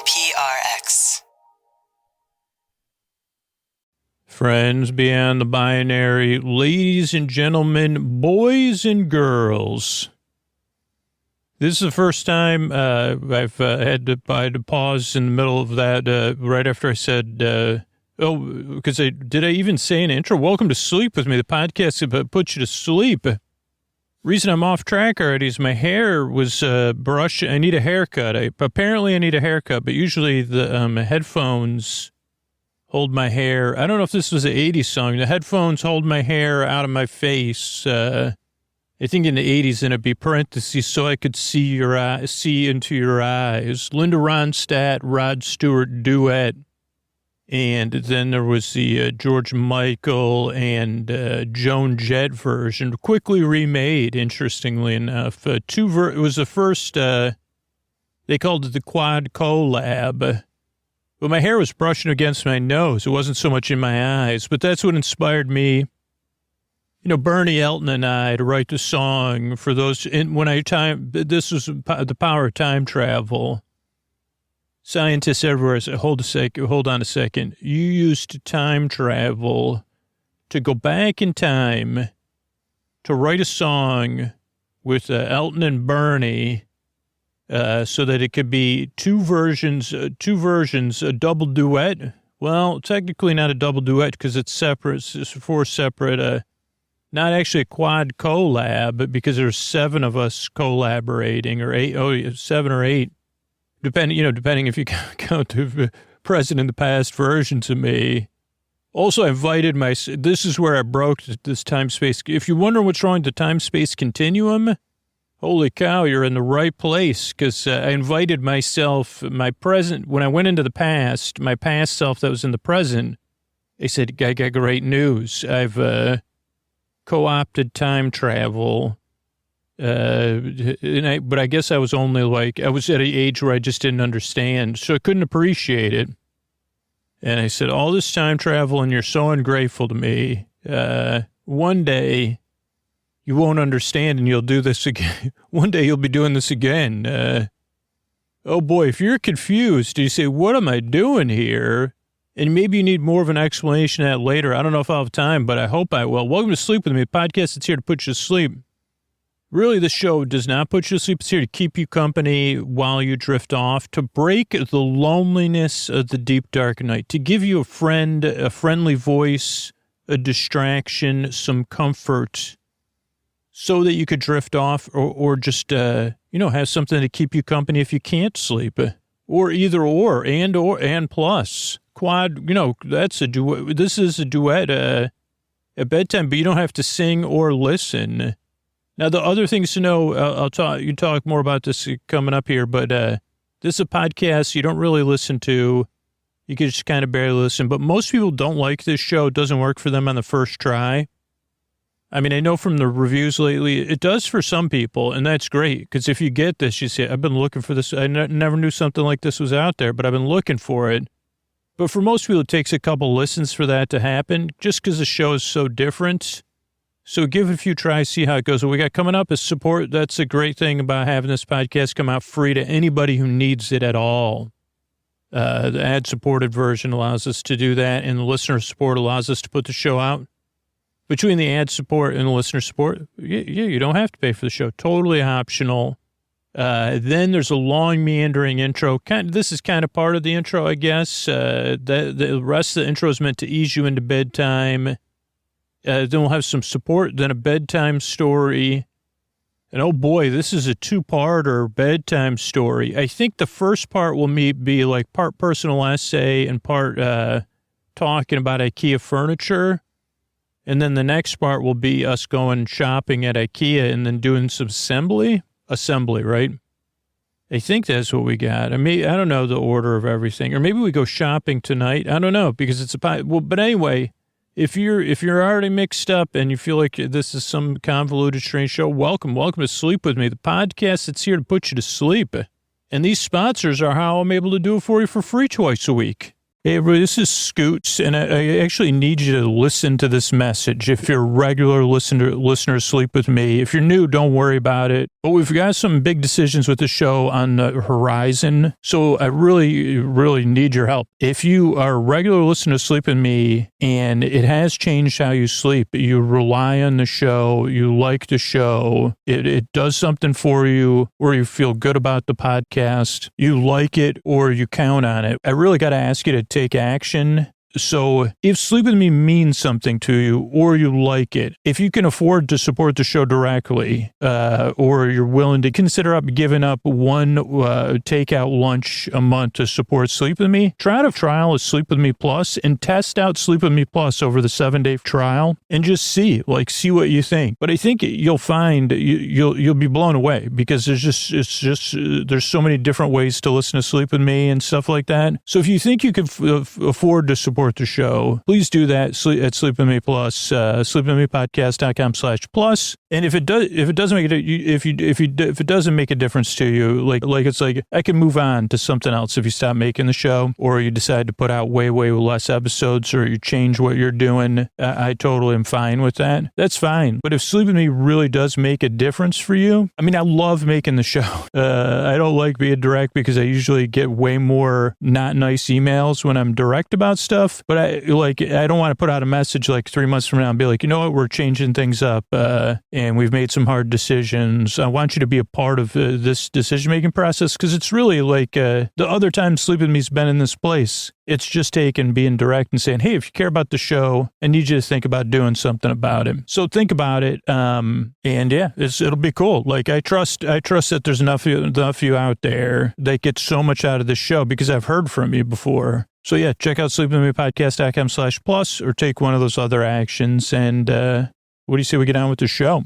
PRX. Friends beyond the binary, ladies and gentlemen, boys and girls. This is the first time I've had to pause in the middle of that right after I said, because did I even say an intro? Welcome to Sleep With Me, the podcast that puts you to sleep. Reason I'm off track already is my hair was brushed. I need a haircut. Apparently I need a haircut, but usually the headphones hold my hair. I don't know if this was an 80s song. The headphones hold my hair out of my face. I think in the 80s, and it'd be parentheses so I could see into your eyes. Linda Ronstadt, Rod Stewart duet. And then there was the George Michael and Joan Jett version, quickly remade, interestingly enough. It was the first, they called it the Quad Collab. But my hair was brushing against my nose. It wasn't so much in my eyes, but that's what inspired me. You know, Bernie Elton and I to write the song for those. And this was the power of time travel. Scientists everywhere say, hold on a second. You used time travel to go back in time to write a song with Elton and Bernie so that it could be two versions, a double duet. Well, technically not a double duet because it's separate. It's four separate, not actually a quad collab because there's 7 of us collaborating or 8, 7 or 8. Depending if you count the present and the past versions of me. Also, I invited this is where I broke this time-space. If you're wondering what's wrong with the time-space continuum, holy cow, you're in the right place. Because I invited myself, my present, when I went into the past, my past self that was in the present, I said, I got great news. I've co-opted time travel. But I guess I was only I was at an age where I just didn't understand, so I couldn't appreciate it. And I said, all this time travel and you're so ungrateful to me. One day you won't understand and you'll do this again. One day you'll be doing this again. Oh boy, if you're confused, you say, what am I doing here? And maybe you need more of an explanation of that later. I don't know if I'll have time, but I hope I will. Welcome to Sleep With Me, a podcast that's here to put you to sleep. Really, this show does not put you to sleep. It's here to keep you company while you drift off, to break the loneliness of the deep, dark night, to give you a friend, a friendly voice, a distraction, some comfort, so that you could drift off or just, have something to keep you company if you can't sleep. Or either and plus. Quad, that's a duet. This is a duet at bedtime, but you don't have to sing or listen. Now, the other things to know, you talk more about this coming up here, but this is a podcast you don't really listen to. You can just kind of barely listen, but most people don't like this show. It doesn't work for them on the first try. I mean, I know from the reviews lately, it does for some people, and that's great, because if you get this, you say, I've been looking for this. I never knew something like this was out there, but I've been looking for it. But for most people, it takes a couple listens for that to happen, just because the show is so different. So give it a few tries, see how it goes. What we got coming up is support. That's a great thing about having this podcast come out free to anybody who needs it at all. The ad-supported version allows us to do that, and the listener support allows us to put the show out. Between the ad support and the listener support, you don't have to pay for the show. Totally optional. Then there's a long, meandering intro. This is kind of part of the intro, I guess. The rest of the intro is meant to ease you into bedtime. Then we'll have some support, then a bedtime story. And oh boy, this is a 2-parter bedtime story. I think the first part will be like part personal essay and part talking about IKEA furniture. And then the next part will be us going shopping at IKEA and then doing some assembly, right? I think that's what we got. I don't know the order of everything. Or maybe we go shopping tonight. I don't know because it's but anyway. If you're already mixed up and you feel like this is some convoluted, strange show, welcome to Sleep With Me, the podcast that's here to put you to sleep. And these sponsors are how I'm able to do it for you for free twice a week. Hey, everybody, this is Scoots, and I actually need you to listen to this message. If you're a regular listener, sleep with me. If you're new, don't worry about it. But we've got some big decisions with the show on the horizon, so I really, really need your help. If you are a regular listener to Sleep with Me, and it has changed how you sleep, you rely on the show, you like the show, it does something for you, or you feel good about the podcast, you like it, or you count on it, I really got to ask you to take action. So if Sleep With Me means something to you or you like it, if you can afford to support the show directly, or you're willing to consider giving up one takeout lunch a month to support Sleep With Me, try out a trial of Sleep With Me Plus and test out Sleep With Me Plus over the 7-day trial and just see what you think. But I think you'll find you'll be blown away because there's so many different ways to listen to Sleep With Me and stuff like that. So if you think you can afford to support the show, please do that at Sleep With Me Plus, sleepwithmepodcast.com/plus. And if it doesn't make a difference to you, it's like I can move on to something else if you stop making the show, or you decide to put out way less episodes, or you change what you're doing, I totally am fine with that. That's fine. But if Sleep With Me really does make a difference for you, I mean, I love making the show. I don't like being direct because I usually get way more not nice emails when I'm direct about stuff. But I don't want to put out a message 3 months from now and be like, you know what, we're changing things up, and we've made some hard decisions. I want you to be a part of this decision-making process, because it's really the other time Sleep With Me's been in this place. It's just taking being direct and saying, hey, if you care about the show, I need you to think about doing something about it. So think about it. And yeah, it'll be cool. I trust that there's enough of you out there that get so much out of this show because I've heard from you before. So yeah, check out sleepwithmepodcast.com/plus or take one of those other actions. And what do you say we get on with the show?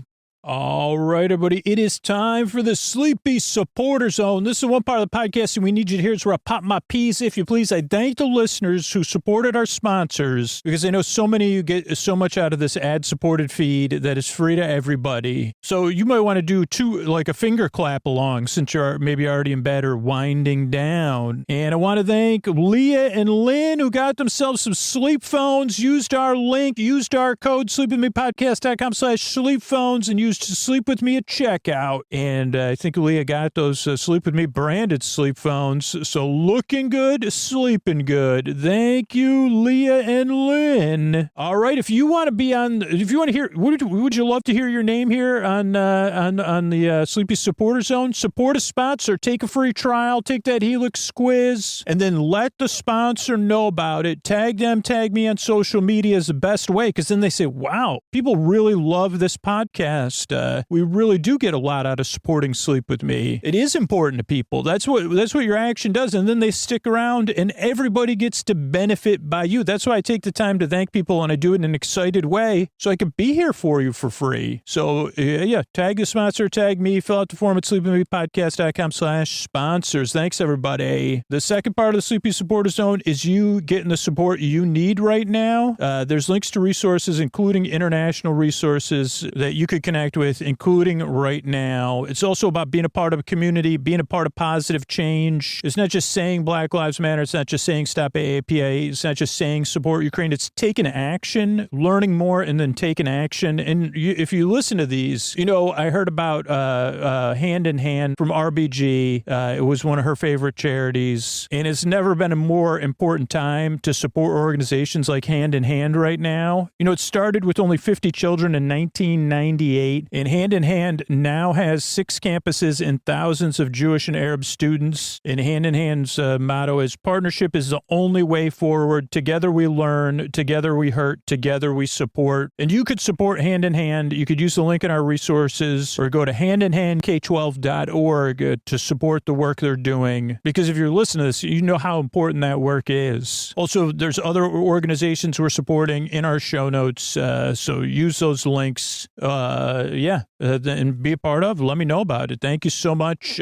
All right, everybody, it is time for the Sleepy Supporter Zone. This is one part of the podcast, and we need you to hear. It's where I pop my peas, if you please. I thank the listeners who supported our sponsors, because I know so many of you get so much out of this ad-supported feed that is free to everybody. So you might want to do a finger clap along, since you're maybe already in bed or winding down. And I want to thank Leah and Lynn, who got themselves some sleep phones, used our link, used our code, sleepwithmepodcast.com/sleep-phones, and used to Sleep With Me at checkout. And I think Leah got those Sleep With Me branded sleep phones. So looking good, sleeping good. Thank you, Leah and Lynn. All right, if you want to hear, would you love to hear your name here on the Sleepy Supporter Zone? Support a sponsor, take a free trial, take that Helix quiz, and then let the sponsor know about it. Tag them, tag me on social media is the best way, because then they say, wow, people really love this podcast. We really do get a lot out of supporting Sleep With Me. It is important to people. That's what your action does. And then they stick around and everybody gets to benefit by you. That's why I take the time to thank people, and I do it in an excited way so I can be here for you for free. So yeah, tag the sponsor, tag me, fill out the form at sleepwithmepodcast.com/sponsors. Thanks, everybody. The second part of the Sleepy Supporter Zone is you getting the support you need right now. There's links to resources, including international resources that you could connect with, including right now. It's also about being a part of a community, being a part of positive change. It's not just saying Black Lives Matter. It's not just saying stop AAPA. It's not just saying support Ukraine. It's taking action, learning more, and then taking action. And if you listen to these, I heard about Hand in Hand from RBG. It was one of her favorite charities. And it's never been a more important time to support organizations like Hand in Hand right now. It started with only 50 children in 1998. And Hand in Hand now has 6 campuses and thousands of Jewish and Arab students. And Hand in Hand's motto is, partnership is the only way forward. Together we learn, together we hurt, together we support. And you could support Hand in Hand. You could use the link in our resources, or go to handinhandk12.org to support the work they're doing. Because if you're listening to this, you know how important that work is. Also, there's other organizations we're supporting in our show notes. So use those links. And be a part of. Let me know about it. Thank you so much.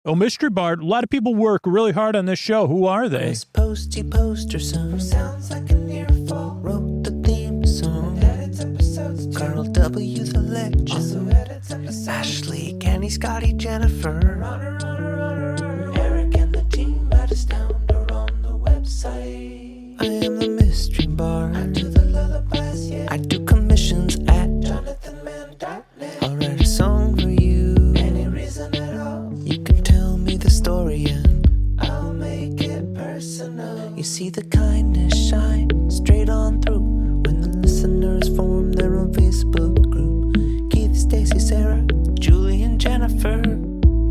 Mystery Bard. A lot of people work really hard on this show. Who are they? This posty poster son sounds like an earful. Wrote the theme song. Edits episodes. Carl W. the legend. Also edits episodes. Ashley, Kenny, Scotty, Jennifer. Runner. Eric and the team at Astound are on the website. You see the kindness shine straight on through when the listeners form their own Facebook group. Keith, Stacy, Sarah, Julie, and Jennifer.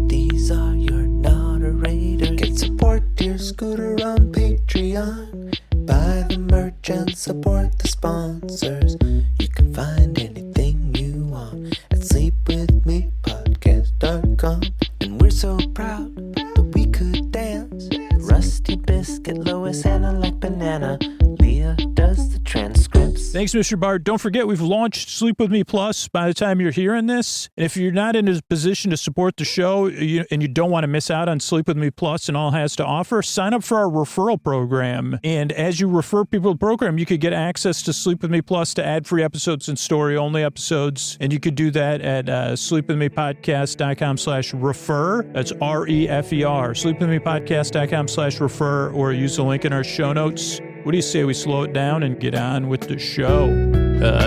These are your moderators. You can support your scooter on Patreon. Buy the merch and support the sponsors. You can find anything you want at sleepwithmepodcast.com. And we're so proud that we could dance. Rusty Biscuit, Lois, Anna like banana. Leah does the transcripts. Thanks, Mr. Bart. Don't forget, we've launched Sleep With Me Plus by the time you're hearing this. And if you're not in a position to support the show and you don't want to miss out on Sleep With Me Plus and all it has to offer, sign up for our referral program. And as you refer people to the program, you could get access to Sleep With Me Plus to ad-free episodes and story-only episodes. And you could do that at sleepwithmepodcast.com/refer. That's REFER. Sleepwithmepodcast.com/refer, or use the link in our show notes. What do you say we slow it down and get on with the show?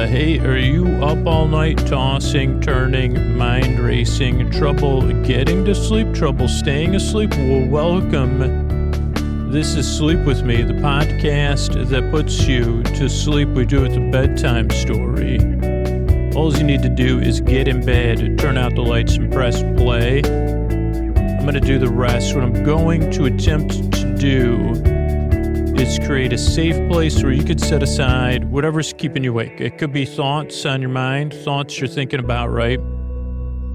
Hey, are you up all night tossing, turning, mind racing, trouble getting to sleep, trouble staying asleep? Well, welcome. This is Sleep With Me, the podcast that puts you to sleep. We do it the bedtime story. All you need to do is get in bed, turn out the lights, and press play. I'm going to do the rest. What I'm going to attempt to do is create a safe place where you could set aside whatever's keeping you awake. It could be thoughts on your mind, thoughts you're thinking about, right?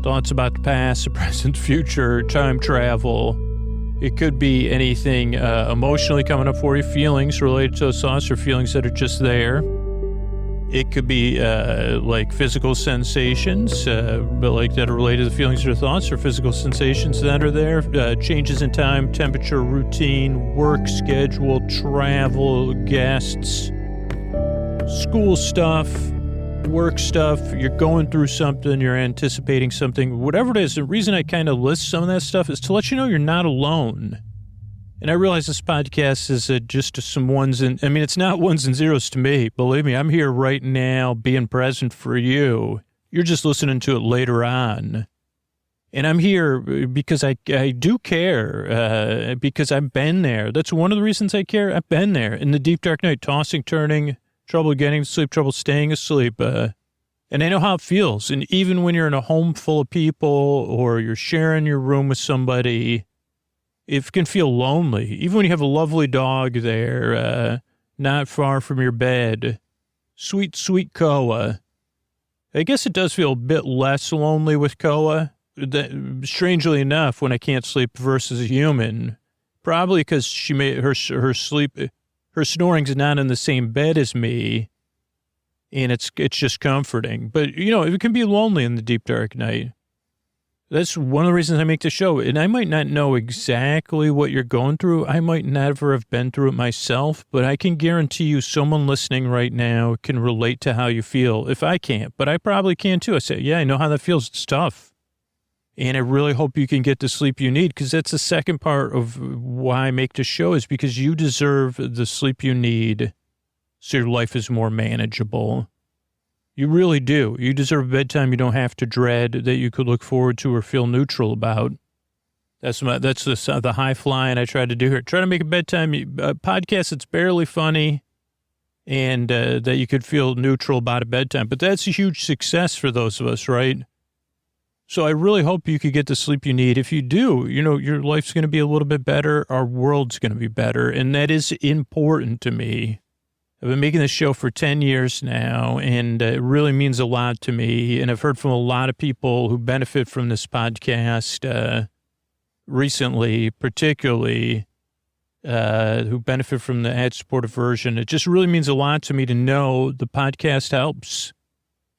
Thoughts about the past, the present, future, time travel. It could be anything emotionally coming up for you, feelings related to those thoughts or feelings that are just there. It could be like physical sensations, but like that are related to the feelings or thoughts, or physical sensations that are there. Changes in time, temperature, routine, work schedule, travel, guests, school stuff, work stuff. You're going through something, you're anticipating something, whatever it is. The reason I kind of list some of that stuff is to let you know you're not alone. And I realize this podcast is just some ones and, I mean, it's not ones and zeros to me. Believe me, I'm here right now being present for you. You're just listening to it later on. And I'm here because I do care, because I've been there. That's one of the reasons I care. I've been there in the deep, dark night, tossing, turning, trouble getting to sleep, trouble staying asleep. And I know how it feels. And even when you're in a home full of people or you're sharing your room with somebody, it can feel lonely, even when you have a lovely dog there, not far from your bed. Sweet, sweet Koa. I guess it does feel a bit less lonely with Koa, strangely enough, when I can't sleep versus a human. Probably because she made her snoring's not in the same bed as me, and it's just comforting. But, you know, it can be lonely in the deep, dark night. That's one of the reasons I make the show. And I might not know exactly what you're going through. I might never have been through it myself, but I can guarantee you someone listening right now can relate to how you feel. If I can't, but I probably can too. I say, yeah, I know how that feels. It's tough. And I really hope you can get the sleep you need, because that's the second part of why I make the show, is because you deserve the sleep you need so your life is more manageable. You really do. You deserve a bedtime you don't have to dread, that you could look forward to or feel neutral about. That's the high flying I tried to do here. Try to make a bedtime podcast that's barely funny and that you could feel neutral about a bedtime. But that's a huge success for those of us, right? So I really hope you could get the sleep you need. If you do, you know, your life's going to be a little bit better. Our world's going to be better. And that is important to me. I've been making this show for 10 years now, and it really means a lot to me. And I've heard from a lot of people who benefit from this podcast recently, particularly who benefit from the ad-supported version. It just really means a lot to me to know the podcast helps.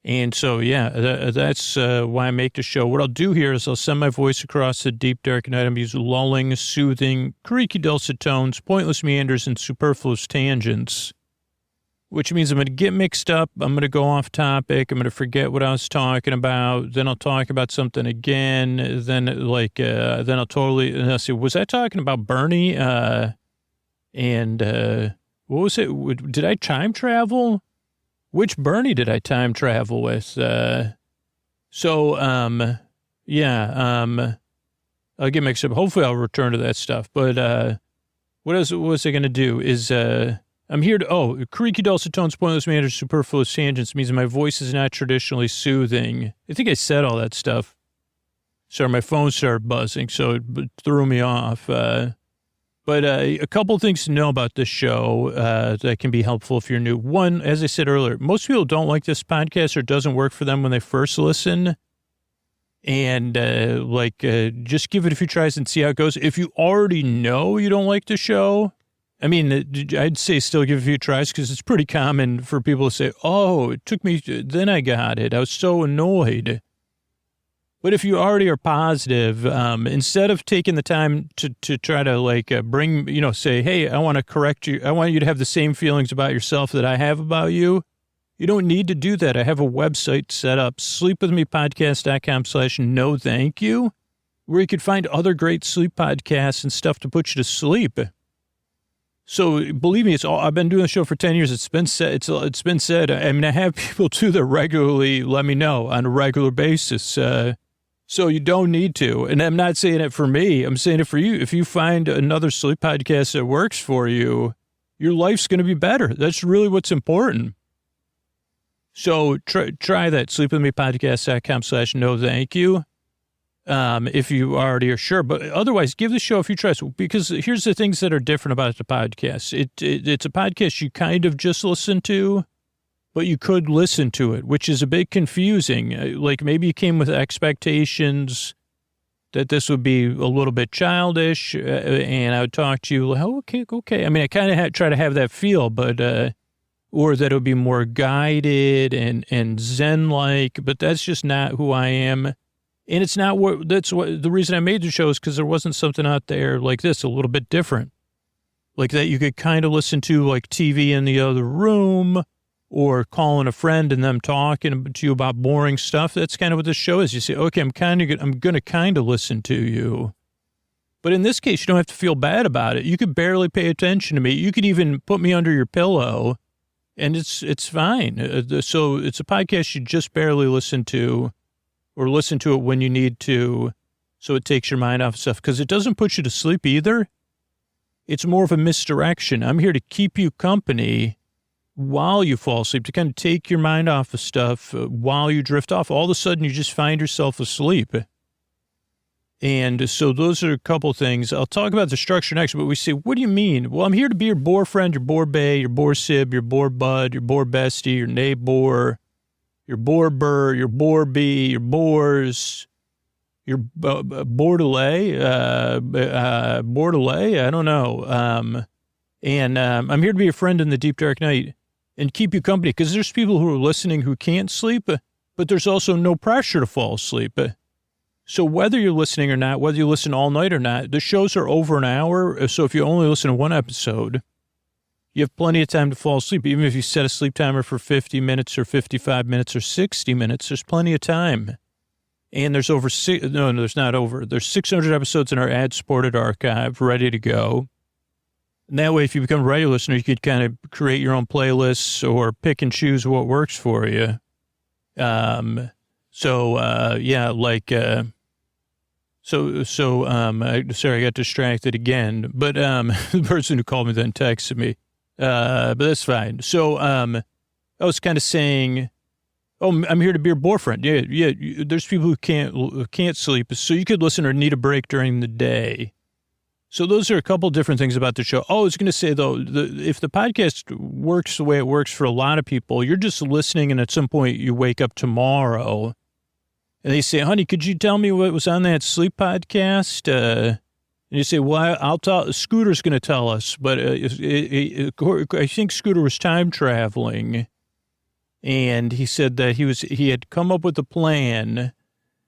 And so, yeah, that's why I make the show. What I'll do here is I'll send my voice across the deep, dark night. I'm using lulling, soothing, creaky, dulcet tones, pointless meanders, and superfluous tangents, which means I'm going to get mixed up. I'm going to go off topic. I'm going to forget what I was talking about. Then I'll talk about something again. Then I'll totally see. Was I talking about Bernie? And what was it? Did I time travel? Which Bernie did I time travel with? I'll get mixed up. Hopefully I'll return to that stuff. But What was I going to do is, I'm here to, creaky dulcet tones, pointless manners, superfluous tangents means my voice is not traditionally soothing. I think I said all that stuff. Sorry, my phone started buzzing, so it threw me off. But a couple things to know about this show that can be helpful if you're new. One, as I said earlier, most people don't like this podcast or it doesn't work for them when they first listen. And just give it a few tries and see how it goes. If you already know you don't like the show, I mean, I'd say still give it a few tries because it's pretty common for people to say, oh, it took me, then I got it. I was so annoyed. But if you already are positive, instead of taking the time to try to bring, say, hey, I want to correct you. I want you to have the same feelings about yourself that I have about you. You don't need to do that. I have a website set up, sleepwithmepodcast.com/no thank you, where you could find other great sleep podcasts and stuff to put you to sleep. So believe me, I've been doing the show for 10 years. It's been said. It's been said. I mean, I have people too that regularly let me know on a regular basis. So you don't need to. And I'm not saying it for me. I'm saying it for you. If you find another sleep podcast that works for you, your life's going to be better. That's really what's important. So try that, sleepwithmepodcast.com/no thank you, if you already are sure. But otherwise, give the show a few tries, because here's the things that are different about the podcast. It's a podcast you kind of just listen to, but you could listen to it, which is a bit confusing. Like maybe you came with expectations that this would be a little bit childish, and I would talk to you like, oh, okay. I mean, I kind of try to have that feel, but, or that it would be more guided and Zen-like, but that's just not who I am. And it's not the reason I made the show is because there wasn't something out there like this, a little bit different. Like that you could kind of listen to like TV in the other room, or calling a friend and them talking to you about boring stuff. That's kind of what this show is. You say, okay, I'm going to kind of listen to you. But in this case, you don't have to feel bad about it. You could barely pay attention to me. You could even put me under your pillow and it's fine. So it's a podcast you just barely listen to, or listen to it when you need to. So it takes your mind off stuff, because it doesn't put you to sleep either. It's more of a misdirection. I'm here to keep you company while you fall asleep, to kind of take your mind off of stuff while you drift off. All of a sudden, you just find yourself asleep. And so those are a couple things. I'll talk about the structure next, but we say, what do you mean? Well, I'm here to be your boar friend, your boar bae, your boar sib, your boar bud, your boar bestie, your neighbor, your boar burr, your boar bee, your boars, your bordelay, I don't know. And I'm here to be your friend in the deep, dark night and keep you company, because there's people who are listening who can't sleep, but there's also no pressure to fall asleep. So whether you're listening or not, whether you listen all night or not, the shows are over an hour. So if you only listen to one episode, you have plenty of time to fall asleep. Even if you set a sleep timer for 50 minutes or 55 minutes or 60 minutes, there's plenty of time. And there's there's 600 episodes in our ad-supported archive ready to go. And that way, if you become a regular listener, you could kind of create your own playlists or pick and choose what works for you. Sorry, I got distracted again, but, the person who called me then texted me, but that's fine. So, I was kind of saying, I'm here to be your boyfriend. Yeah. There's people who can't sleep, so you could listen or need a break during the day. So those are a couple different things about the show. Oh, I was going to say, though, if the podcast works the way it works for a lot of people, you're just listening, and at some point you wake up tomorrow and they say, honey, could you tell me what was on that sleep podcast? And you say, well, I'll tell, Scooter's going to tell us, but I think Scooter was time traveling. And he said that he had come up with a plan.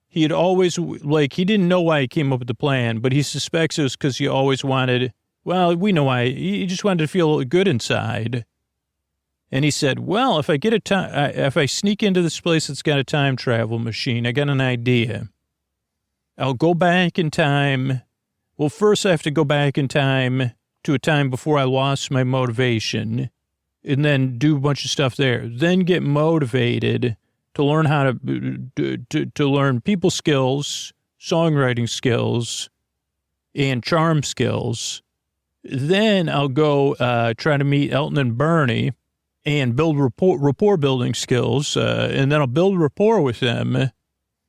He had always, he didn't know why he came up with the plan, but he suspects it was because he always wanted, well, we know why. He just wanted to feel good inside. And he said, well, if I sneak into this place that's got a time travel machine, I got an idea. I'll go back in time. Well, first I have to go back in time to a time before I lost my motivation, and then do a bunch of stuff there. Then get motivated to learn how to learn people skills, songwriting skills, and charm skills. Then I'll go try to meet Elton and Bernie and build rapport building skills. And then I'll build rapport with them.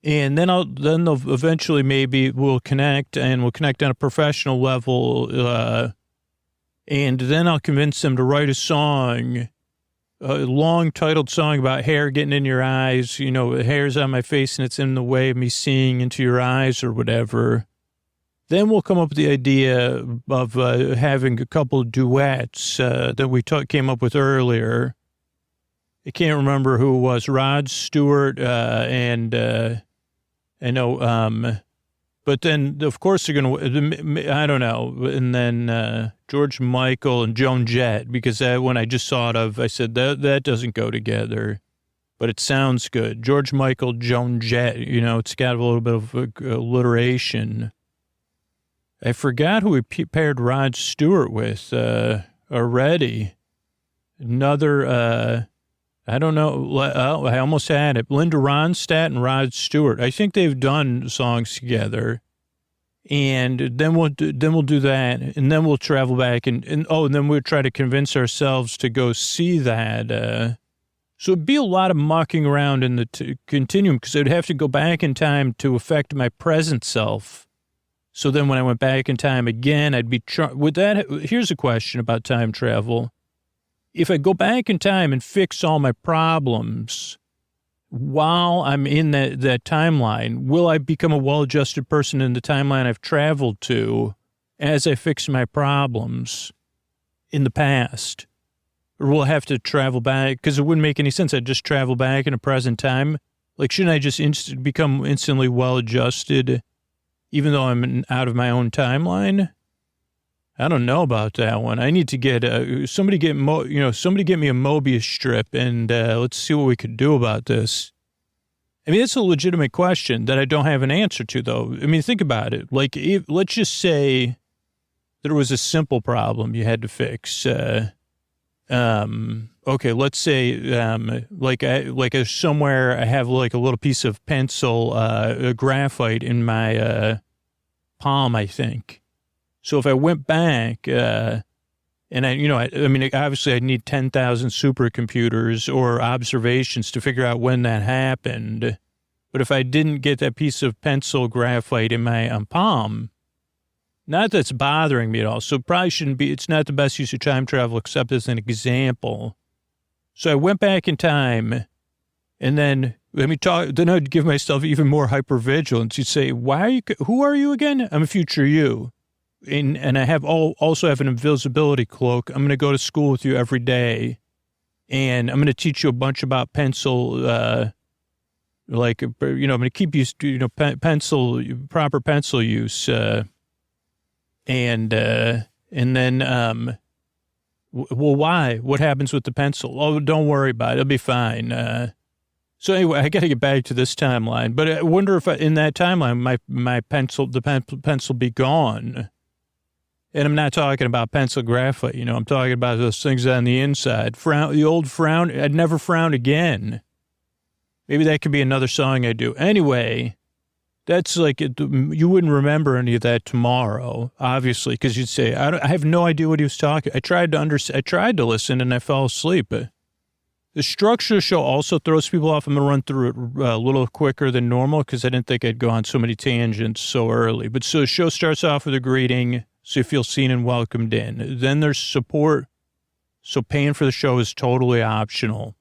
And then they'll eventually maybe we'll connect on a professional level. And then I'll convince them to write a song, a long titled song about hair getting in your eyes. You know, hair's on my face and it's in the way of me seeing into your eyes or whatever. Then we'll come up with the idea of having a couple of duets that we came up with earlier. I can't remember who it was, Rod Stewart and I know, but then of course they're going to, I don't know, and then George Michael and Joan Jett, because when I just thought of, I said that doesn't go together, but it sounds good. George Michael, Joan Jett, you know, it's got a little bit of alliteration. I forgot who we paired Rod Stewart with already. Another, I don't know. I almost had it. Linda Ronstadt and Rod Stewart. I think they've done songs together. And then we'll do that, and then we'll travel back, and then we'll try to convince ourselves to go see that. So it'd be a lot of mucking around in the continuum, because I'd have to go back in time to affect my present self. So then when I went back in time again, I'd be with that. Here's a question about time travel. If I go back in time and fix all my problems while I'm in that timeline, will I become a well-adjusted person in the timeline I've traveled to as I fix my problems in the past? Or will I have to travel back? Because it wouldn't make any sense. I'd just travel back in a present time. Like, shouldn't I just become instantly well-adjusted even though I'm out of my own timeline? I don't know about that one. I need to get somebody get me a Mobius strip, and let's see what we could do about this. I mean, it's a legitimate question that I don't have an answer to, though. I mean, think about it. Like, let's just say there was a simple problem you had to fix. Okay, let's say somewhere I have like a little piece of pencil, graphite in my palm, I think. So if I went back, and obviously I'd need 10,000 supercomputers or observations to figure out when that happened. But if I didn't get that piece of pencil graphite in my palm, not that's bothering me at all. So it probably shouldn't be, it's not the best use of time travel except as an example. So I went back in time, and then then I'd give myself even more hypervigilance. You'd say, who are you again? I'm a future you. And I also have an invisibility cloak. I'm going to go to school with you every day, and I'm going to teach you a bunch about pencil. I'm going to keep you, proper pencil use. And then, why? What happens with the pencil? Oh, don't worry about it. It'll be fine. So anyway, I got to get back to this timeline. But I wonder if in that timeline, my pencil be gone. And I'm not talking about pencil graphite, I'm talking about those things on the inside. The old frown, I'd never frown again. Maybe that could be another song I do. Anyway, that's like, you wouldn't remember any of that tomorrow, obviously, because you'd say, I have no idea what he was talking. I tried to listen and I fell asleep. The structure of the show also throws people off. I'm going to run through it a little quicker than normal because I didn't think I'd go on so many tangents so early. But so the show starts off with a greeting, so you feel seen and welcomed in. Then there's support, so paying for the show is totally optional.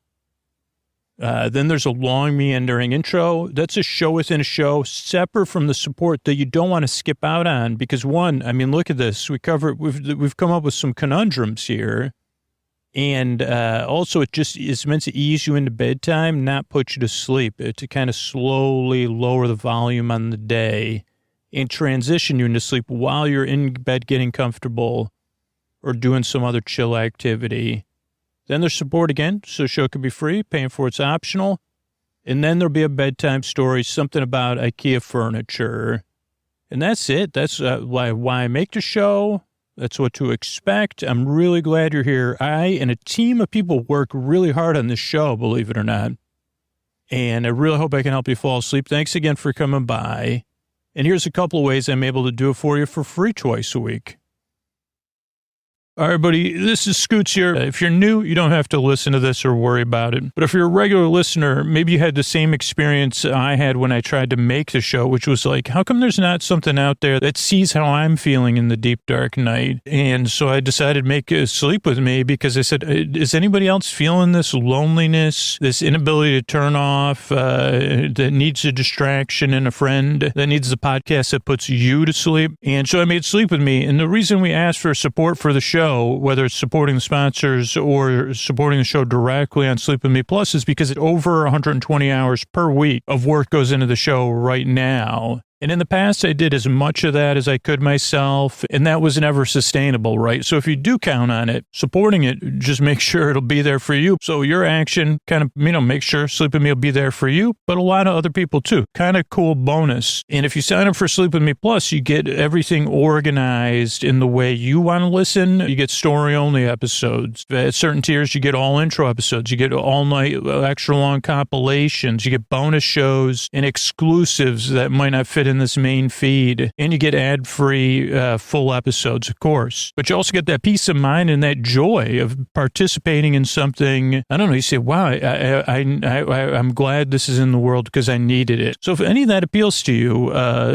Then there's a long meandering intro. That's a show within a show, separate from the support that you don't want to skip out on. Because look at this. We've come up with some conundrums here. And also it just is meant to ease you into bedtime, not put you to sleep. To kind of slowly lower the volume on the day and transition you into sleep while you're in bed getting comfortable or doing some other chill activity. Then there's support again, so the show could be free, paying for it's optional. And then there'll be a bedtime story, something about Ikea furniture. And that's it. That's why I make the show. That's what to expect. I'm really glad you're here. I and a team of people work really hard on this show, believe it or not. And I really hope I can help you fall asleep. Thanks again for coming by. And here's a couple of ways I'm able to do it for you for free twice a week. All right, buddy, this is Scoots here. If you're new, you don't have to listen to this or worry about it. But if you're a regular listener, maybe you had the same experience I had when I tried to make the show, which was like, how come there's not something out there that sees how I'm feeling in the deep, dark night? And so I decided to make Sleep With Me because I said, is anybody else feeling this loneliness, this inability to turn off, that needs a distraction and a friend, that needs a podcast that puts you to sleep? And so I made Sleep With Me. And the reason we asked for support for the show, whether it's supporting the sponsors or supporting the show directly on Sleep With Me Plus, is because over 120 hours per week of work goes into the show right now. And in the past, I did as much of that as I could myself, and that was never sustainable, right? So if you do count on it, supporting it, just make sure it'll be there for you. So your action kind of, make sure Sleep With Me will be there for you, but a lot of other people too. Kind of cool bonus. And if you sign up for Sleep With Me Plus, you get everything organized in the way you want to listen. You get story-only episodes. At certain tiers, you get all intro episodes. You get all-night, extra-long compilations. You get bonus shows and exclusives that might not fit in this main feed, and you get ad-free full episodes, of course. But you also get that peace of mind and that joy of participating in something. I don't know. You say, "Wow, I'm glad this is in the world because I needed it." So if any of that appeals to you,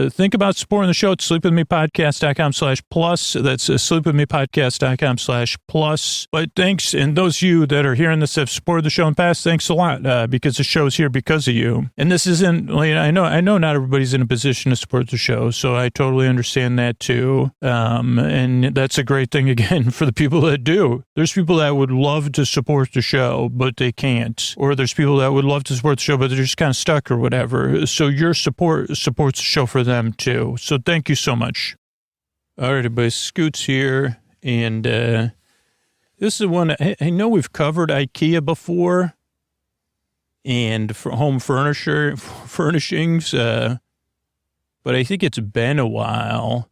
think about supporting the show at sleepwithmepodcast.com/plus. That's sleepwithmepodcast.com/plus. But thanks, and those of you that are hearing this have supported the show in the past, thanks a lot because the show's here because of you. And this isn't. I know not everybody's in a position to support the show, so I totally understand that too. And that's a great thing, again, for the people that do. There's people that would love to support the show, but they can't. Or there's people that would love to support the show, but they're just kind of stuck or whatever. So your support supports the show for them too. So thank you so much. All right, everybody, Scoots here. And this is one, I know we've covered Ikea before and for home furnishings, but I think it's been a while.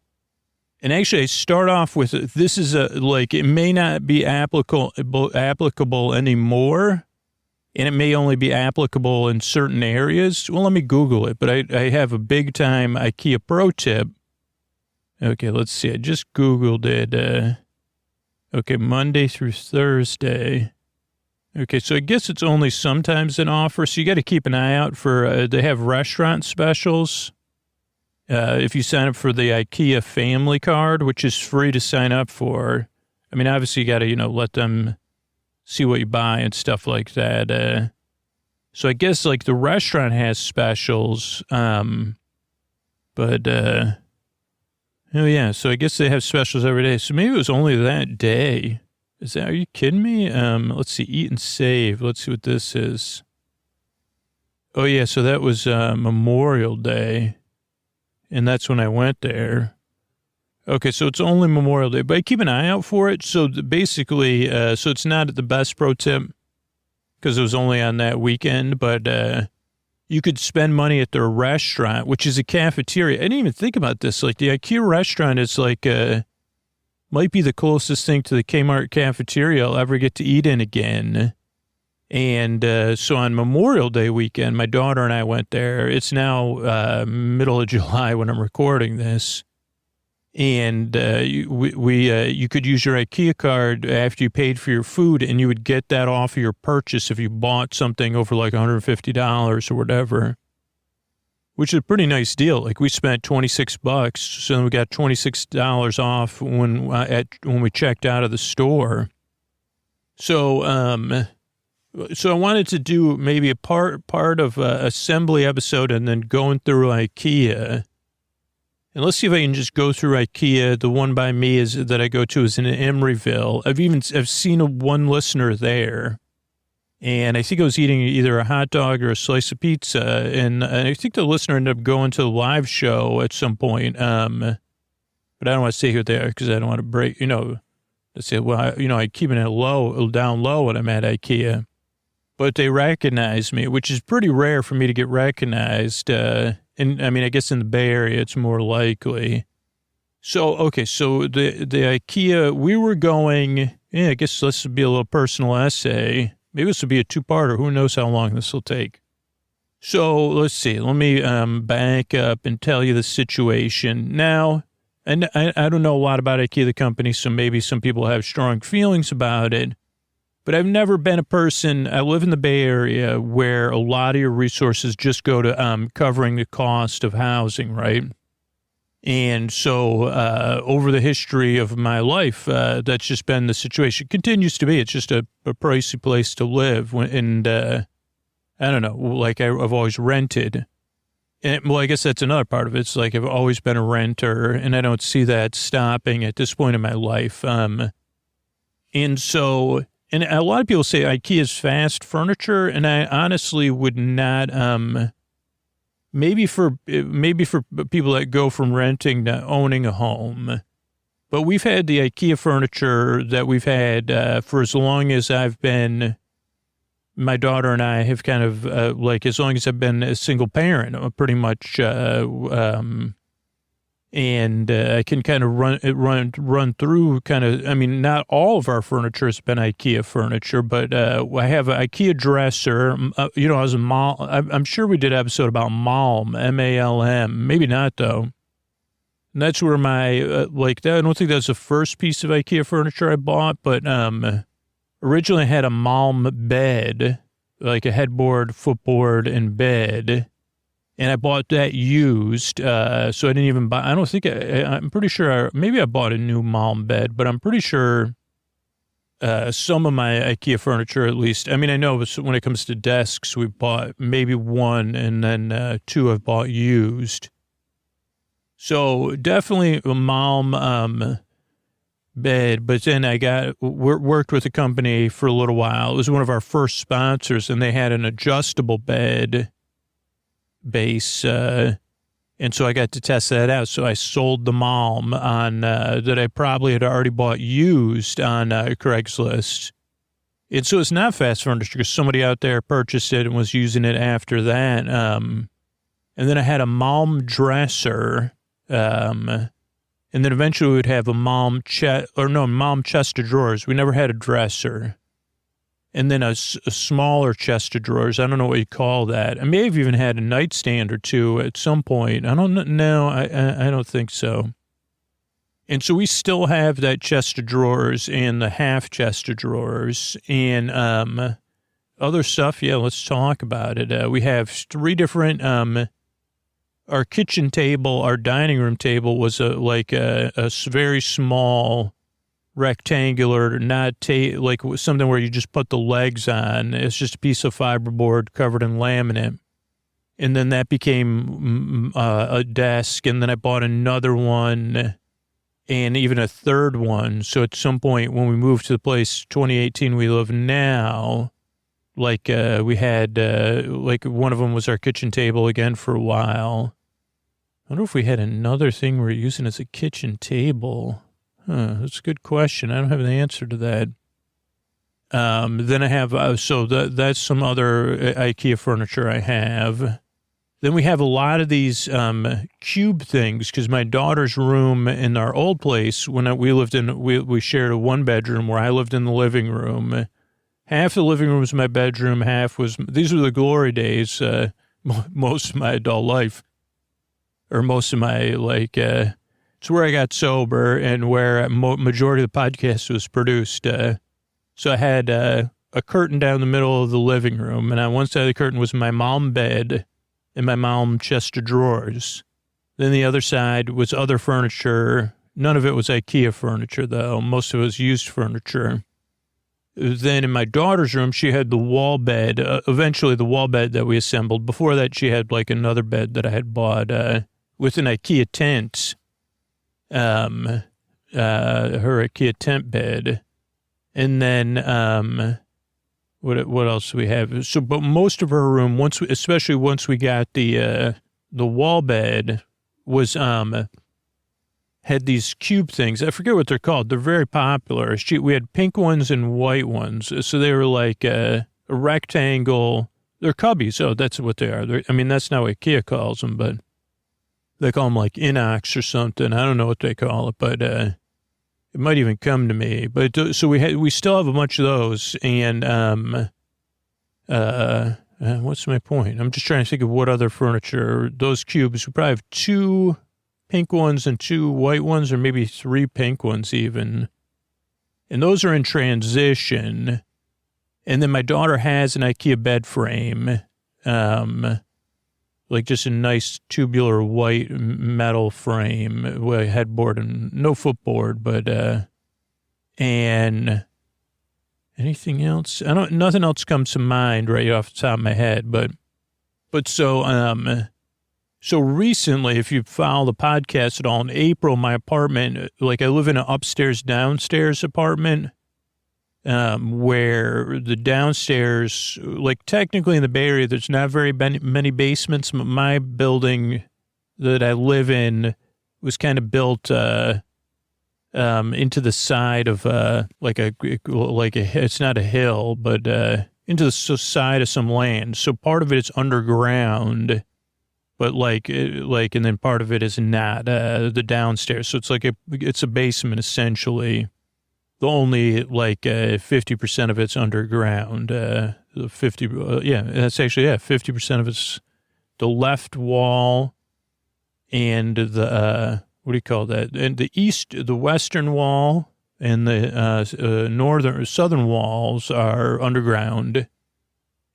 And actually, I start off with, this is it may not be applicable anymore, and it may only be applicable in certain areas. Well, let me Google it, but I have a big-time IKEA pro tip. Okay, let's see. I just Googled it. Okay, Monday through Thursday. Okay, so I guess it's only sometimes an offer, so you got to keep an eye out for, they have restaurant specials. If you sign up for the IKEA family card, which is free to sign up for, I mean, obviously you got to, let them see what you buy and stuff like that. So I guess like the restaurant has specials, but, oh yeah, so I guess they have specials every day. So maybe it was only that day. Are you kidding me? Let's see, Eat and Save. Let's see what this is. Oh yeah, so that was Memorial Day. And that's when I went there. Okay, so it's only Memorial Day, but I keep an eye out for it. So basically, so it's not the best pro tip because it was only on that weekend, but you could spend money at their restaurant, which is a cafeteria. I didn't even think about this. Like the IKEA restaurant is like, might be the closest thing to the Kmart cafeteria I'll ever get to eat in again. And so on Memorial Day weekend, my daughter and I went there. It's now middle of July when I'm recording this. And you could use your IKEA card after you paid for your food, and you would get that off of your purchase if you bought something over like $150 or whatever, which is a pretty nice deal. Like we spent $26, so then we got $26 off when we checked out of the store. So I wanted to do maybe a part of assembly episode and then going through IKEA. And let's see if I can just go through IKEA. The one by me that I go to is in Emeryville. I've seen one listener there. And I think I was eating either a hot dog or a slice of pizza. And I think the listener ended up going to the live show at some point. But I don't want to say who they are because I don't want to break, to say, well, I keep it down low when I'm at IKEA. But they recognize me, which is pretty rare for me to get recognized. And I mean, I guess in the Bay Area, it's more likely. So, okay, so the IKEA, we were going, I guess this would be a little personal essay. Maybe this will be a two-parter. Who knows how long this will take. So let's see. Let me back up and tell you the situation. Now, And I don't know a lot about Ikea, the company, so maybe some people have strong feelings about it. But I've never been a person, I live in the Bay Area, where a lot of your resources just go to covering the cost of housing, right? And so over the history of my life, that's just been the situation. It continues to be. It's just a pricey place to live. And I don't know, like I've always rented. And, well, I guess that's another part of it. It's like I've always been a renter, and I don't see that stopping at this point in my life. And so, and a lot of people say IKEA is fast furniture, and I honestly would not. Maybe for people that go from renting to owning a home, but we've had the IKEA furniture that we've had for as long as I've been. My daughter and I have kind of like as long as I've been a single parent, pretty much, and I can kind of run through kind of. I mean, not all of our furniture has been IKEA furniture, but I have an IKEA dresser. You know, I was a Malm. I'm sure we did an episode about Malm, M-A-L-M. Maybe not though. And that's where my like. I don't think that's the first piece of IKEA furniture I bought, but originally I had a Malm bed, like a headboard, footboard, and bed. And I bought that used, so I didn't even buy, I don't think, I'm pretty sure, maybe I bought a new Malm bed, but I'm pretty sure some of my IKEA furniture, at least, I mean, I know when it comes to desks, we bought maybe one, and then two I've bought used. So definitely a Malm bed, but then I worked with a company for a little while. It was one of our first sponsors, and they had an adjustable bed base, and so I got to test that out. So I sold the Malm on that I probably had already bought used on Craigslist. And so it's not fast furniture because somebody out there purchased it and was using it after that. And then I had a Malm dresser, and then eventually we would have a Malm chest of drawers. We never had a dresser. And then a smaller chest of drawers. I don't know what you call that. I may have even had a nightstand or two at some point. I don't know. I don't think so. And so we still have that chest of drawers and the half chest of drawers and other stuff. Yeah, let's talk about it. We have three different. Our kitchen table, our dining room table was a very small, rectangular, not like something where you just put the legs on. It's just a piece of fiberboard covered in laminate. And then that became a desk. And then I bought another one and even a third one. So at some point when we moved to the place 2018 we live now, like we had like one of them was our kitchen table again for a while. I wonder if we had another thing we're using as a kitchen table. That's a good question. I don't have an answer to that. Then I have, that's some other IKEA furniture I have. Then we have a lot of these cube things because my daughter's room in our old place, when we shared a one bedroom where I lived in the living room. Half the living room was my bedroom, these were the glory days, most of my adult life, or most of my, it's where I got sober and where majority of the podcast was produced. So I had a curtain down the middle of the living room, and on one side of the curtain was my Malm bed and my Malm chest of drawers. Then the other side was other furniture. None of it was IKEA furniture, though. Most of it was used furniture. Then in my daughter's room, she had the wall bed, eventually the wall bed that we assembled. Before that, she had like another bed that I had bought with an IKEA tent. Her IKEA tent bed. And then, what else do we have? So, but most of her room, especially once we got the wall bed was, had these cube things. I forget what they're called. They're very popular. We had pink ones and white ones. So they were like a rectangle. They're cubbies. Oh, that's what they are. That's not what IKEA calls them, but they call them like inox or something. I don't know what they call it, but it might even come to me. But so we still have a bunch of those. And what's my point? I'm just trying to think of what other furniture. Those cubes. We probably have two pink ones and 2 white ones, or maybe 3 pink ones even. And those are in transition. And then my daughter has an Ikea bed frame, like just a nice tubular white metal frame with a headboard and no footboard, but, and anything else? Nothing else comes to mind right off the top of my head, but so recently, if you follow the podcast at all, in April, my apartment, like I live in an upstairs, downstairs apartment, where the downstairs, like technically in the Bay Area, there's not very many basements. My building that I live in was kind of built into the side of it's not a hill, but into the side of some land. So part of it is underground, but and then part of it is not the downstairs. So it's it's a basement essentially. The only 50% of it's underground. 50% of it's the left wall and the what do you call that? And the western wall and the southern walls are underground,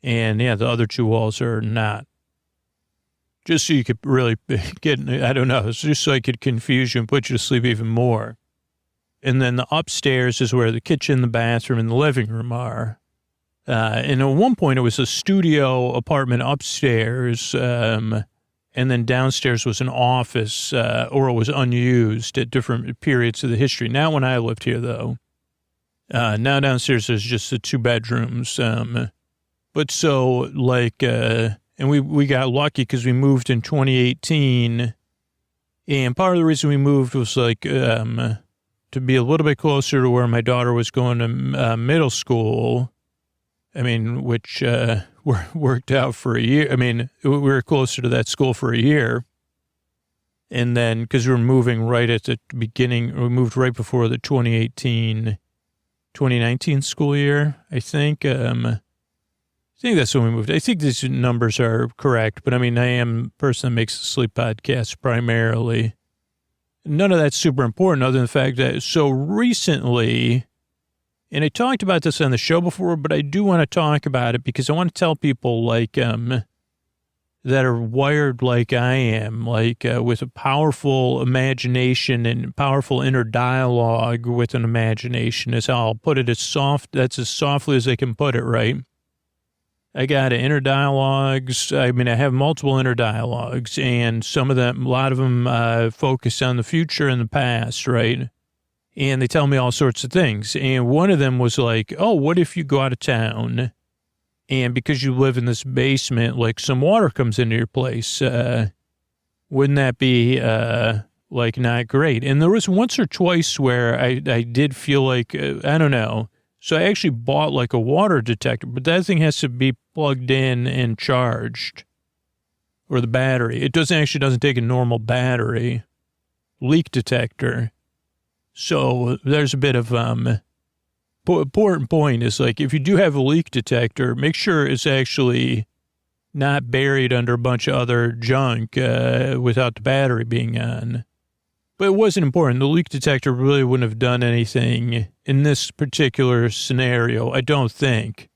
and the other 2 walls are not. Just so you could really get, I don't know, it's just so I could confuse you and put you to sleep even more. And then the upstairs is where the kitchen, the bathroom, and the living room are. And at one point it was a studio apartment upstairs, and then downstairs was an office, or it was unused at different periods of the history. Not when I lived here, though. Now downstairs there's just the 2 bedrooms. But so, and we got lucky because we moved in 2018. And part of the reason we moved was to be a little bit closer to where my daughter was going to middle school. I mean, which worked out for a year. I mean, we were closer to that school for a year. And then, because we were moving right at the beginning, we moved right before the 2019 school year, I think. I think that's when we moved. I think these numbers are correct, but I mean, I am a person that makes the sleep podcast primarily. None of that's super important other than the fact that so recently, and I talked about this on the show before, but I do want to talk about it because I want to tell people that are wired like I am, with a powerful imagination and powerful inner dialogue with an imagination is how I'll put it. That's as softly as I can put it, right? I got inner dialogues. I mean, I have multiple inner dialogues, and a lot of them focus on the future and the past, right? And they tell me all sorts of things. And one of them was what if you go out of town, and because you live in this basement, some water comes into your place? Wouldn't that be, not great? And there was once or twice where I did feel I don't know. So I actually bought a water detector, but that thing has to be plugged in and charged, or the battery. It doesn't take a normal battery. Leak detector. So there's a bit of important point is if you do have a leak detector, make sure it's actually not buried under a bunch of other junk without the battery being on. But it wasn't important. The leak detector really wouldn't have done anything in this particular scenario, I don't think.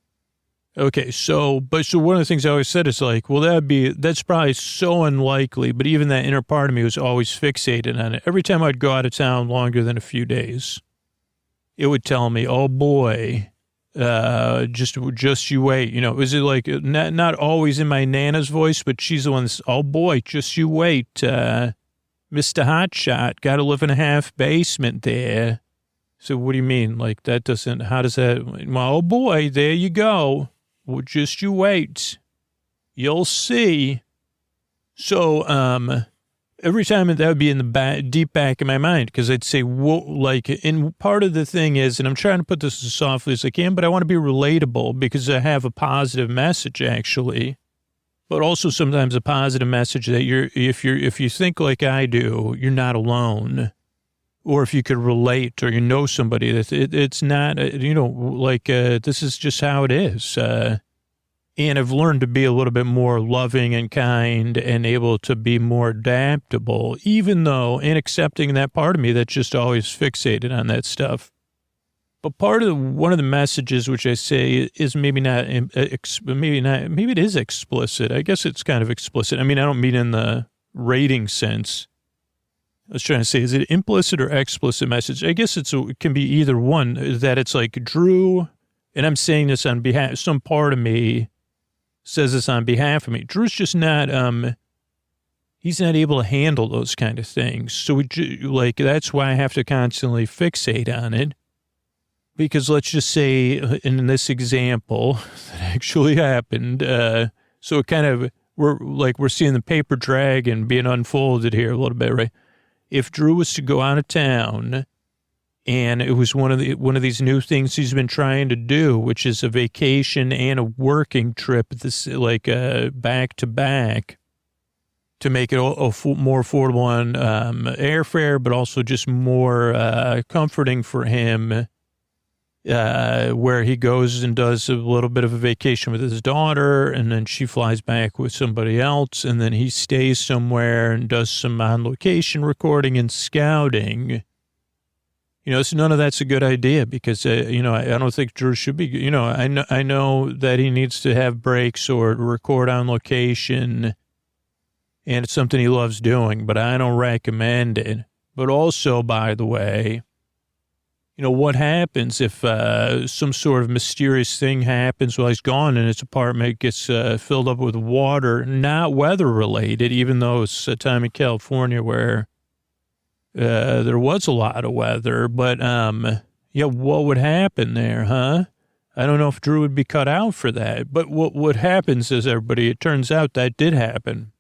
Okay, so one of the things I always said is that's probably so unlikely, but even that inner part of me was always fixated on it. Every time I'd go out of town longer than a few days, it would tell me, oh boy, just you wait. Is it not always in my Nana's voice, but she's the one that's, oh boy, just you wait, Mr. Hotshot, got to live in a half basement there. So what do you mean? How does that, well, oh boy, there you go. Well, just you wait. You'll see. So, every time that would be in the deep back of my mind, because I'd say, and part of the thing is, and I'm trying to put this as softly as I can, but I want to be relatable because I have a positive message actually. But also sometimes a positive message that if you think like I do, you're not alone. Or if you could relate or somebody that it's not, this is just how it is. And I've learned to be a little bit more loving and kind and able to be more adaptable, even though in accepting that part of me that's just always fixated on that stuff. But one of the messages, which I say is maybe it is explicit. I guess it's kind of explicit. I mean, I don't mean in the rating sense. I was trying to say, is it implicit or explicit message? I guess it can be either one, that it's like Drew, and I'm saying this on behalf, some part of me says this on behalf of me. Drew's just not, he's not able to handle those kind of things. So that's why I have to constantly fixate on it. Because let's just say in this example that actually happened, so it kind of, we're seeing the paper dragon being unfolded here a little bit, right? If Drew was to go out of town and it was one of these new things he's been trying to do, which is a vacation and a working trip, back to back, to make it more affordable on airfare, but also just more comforting for him, where he goes and does a little bit of a vacation with his daughter, and then she flies back with somebody else, and then he stays somewhere and does some on-location recording and scouting. So none of that's a good idea because, I don't think Drew should be, I know that he needs to have breaks or record on location, and it's something he loves doing, but I don't recommend it. But also, by the way, what happens if some sort of mysterious thing happens while he's gone and his apartment gets filled up with water, not weather-related, even though it's a time in California where there was a lot of weather. But, what would happen there, huh? I don't know if Drew would be cut out for that. But what happens is, it turns out that did happen.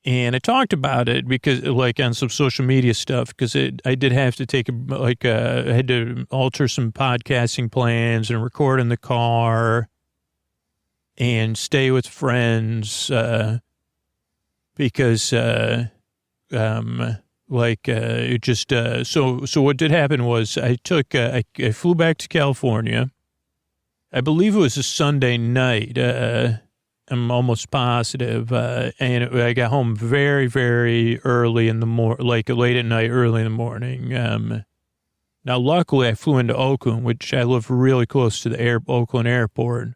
And I talked about it because, on some social media stuff, because I did have to take, I had to alter some podcasting plans and record in the car and stay with friends, because, it just, so what did happen was I flew back to California. I believe it was a Sunday night, I'm almost positive. And I got home very, very early in the late at night, early in the morning. Now, luckily, I flew into Oakland, which I live really close to the Oakland airport.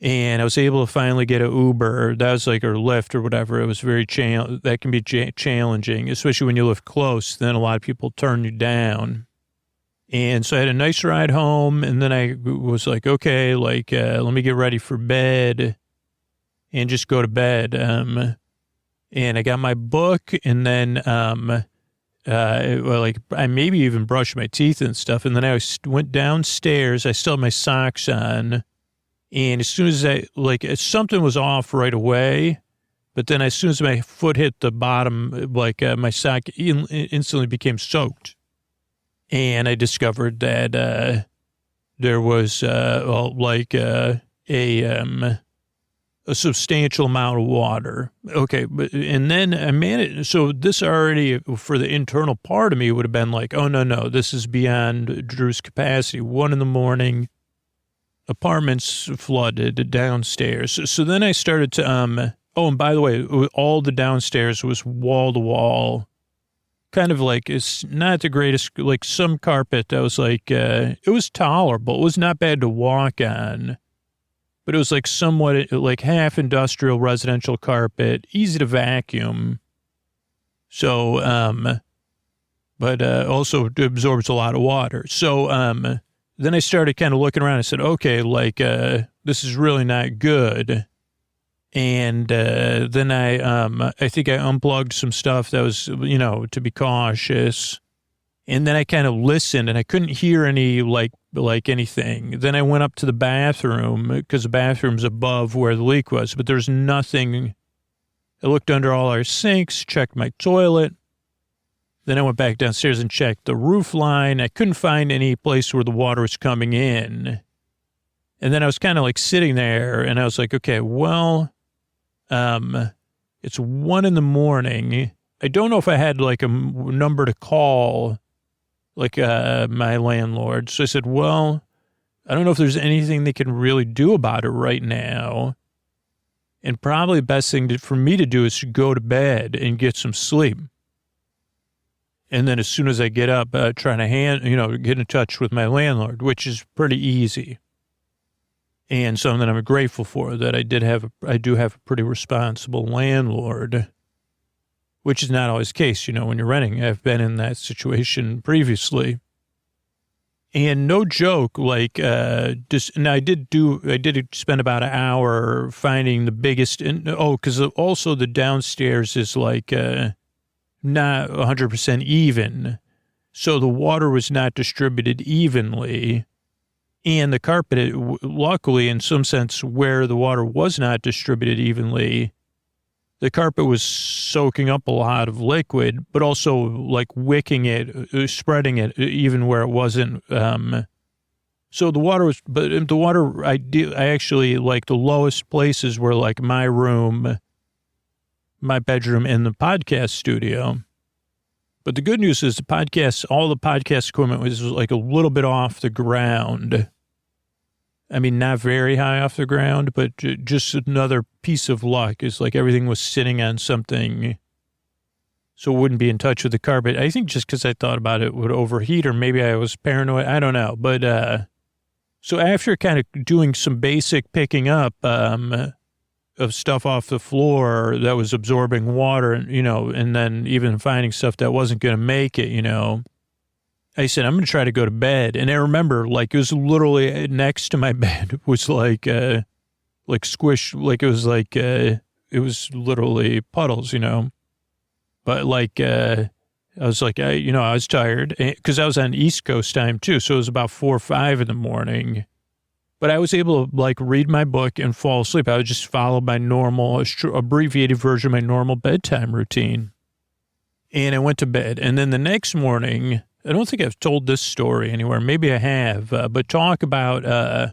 And I was able to finally get an Uber. That was or Lyft or whatever. It was very that can be challenging, especially when you live close. Then a lot of people turn you down. And so I had a nice ride home. And then I was like, okay, let me get ready for bed and just go to bed. And I got my book, and then I maybe even brushed my teeth and stuff. And then I went downstairs. I still had my socks on. And as soon as something was off right away, but then as soon as my foot hit the bottom, my sock instantly became soaked. And I discovered that there was a substantial amount of water. Okay, and then I managed. So this already, for the internal part of me, would have been like, oh, no, this is beyond Drew's capacity. 1 a.m, apartments flooded downstairs. So then I started to, and by the way, all the downstairs was wall to wall. Kind of it's not the greatest, some carpet that was it was tolerable. It was not bad to walk on. But it was somewhat half industrial residential carpet, easy to vacuum. So, but also absorbs a lot of water. So then I started kind of looking around. I said, okay, this is really not good. And then I think I unplugged some stuff that was, to be cautious. And then I kind of listened, and I couldn't hear any anything. Then I went up to the bathroom because the bathroom's above where the leak was, but there's nothing. I looked under all our sinks, checked my toilet. Then I went back downstairs and checked the roof line. I couldn't find any place where the water was coming in. And then I was kind of sitting there, and I was like, okay, well, it's 1 a.m. I don't know if I had a number to call my landlord. So I said, well, I don't know if there's anything they can really do about it right now. And probably the best thing for me to do is to go to bed and get some sleep. And then as soon as I get up, trying to get in touch with my landlord, which is pretty easy. And something that I'm grateful for, that I do have a pretty responsible landlord, which is not always the case, when you're renting. I've been in that situation previously. And no joke, I did spend about an hour finding the biggest, because also the downstairs is not 100% even. So the water was not distributed evenly. And the carpet, luckily, in some sense, where the water was not distributed evenly, the carpet was soaking up a lot of liquid, but also wicking it, spreading it, even where it wasn't. So the water, I actually, the lowest places were my room, my bedroom, and the podcast studio. But the good news is all the podcast equipment was a little bit off the ground. I mean, not very high off the ground, but just another piece of luck is everything was sitting on something so it wouldn't be in touch with the carpet. I think just because I thought about it would overheat, or maybe I was paranoid. I don't know. But so after kind of doing some basic picking up of stuff off the floor that was absorbing water, and then even finding stuff that wasn't going to make it, I said, I'm going to try to go to bed. And I remember, it was literally next to my bed was squish, it was literally puddles, But I was I was tired because I was on East Coast time too. So it was about 4 or 5 in the morning. But I was able to read my book and fall asleep. I would just follow my normal, abbreviated version of my normal bedtime routine. And I went to bed. And then the next morning, I don't think I've told this story anywhere. Maybe I have. But talk about, I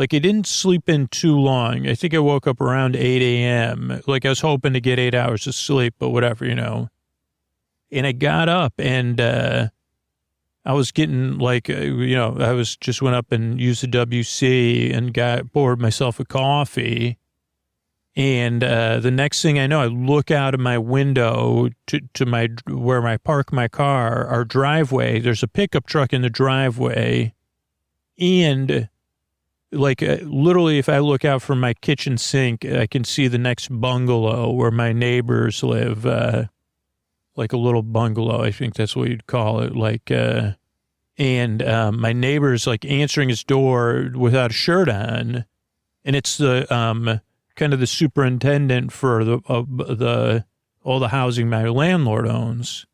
didn't sleep in too long. I think I woke up around 8 a.m. I was hoping to get 8 hours of sleep, but whatever, And I got up and I was getting I was just went up and used the WC and poured myself a coffee. And the next thing I know, I look out of my window to where I park my car, our driveway. There's a pickup truck in the driveway. And literally, if I look out from my kitchen sink, I can see the next bungalow where my neighbors live. A little bungalow, I think that's what you'd call it. And my neighbor's answering his door without a shirt on. And it's the, kind of the superintendent for all the housing my landlord owns.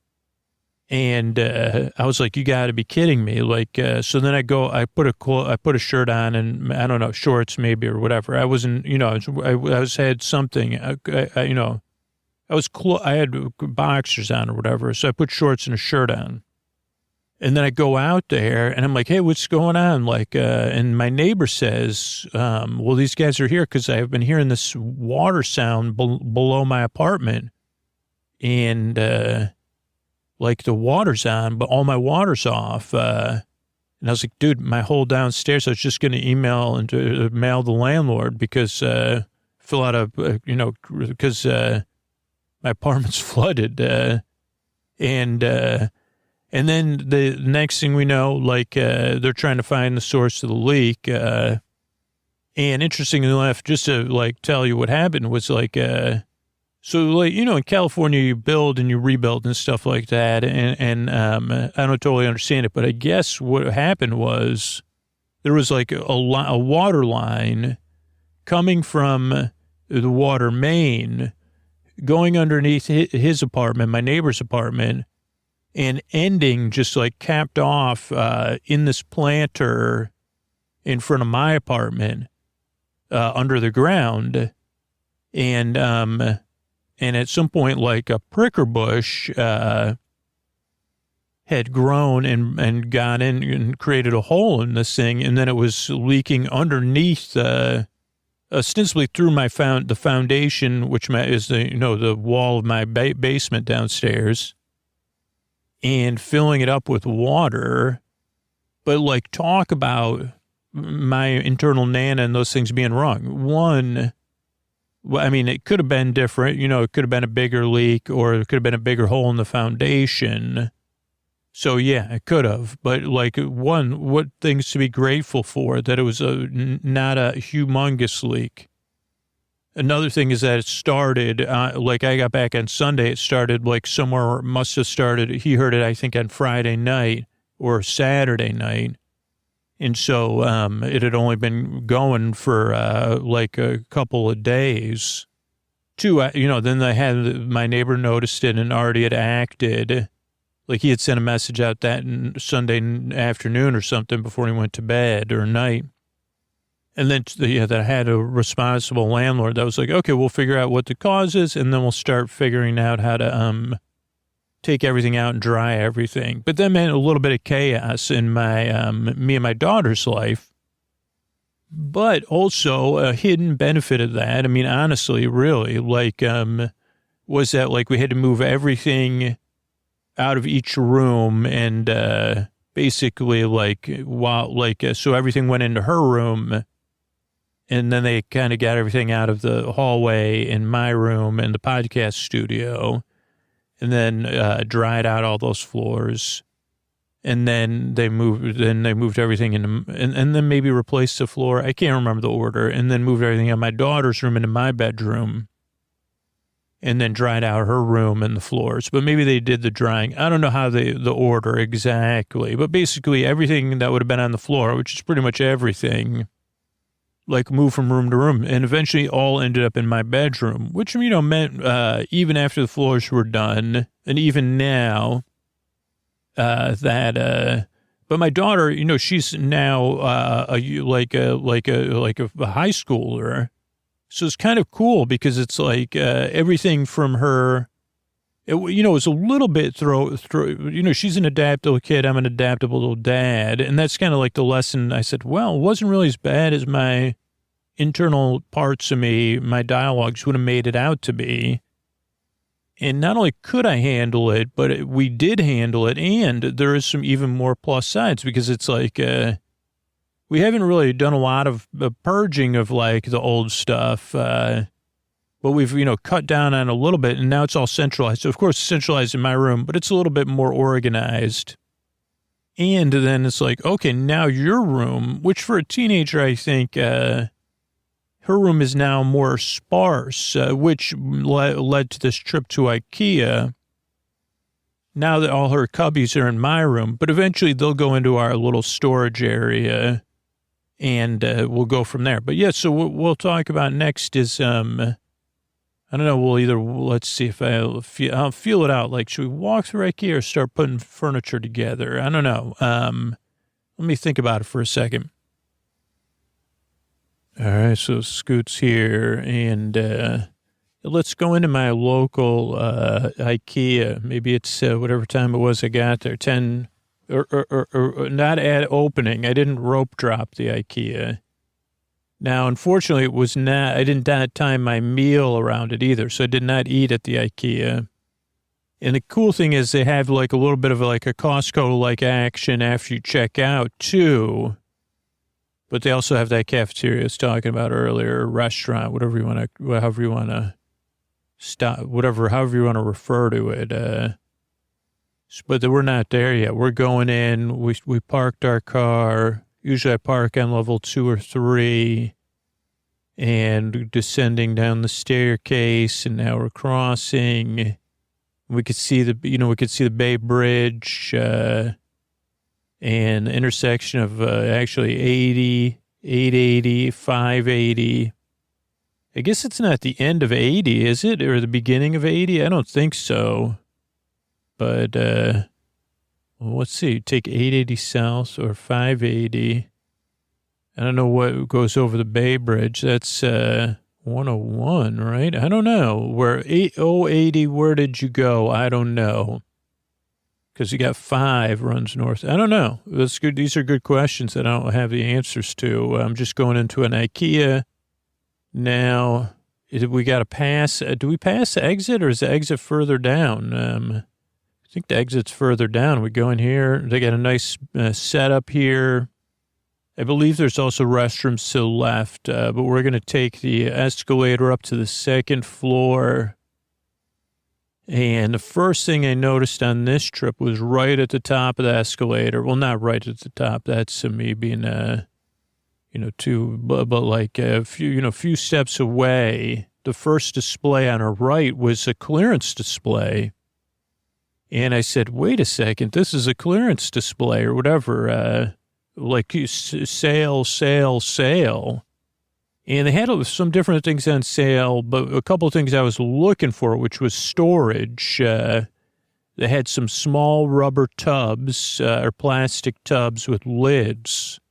And, I was like, you gotta be kidding me. So then I put a shirt on and I don't know, shorts maybe or whatever. I wasn't, had something, I had boxers on or whatever, so I put shorts and a shirt on. And then I go out there and I'm like, hey, what's going on? And my neighbor says, well, these guys are here because I've been hearing this water sound below my apartment. And, the water's on, but all my water's off. And I was like, dude, my whole downstairs, I was just going to email and mail the landlord because, fill out because, my apartment's flooded. And then the next thing we know, they're trying to find the source of the leak. And interestingly enough, just to tell you what happened was in California, you build and you rebuild and stuff like that. And I don't totally understand it, but I guess what happened was there was a water line coming from the water main, going underneath his apartment, my neighbor's apartment, and ending just capped off in this planter in front of my apartment under the ground. And at some point, a pricker bush had grown and got in and created a hole in this thing. And then it was leaking underneath ostensibly through the foundation, which is the wall of my basement downstairs, and filling it up with water. But talk about my internal nana and those things being wrong. One, well, I mean, it could have been different. It could have been a bigger leak, or it could have been a bigger hole in the foundation. So, yeah, it could have. But, what things to be grateful for, that it was not a humongous leak. Another thing is that it started, I got back on Sunday. It started, somewhere, must have started, he heard it, I think, on Friday night or Saturday night. And so it had only been going for, a couple of days. Then my neighbor noticed it and already had acted. He had sent a message out that Sunday afternoon or something before he went to bed or night. And then, that I had a responsible landlord that was like, okay, we'll figure out what the cause is, and then we'll start figuring out how to take everything out and dry everything. But that meant a little bit of chaos in my me and my daughter's life. But also a hidden benefit of that, I mean, honestly, really, was that, we had to move everything out of each room and basically, so everything went into her room. And then they kind of got everything out of the hallway in my room and the podcast studio, and then dried out all those floors. And then they moved everything in, and then maybe replaced the floor. I can't remember the order. And then moved everything out of my daughter's room into my bedroom, and then dried out her room and the floors. But maybe they did the drying. I don't know how the order exactly, but basically everything that would have been on the floor, which is pretty much everything, moved from room to room, and eventually all ended up in my bedroom, which, meant even after the floors were done, and even now, but my daughter, she's now a high schooler, so it's kind of cool because it's everything from her. It was a little bit she's an adaptable kid. I'm an adaptable little dad. And that's kind of the lesson. I said, well, it wasn't really as bad as my internal parts of me, my dialogues would have made it out to be. And not only could I handle it, but we did handle it. And there is some even more plus sides because it's we haven't really done a lot of purging of the old stuff. But we've, cut down on a little bit, and now it's all centralized. So, of course, it's centralized in my room, but it's a little bit more organized. And then it's okay, now your room, which for a teenager, I think, her room is now more sparse, which led to this trip to Ikea. Now that all her cubbies are in my room, but eventually they'll go into our little storage area, and we'll go from there. But, yeah, so what we'll talk about next is... I don't know, let's see if I'll feel it out. Should we walk through Ikea or start putting furniture together? I don't know. Let me think about it for a second. All right, so Scoot's here, and let's go into my local Ikea. Maybe it's whatever time it was I got there, 10, or not at opening. I didn't rope drop the Ikea. Now, unfortunately, I did not time my meal around it either, so I did not eat at the Ikea. And the cool thing is they have a little bit of a Costco-like action after you check out, too. But they also have that cafeteria I was talking about earlier, restaurant, however you want to refer to it. But we're not there yet. We're going in. We parked our car. Usually I park on level 2 or 3 and descending down the staircase, and now we're crossing. We could see the Bay Bridge, and the intersection of actually 80, 880, 580. I guess it's not the end of 80, is it? Or the beginning of 80? I don't think so. But, well, let's see, take 880 south or 580. I don't know what goes over the Bay Bridge. That's 101, right? I don't know. Where 80, where did you go? I don't know. Because you got 5 runs north. I don't know. That's good. These are good questions that I don't have the answers to. I'm just going into an Ikea now. We got to pass. Do we pass the exit, or is the exit further down? I think the exit's further down. We go in here. They got a nice setup here. I believe there's also restrooms to the left, but we're going to take the escalator up to the second floor. And the first thing I noticed on this trip was right at the top of the escalator. Well, not right at the top. That's me being, but like a few steps away. The first display on our right was a clearance display. And I said, wait a second, this is a clearance display or whatever, like sale. And they had some different things on sale, but a couple of things I was looking for, which was storage. They had some small rubber tubs or plastic tubs with lids.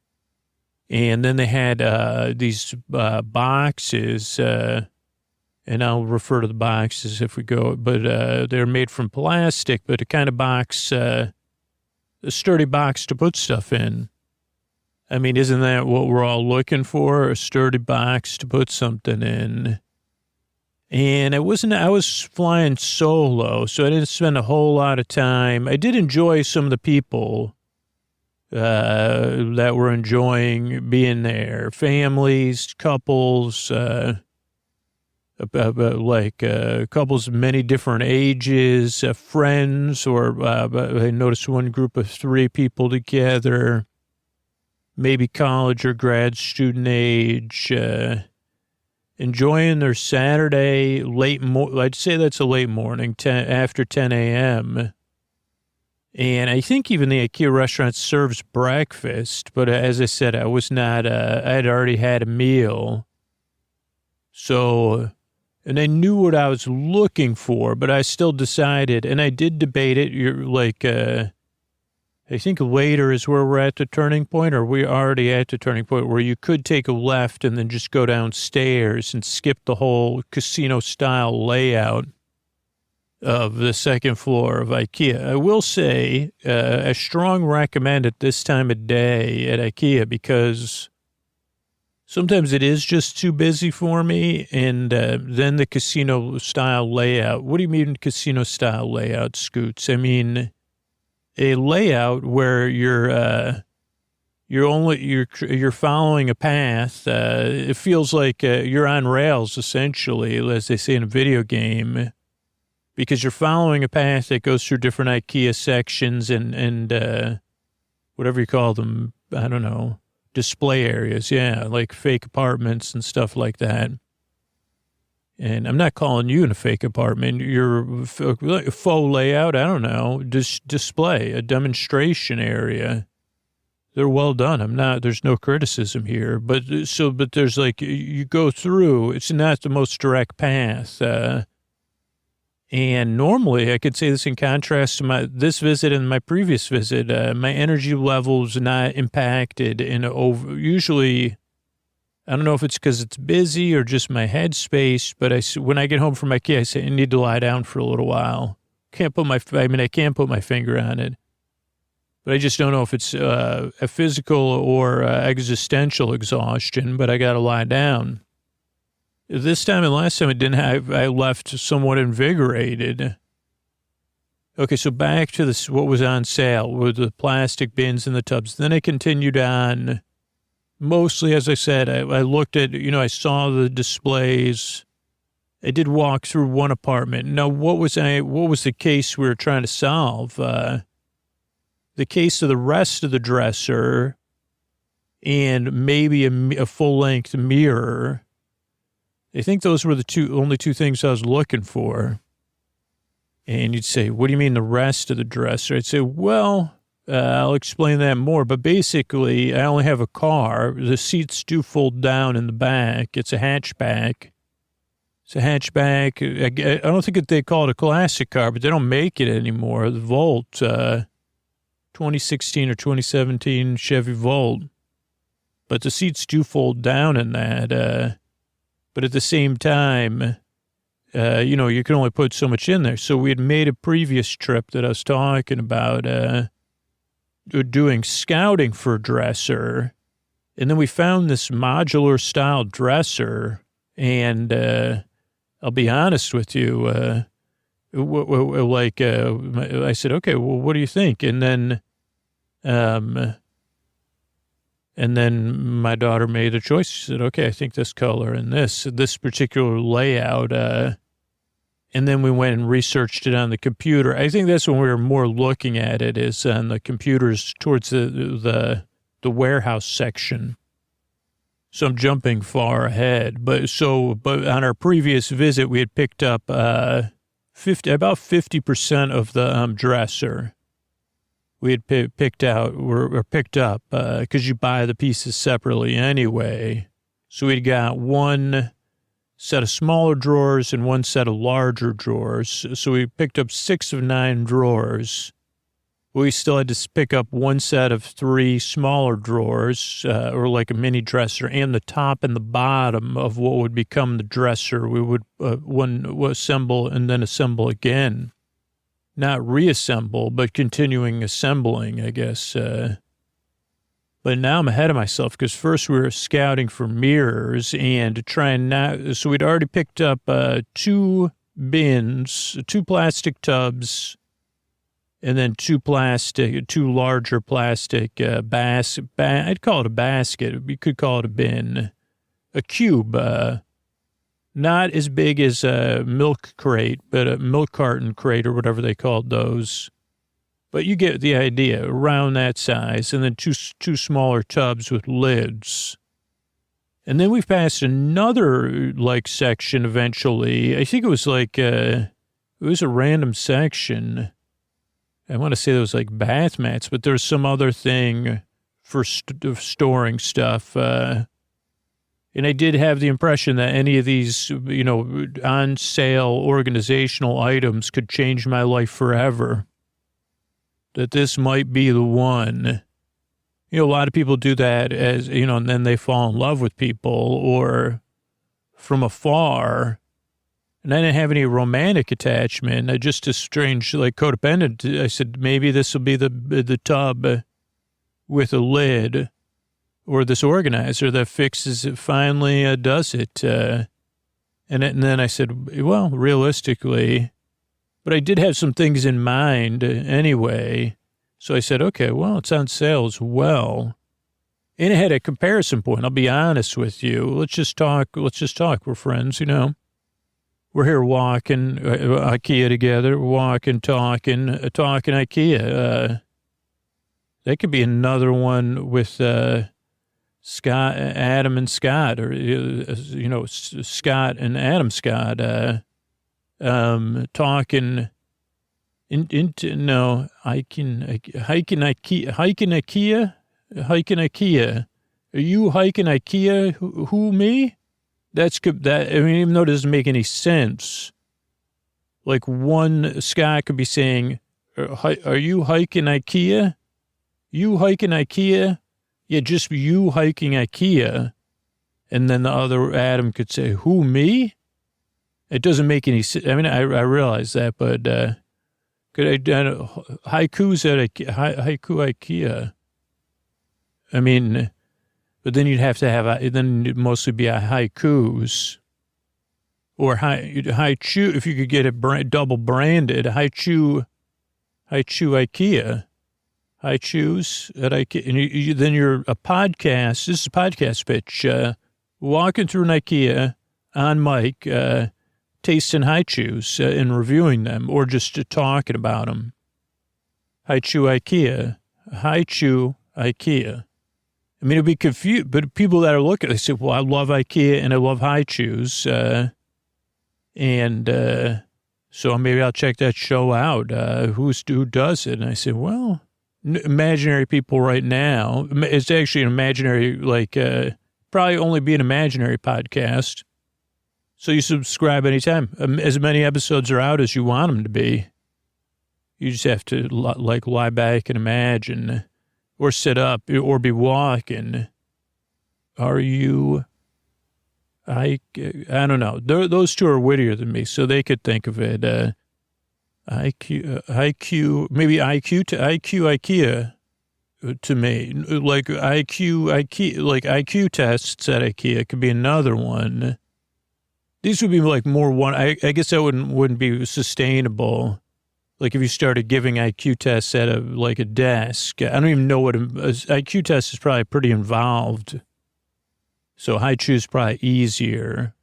And then they had these boxes, and I'll refer to the boxes if we go, but they're made from plastic, but a kind of box, a sturdy box to put stuff in. I mean, isn't that what we're all looking for? A sturdy box to put something in. And I was flying solo, so I didn't spend a whole lot of time. I did enjoy some of the people that were enjoying being there. Families, couples, couples of many different ages, friends, or I noticed one group of 3 people together. Maybe college or grad student age, enjoying their Saturday I'd say that's a late morning, after 10 a.m. And I think even the Ikea restaurant serves breakfast, but as I said, I was not, I had already had a meal. So, and I knew what I was looking for, but I still decided, and I did debate it, I think later is where we're at the turning point, or we're already at the turning point where you could take a left and then just go downstairs and skip the whole casino-style layout of the second floor of Ikea. I will say a strong recommend at this time of day at Ikea because sometimes it is just too busy for me, and then the casino-style layout. What do you mean casino-style layout, Scoots? I mean a layout where you're following a path. It feels like you're on rails, essentially, as they say in a video game, because you're following a path that goes through different IKEA sections and whatever you call them. I don't know, display areas. Yeah, like fake apartments and stuff like that. And I'm not calling you in a fake apartment. You're a faux layout. I don't know. Display, a demonstration area. They're well done. There's no criticism here. But there's like, you go through, it's not the most direct path. And normally, I could say this in contrast to this visit and my previous visit, my energy level's not impacted usually, I don't know if it's because it's busy or just my headspace, but when I get home from Ikea, I say, I need to lie down for a little while. I can't put my finger on it, but I just don't know if it's a physical or existential exhaustion, but I got to lie down. This time and last time I left somewhat invigorated. Okay, so back to what was on sale with the plastic bins and the tubs. Then I continued on. Mostly, as I said, I looked at, I saw the displays. I did walk through one apartment. Now, what was the case we were trying to solve? The case of the rest of the dresser and maybe a full-length mirror. I think those were the only two things I was looking for. And you'd say, what do you mean the rest of the dresser? I'd say, well, I'll explain that more. But basically, I only have a car. The seats do fold down in the back. It's a hatchback. I don't think they call it a classic car, but they don't make it anymore. The Volt, 2016 or 2017 Chevy Volt. But the seats do fold down in that. But at the same time, you can only put so much in there. So we had made a previous trip that I was talking about, doing scouting for a dresser. And then we found this modular style dresser. And I'll be honest with you, I said, okay, well, what do you think? And then And then my daughter made a choice. She said, okay, I think this color and this particular layout. And then we went and researched it on the computer. I think that's when we were more looking at it, is on the computers towards the warehouse section. So I'm jumping far ahead. But on our previous visit, we had picked up about 50% of the dresser. We had picked up because you buy the pieces separately anyway. So we'd got one set of smaller drawers and one set of larger drawers. So we picked up 6 of 9 drawers. We still had to pick up one set of 3 smaller drawers, or like a mini dresser, and the top and the bottom of what would become the dresser. We would assemble and then assemble again. Not reassemble, but continuing assembling, I guess. But now I'm ahead of myself, because first we were scouting for mirrors and trying not. So we'd already picked up 2 bins, 2 plastic tubs, and then 2 larger plastic I'd call it a basket. You could call it a bin, a cube. Not as big as a milk crate, but a milk carton crate or whatever they called those. But you get the idea, around that size, and then two smaller tubs with lids. And then we passed another, section eventually. I think it was it was a random section. I want to say there was bath mats, but there was some other thing for storing stuff. And I did have the impression that any of these, on sale organizational items could change my life forever. That this might be the one. A lot of people do that as, and then they fall in love with people or from afar. And I didn't have any romantic attachment. I just a strange, codependent. I said, maybe this will be the tub with a lid, or this organizer that fixes it, finally does it. And then I said, well, realistically, but I did have some things in mind anyway. So I said, okay, well, it's on sale as well. And it had a comparison point. I'll be honest with you. Let's just talk. We're friends, We're here walking Ikea together, talking Ikea. That could be another one with Scott, Adam and Scott, or, Scott and Adam Scott. Talking hiking Ikea. Are you hiking Ikea? Who, me? Even though it doesn't make any sense. One Scott could be saying, are you hiking Ikea? You hiking Ikea? Yeah, just you hiking Ikea. And then the other Adam could say, who, me? It doesn't make any sense. I realize that, but could I haikus at haiku Ikea? But then you'd have to have then it'd mostly be a haikus, or haichu if you could get it double branded. Haichu Ikea, haichus at Ikea, and then you're a podcast. This is a podcast pitch. Walking through an Ikea on mic. Tasting haichus and reviewing them, or just talking about them. Haichu Ikea. It'd be confused, but people that are looking, they say, well, I love Ikea and I love haichus. So maybe I'll check that show out. Who does it? And I said, well, imaginary people right now. It's actually an imaginary, probably only be an imaginary podcast. So you subscribe anytime. As many episodes are out as you want them to be. You just have to lie back and imagine, or sit up, or be walking. Are you? I don't know. Those two are wittier than me, so they could think of it. Maybe IQ to IKEA to me. IQ tests at IKEA could be another one. These would be more one. I guess that wouldn't be sustainable. Like if you started giving IQ tests at a desk, I don't even know what an IQ test is probably pretty involved. So high choose probably easier.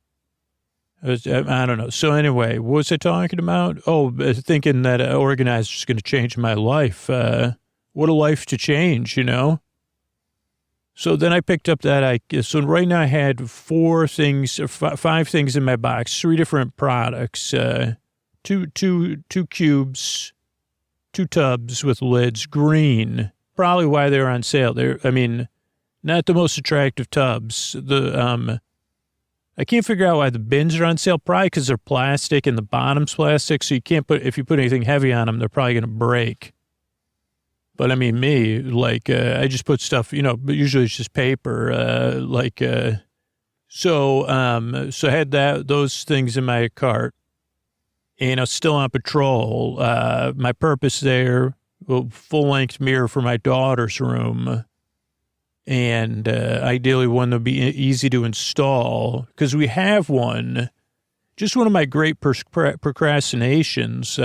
I don't know. So anyway, what was I talking about? Oh, thinking that an organizer is going to change my life. What a life to change, you know? So then I picked up that. So right now I had 5 things in my box, 3 different products, two cubes, 2 tubs with lids, green. Probably why they're on sale. Not the most attractive tubs. I can't figure out why the bins are on sale. Probably because they're plastic and the bottom's plastic, so if you put anything heavy on them, they're probably going to break. But I mean, I just put stuff, usually it's just paper, so I had those things in my cart, and I was still on patrol. My purpose there, full-length mirror for my daughter's room, and ideally one that would be easy to install, because we have one. Just one of my great procrastinations.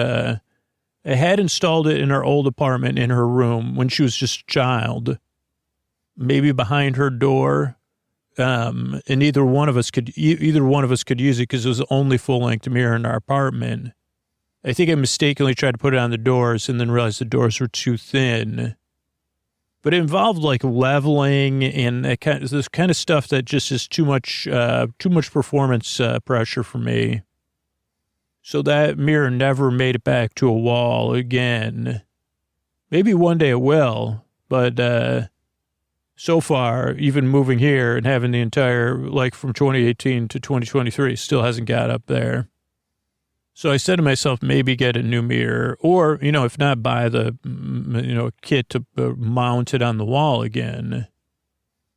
I had installed it in our old apartment in her room when she was just a child, maybe behind her door. And either one of us could use it because it was the only full-length mirror in our apartment. I think I mistakenly tried to put it on the doors and then realized the doors were too thin. But it involved like leveling and this kind of stuff that just is too much performance pressure for me. So that mirror never made it back to a wall again. Maybe one day it will, but so far, even moving here and having the entire, from 2018 to 2023, still hasn't got up there. So I said to myself, maybe get a new mirror, or, if not, buy the, kit to mount it on the wall again.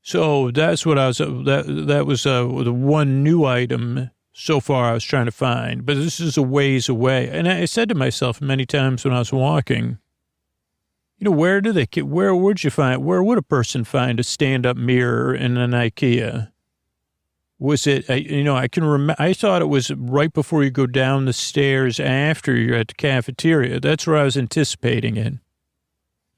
So that's what that was the one new item so far I was trying to find, but this is a ways away. And I said to myself many times when I was walking, where would a person find a stand-up mirror in an Ikea? Was it, I thought it was right before you go down the stairs after you're at the cafeteria. That's where I was anticipating it.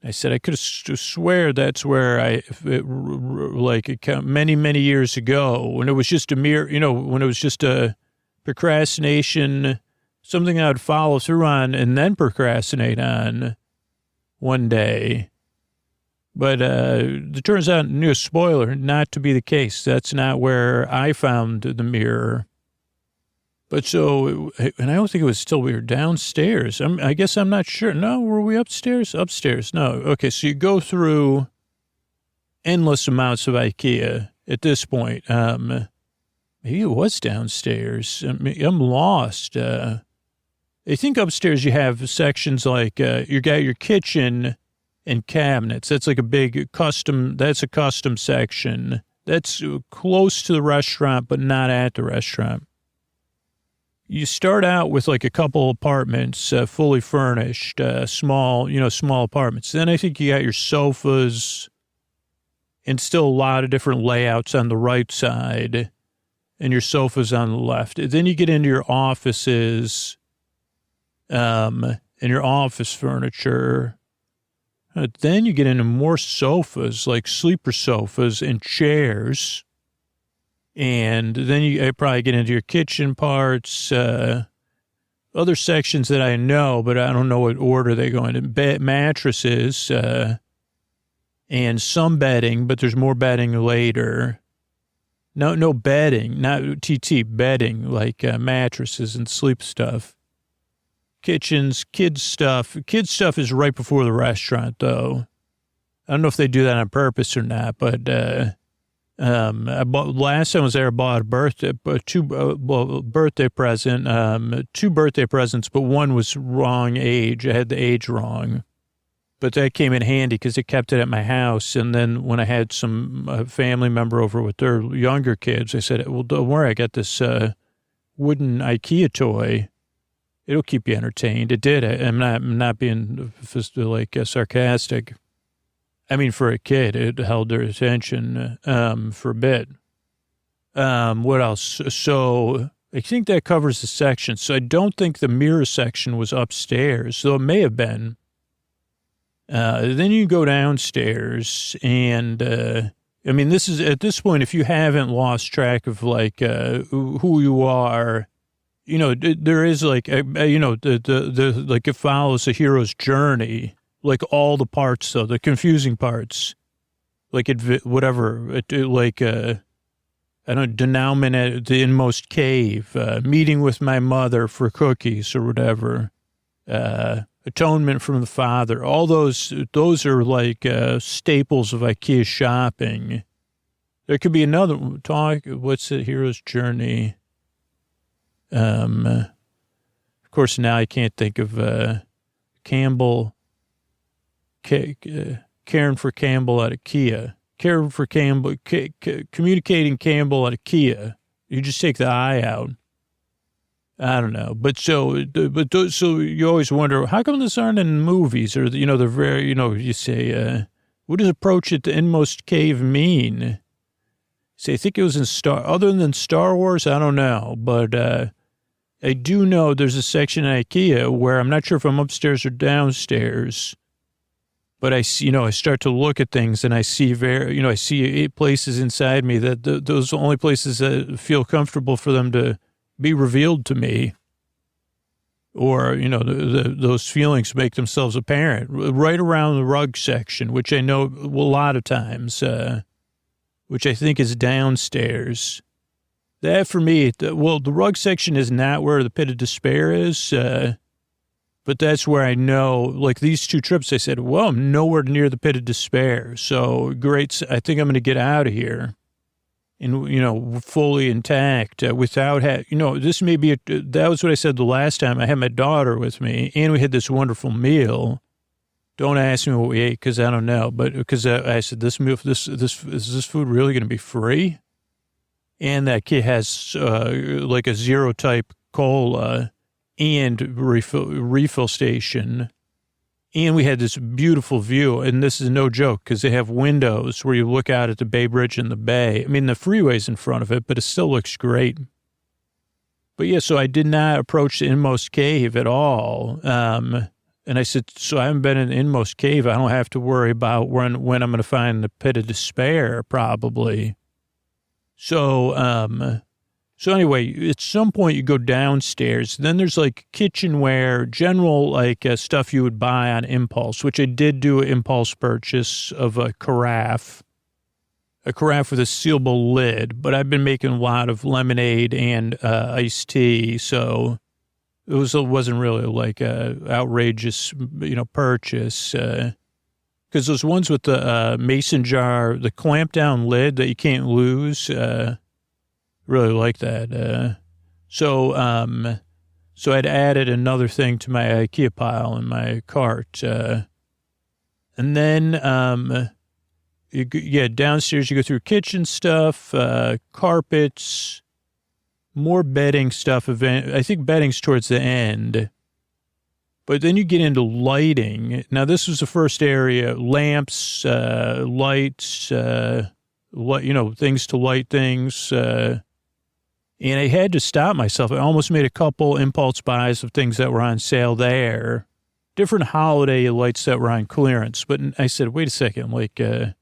I said, I could swear that's where many, many years ago, when it was just a mirror, when it was just a procrastination, something I would follow through on and then procrastinate on one day. But it turns out, spoiler, not to be the case. That's not where I found the mirror. But so, and I don't think it was till we were downstairs. I guess I'm not sure. No, were we upstairs? Upstairs. No. Okay, so you go through endless amounts of Ikea at this point. Maybe it was downstairs. I'm lost. I think upstairs you have sections like you got your kitchen and cabinets. That's like that's a custom section. That's close to the restaurant, but not at the restaurant. You start out with like a couple apartments, fully furnished, small apartments. Then I think you got your sofas and still a lot of different layouts on the right side and your sofas on the left. Then you get into your offices, and your office furniture. Then you get into more sofas, like sleeper sofas and chairs. And then you probably get into your kitchen parts, other sections that I know, but I don't know what order they go into. Mattresses, and some bedding, but there's more bedding later. No bedding, not TT, bedding, like mattresses and sleep stuff. Kitchens, kids stuff. Kids stuff is right before the restaurant, though. I don't know if they do that on purpose or not, but last time I was there, I bought two birthday presents, but one was wrong age. I had the age wrong, but that came in handy because it kept it at my house. And then when I had some family member over with their younger kids, I said, well, don't worry, I got this wooden Ikea toy. It'll keep you entertained. It did. I'm not being sarcastic. I mean, for a kid, it held their attention for a bit. What else? So I think that covers the section. So I don't think the mirror section was upstairs, though it may have been. Then you go downstairs and, I mean, this is at this point, if you haven't lost track of like, who you are, you know, there is like, you know, the like it follows a hero's journey, like all the parts, though, the confusing parts, like whatever, like, I don't know, denouement at the inmost cave, meeting with my mother for cookies or whatever, atonement from the father. All those are like staples of Ikea shopping. There could be another talk. What's the hero's journey? Of course, now I can't think of Campbell, caring for Campbell at Ikea. Caring for Campbell, communicating Campbell at Ikea. You just take the I out. I don't know. So you always wonder, how come this aren't in movies? Or, you know, they're very, you know, you say, what does approach at the inmost cave mean? Say, I think it was in other than Star Wars, I don't know. But I do know there's a section in Ikea where I'm not sure if I'm upstairs or downstairs. But I see, you know, I start to look at things and I see I see 8 places inside me that those are the only places that feel comfortable for them to be revealed to me. Or, you know, those feelings make themselves apparent right around the rug section, which I know a lot of times, which I think is downstairs. That for me, the rug section is not where the pit of despair is, but that's where I know, like these 2 trips, I said, well, I'm nowhere near the pit of despair. So great. I think I'm going to get out of here and, you know, fully intact without, this may be, that was what I said the last time I had my daughter with me and we had this wonderful meal. Don't ask me what we ate because I don't know. But because I said, is this food really going to be free? And that kid has like a 0 type cola and refill station. And we had this beautiful view, and this is no joke, because they have windows where you look out at the Bay Bridge and the bay. I mean, the freeway's in front of it, but it still looks great. But yeah, so I did not approach the inmost cave at all. And I said, so I haven't been in the inmost cave. I don't have to worry about when I'm going to find the pit of despair, probably. So anyway, at some point you go downstairs. Then there's like kitchenware, general like stuff you would buy on impulse, which I did do an impulse purchase of a carafe with a sealable lid. But I've been making a lot of lemonade and iced tea, so it wasn't really like a outrageous, you know, purchase. Because those ones with the mason jar, the clamp down lid that you can't lose. Really like that. So I'd added another thing to my Ikea pile in my cart. And then, downstairs you go through kitchen stuff, carpets, more bedding stuff. I think bedding's towards the end. But then you get into lighting. Now, this was the first area, lamps, lights, things to light things, and I had to stop myself. I almost made a couple impulse buys of things that were on sale there, different holiday lights that were on clearance. But I said, wait a second, like, dude,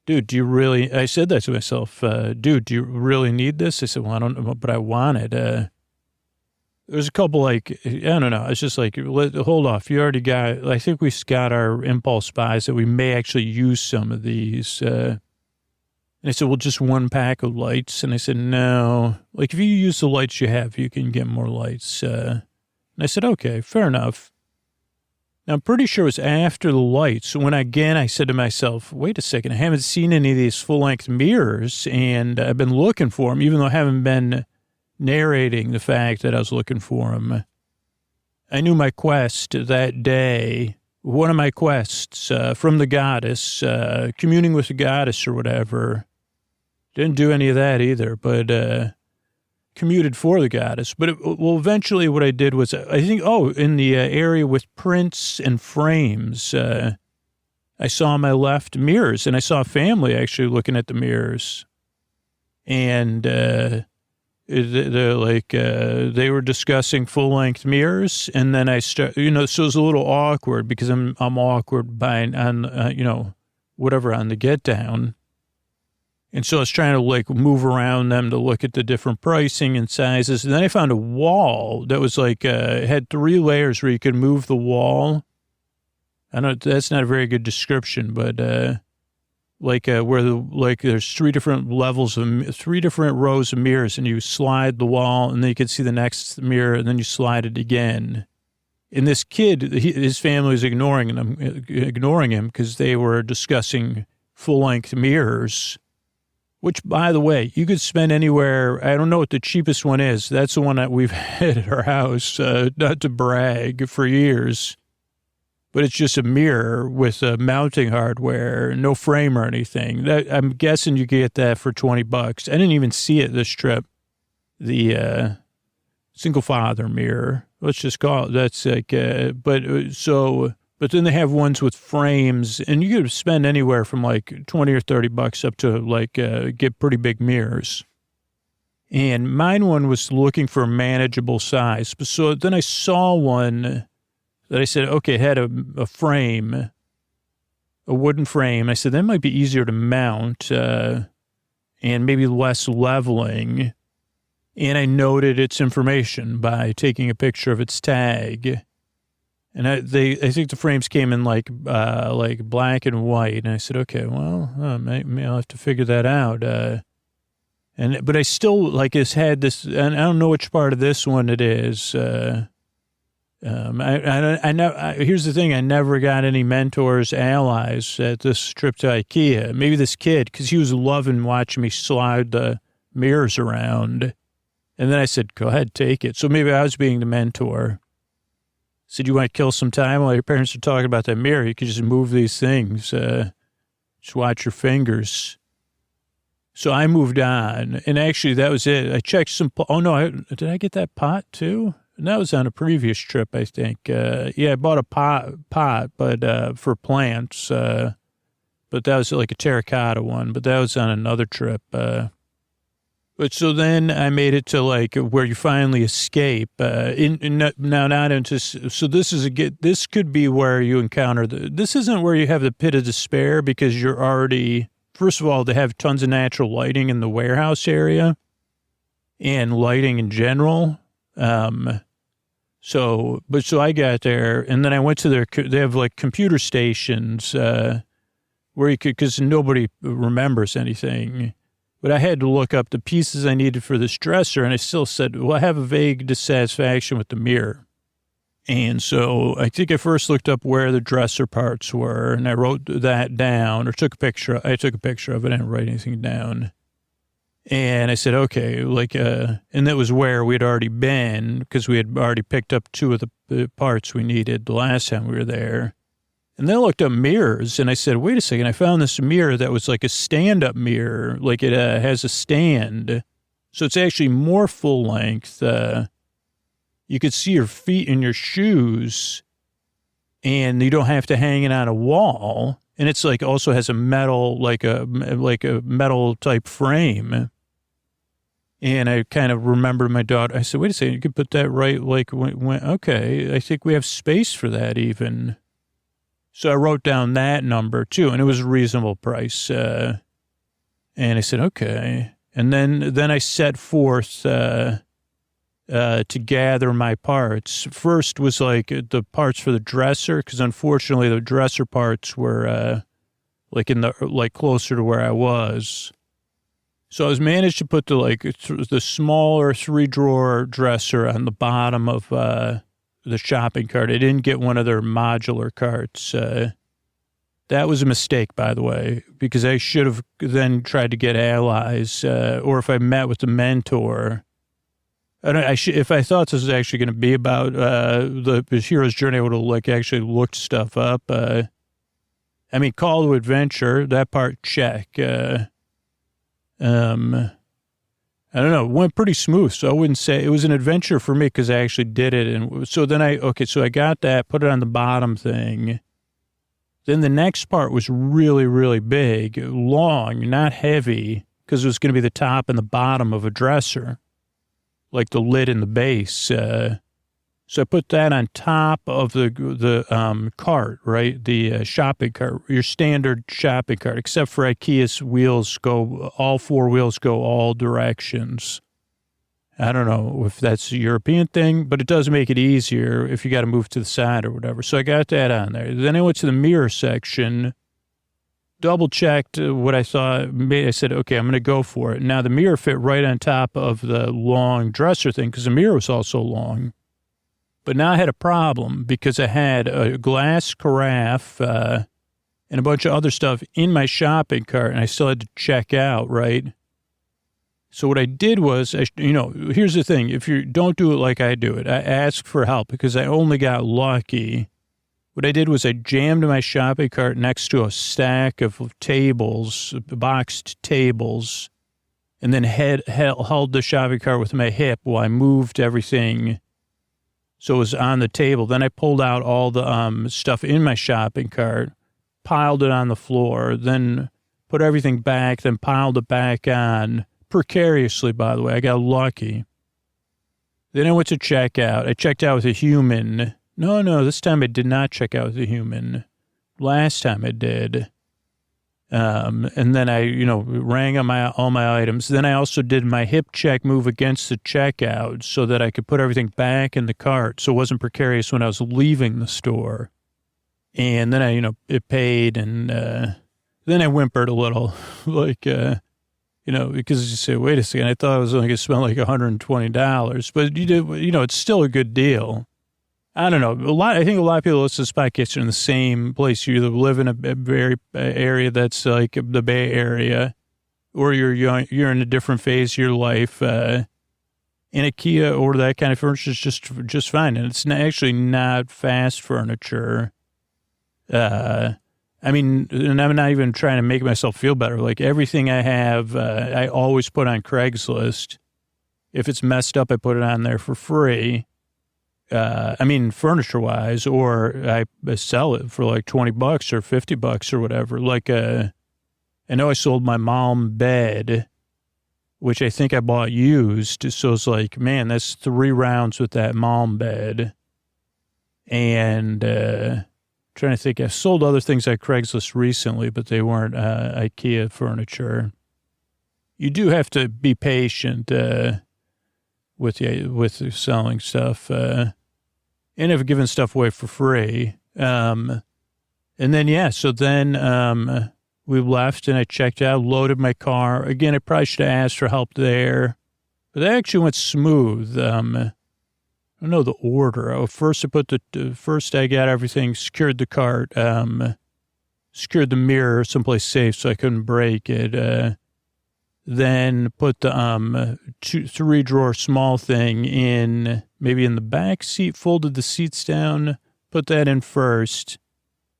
do you really, I said that to myself, dude, do you really need this? I said, well, I don't know, but I want it. There's a couple like, I don't know. It's just like, hold off. You already got, I think we got our impulse buys that we may actually use some of these, and I said, well, just 1 pack of lights. And I said, no, like if you use the lights you have, you can get more lights. And I said, okay, fair enough. Now, I'm pretty sure it was after the lights when again I said to myself, wait a second, I haven't seen any of these full-length mirrors and I've been looking for them, even though I haven't been narrating the fact that I was looking for them. I knew my quest that day. One of my quests from the goddess, communing with the goddess or whatever. Didn't do any of that either, but commuted for the goddess. But eventually what I did was, I think, in the area with prints and frames, I saw on my left mirrors, and I saw a family actually looking at the mirrors. And they're like, they were discussing full length mirrors. And then I start, so it was a little awkward because I'm awkward on whatever on the get down. And so I was trying to like move around them to look at the different pricing and sizes. And then I found a wall that was like, had 3 layers where you could move the wall. I know that's not a very good description, but, there's 3 different levels of 3 different rows of mirrors, and you slide the wall and then you can see the next mirror and then you slide it again. And this kid, his family was ignoring him because they were discussing full length mirrors. Which, by the way, you could spend anywhere. I don't know what the cheapest one is. That's the one that we've had at our house, not to brag, for years. But it's just a mirror with mounting hardware, no frame or anything. I'm guessing you get that for $20. I didn't even see it this trip. The single father mirror. Let's just call it. That's like, but then they have ones with frames, and you could spend anywhere from like $20 or $30 up to like get pretty big mirrors. And mine one was looking for a manageable size. So then I saw one that I said, okay, it had a frame, a wooden frame. I said, that might be easier to mount and maybe less leveling. And I noted its information by taking a picture of its tag. And I think the frames came in like black and white. And I said, okay, well, maybe I'll have to figure that out. But I still has had this, and I don't know which part of this one it is. I here's the thing. I never got any mentors, allies at this trip to Ikea. Maybe this kid, because he was loving watching me slide the mirrors around. And then I said, go ahead, take it. So maybe I was being the mentor. Said, you want to kill some time while your parents are talking about that mirror? You could just move these things. Just watch your fingers. So I moved on. And actually, that was it. I checked some. Oh, no. Did I get that pot, too? And that was on a previous trip, I think. I bought a pot, but for plants. But that was like a terracotta one. But that was on another trip. But so then I made it to like where you finally escape. So this could be where you encounter this isn't where you have the pit of despair because you're already, first of all, they have tons of natural lighting in the warehouse area and lighting in general. So I got there and then I went to they have like computer stations, where you could, cause nobody remembers anything. But I had to look up the pieces I needed for this dresser, and I still said, well, I have a vague dissatisfaction with the mirror. And so I think I first looked up where the dresser parts were, and I wrote that down, or took a picture. I took a picture of it. I didn't write anything down. And I said, okay, and that was where we'd already been, because we had already picked up 2 of the parts we needed the last time we were there. And then I looked up mirrors, and I said, wait a second, I found this mirror that was like a stand-up mirror, like it has a stand. So it's actually more full length. You could see your feet in your shoes, and you don't have to hang it on a wall. And it's like also has a metal, like a metal type frame. And I kind of remembered my daughter. I said, wait a second, you could put that right, okay, I think we have space for that even. So I wrote down that number too, and it was a reasonable price. And I said, okay. And then I set forth to gather my parts. First was like the parts for the dresser, because unfortunately the dresser parts were closer to where I was. So I was managed to put the smaller 3-drawer dresser on the bottom of the shopping cart. I didn't get one of their modular carts. That was a mistake, by the way, because I should have then tried to get allies, or if I met with the mentor. If I thought this was actually going to be about the hero's journey, I would have actually looked stuff up. Call to adventure, that part, check. I don't know, it went pretty smooth, so I wouldn't say it was an adventure for me because I actually did it. And so then so I got that, put it on the bottom thing. Then the next part was really, really big, long, not heavy, because it was going to be the top and the bottom of a dresser. like the lid and the base. So I put that on top of the cart, right? The shopping cart, your standard shopping cart, except for Ikea's wheels all four wheels go all directions. I don't know if that's a European thing, but it does make it easier if you got to move to the side or whatever. So I got that on there. Then I went to the mirror section, double checked what I thought. I said, okay, I'm going to go for it. Now the mirror fit right on top of the long dresser thing because the mirror was also long. But now I had a problem because I had a glass carafe and a bunch of other stuff in my shopping cart, and I still had to check out, right? So what I did was, here's the thing. If you don't do it like I do it, I ask for help because I only got lucky. What I did was I jammed my shopping cart next to a stack of tables, boxed tables, and then held the shopping cart with my hip while I moved everything so it was on the table. Then I pulled out all the stuff in my shopping cart, piled it on the floor, then put everything back, then piled it back on. Precariously, by the way. I got lucky. Then I went to check out. I checked out with a human. No, this time I did not check out with a human. Last time I did. And then I, rang on all my items. Then I also did my hip check move against the checkout so that I could put everything back in the cart so it wasn't precarious when I was leaving the store. And then I, it paid, and then I whimpered a little, like, because you say, wait a second, I thought I was only going to spend like $120, but you did, it's still a good deal. I don't know. I think a lot of people listen to this podcast are in the same place. You either live in a very area that's like the Bay Area, or you're young, you're in a different phase of your life. And Ikea or that kind of furniture is just fine. And it's actually not fast furniture. I mean, and I'm not even trying to make myself feel better. Like everything I have, I always put on Craigslist. If it's messed up, I put it on there for free. Furniture wise, or I sell it for like $20 or $50 or whatever. Like, I know I sold my mom bed, which I think I bought used. So it's like, man, that's 3 rounds with that mom bed. And, trying to think, I've sold other things like Craigslist recently, but they weren't Ikea furniture. You do have to be patient with selling stuff, and I've given stuff away for free. And then so then we left, and I checked out, loaded my car. Again, I probably should have asked for help there, but that actually went smooth. I don't know the order. First I got everything, secured the cart, secured the mirror someplace safe so I couldn't break it. Then put the 3-drawer small thing in, maybe in the back seat, folded the seats down, put that in first.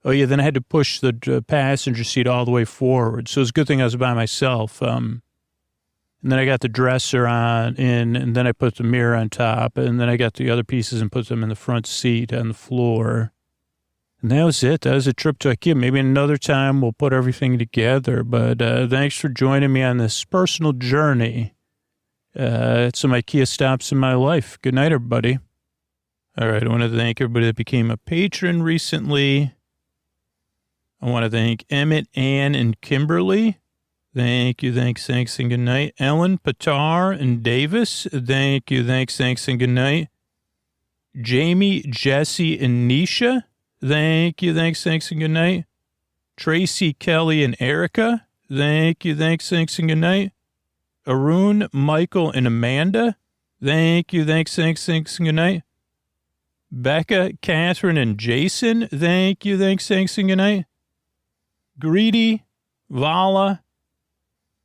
Oh yeah, then I had to push the passenger seat all the way forward. So it's a good thing I was by myself. And then I got the dresser and then I put the mirror on top, and then I got the other pieces and put them in the front seat on the floor. And that was it. That was a trip to Ikea. Maybe another time we'll put everything together, but thanks for joining me on this personal journey. Some Ikea stops in my life. Good night, everybody. All right, I want to thank everybody that became a patron recently. I want to thank Emmett, Ann, and Kimberly. Thank you, thanks, and good night. Ellen, Patar, and Davis, thank you, thanks, and good night. Jamie, Jesse, and Nisha, thank you, thanks, and good night. Tracy, Kelly, and Erica, thank you, thanks, and good night. Arun, Michael, and Amanda, thank you, thanks, and good night. Becca, Catherine, and Jason, thank you, thanks, and good night. Greedy, Vala,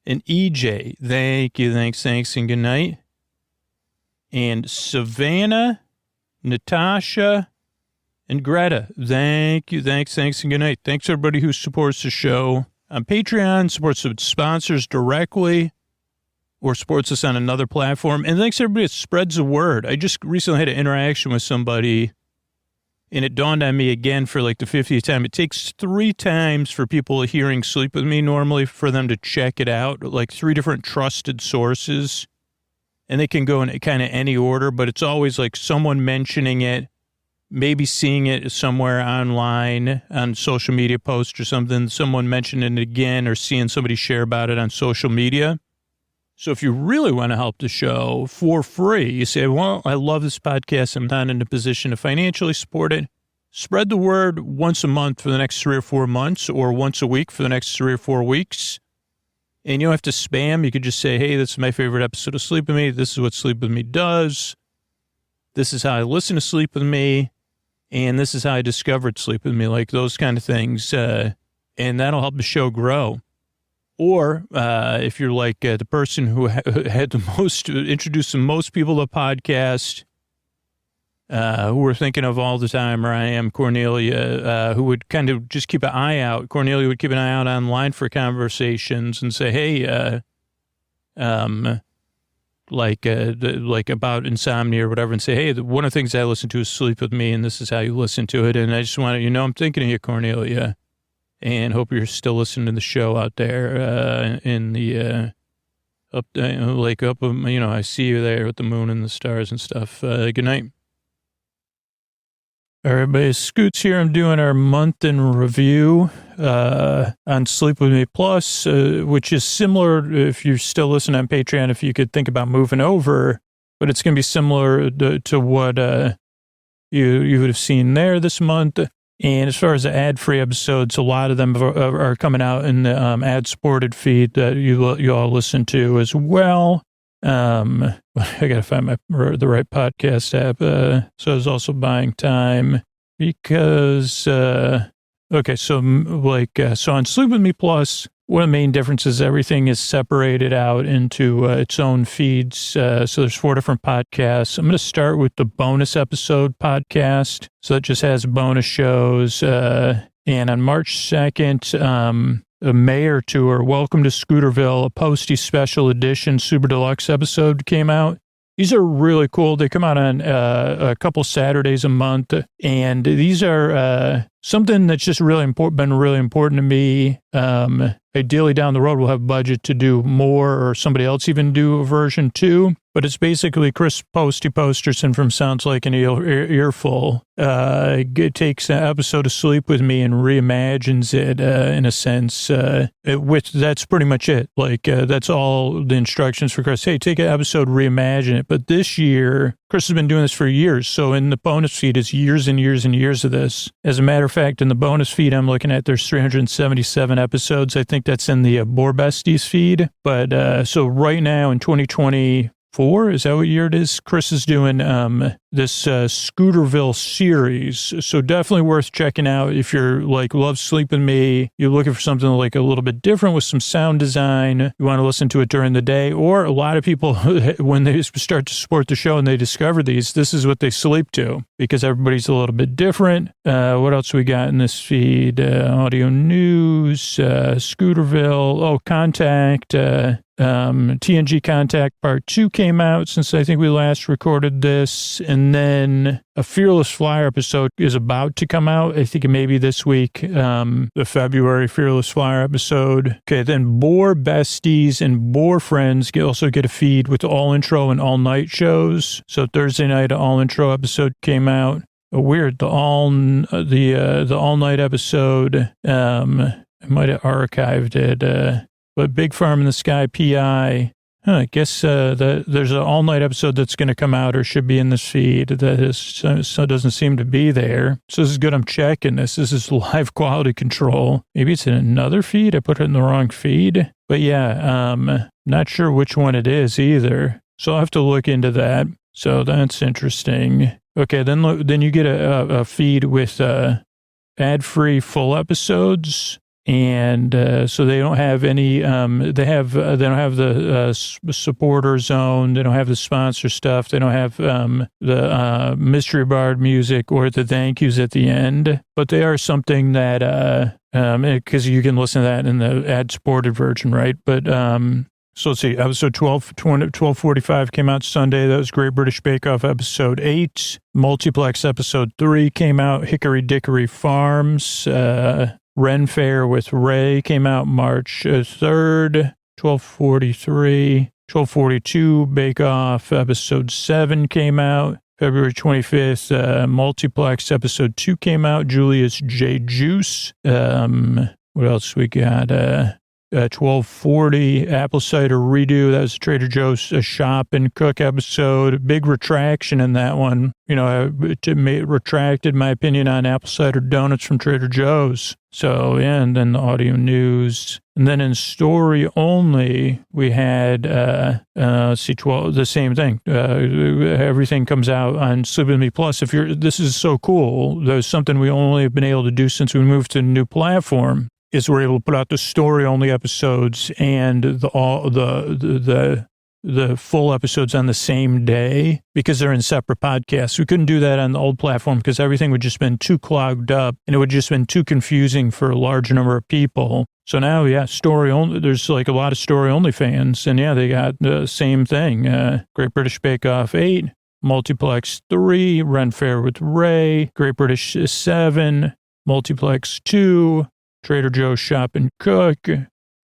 and EJ, thank you, thanks, and good night. And Savannah, Natasha, and Greta, thank you, thanks, and good night. Thanks to everybody who supports the show on Patreon, supports the sponsors directly, or supports us on another platform. And thanks to everybody that spreads the word. I just recently had an interaction with somebody, and it dawned on me again for like the 50th time. It takes 3 times for people hearing Sleep With Me normally for them to check it out, like 3 different trusted sources. and they can go in kind of any order, but it's always like someone mentioning it, maybe seeing it somewhere online on social media posts or something, someone mentioning it again or seeing somebody share about it on social media. So if you really want to help the show for free, you say, well, I love this podcast. I'm not in a position to financially support it. Spread the word once a month for the next 3 or 4 months, or once a week for the next 3 or 4 weeks. And you don't have to spam. You could just say, hey, this is my favorite episode of Sleep With Me. This is what Sleep With Me does. This is how I listen to Sleep With Me. And this is how I discovered Sleep With Me, like those kind of things. And that'll help the show grow. Or if you're like the person who had the most, introduced the most people to the podcast, who we're thinking of all the time, or I am, Cornelia, who would kind of just keep an eye out. Cornelia would keep an eye out online for conversations and say, hey, like about insomnia or whatever, and say, hey, one of the things I listen to is Sleep With Me, and this is how you listen to it. And I just want to, I'm thinking of you, Cornelia, and hope you're still listening to the show out there in the up, I see you there with the moon and the stars and stuff. Good night. All right, everybody, Scoots here. I'm doing our month in review on Sleep With Me Plus, which is similar, if you're still listening on Patreon, if you could think about moving over, but it's going to be similar to what you would have seen there this month. And as far as the ad-free episodes, a lot of them are coming out in the ad-supported feed that you all listen to as well. I got to find the right podcast app. So I was also buying time because, so on Sleep With Me Plus, one of the main differences, everything is separated out into its own feeds. So there's 4 different podcasts. I'm going to start with the bonus episode podcast. So it just has bonus shows. And on March 2nd, a Mayor Tour, Welcome to Scooterville, a Posty Special Edition Super Deluxe episode came out. These are really cool. They come out on a couple Saturdays a month, and these are something that's just been really important to me. Ideally, down the road, we'll have budget to do more, or somebody else even do a version 2. But it's basically Chris Posterson from Sounds Like an Earful. Takes an episode of Sleep With Me and reimagines it in a sense. That's pretty much it. Like, that's all the instructions for Chris. Hey, take an episode, reimagine it. But this year, Chris has been doing this for years. So in the bonus feed, it's years and years and years of this. As a matter of fact, in the bonus feed I'm looking at, there's 377 episodes. I think that's in the Boar Besties feed. But so right now in 2024, is that what year it is? Chris is doing this Scooterville series. So definitely worth checking out if you're like, love Sleep With Me, you're looking for something like a little bit different with some sound design, you want to listen to it during the day, or a lot of people, when they start to support the show and they discover these, this is what they sleep to, because everybody's a little bit different. What else we got in this feed? Audio news, Scooterville, Contact, TNG Contact Part 2 came out since I think we last recorded this. And then a Fearless Flyer episode is about to come out. I think maybe this week, the February Fearless Flyer episode. Okay, then Boar Besties and Boar Friends also get a feed with all intro and all night shows. So Thursday night, an all intro episode came out. Weird, the all night episode. I might have archived it. But Big Farm in the Sky PI, I guess there's an all-night episode that's going to come out or should be in this feed that doesn't seem to be there. So this is good. I'm checking this. This is live quality control. Maybe it's in another feed. I put it in the wrong feed. But yeah, not sure which one it is either. So I'll have to look into that. So that's interesting. Okay, then you get a feed with ad-free full episodes. And so they don't have any. They don't have the supporter zone. They don't have the sponsor stuff. They don't have the mystery bard music or the thank yous at the end. But they are something that because you can listen to that in the ad supported version, right? But so let's see. Episode 1245 came out Sunday. That was Great British Bake Off episode 8. Multiplex episode 3 came out. Hickory Dickory Farms. Ren Fair with Ray came out March 3rd, 1243. 1242 Bake Off episode 7 came out. February 25th, Multiplex episode 2 came out. Julius J. Juice. What else we got? 1240 Apple Cider Redo. That was Trader Joe's Shop and Cook episode. Big retraction in that one. You know, I retracted my opinion on apple cider donuts from Trader Joe's. So, yeah, and then the audio news. And then in story only, we had, the same thing. Everything comes out on Sleep With Me Plus. This is so cool. There's something we only have been able to do since we moved to a new platform. Is we're able to put out the story-only episodes and the full episodes on the same day because they're in separate podcasts. We couldn't do that on the old platform because everything would just been too clogged up and it would just been too confusing for a large number of people. So now, yeah, story only. There's like a lot of story-only fans, and yeah, they got the same thing. Great British Bake Off 8, Multiplex 3, Ren Fair with Ray, Great British 7, Multiplex 2, Trader Joe's Shop and Cook,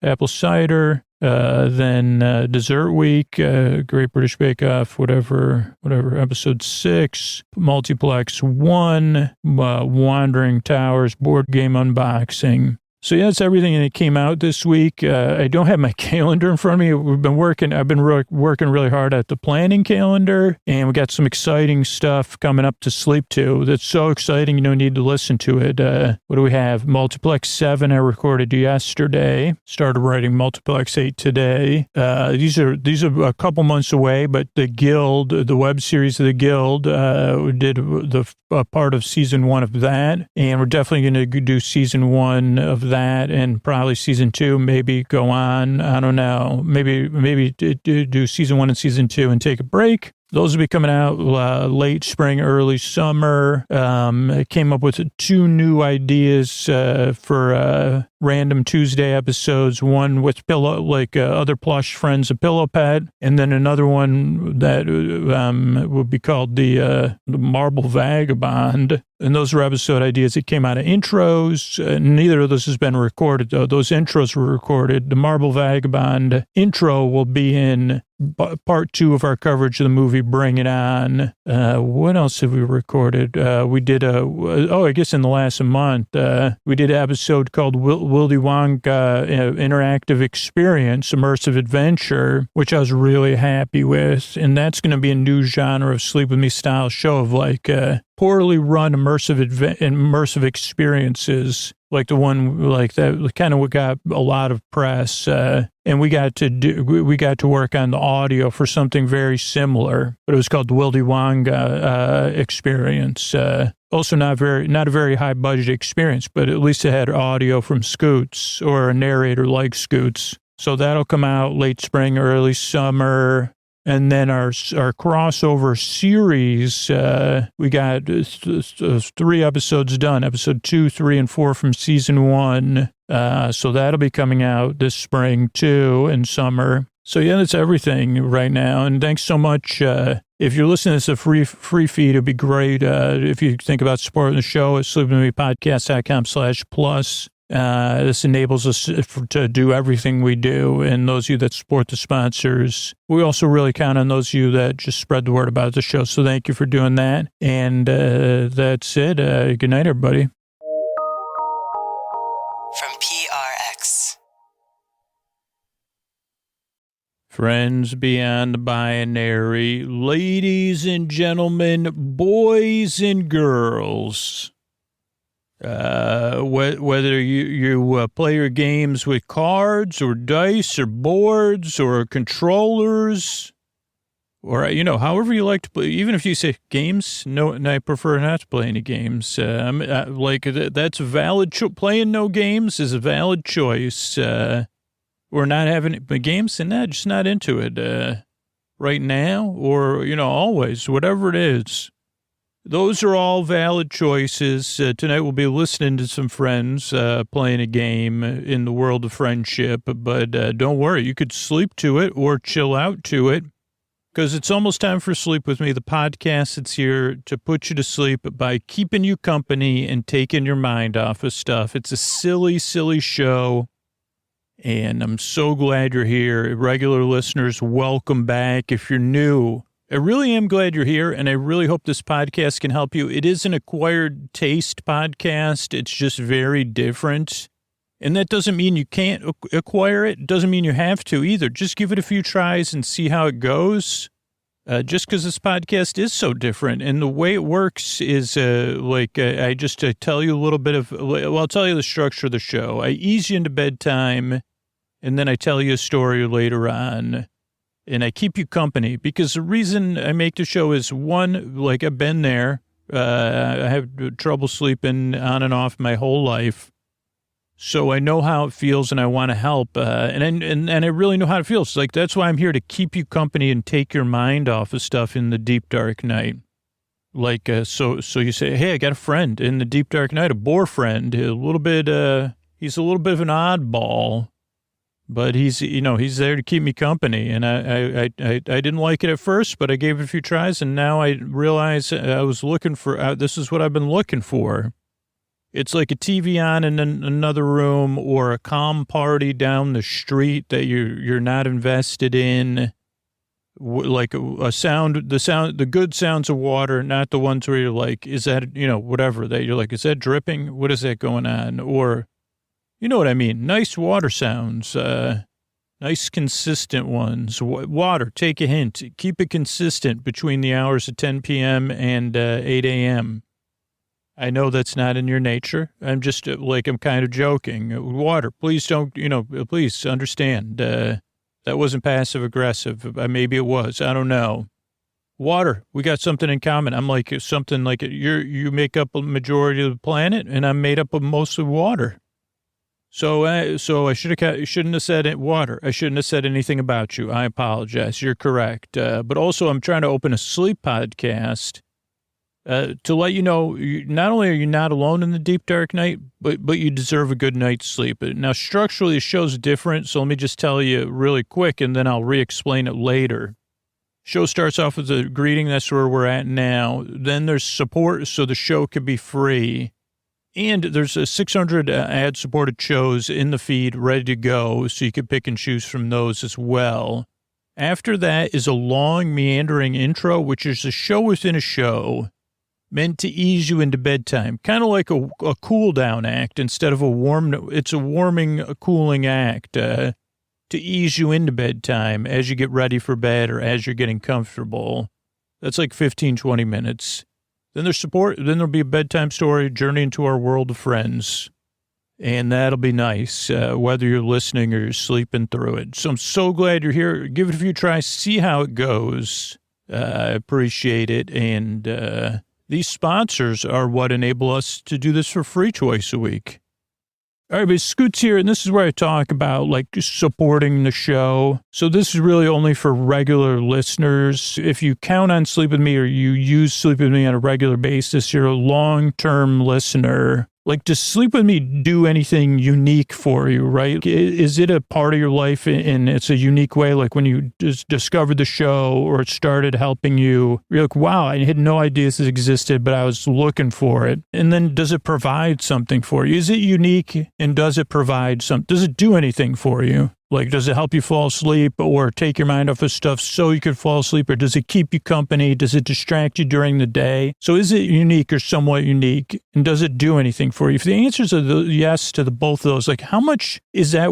Apple Cider, then Dessert Week, Great British Bake Off, whatever, episode 6, Multiplex 1, Wandering Towers, board game unboxing. So yeah, that's everything that came out this week. I don't have my calendar in front of me. I've been working really hard at the planning calendar, and we got some exciting stuff coming up to sleep to. That's so exciting, you don't need to listen to it. What do we have? Multiplex 7 I recorded yesterday. Started writing Multiplex 8 today. These are a couple months away, but the Guild, the web series of the Guild, did the part of season 1 of that, and we're definitely going to do season 1 of that and probably season 2, maybe go on. I don't know. Maybe do season 1 and season 2 and take a break. Those will be coming out late spring, early summer. I came up with 2 new ideas for random Tuesday episodes. One with other plush friends, a pillow pet, and then another one that would be called the Marble Vagabond. And those were episode ideas that came out of intros. Neither of those has been recorded, though. Those intros were recorded. The Marble Vagabond intro will be in part 2 of our coverage of the movie Bring It On. What else have we recorded? We did I guess in the last month, we did an episode called Willy Wonka Interactive Experience, Immersive Adventure, which I was really happy with. And that's going to be a new genre of Sleep With Me style show of like poorly run immersive experiences, like the one like that kind of got a lot of press, and we got to work on the audio for something very similar, but it was called the Willy Wonka experience. Also not a very high budget experience, but at least it had audio from Scoots or a narrator like Scoots. So that'll come out late spring, early summer. And then our crossover series, we got 3 episodes done, episode 2, 3, and 4 from season 1. So that'll be coming out this spring too, and summer. So yeah, that's everything right now. And thanks so much. If you're listening to this a free feed, it'd be great if you think about supporting the show at sleepwithmepodcast.com/plus. This enables us to do everything we do. And those of you that support the sponsors, we also really count on those of you that just spread the word about the show. So thank you for doing that. And that's it. Good night, everybody. From PRX. Friends beyond the binary, ladies and gentlemen, boys and girls. Whether you play your games with cards or dice or boards or controllers, or however you like to play. Even if you say games, no, and I prefer not to play any games. That's a valid. Playing no games is a valid choice. Or not having games and just not into it right now, or always, whatever it is. Those are all valid choices. Tonight we'll be listening to some friends playing a game in the world of friendship, but don't worry, you could sleep to it or chill out to it, because it's almost time for Sleep With Me, the podcast that's here to put you to sleep by keeping you company and taking your mind off of stuff. It's a silly, silly show, And I'm so glad you're here. Regular listeners, welcome back. If you're new, I really am glad you're here, and I really hope this podcast can help you. It is an acquired taste podcast. It's just very different. And that doesn't mean you can't acquire it. It doesn't mean you have to either. Just give it a few tries and see how it goes. Just because this podcast is so different. And the way it works is I just tell you a little bit of, I'll tell you the structure of the show. I ease you into bedtime, and then I tell you a story later on. And I keep you company because the reason I make the show is, one, like I've been there. I have trouble sleeping on and off my whole life. So I know how it feels and I want to help. And I really know how it feels. Like, that's why I'm here, to keep you company and take your mind off of stuff in the deep, dark night. Like, so you say, hey, I got a friend in the deep, dark night, a bore friend, he's a little bit of an oddball, but he's there to keep me company. And I didn't like it at first, but I gave it a few tries. And now I realize I was looking for, this is what I've been looking for. It's like a TV on in another room, or a calm party down the street that you're not invested in. Like the good sounds of water, not the ones where you're like, is that, whatever, that you're like, is that dripping? What is that going on? Or, you know what I mean? Nice water sounds, nice consistent ones. Water, take a hint. Keep it consistent between the hours of 10 p.m. and 8 a.m. I know that's not in your nature. I'm just I'm kind of joking. Water, please don't, please understand. That wasn't passive aggressive. Maybe it was. I don't know. Water, we got something in common. I'm like something like you make up a majority of the planet, and I'm made up of mostly water. So I shouldn't have said water. I shouldn't have said anything about you. I apologize. You're correct. But also, I'm trying to open a sleep podcast. To let you know, not only are you not alone in the deep, dark night, but you deserve a good night's sleep. Now, structurally, the show's different, so let me just tell you really quick, and then I'll re-explain it later. Show starts off with a greeting. That's where we're at now. Then there's support, so the show could be free. And there's 600 ad-supported shows in the feed ready to go, so you can pick and choose from those as well. After that is a long, meandering intro, which is a show within a show, meant to ease you into bedtime, kind of like a cool down act instead of it's a warming, cooling act to ease you into bedtime as you get ready for bed or as you're getting comfortable. That's like 15, 20 minutes. Then there's support. Then there'll be a bedtime story, journey into our world of friends. And that'll be nice, whether you're listening or you're sleeping through it. So I'm so glad you're here. Give it a few tries, see how it goes. I appreciate it. And, these sponsors are what enable us to do this for free twice a week. All right, but Scoot's here, and this is where I talk about, supporting the show. So this is really only for regular listeners. If you count on Sleep With Me or you use Sleep With Me on a regular basis, you're a long-term listener. Does Sleep With Me do anything unique for you, right? Is it a part of your life and it's a unique way? Like when you just discovered the show or it started helping you, you're like, wow, I had no idea this existed, but I was looking for it. And then does it provide something for you? Is it unique, and does it provide does it do anything for you? Does it help you fall asleep or take your mind off of stuff so you could fall asleep? Or does it keep you company? Does it distract you during the day? So is it unique or somewhat unique? And does it do anything for you? If the answers are yes to both of those, how much is that,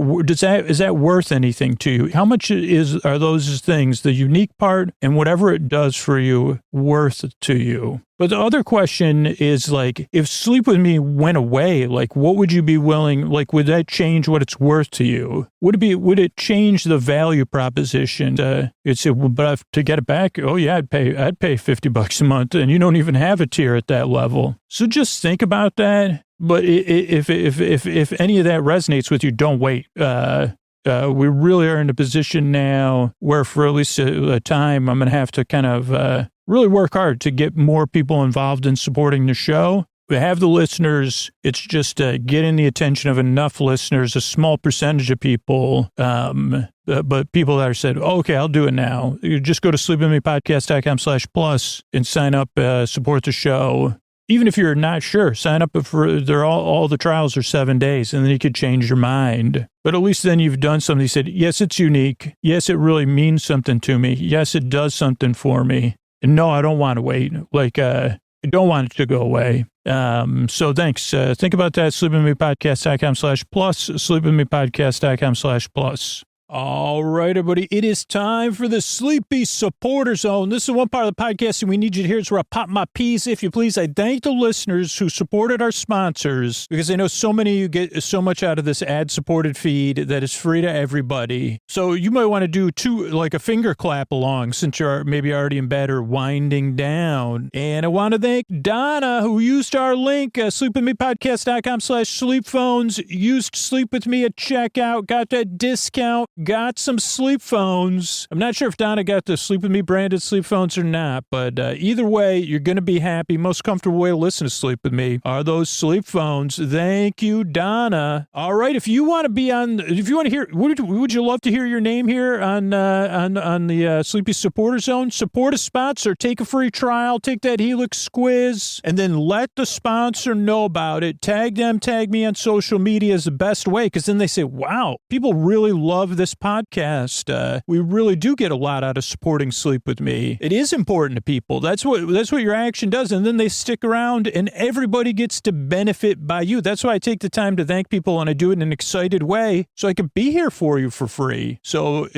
is that worth anything to you? How much are those things, the unique part and whatever it does for you, worth to you? But the other question is, if Sleep With Me went away, what would you be willing, would that change what it's worth to you? Would it change the value proposition? But to get it back, oh yeah, I'd pay $50 a month, and you don't even have a tier at that level. So just think about that. But if any of that resonates with you, don't wait. We really are in a position now where for at least a time, I'm going to have to kind of, really work hard to get more people involved in supporting the show. We have the listeners. It's just getting the attention of enough listeners, a small percentage of people, but people that are said, oh, okay, I'll do it now. You just go to sleepwithmepodcast.com/plus and sign up, support the show. Even if you're not sure, sign up for, all the trials are 7 days, and then you could change your mind. But at least then you've done something. You said, yes, it's unique. Yes, it really means something to me. Yes, it does something for me. And no, I don't want to wait. I don't want it to go away. So thanks. Think about that. sleepwithmepodcast.com/plus, sleepwithmepodcast.com/plus. All right, everybody. It is time for the Sleepy Supporter Zone. This is one part of the podcast, and we need you to hear. It's where I pop my peas, if you please. I thank the listeners who supported our sponsors, because I know so many of you get so much out of this ad-supported feed that is free to everybody. So you might want to do a finger clap along, since you're maybe already in bed or winding down. And I want to thank Donna, who used our link, sleepwithmepodcast.com/sleepphones, used Sleep With Me at checkout, got that discount. Got some sleep phones. I'm not sure if Donna got the Sleep With Me branded sleep phones or not, but either way, you're going to be happy. Most comfortable way to listen to Sleep With Me are those sleep phones. Thank you, Donna. All right, if you want to hear, would you love to hear your name here on the Sleepy Supporter Zone? Support a sponsor, take a free trial, take that Helix quiz, and then let the sponsor know about it. Tag them, tag me on social media is the best way, because then they say, wow, people really love this podcast. We really do get a lot out of supporting Sleep With Me. It is important to people. That's what your action does. And then they stick around and everybody gets to benefit by you. That's why I take the time to thank people, and I do it in an excited way so I can be here for you for free. So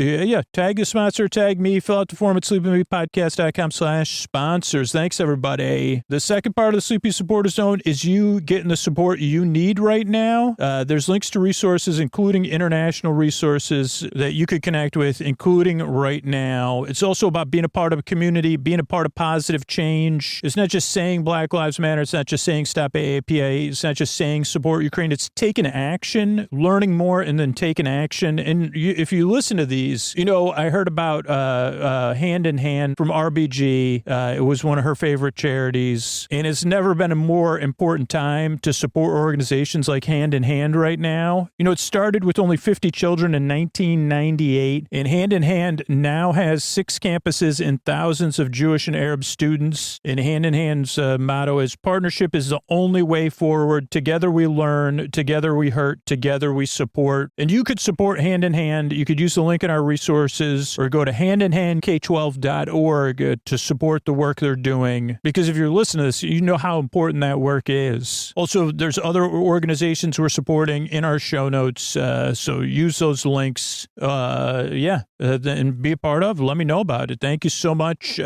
tag the sponsor, tag me, fill out the form at sleepwithmepodcast.com/sponsors. Thanks, everybody. The second part of the Sleepy Supporter Zone is you getting the support you need right now. There's links to resources, including international resources that you could connect with, including right now. It's also about being a part of a community, being a part of positive change. It's not just saying Black Lives Matter. It's not just saying stop AAPA. It's not just saying support Ukraine. It's taking action, learning more, and then taking action. And if you listen to these, I heard about Hand in Hand from RBG. It was one of her favorite charities. And it's never been a more important time to support organizations like Hand in Hand right now. It started with only 50 children in 1998, and Hand in Hand now has 6 campuses and thousands of Jewish and Arab students. And Hand in Hand's motto is, partnership is the only way forward. Together we learn, together we hurt, together we support. And you could support Hand in Hand. You could use the link in our resources, or go to handinhandk12.org to support the work they're doing. Because if you're listening to this, you know how important that work is. Also, there's other organizations we're supporting in our show notes, so use those links, and be a part of. Let me know about it. Thank you so much.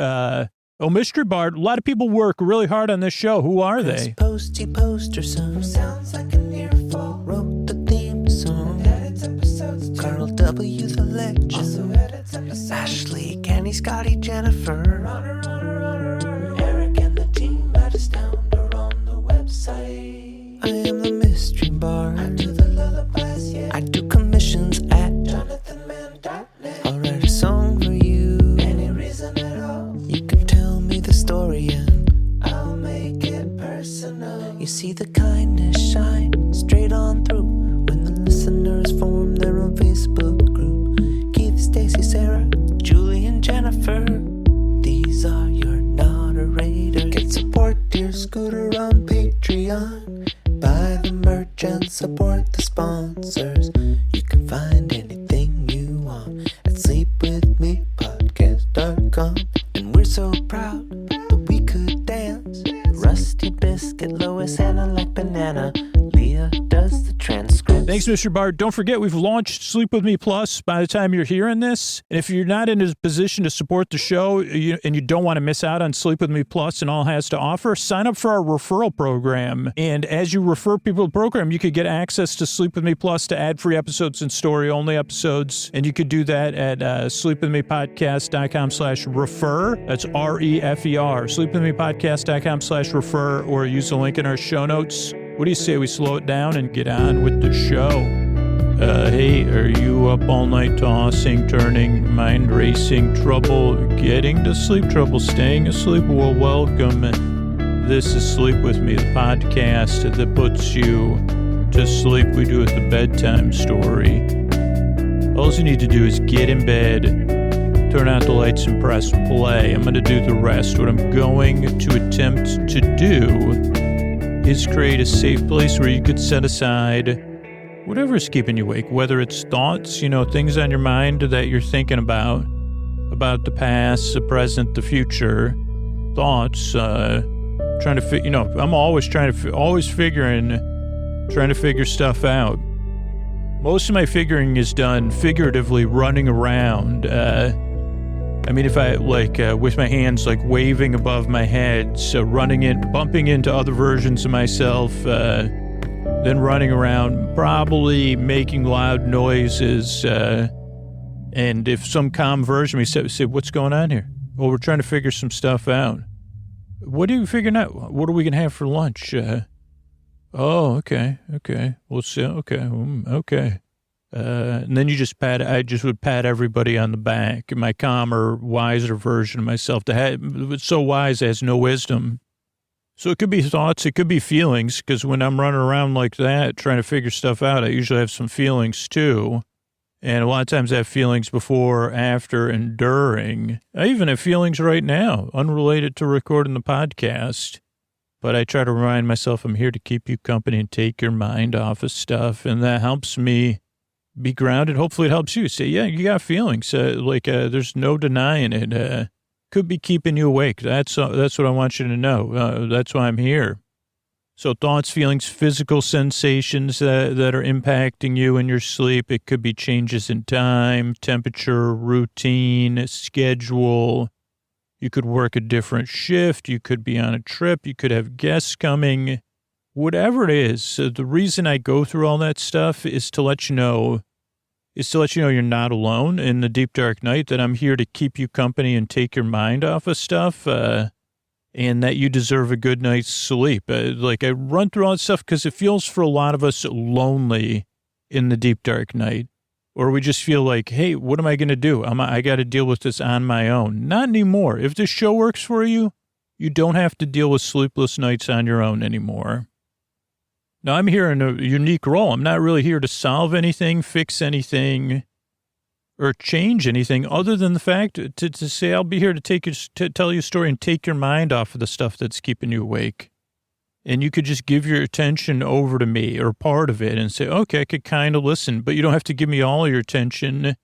Mystery Bart, a lot of people work really hard on this show. Who are they? Posty poster son sounds like an earful. Wrote the theme song. Edits episodes. Carl W. the legend. Also edits episodes. Ashley, Kenny, Scotty, Jennifer. Runner. Eric and the team at Astound are on the website. I am the Mystery Bart. I do the lullabies, yeah. I do commissions at jonathanmann.net. I'll write a song for you. Any reason at all. You can tell me the story and I'll make it personal. You see the kindness shine straight on through when the listeners form their own Facebook group. Keith, Stacy, Sarah, Julie, and Jennifer. These are your moderators. Get support dear Scooter on Patreon. Buy the merch and support the sponsors. You can find anything you want at sleepwithmepodcast.com. And we're so proud that we could dance. Rusty Biscuit, Lois, Anna like banana. Leah does the transcript. Thanks, Mr. Bart. Don't forget, we've launched Sleep With Me Plus by the time you're hearing this. And if you're not in a position to support the show and you don't want to miss out on Sleep With Me Plus and all it has to offer, sign up for our referral program. And as you refer people to the program, you could get access to Sleep With Me Plus, to ad-free episodes and story-only episodes. And you could do that at sleepwithmepodcast.com/refer. That's REFER. Sleepwithmepodcast.com/refer, or use the link in our show notes. What do you say we slow it down and get on with the show? Hey, are you up all night tossing, turning, mind racing, trouble getting to sleep, trouble staying asleep? Well, welcome. This is Sleep With Me, the podcast that puts you to sleep. We do it the bedtime story. All you need to do is get in bed, turn out the lights and press play. I'm going to do the rest. What I'm going to attempt to do is create a safe place where you could set aside whatever's keeping you awake, whether it's thoughts, things on your mind that you're thinking about the past, the present, the future, thoughts, trying to I'm always trying to figure stuff out. Most of my figuring is done figuratively running around. If I with my hands waving above my head, so bumping into other versions of myself, then running around, probably making loud noises. And if some calm version of me say, what's going on here? Well, we're trying to figure some stuff out. What are you figuring out? What are we going to have for lunch? Okay. We'll see. Okay. And then I just would pat everybody on the back. My calmer, wiser version of myself it's so wise, it has no wisdom. So it could be thoughts, it could be feelings, because when I'm running around like that, trying to figure stuff out, I usually have some feelings too. And a lot of times I have feelings before, after, and during. I even have feelings right now, unrelated to recording the podcast. But I try to remind myself I'm here to keep you company and take your mind off of stuff. And that helps me be grounded. Hopefully it helps you. Say, yeah, you got feelings. There's no denying it. Could be keeping you awake. That's what I want you to know. That's why I'm here. So thoughts, feelings, physical sensations that are impacting you in your sleep. It could be changes in time, temperature, routine, schedule. You could work a different shift. You could be on a trip. You could have guests coming. Whatever it is, the reason I go through all that stuff is to let you know you're not alone in the deep, dark night, that I'm here to keep you company and take your mind off of stuff. And that you deserve a good night's sleep. I run through all that stuff because it feels for a lot of us lonely in the deep, dark night. Or we just feel like, hey, what am I going to do? I got to deal with this on my own. Not anymore. If this show works for you, you don't have to deal with sleepless nights on your own anymore. Now, I'm here in a unique role. I'm not really here to solve anything, fix anything, or change anything other than the fact to say I'll be here to tell you a story and take your mind off of the stuff that's keeping you awake. And you could just give your attention over to me or part of it and say, okay, I could kind of listen, but you don't have to give me all your attention.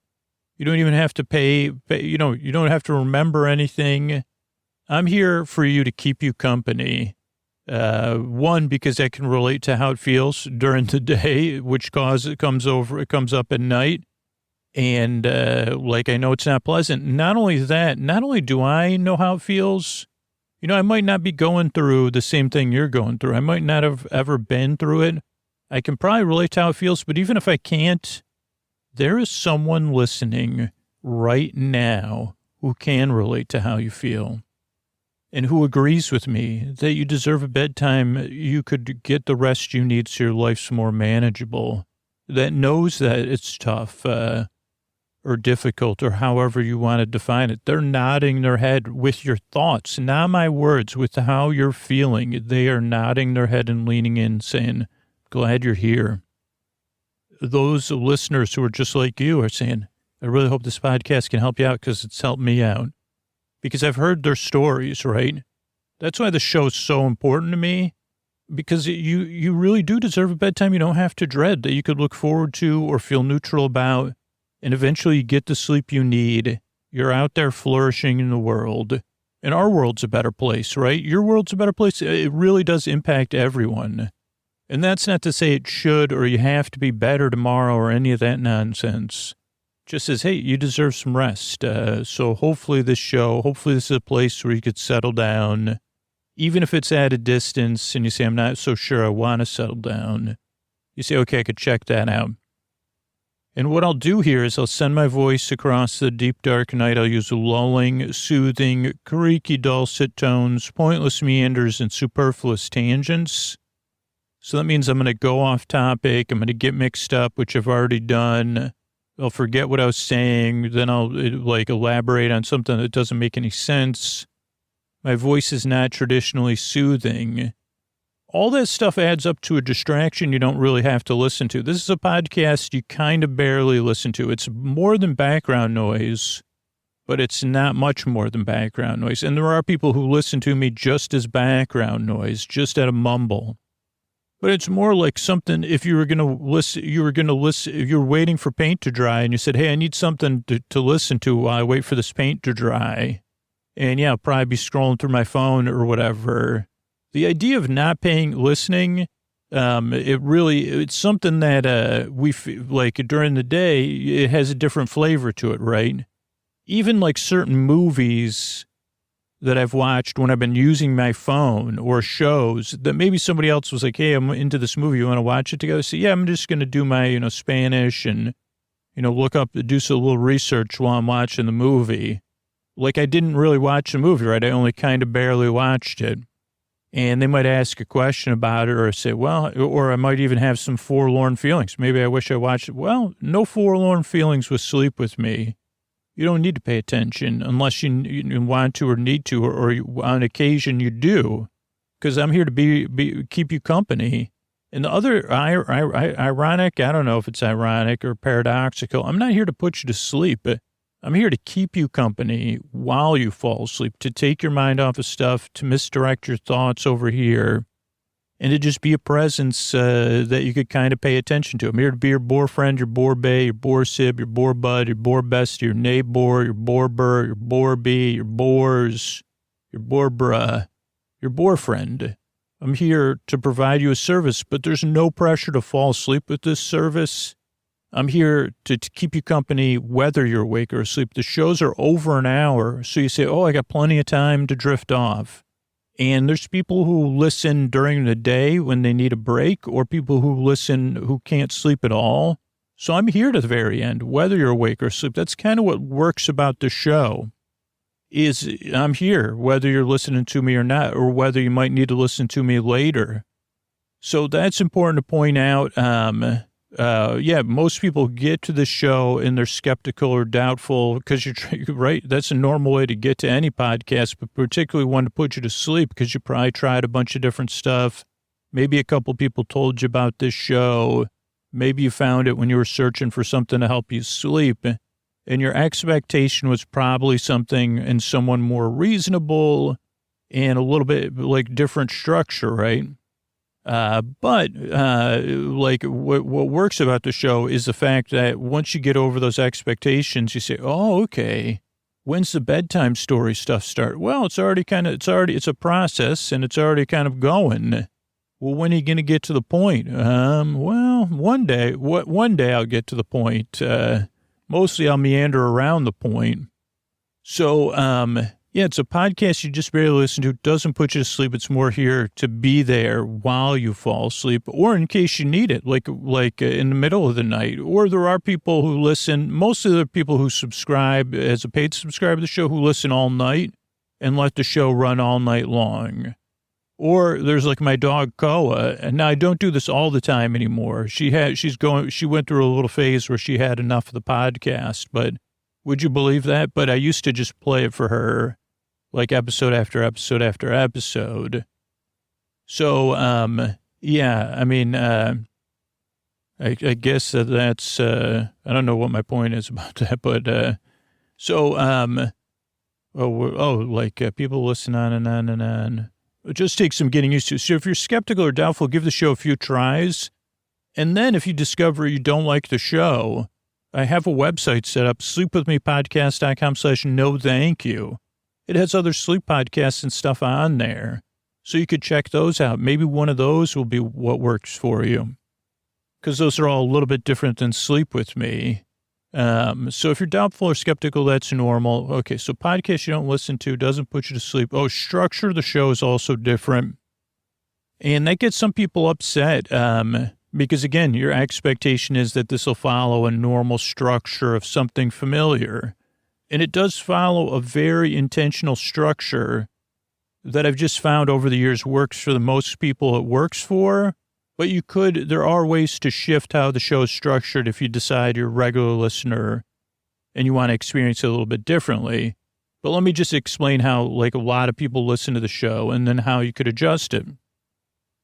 You don't even have to pay, you don't have to remember anything. I'm here for you to keep you company. One, because I can relate to how it feels during the day, which it comes up at night. And, I know it's not pleasant. Not only do I know how it feels, I might not be going through the same thing you're going through. I might not have ever been through it. I can probably relate to how it feels, but even if I can't, there is someone listening right now who can relate to how you feel and who agrees with me that you deserve a bedtime. You could get the rest you need so your life's more manageable, that knows that it's tough, or difficult, or however you want to define it. They're nodding their head with your thoughts, not my words, with how you're feeling. They are nodding their head and leaning in, saying, glad you're here. Those listeners who are just like you are saying, I really hope this podcast can help you out because it's helped me out. Because I've heard their stories, right? That's why the show is so important to me, because you really do deserve a bedtime you don't have to dread, that you could look forward to or feel neutral about. And eventually you get the sleep you need. You're out there flourishing in the world. And our world's a better place, right? Your world's a better place. It really does impact everyone. And that's not to say it should or you have to be better tomorrow or any of that nonsense. Just says, hey, you deserve some rest. So hopefully this is a place where you could settle down. Even if it's at a distance and you say, I'm not so sure I want to settle down. You say, okay, I could check that out. And what I'll do here is I'll send my voice across the deep, dark night. I'll use lulling, soothing, creaky, dulcet tones, pointless meanders, and superfluous tangents. So that means I'm going to go off topic. I'm going to get mixed up, which I've already done. I'll forget what I was saying. Then I'll elaborate on something that doesn't make any sense. My voice is not traditionally soothing. All that stuff adds up to a distraction you don't really have to listen to. This is a podcast you kind of barely listen to. It's more than background noise, but it's not much more than background noise. And there are people who listen to me just as background noise, just at a mumble. But it's more like something, if you were going to listen, if you were waiting for paint to dry and you said, hey, I need something to listen to while I wait for this paint to dry. And yeah, I'll probably be scrolling through my phone or whatever. The idea of not listening, it's something that we feel like during the day, it has a different flavor to it, right? Even like certain movies that I've watched when I've been using my phone, or shows that maybe somebody else was like, hey, I'm into this movie. You want to watch it together? So yeah, I'm just going to do my, Spanish and, look up, do some little research while I'm watching the movie. Like I didn't really watch the movie, right? I only kind of barely watched it. And they might ask a question about it or say, well, or I might even have some forlorn feelings. Maybe I wish I watched it. Well, no forlorn feelings with Sleep With Me. You don't need to pay attention unless you want to or need to, or on occasion you do, because I'm here to keep you company. And the other ironic, I don't know if it's ironic or paradoxical, I'm not here to put you to sleep, but I'm here to keep you company while you fall asleep, to take your mind off of stuff, to misdirect your thoughts over here, and to just be a presence that you could kind of pay attention to. I'm here to be your boyfriend, your borbay, your borsib, your borbud, your borbest, your neighbor, your borbur, your borby, your bors, your borbra, your boyfriend. I'm here to provide you a service, but there's no pressure to fall asleep with this service. I'm here to keep you company whether you're awake or asleep. The shows are over an hour, so you say, oh, I got plenty of time to drift off. And there's people who listen during the day when they need a break, or people who listen who can't sleep at all. So I'm here to the very end, whether you're awake or asleep. That's kind of what works about the show, is I'm here, whether you're listening to me or not, or whether you might need to listen to me later. So that's important to point out. Most people get to the show and they're skeptical or doubtful because you're right. That's a normal way to get to any podcast, but particularly one to put you to sleep because you probably tried a bunch of different stuff. Maybe a couple people told you about this show. Maybe you found it when you were searching for something to help you sleep, and your expectation was probably something in someone more reasonable and a little bit like different structure, right? But what works about the show is the fact that once you get over those expectations, you say, oh, okay, when's the bedtime story stuff start? Well, it's a process and it's already kind of going. Well, when are you going to get to the point? Well, one day I'll get to the point. Mostly I'll meander around the point. So, yeah, it's a podcast you just barely listen to. It doesn't put you to sleep. It's more here to be there while you fall asleep, or in case you need it, like in the middle of the night. Or there are people who listen, mostly the people who subscribe as a paid subscriber to the show, who listen all night and let the show run all night long. Or there's like my dog Koa, and now I don't do this all the time anymore. She went through a little phase where she had enough of the podcast, but would you believe that? But I used to just play it for her, like episode after episode after episode. So, yeah, I mean, I guess that's, I don't know what my point is about that, but, people listen on and on and on. It just takes some getting used to. So if you're skeptical or doubtful, give the show a few tries. And then if you discover you don't like the show, I have a website set up, sleepwithmepodcast.com/no thank you. It has other sleep podcasts and stuff on there. So you could check those out. Maybe one of those will be what works for you, because those are all a little bit different than Sleep With Me. So if you're doubtful or skeptical, that's normal. Okay, so podcasts you don't listen to doesn't put you to sleep. Oh, structure of the show is also different. And that gets some people upset because, again, your expectation is that this will follow a normal structure of something familiar. And it does follow a very intentional structure that I've just found over the years works for the most people it works for. But there are ways to shift how the show is structured if you decide you're a regular listener and you want to experience it a little bit differently. But let me just explain how, like, a lot of people listen to the show and then how you could adjust it.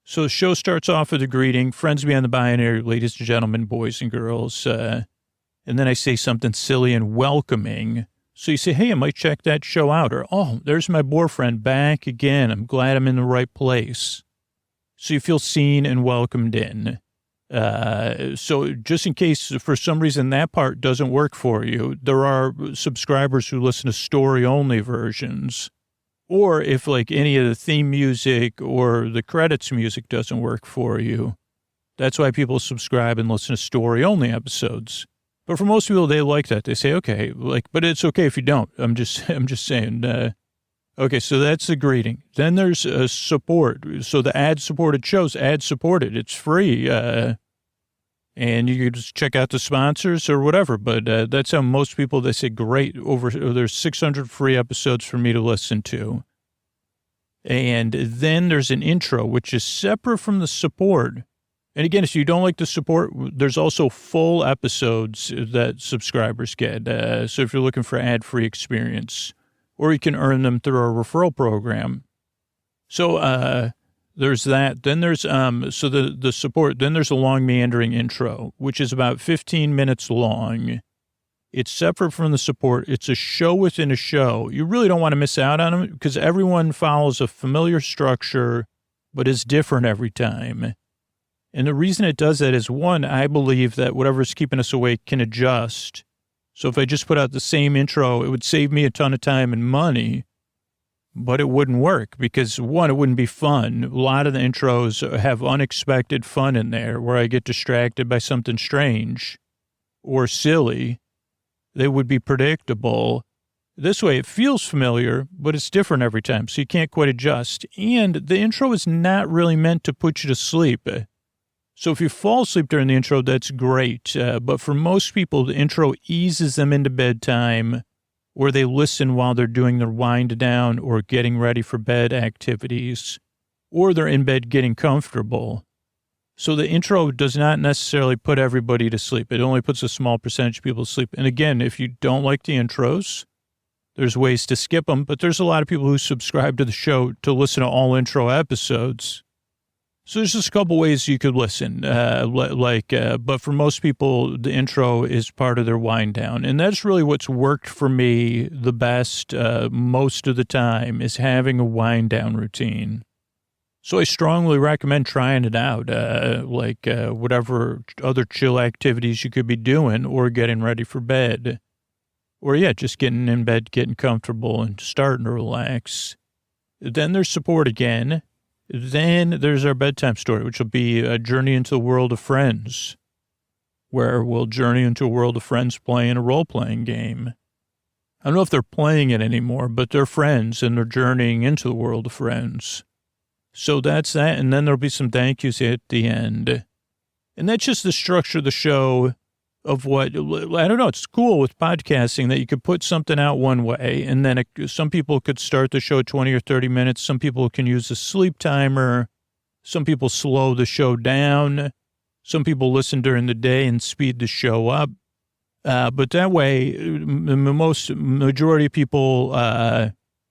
So the show starts off with a greeting, friends beyond the binary, ladies and gentlemen, boys and girls. And then I say something silly and welcoming So you say, hey, I might check that show out. Or, oh, there's my boyfriend back again. I'm glad I'm in the right place. So you feel seen and welcomed in. So just in case for some reason that part doesn't work for you, there are subscribers who listen to story-only versions. Or if like any of the theme music or the credits music doesn't work for you, that's why people subscribe and listen to story-only episodes. But for most people, they like that. They say, okay, like, but it's okay if you don't. I'm just saying, okay, so that's the greeting. Then there's support. So the ad-supported shows, ad-supported. It's free. And you can just check out the sponsors or whatever. But that's how most people, they say, great, there's 600 free episodes for me to listen to. And then there's an intro, which is separate from the support. And again, if you don't like the support, there's also full episodes that subscribers get. So if you're looking for ad-free experience, or you can earn them through our referral program. So there's that. Then there's so the support. Then there's a long meandering intro, which is about 15 minutes long. It's separate from the support. It's a show within a show. You really don't want to miss out on them because everyone follows a familiar structure, but is different every time. And the reason it does that is, one, I believe that whatever's keeping us awake can adjust. So if I just put out the same intro, it would save me a ton of time and money, but it wouldn't work because, one, it wouldn't be fun. A lot of the intros have unexpected fun in there where I get distracted by something strange or silly. They would be predictable. This way, it feels familiar, but it's different every time, so you can't quite adjust. And the intro is not really meant to put you to sleep. So if you fall asleep during the intro, that's great. But for most people, the intro eases them into bedtime, or they listen while they're doing their wind down or getting ready for bed activities, or they're in bed getting comfortable. So the intro does not necessarily put everybody to sleep. It only puts a small percentage of people to sleep. And again, if you don't like the intros, there's ways to skip them. But there's a lot of people who subscribe to the show to listen to all intro episodes. So there's just a couple ways you could listen, but for most people, the intro is part of their wind down. And that's really what's worked for me the best most of the time is having a wind down routine. So I strongly recommend trying it out, whatever other chill activities you could be doing or getting ready for bed. Or, just getting in bed, getting comfortable and starting to relax. Then there's support again. Then there's our bedtime story, which will be a journey into the world of friends, where we'll journey into a world of friends playing a role-playing game. I don't know if they're playing it anymore, but they're friends and they're journeying into the world of friends. So that's that. And then there'll be some thank yous at the end. And that's just the structure of the show of what, I don't know, it's cool with podcasting that you could put something out one way and then some people could start the show 20 or 30 minutes. Some people can use a sleep timer. Some people slow the show down. Some people listen during the day and speed the show up. But that way, the majority of people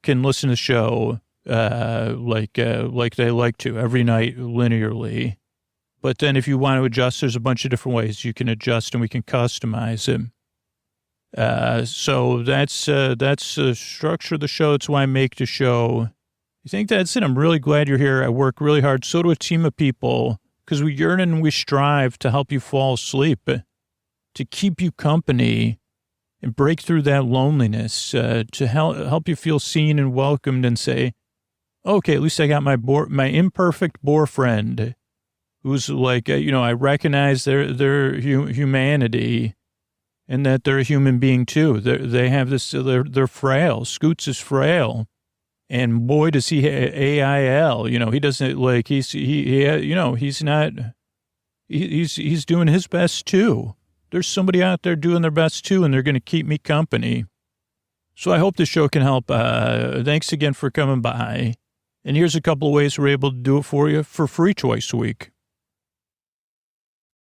can listen to the show like they like to every night linearly. But then if you want to adjust, there's a bunch of different ways you can adjust and we can customize it. So that's the structure of the show. It's why I make the show. I think that's it. I'm really glad you're here. I work really hard. So do a team of people because we yearn and we strive to help you fall asleep, to keep you company and break through that loneliness, to help you feel seen and welcomed and say, okay, at least I got my imperfect boyfriend who's like, I recognize their humanity and that they're a human being too. They have this, they're frail. Scoots is frail. And boy, does he AIL, he doesn't like, he's doing his best too. There's somebody out there doing their best too, and they're going to keep me company. So I hope the show can help. Thanks again for coming by. And here's a couple of ways we're able to do it for you for free twice a week.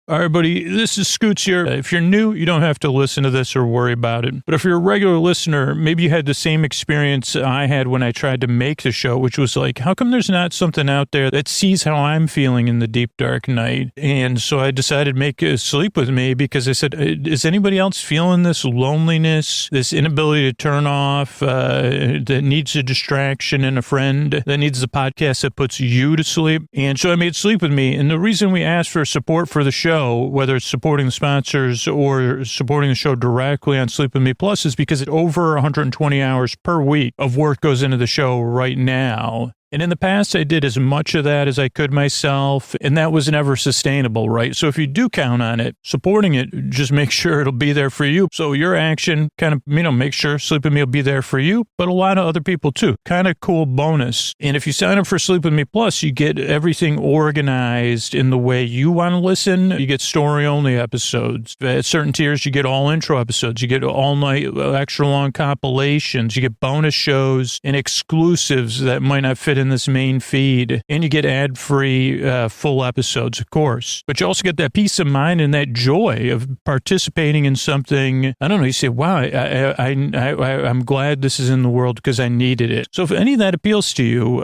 All right, buddy, this is Scoots here. If you're new, you don't have to listen to this or worry about it. But if you're a regular listener, maybe you had the same experience I had when I tried to make the show, which was like, how come there's not something out there that sees how I'm feeling in the deep, dark night? And so I decided to make Sleep With Me because I said, is anybody else feeling this loneliness, this inability to turn off, that needs a distraction and a friend, that needs a podcast that puts you to sleep? And so I made Sleep With Me. And the reason we asked for support for the show, whether it's supporting the sponsors or supporting the show directly on Sleep With Me Plus, is because over 120 hours per week of work goes into the show right now. And in the past, I did as much of that as I could myself, and that was never sustainable, right? So if you do count on it, supporting it, just make sure it'll be there for you. So your action kind of, make sure Sleep With Me will be there for you, but a lot of other people too. Kind of cool bonus. And if you sign up for Sleep With Me Plus, you get everything organized in the way you want to listen. You get story-only episodes. At certain tiers, you get all intro episodes. You get all-night, extra-long compilations. You get bonus shows and exclusives that might not fit in this main feed, and you get ad-free full episodes, of course. But you also get that peace of mind and that joy of participating in something. I don't know. You say, "Wow, I'm glad this is in the world because I needed it." So if any of that appeals to you,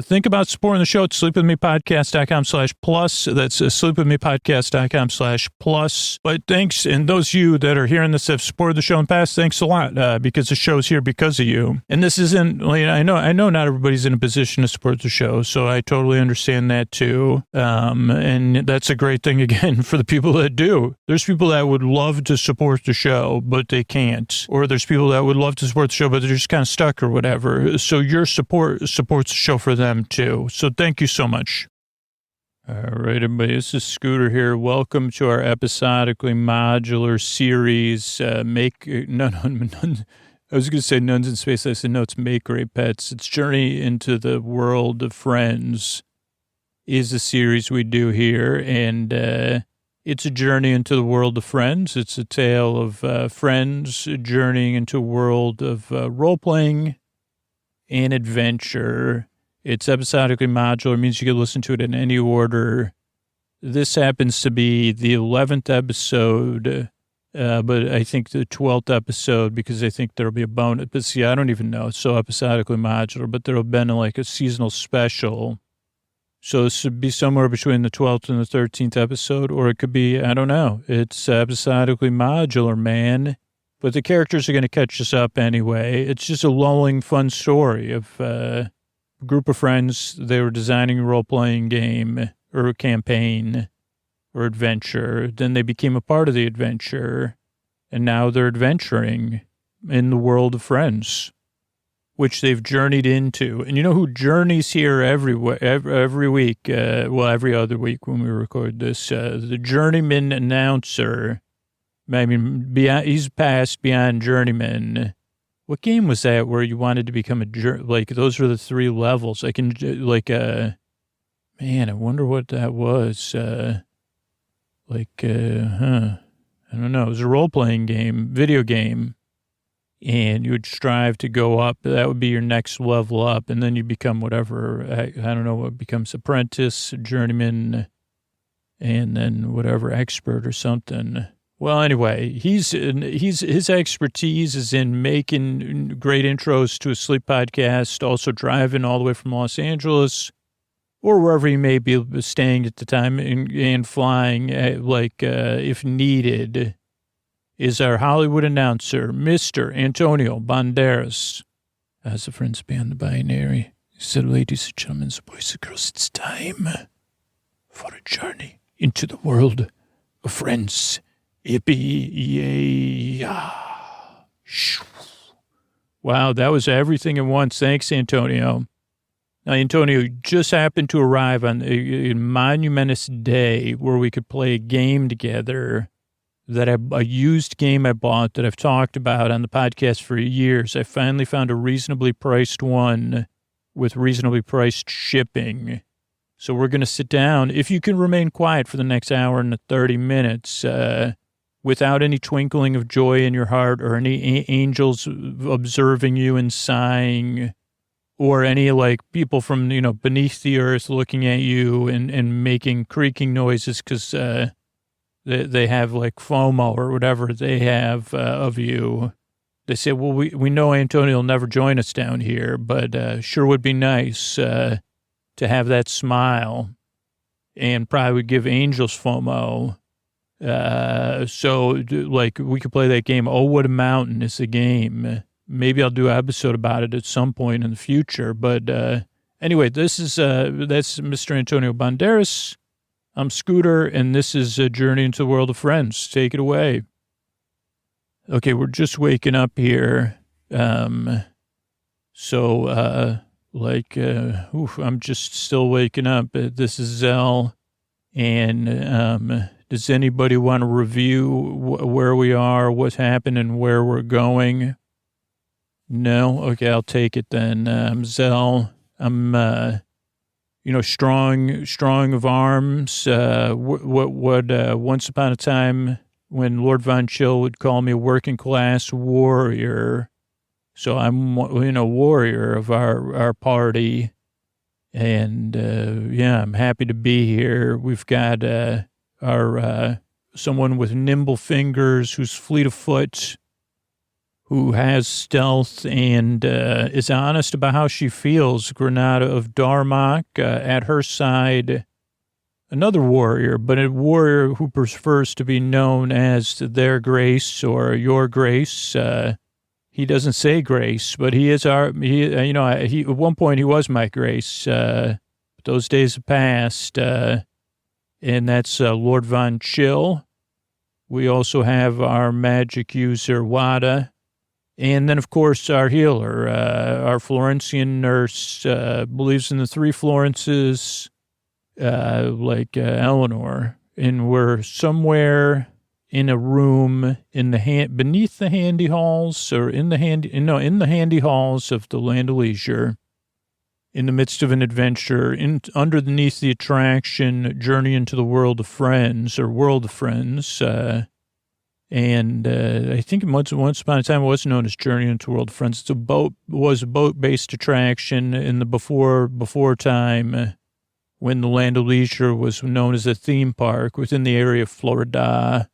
think about supporting the show at sleepwithmepodcast.com/plus. That's sleepwithmepodcast.com/plus. But thanks, and those of you that are hearing this have supported the show in the past, thanks a lot because the show's here because of you. And this isn't. I know not everybody's in a position to support the show, so I totally understand that too. And that's a great thing again for the people that do. There's people that would love to support the show, but they can't. Or there's people that would love to support the show, but they're just kind of stuck or whatever. So your support supports the show for them too. So thank you so much. All right, everybody, this is Scooter here. Welcome to our episodically modular series. I was going to say Nuns in Space. I said, no, it's Make Great Pets. It's Journey into the World of Friends is the series we do here. And it's a journey into the world of friends. It's a tale of friends journeying into a world of role-playing and adventure. It's episodically modular. It means you can listen to it in any order. This happens to be the 11th episode, but I think the 12th episode, because I think there'll be a bonus. But see, I don't even know. It's so episodically modular, but there'll have been like a seasonal special. So this would be somewhere between the 12th and the 13th episode, or it could be, I don't know. It's episodically modular, man. But the characters are going to catch us up anyway. It's just a lulling, fun story of a group of friends. They were designing a role-playing game or a campaign or adventure. Then they became a part of the adventure, and now they're adventuring in the world of friends, which they've journeyed into. And you know who journeys here every week? Every other week when we record this, the journeyman announcer. I mean, he's passed beyond journeyman. What game was that where you wanted to become like, those were the 3 levels. I wonder what that was. I don't know. It was a role-playing game, video game, and you would strive to go up. That would be your next level up, and then you become whatever, I don't know what becomes, apprentice, journeyman, and then whatever, expert or something. Well, anyway, his expertise is in making great intros to a sleep podcast, also driving all the way from Los Angeles or wherever he may be staying at the time and flying, if needed, is our Hollywood announcer, Mr. Antonio Banderas. As the friends beyond the binary, he said, ladies and gentlemen, boys and girls, it's time for a journey into the world of friends. Yippee, yay, wow, that was everything at once. Thanks, Antonio. Now, Antonio just happened to arrive on a monumentous day where we could play a game together, a used game I bought that I've talked about on the podcast for years. I finally found a reasonably priced one with reasonably priced shipping. So we're going to sit down. If you can remain quiet for the next hour and 30 minutes, without any twinkling of joy in your heart or any angels observing you and sighing, or any people from, beneath the earth looking at you and making creaking noises because they have like FOMO or whatever they have of you. They say, well, we know Antonio will never join us down here, but sure would be nice to have that smile, and probably would give Angels FOMO. Like, we could play that game. Oh, What a Mountain is a game. Maybe I'll do an episode about it at some point in the future. But anyway, that's Mr. Antonio Banderas. I'm Scooter, and this is a Journey into the World of Friends. Take it away. Okay, we're just waking up here. I'm just still waking up. This is Zell. And does anybody want to review where we are, what's happening, where we're going? No? Okay, I'll take it then. I'm Zell. I'm, strong of arms. Once upon a time, when Lord Von Chill would call me a working class warrior. So I'm, warrior of our party. And, I'm happy to be here. We've got our someone with nimble fingers, who's fleet of foot, who has stealth and is honest about how she feels. Granada of Darmok, at her side, another warrior, but a warrior who prefers to be known as their grace or your grace. He doesn't say grace, but he is at one point he was my grace. Those days have passed. And that's Lord Von Chill. We also have our magic user, Wada. And then, of course, our healer, our Florentian nurse, believes in the three Florences, like Eleanor, and we're somewhere in a room beneath the handy halls, or in the handy halls of the Land of Leisure, in the midst of an adventure, underneath the attraction, Journey into the World of Friends, or World of Friends, and I think once upon a time it was known as Journey into the World of Friends. It was a boat-based attraction in the before time, when the Land of Leisure was known as a theme park within the area of Florida,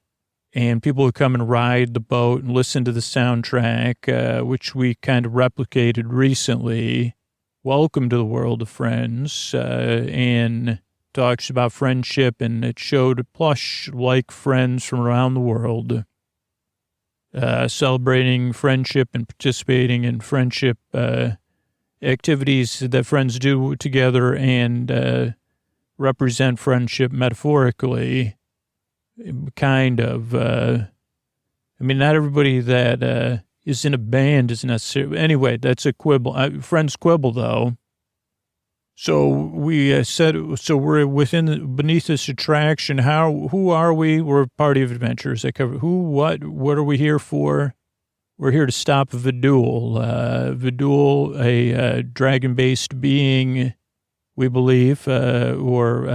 and people would come and ride the boat and listen to the soundtrack, which we kind of replicated recently. Welcome to the World of Friends, and talks about friendship, and it showed plush-like friends from around the world, celebrating friendship and participating in friendship activities that friends do together, and represent friendship metaphorically, kind of. Not everybody that is in a band is necessarily. Anyway, that's a quibble. Friends quibble, though. So we said, so we're beneath this attraction. Who are we? We're a party of adventurers that cover who, what are we here for? We're here to stop Vidul. Vidul, a dragon-based being, we believe, or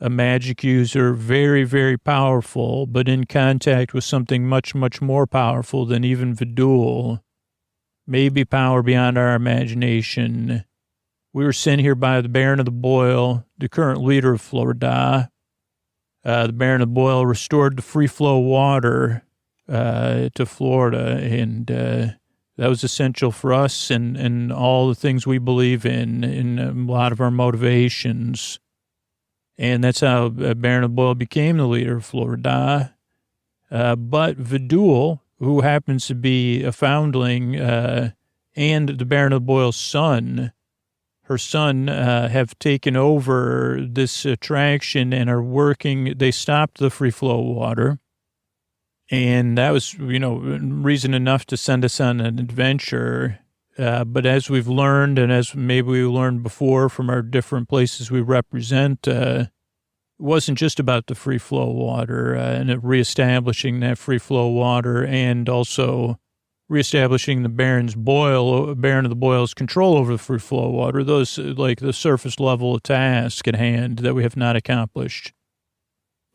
a magic user, very, very powerful, but in contact with something much, much more powerful than even Vidul. Maybe power beyond our imagination. We were sent here by the Baron of the Boil, the current leader of Florida. The Baron of the Boil restored the free flow water to Florida, and that was essential for us and all the things we believe in a lot of our motivations. And that's how Baron of the Boil became the leader of Florida. But Vidul, who happens to be a foundling, and the Baron of the Boil's son, her son, have taken over this attraction and are working. They stopped the free flow water. And that was, reason enough to send us on an adventure. But as we've learned, and as maybe we learned before from our different places we represent, it wasn't just about the free flow water and reestablishing that free flow water, and also reestablishing the Baron of the Boil's control over the free flow water. Those, like the surface level task at hand that we have not accomplished.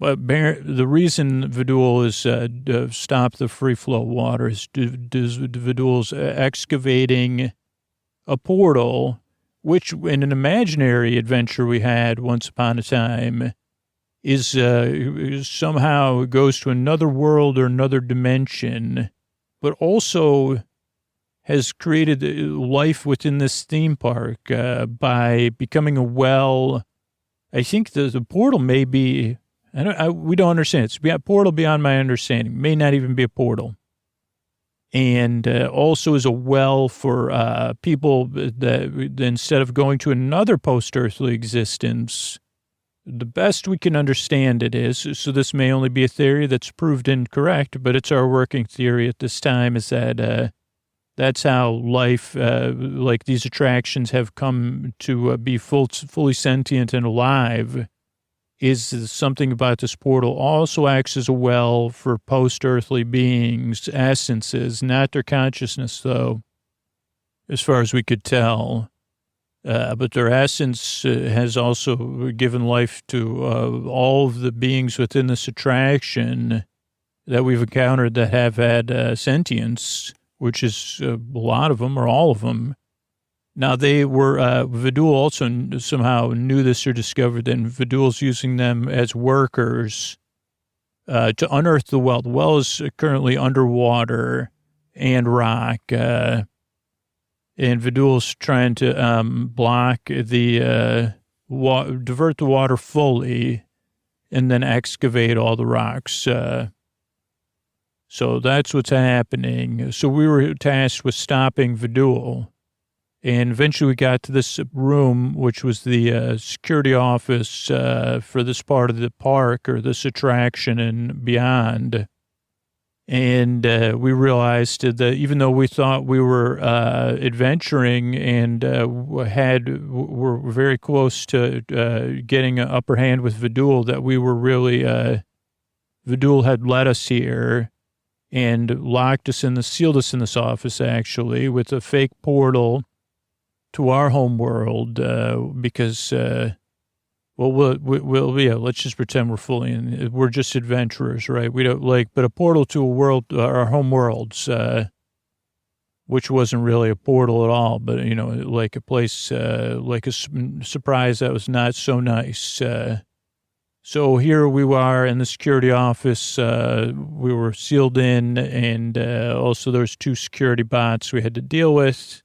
But the reason Vidul is stop the free flow water is Vidul's excavating a portal, which in an imaginary adventure we had once upon a time is somehow goes to another world or another dimension, but also has created life within this theme park by becoming a well. I think the portal may be, we don't understand. It's a portal beyond my understanding. May not even be a portal. And also is a well for people that instead of going to another post-earthly existence, the best we can understand it is, so this may only be a theory that's proved incorrect, but it's our working theory at this time, is that that's how life, like these attractions have come to be fully sentient and alive, is something about this portal also acts as a well for post-earthly beings, essences, not their consciousness, though, as far as we could tell. But their essence has also given life to all of the beings within this attraction that we've encountered that have had sentience, which is a lot of them or all of them. Now, they were, Vidul also somehow knew this or discovered that Vidul's using them as workers to unearth the well. The well is currently underwater and rock, and Vidul's trying to block the, divert the water fully and then excavate all the rocks. So that's what's happening. So we were tasked with stopping Vidul. And eventually we got to this room, which was the security office for this part of the park or this attraction and beyond. And we realized that even though we thought we were adventuring and were very close to getting an upper hand with Vidul, that we were really, Vidul had led us here and locked us in sealed us in this office, actually, with a fake portal to our home world, because, let's just pretend we're just adventurers, right? We don't but a portal to a world, our home worlds, which wasn't really a portal at all, but, like a place, like a surprise that was not so nice. So here we are in the security office. We were sealed in, and also there's 2 security bots we had to deal with.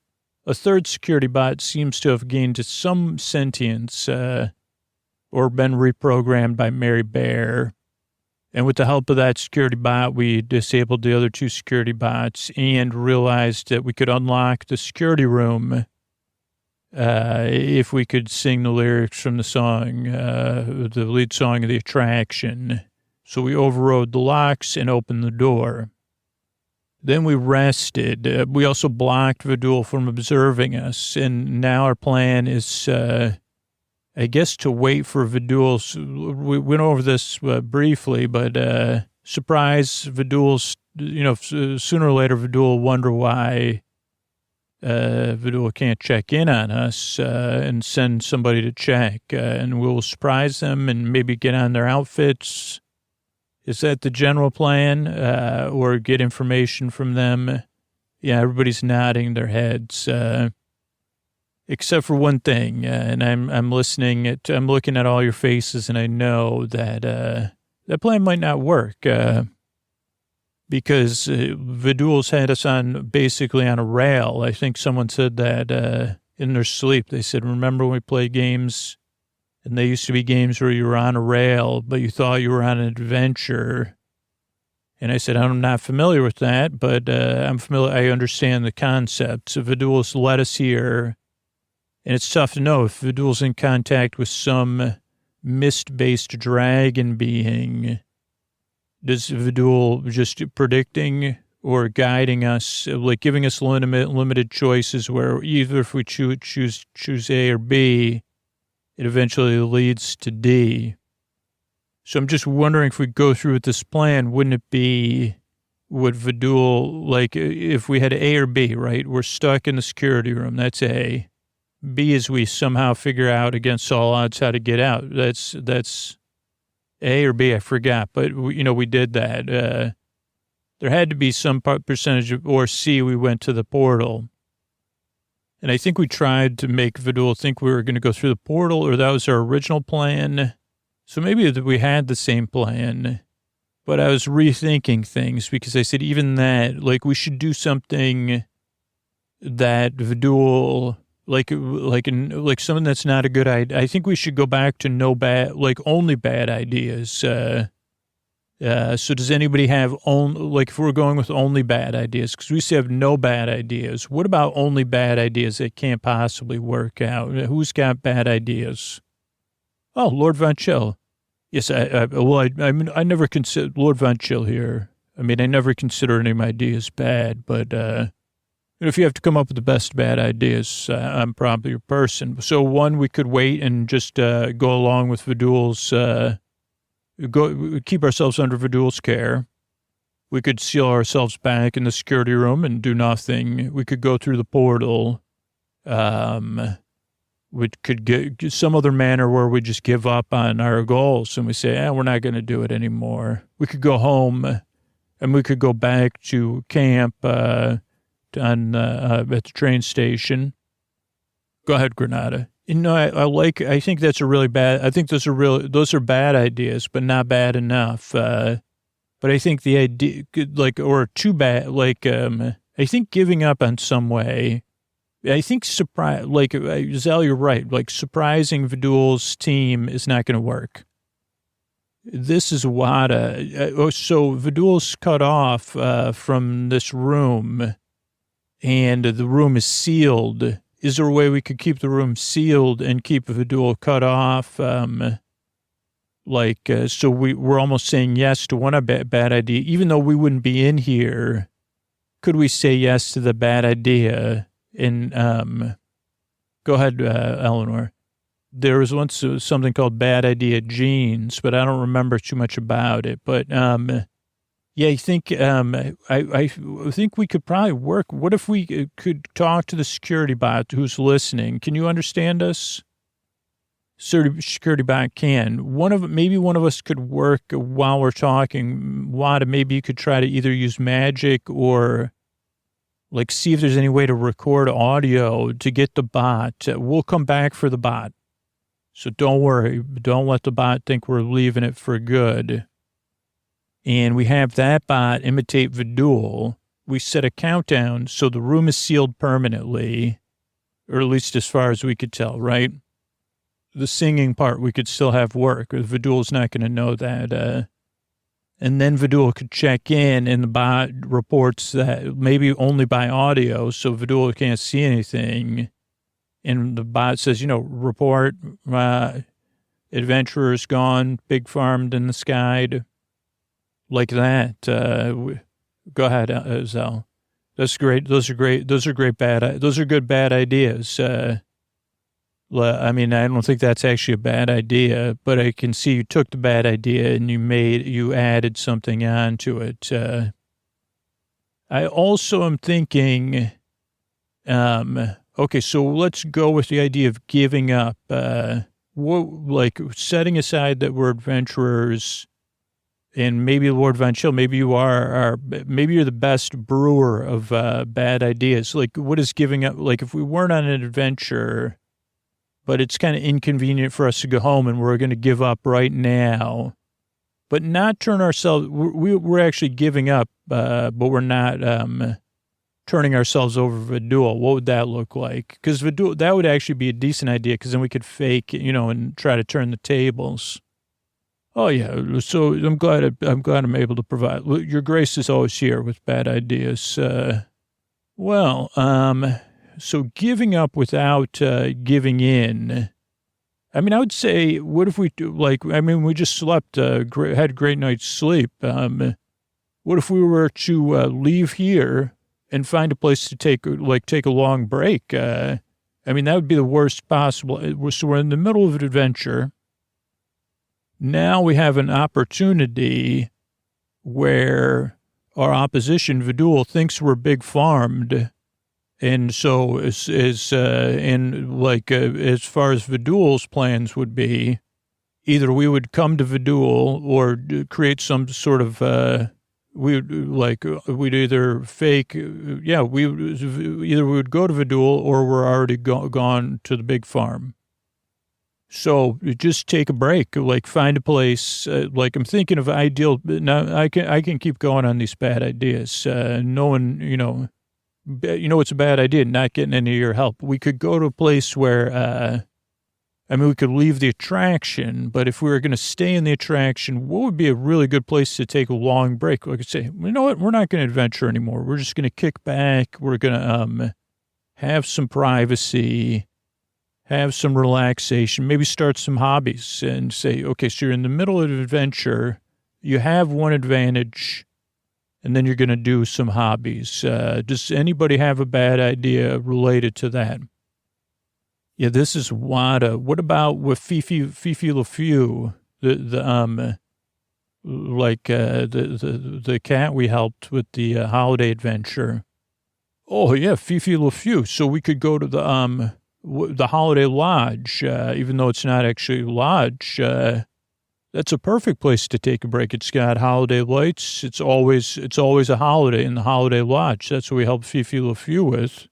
A third security bot seems to have gained some sentience or been reprogrammed by Mary Bear. And with the help of that security bot, we disabled the other 2 security bots and realized that we could unlock the security room if we could sing the lyrics from the song, the lead song of the attraction. So we overrode the locks and opened the door. Then we rested. We also blocked Vidul from observing us. And now our plan is, I guess, to wait for Vidul's. We went over this briefly, but surprise Vidul's, sooner or later Vidul will wonder why Vidul can't check in on us and send somebody to check. And we'll surprise them and maybe get on their outfits. Is that the general plan, or get information from them? Yeah, everybody's nodding their heads, except for one thing. And I'm listening. I'm looking at all your faces, and I know that that plan might not work because Vidul's had us basically on a rail. I think someone said that in their sleep. They said, "Remember when we played games?" And they used to be games where you were on a rail, but you thought you were on an adventure. And I said, I'm not familiar with that, but I'm familiar. I understand the concept. So Vidul's led us here. And it's tough to know if Vidul's in contact with some mist-based dragon being. Does Vidul just predicting or guiding us, like giving us limited choices where either if we choose A or B, it eventually leads to D. So I'm just wondering if we go through with this plan, would Vidul, like if we had A or B, right? We're stuck in the security room. That's A. B is we somehow figure out against all odds how to get out. That's A or B, I forgot. But, we did that. There had to be some percentage of, or C, we went to the portal. And I think we tried to make Vidul think we were going to go through the portal, or that was our original plan. So maybe we had the same plan, but I was rethinking things because I said even that, like, we should do something that Vidul, like something that's not a good idea. I think we should go back to only bad ideas. So does anybody have if we're going with only bad ideas, because we used to have no bad ideas. What about only bad ideas that can't possibly work out? Who's got bad ideas? Oh, Lord Von Chill. Yes, I never consider Lord Von Chill here. I mean, I never consider any of my ideas bad, but if you have to come up with the best bad ideas, I'm probably your person. So one, we could wait and just go along with Vidul's, keep ourselves under Vidul's care. We could seal ourselves back in the security room and do nothing. We could go through the portal. We could get some other manner where we just give up on our goals and we say, we're not going to do it anymore. We could go home and we could go back to camp at the train station. Go ahead, Granada. I think that's a really bad, I think those are bad ideas, but not bad enough. But I think the idea, or too bad, I think giving up on some way, I think Zell, you're right. Like surprising Vidul's team is not going to work. This is Wada. So Vidul's cut off from this room and the room is sealed. Is there a way we could keep the room sealed and keep Vidul cut off? So we're almost saying yes to one bad idea, even though we wouldn't be in here. Could we say yes to the bad idea? And go ahead, Eleanor. There was once something called Bad Idea Genes, but I don't remember too much about it. But I think I think we could probably work. What if we could talk to the security bot who's listening? Can you understand us? Security bot can. Maybe one of us could work while we're talking. Wada, maybe you could try to either use magic or see if there's any way to record audio to get the bot. We'll come back for the bot. So don't worry. Don't let the bot think we're leaving it for good. And we have that bot imitate Vidul. We set a countdown so the room is sealed permanently, or at least as far as we could tell, right? The singing part, we could still have work. Vidul's not going to know that. And then Vidul could check in and the bot reports that maybe only by audio, so Vidul can't see anything. And the bot says, report, adventurers gone, big farmed in the sky, like that. Go ahead, Zell. That's great. Those are great. Those are good bad ideas. I mean, I don't think that's actually a bad idea, but I can see you took the bad idea and you added something onto it. I also am thinking, okay, so let's go with the idea of giving up, setting aside that we're adventurers and maybe Lord Von Chill, maybe you maybe you're the best brewer of bad ideas. What is giving up? If we weren't on an adventure, but it's kind of inconvenient for us to go home and we're going to give up right now, but not turn ourselves, we're actually giving up, but we're not turning ourselves over for Vidul. What would that look like? Because Vidul, that would actually be a decent idea because then we could fake, and try to turn the tables. Oh, yeah. So I'm glad I'm able to provide. Your grace is always here with bad ideas. So giving up without giving in. I mean, I would say, what if we we just slept, had a great night's sleep. What if we were to leave here and find a place to take a long break? That would be the worst possible. So we're in the middle of an adventure. Now we have an opportunity where our opposition, Vidul, thinks we're big farmed. And so as far as Vidul's plans would be, either we would come to Vidul or create some sort of, we'd either fake, either we would go to Vidul or we're already gone to the big farm. So just take a break, like find a place. Like I'm thinking of ideal. Now I can keep going on these bad ideas. No one, it's a bad idea not getting any of your help. We could go to a place where, we could leave the attraction, but if we were going to stay in the attraction, what would be a really good place to take a long break? Like I say, you know what? We're not going to adventure anymore. We're just going to kick back. We're going to have some privacy, have some relaxation, maybe start some hobbies and say, okay, so you're in the middle of an adventure. You have one advantage, and then you're going to do some hobbies. Does anybody have a bad idea related to that? Yeah, this is Wada. What about with Fifi LaFew, the cat we helped with the holiday adventure? Oh yeah, Fifi LaFew. So we could go to the Holiday Lodge, even though it's not actually a lodge. That's a perfect place to take a break. It's got holiday lights. It's always a holiday in the Holiday Lodge. That's what we helped Fifi LaFew with.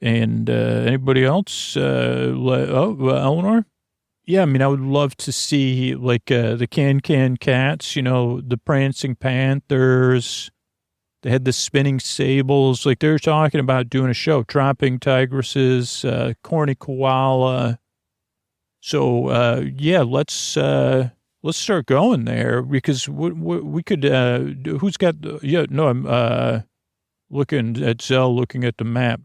And anybody else? Eleanor? Yeah, I would love to see like the Can Cats, the Prancing Panthers. They had the Spinning Sables. Like they were talking about doing a show, Tropping Tigresses, Corny Koala. So, let's start going there because we could, who's got, I'm looking at Zell, looking at the map.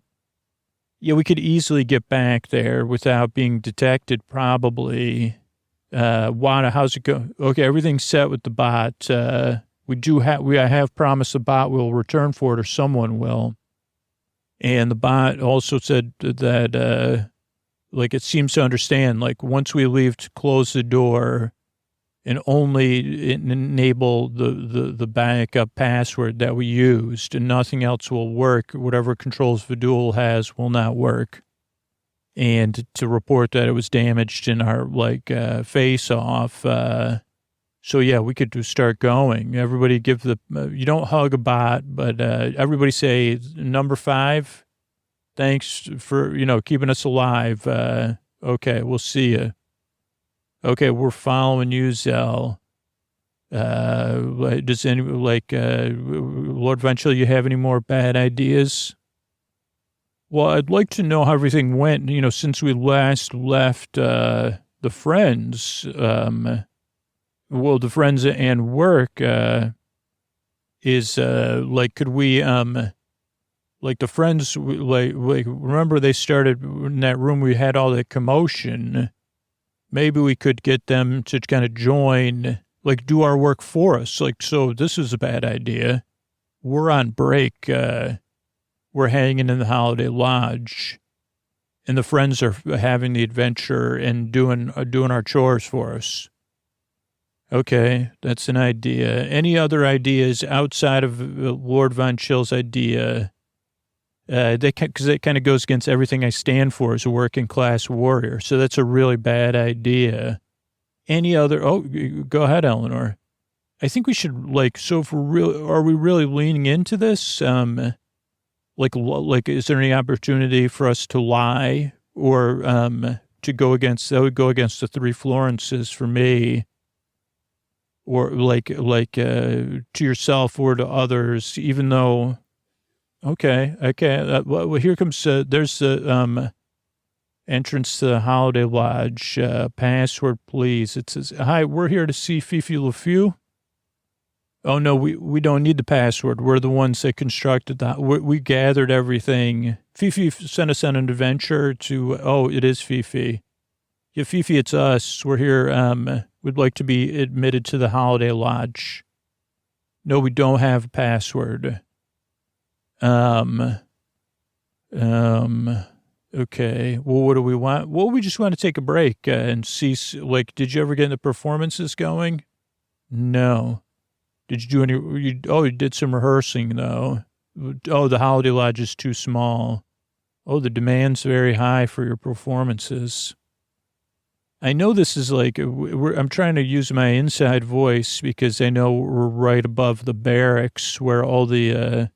Yeah, we could easily get back there without being detected, probably. Wanda, how's it going? Okay, everything's set with the bot. I have promised the bot will return for it or someone will. And the bot also said that, it seems to understand, like once we leave to close the door and only enable the backup password that we used and nothing else will work. Whatever controls Vidul has will not work. And to report that it was damaged in our face off. So yeah, we could start going. Everybody give you don't hug a bot, but everybody say number 5. Thanks for, keeping us alive. Okay, we'll see you. Okay, we're following you, Zell. Does Lord Venture, you have any more bad ideas? Well, I'd like to know how everything went, since we last left the friends. The friends and work could we, the friends, remember they started in that room, we had all that commotion. Maybe we could get them to kind of join, do our work for us. So this is a bad idea. We're on break. We're hanging in the Holiday Lodge, and the friends are having the adventure and doing our chores for us. Okay, that's an idea. Any other ideas outside of Lord Von Chill's idea? Because it kind of goes against everything I stand for as a working class warrior. So that's a really bad idea. Any other? Oh, go ahead, Eleanor. I think we should so if are we really leaning into this? Is there any opportunity for us to lie or to go against? That would go against the 3 Florences for me. Or to yourself or to others, even though. Okay. Well, here comes, there's the entrance to the Holiday Lodge. Password, please. It says, hi, we're here to see Fifi LaFew. Oh, no, we don't need the password. We're the ones that constructed we gathered everything. Fifi sent us on an adventure it is Fifi. Yeah, Fifi, it's us. We're here, we'd like to be admitted to the Holiday Lodge. No, we don't have a password. Okay. Well, what do we want? Well, we just want to take a break and see, did you ever get the performances going? No. Did you do any, you did some rehearsing though. Oh, the Holiday Lodge is too small. Oh, the demand's very high for your performances. I know this is I'm trying to use my inside voice because I know we're right above the barracks where all the,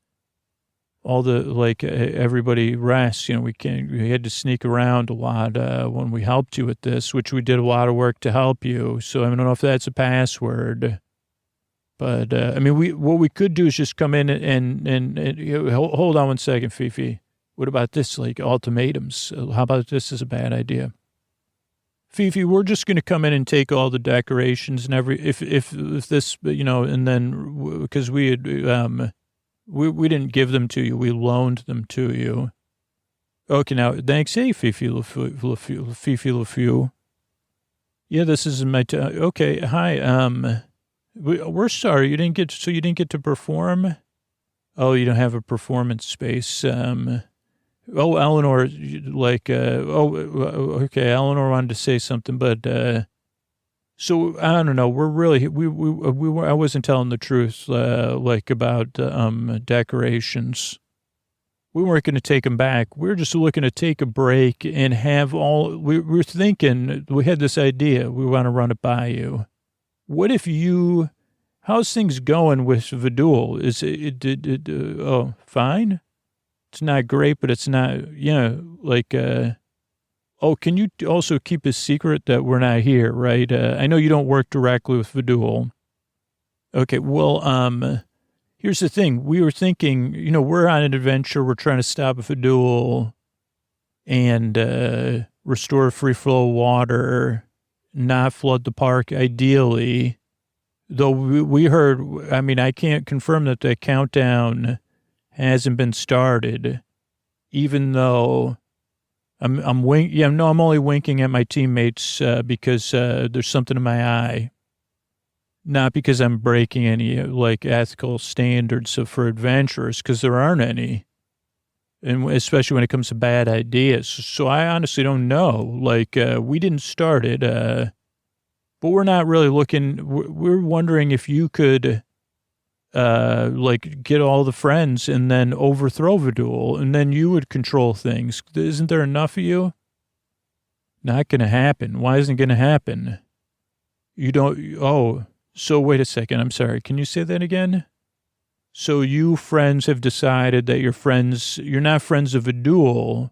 all the, like, everybody rests. You know, we had to sneak around a lot when we helped you with this, which we did a lot of work to help you. So I don't know if that's a password. But, I mean, what we could do is just come in and hold on one second, Fifi. What about this, like, ultimatums? How about this is a bad idea? Fifi, we're just going to come in and take all the decorations and if this, you know, and then, because we had, we didn't give them to you, we loaned them to you. Okay, now, thanks. Hey, Fifi LaFew. Yeah, this is my, okay, hi, we're sorry you didn't get to perform. Oh, you don't have a performance space. Oh, Eleanor, like, okay, Eleanor wanted to say something, but, so I don't know. We're really, I wasn't telling the truth, like about, decorations. We weren't going to take them back. We were just looking to take a break and have we were thinking, we had this idea. We want to run it by you. What if how's things going with Vidul? Is it, fine? It's not great, but it's not, like, can you also keep a secret that we're not here, right? I know you don't work directly with Vidul. Okay, well, here's the thing. We were thinking, we're on an adventure. We're trying to stop Vidul and restore free flow of water, not flood the park, ideally. Though we heard, I mean, I can't confirm that the countdown hasn't been started, even though I'm only winking at my teammates because there's something in my eye. Not because I'm breaking any, like, ethical standards for adventurers, because there aren't any. And especially when it comes to bad ideas. So I honestly don't know. Like, we didn't start it, but we're not really looking. We're wondering if you could, like, get all the friends and then overthrow Vidul, and then you would control things. Isn't there enough of you? Not going to happen. Why isn't it going to happen? You don't. So wait a second. I'm sorry. Can you say that again? So you friends have decided that you're not friends of Vidul,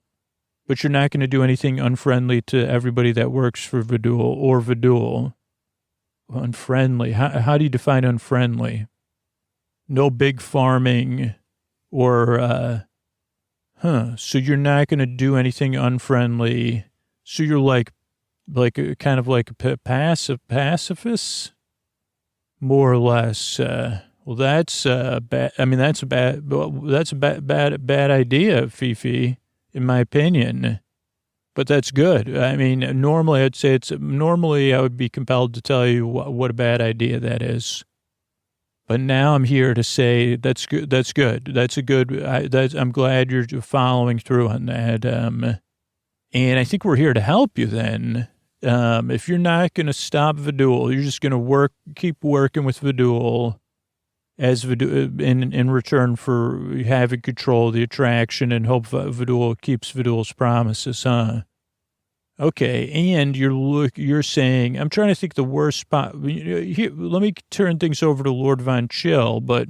but you're not going to do anything unfriendly to everybody that works for Vidul or Vidul. Unfriendly. How do you define unfriendly? No big farming or, so you're not going to do anything unfriendly. So you're like kind of like a pacifist? More or less. Well, that's bad. I mean, that's a bad idea, Fifi, in my opinion. But that's good. I mean, normally I would be compelled to tell you what a bad idea that is. But now I'm here to say that's good. That's good. I'm glad you're following through on that. And I think we're here to help you then. If you're not going to stop Vidul, you're just going to keep working with Vidul as Vidul in return for having control of the attraction and hope Vidul keeps Vidul's promises, huh? Okay. And you're saying, I'm trying to think the worst spot. Here, let me turn things over to Lord Von Chill, but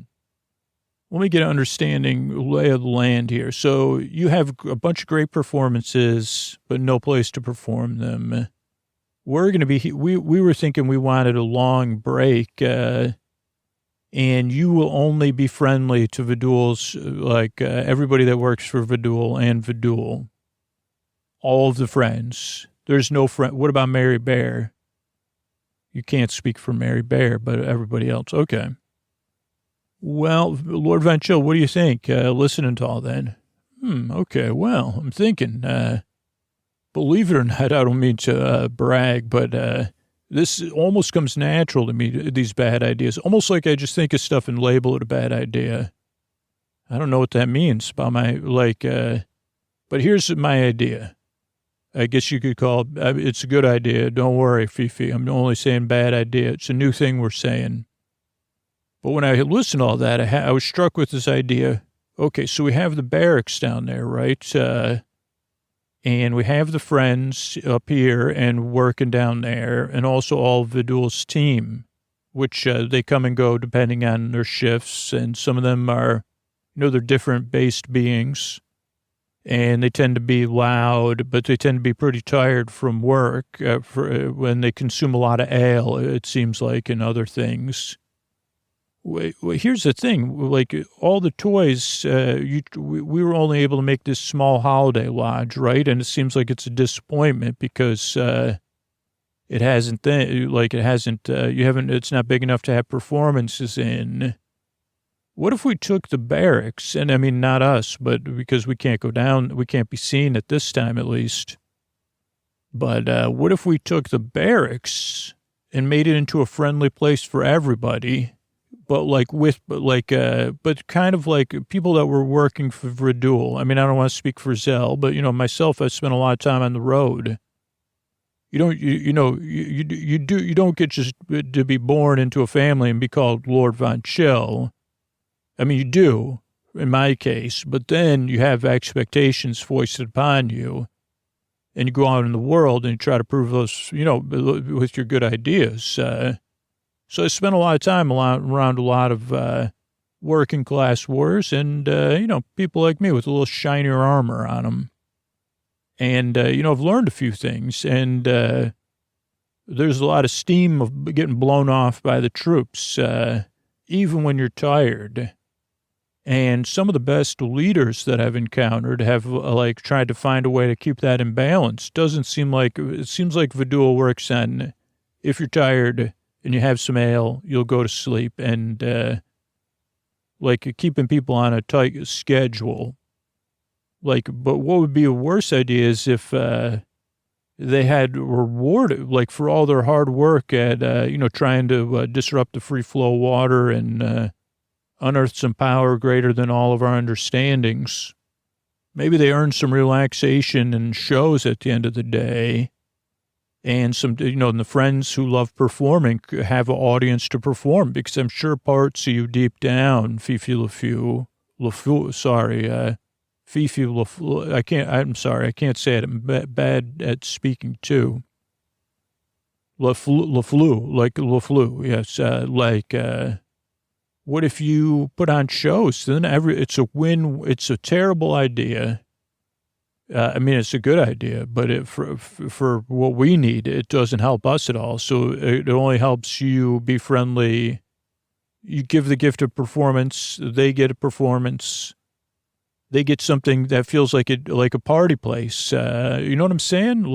let me get an understanding lay of the land here. So you have a bunch of great performances, but no place to perform them. We're going to be, we were thinking we wanted a long break, and you will only be friendly to Vidul's, everybody that works for Vidul and Vidul. All of the friends. There's no friend. What about Mary Bear? You can't speak for Mary Bear, but everybody else. Okay. Well, Lord Van Chill, what do you think? Listening to all that. Okay. Well, I'm thinking, believe it or not, I don't mean to brag, but this almost comes natural to me, these bad ideas. Almost like I just think of stuff and label it a bad idea. I don't know what that means about but here's my idea. I guess you could call it's a good idea. Don't worry, Fifi. I'm only saying bad idea. It's a new thing we're saying. But when I listened to all that, I was struck with this idea. Okay, so we have the barracks down there, right? And we have the friends up here and working down there, and also all of Vidul's team, which they come and go depending on their shifts. And some of them are, they're different based beings, and they tend to be loud, but they tend to be pretty tired from work when they consume a lot of ale, it seems like, and other things. Here's the thing, like all the toys, we were only able to make this small holiday lodge, right? And it seems like it's a disappointment because it's not big enough to have performances in. What if we took the barracks, and I mean, not us, but because we can't go down, we can't be seen at this time at least. But what if we took the barracks and made it into a friendly place for everybody? But kind of like people that were working for Referral. I mean, I don't want to speak for Zell, but myself, I spent a lot of time on the road. You don't get just to be born into a family and be called Lord Von Chill. I mean, you do in my case, but then you have expectations foisted upon you, and you go out in the world and you try to prove those, with your good ideas. So I spent a lot of time around a lot of working class wars and, people like me with a little shinier armor on them. And, I've learned a few things. And there's a lot of steam of getting blown off by the troops, even when you're tired. And some of the best leaders that I've encountered have, tried to find a way to keep that in balance. It seems like Vidul works on, if you're tired and you have some ale, you'll go to sleep, and keeping people on a tight schedule. But what would be a worse idea is if they had rewarded, for all their hard work at, trying to disrupt the free flow of water and unearth some power greater than all of our understandings. Maybe they earned some relaxation and shows at the end of the day. And and the friends who love performing have an audience to perform, because I'm sure parts of you deep down, Fifi LaFou, Fifi LaFou, I can't say it. I'm bad at speaking too. LaFleur, yes, what if you put on shows? Then it's a win. It's a terrible idea. It's a good idea, but for what we need, it doesn't help us at all. So it only helps you be friendly. You give the gift of performance. They get a performance. They get something that feels like a party place. You know what I'm saying?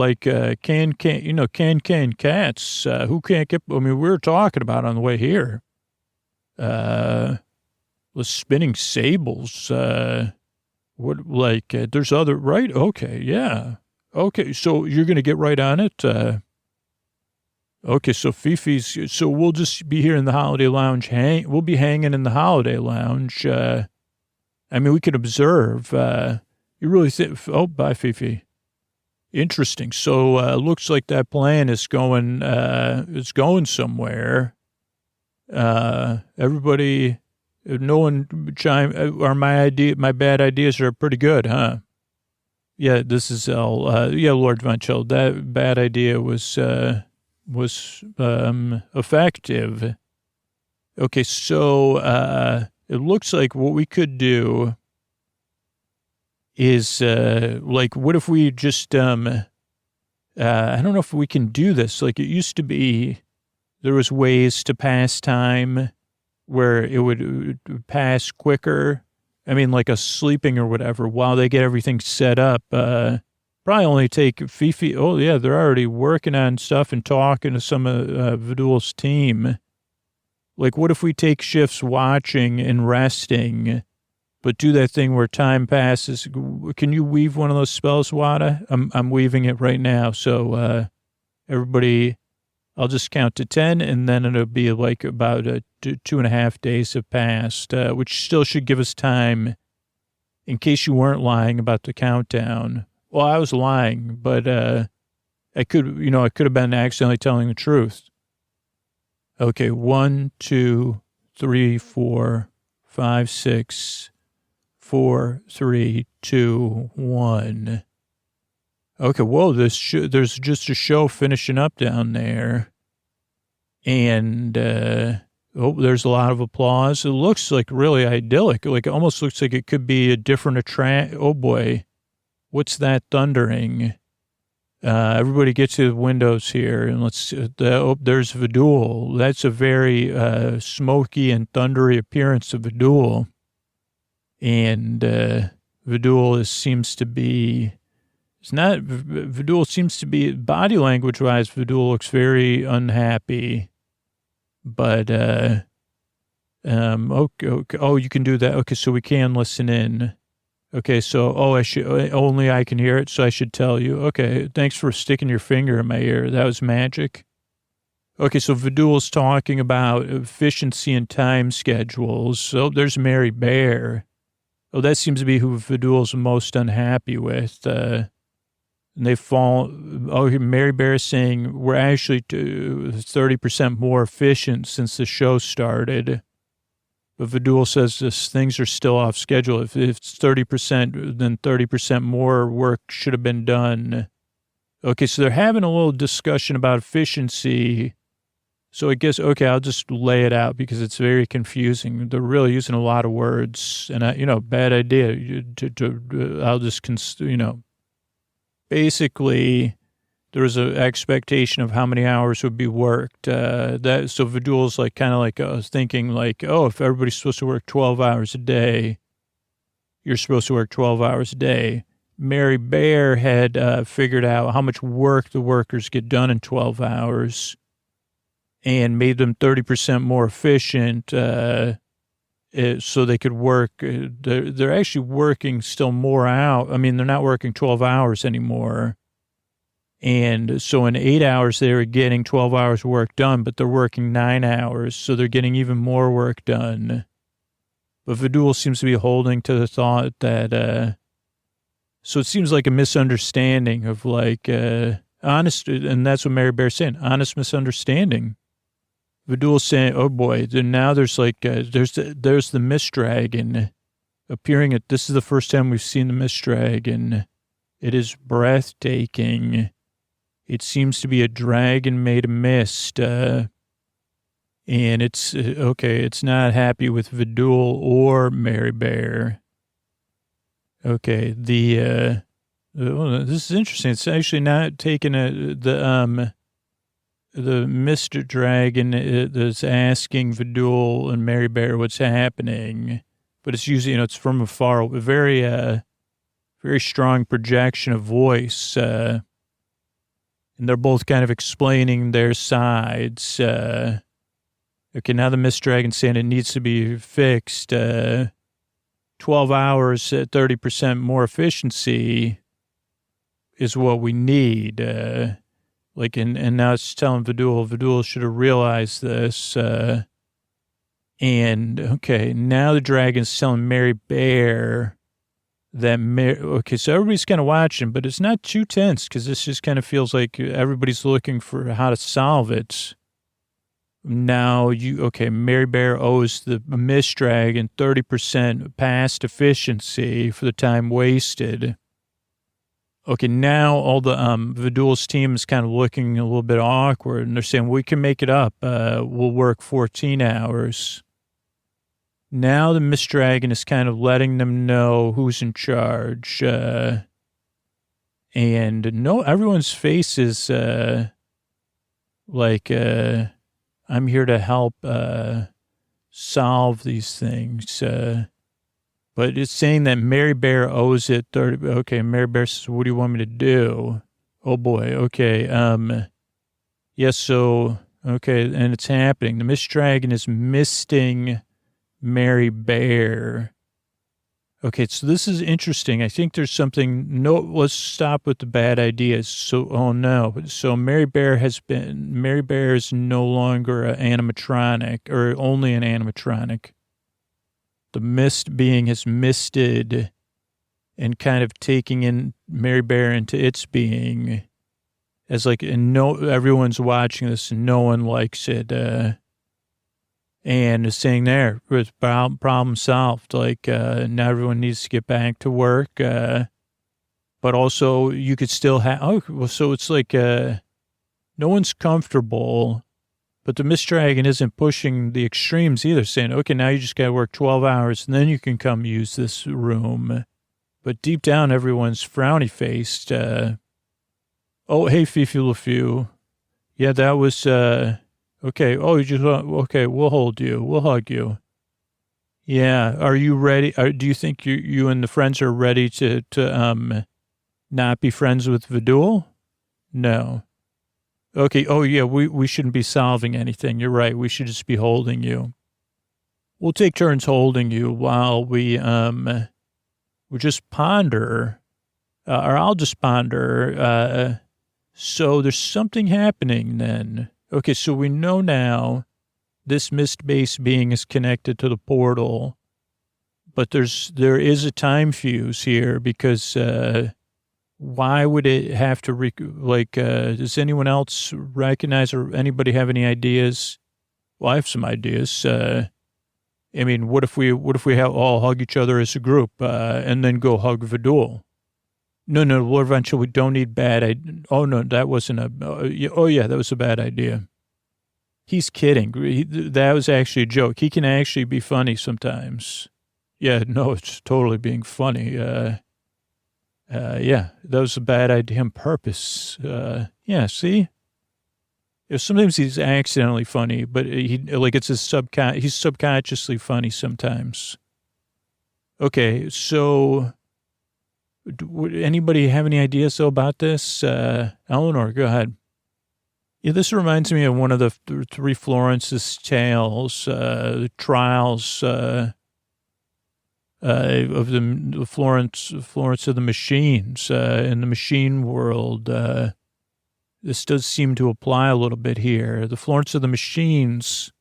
Can cats. Who can't get? I mean, we were talking about on the way here. The spinning sables. There's other, right? Okay, yeah. Okay, so you're going to get right on it? Okay, so so we'll just be here in the Holiday Lounge. We'll be hanging in the Holiday Lounge. We could observe. You really think, bye, Fifi. Interesting. So, looks like that plan is going somewhere. Everybody... No one my bad ideas are pretty good, huh? Yeah, this is Lord Von Chill. That bad idea was effective. Okay, so it looks like what we could do is what if we just I don't know if we can do this. It used to be, there was ways to pass time where it would pass quicker. Like a sleeping or whatever while they get everything set up. Probably only take Fifi. Oh, yeah, they're already working on stuff and talking to some of Vidul's team. What if we take shifts watching and resting, but do that thing where time passes? Can you weave one of those spells, Wada? I'm weaving it right now. So everybody... I'll just count to 10, and then it'll be about 2.5 days have passed, which still should give us time, in case you weren't lying about the countdown. Well, I was lying, but I could have been accidentally telling the truth. Okay, 1, 2, 3, 4, 5, 6, 4, 3, 2, 1. Okay, whoa, there's just a show finishing up down there. And Oh, there's a lot of applause. It looks like really idyllic. Like it almost looks like it could be a different Oh boy, what's that thundering? Everybody get to the windows here and let's, there's Vidul. That's a very smoky and thundery appearance of Vidul. And Vidul seems to be, Vidul seems to be, body language wise, Vidul looks very unhappy. But, okay, oh, you can do that. Okay, so we can listen in. Okay, so, only I can hear it, so I should tell you. Okay, thanks for sticking your finger in my ear. That was magic. Okay, so Vidul's talking about efficiency and time schedules. Oh, there's Mary Bear. Oh, that seems to be who Vidul's most unhappy with. And they fall. Oh, Mary Bear is saying we're actually 30% more efficient since the show started. But Vidul says things are still off schedule. If it's 30%, then 30% more work should have been done. Okay, so they're having a little discussion about efficiency. So I guess, okay, I'll just lay it out because it's very confusing. They're really using a lot of words. And, bad idea. I'll just, basically, there was an expectation of how many hours would be worked. So Vidul's like kind of like thinking like, oh, if everybody's supposed to work 12 hours a day, you're supposed to work 12 hours a day. Mary Bear had figured out how much work the workers get done in 12 hours and made them 30% more efficient so they could work. They're actually working still more out. I mean, they're not working 12 hours anymore. And so in 8 hours, they were getting 12 hours work done, but they're working 9 hours. So they're getting even more work done. But Vidul seems to be holding to the thought that, so it seems like a misunderstanding of like, honest, and that's what Mary Bear's saying, honest misunderstanding. Vidul's saying, oh boy, then now there's like, there's the mist dragon appearing this is the first time we've seen the mist dragon. It is breathtaking. It seems to be a dragon made of mist. And it's, okay, it's not happy with Vidul or Mary Bear. Okay, this is interesting. It's actually not taking the Mr. Dragon that's asking Vidul and Mary Bear what's happening, but it's usually, it's from afar, a very, very strong projection of voice, and they're both kind of explaining their sides. Okay, now the Mist Dragon's saying it needs to be fixed. 12 hours at 30% more efficiency is what we need. And now it's telling Vidul should have realized this. And okay, now the dragon's telling Mary Bear that, okay, so everybody's kind of watching, but it's not too tense because this just kind of feels like everybody's looking for how to solve it. Now Mary Bear owes the Mist Dragon 30% past efficiency for the time wasted. Okay, now all the Vidul's team is kind of looking a little bit awkward, and they're saying, we can make it up. We'll work 14 hours. Now the Mist Dragon is kind of letting them know who's in charge. And everyone's face is I'm here to help solve these things. But it's saying that Mary Bear owes it 30. Okay, Mary Bear says, what do you want me to do? Oh, boy. Okay. Yes, so, okay, and it's happening. The Mist Dragon is misting Mary Bear. Okay, so this is interesting. I think there's something. No, let's stop with the bad ideas. So, oh no. So Mary Bear is no longer an animatronic, or only an animatronic. The mist being has misted and kind of taking in Mary Bear into its being as everyone's watching this and no one likes it. And is saying there, with problem solved. Now everyone needs to get back to work. But also you could still have, so it's like, no one's comfortable But the Mist Dragon isn't pushing the extremes either, saying, okay, now you just got to work 12 hours and then you can come use this room. But deep down, everyone's frowny-faced. Oh, hey, Fifi LaFew. Yeah, that was, okay. Oh, you just, okay, we'll hold you. We'll hug you. Yeah, are you ready? Do you think you and the friends are ready to not be friends with Vidul? No. Okay, oh yeah, we shouldn't be solving anything. You're right, we should just be holding you. We'll take turns holding you while we just ponder, or I'll just ponder, so there's something happening then. Okay, so we know now this mist-based being is connected to the portal, but there is a time fuse here because why would it have to, does anyone else recognize or anybody have any ideas? Well, I have some ideas. I mean, what if we all hug each other as a group and then go hug Vidul? No, Lord Venture, we don't need oh, no, that wasn't oh, yeah, that was a bad idea. He's kidding. That was actually a joke. He can actually be funny sometimes. Yeah, no, it's totally being funny. Yeah, that was a bad idea on purpose. Yeah, see? Sometimes he's accidentally funny, but it's his he's subconsciously funny sometimes. Okay, so would anybody have any ideas about this? Eleanor, go ahead. Yeah, this reminds me of one of the three Florence's tales, the trials of the Florence of the machines in the machine world. This does seem to apply a little bit here. The Florence of the machines,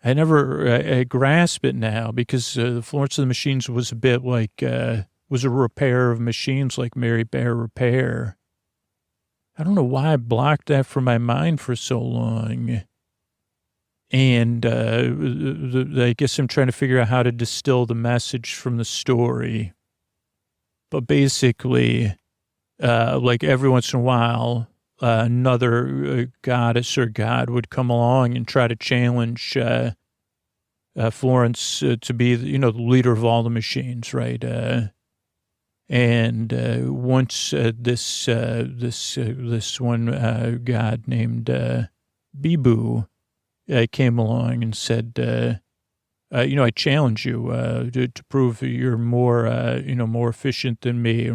I never grasp it now because the Florence of the machines was a bit like, was a repair of machines like Mary Bear Repair. I don't know why I blocked that from my mind for so long. And I guess I'm trying to figure out how to distill the message from the story. But basically, every once in a while, another goddess or god would come along and try to challenge Florence to be, the leader of all the machines, right? And once this one god named Bibu came along and said, I challenge you to prove you're more, more efficient than me,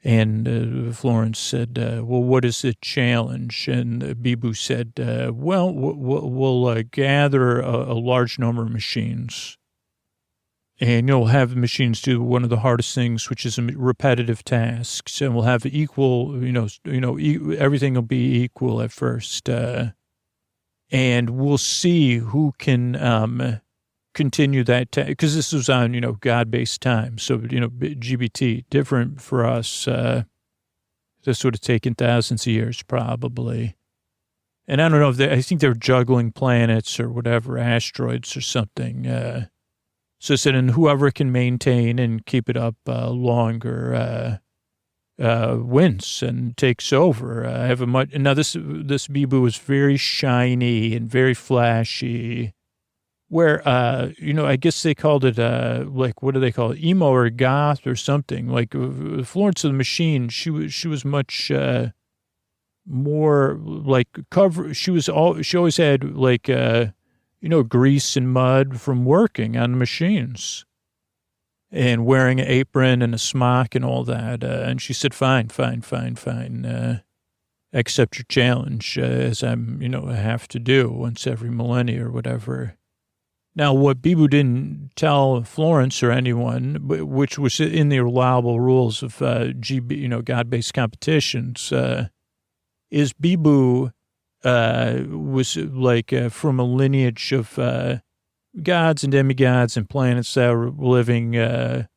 and Florence said, well, what is the challenge? And Bibu said, well, we'll gather a large number of machines. And you'll have the machines do one of the hardest things, which is repetitive tasks. And we'll have equal, everything will be equal at first. And we'll see who can continue that. Because this was on, God-based time. So, GBT, different for us. This would have taken thousands of years, probably. And I don't know I think they're juggling planets or whatever, asteroids or something. So I said, and whoever can maintain and keep it up longer wins and takes over. I have now this Bibu is very shiny and very flashy. Where I guess they called it what do they call it, emo or goth or something. Like Florence of the Machine, she was much more like cover. She always had grease and mud from working on the machines and wearing an apron and a smock and all that. And she said, fine. Accept your challenge as I have to do once every millennia or whatever. Now, what Bibu didn't tell Florence or anyone, which was in the allowable rules of God-based competitions, is Bibu was from a lineage of gods and demigods and planets that were living that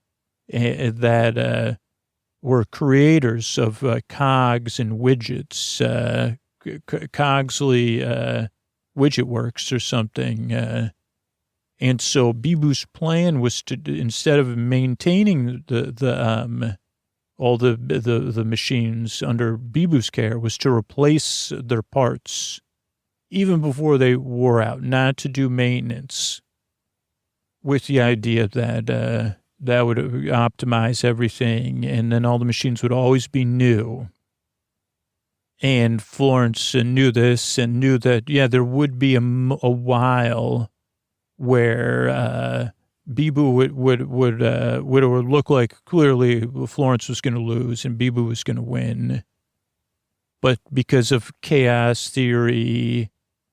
were creators of cogs and widgets, Cogsley Widget Works or something. And so Bibu's plan was to, instead of maintaining the all the machines under Bibu's care was to replace their parts even before they wore out, not to do maintenance, with the idea that that would optimize everything, and then all the machines would always be new. And Florence knew this and knew that, yeah, there would be a while where Bibu would look like clearly Florence was going to lose and Bibu was going to win. But because of chaos theory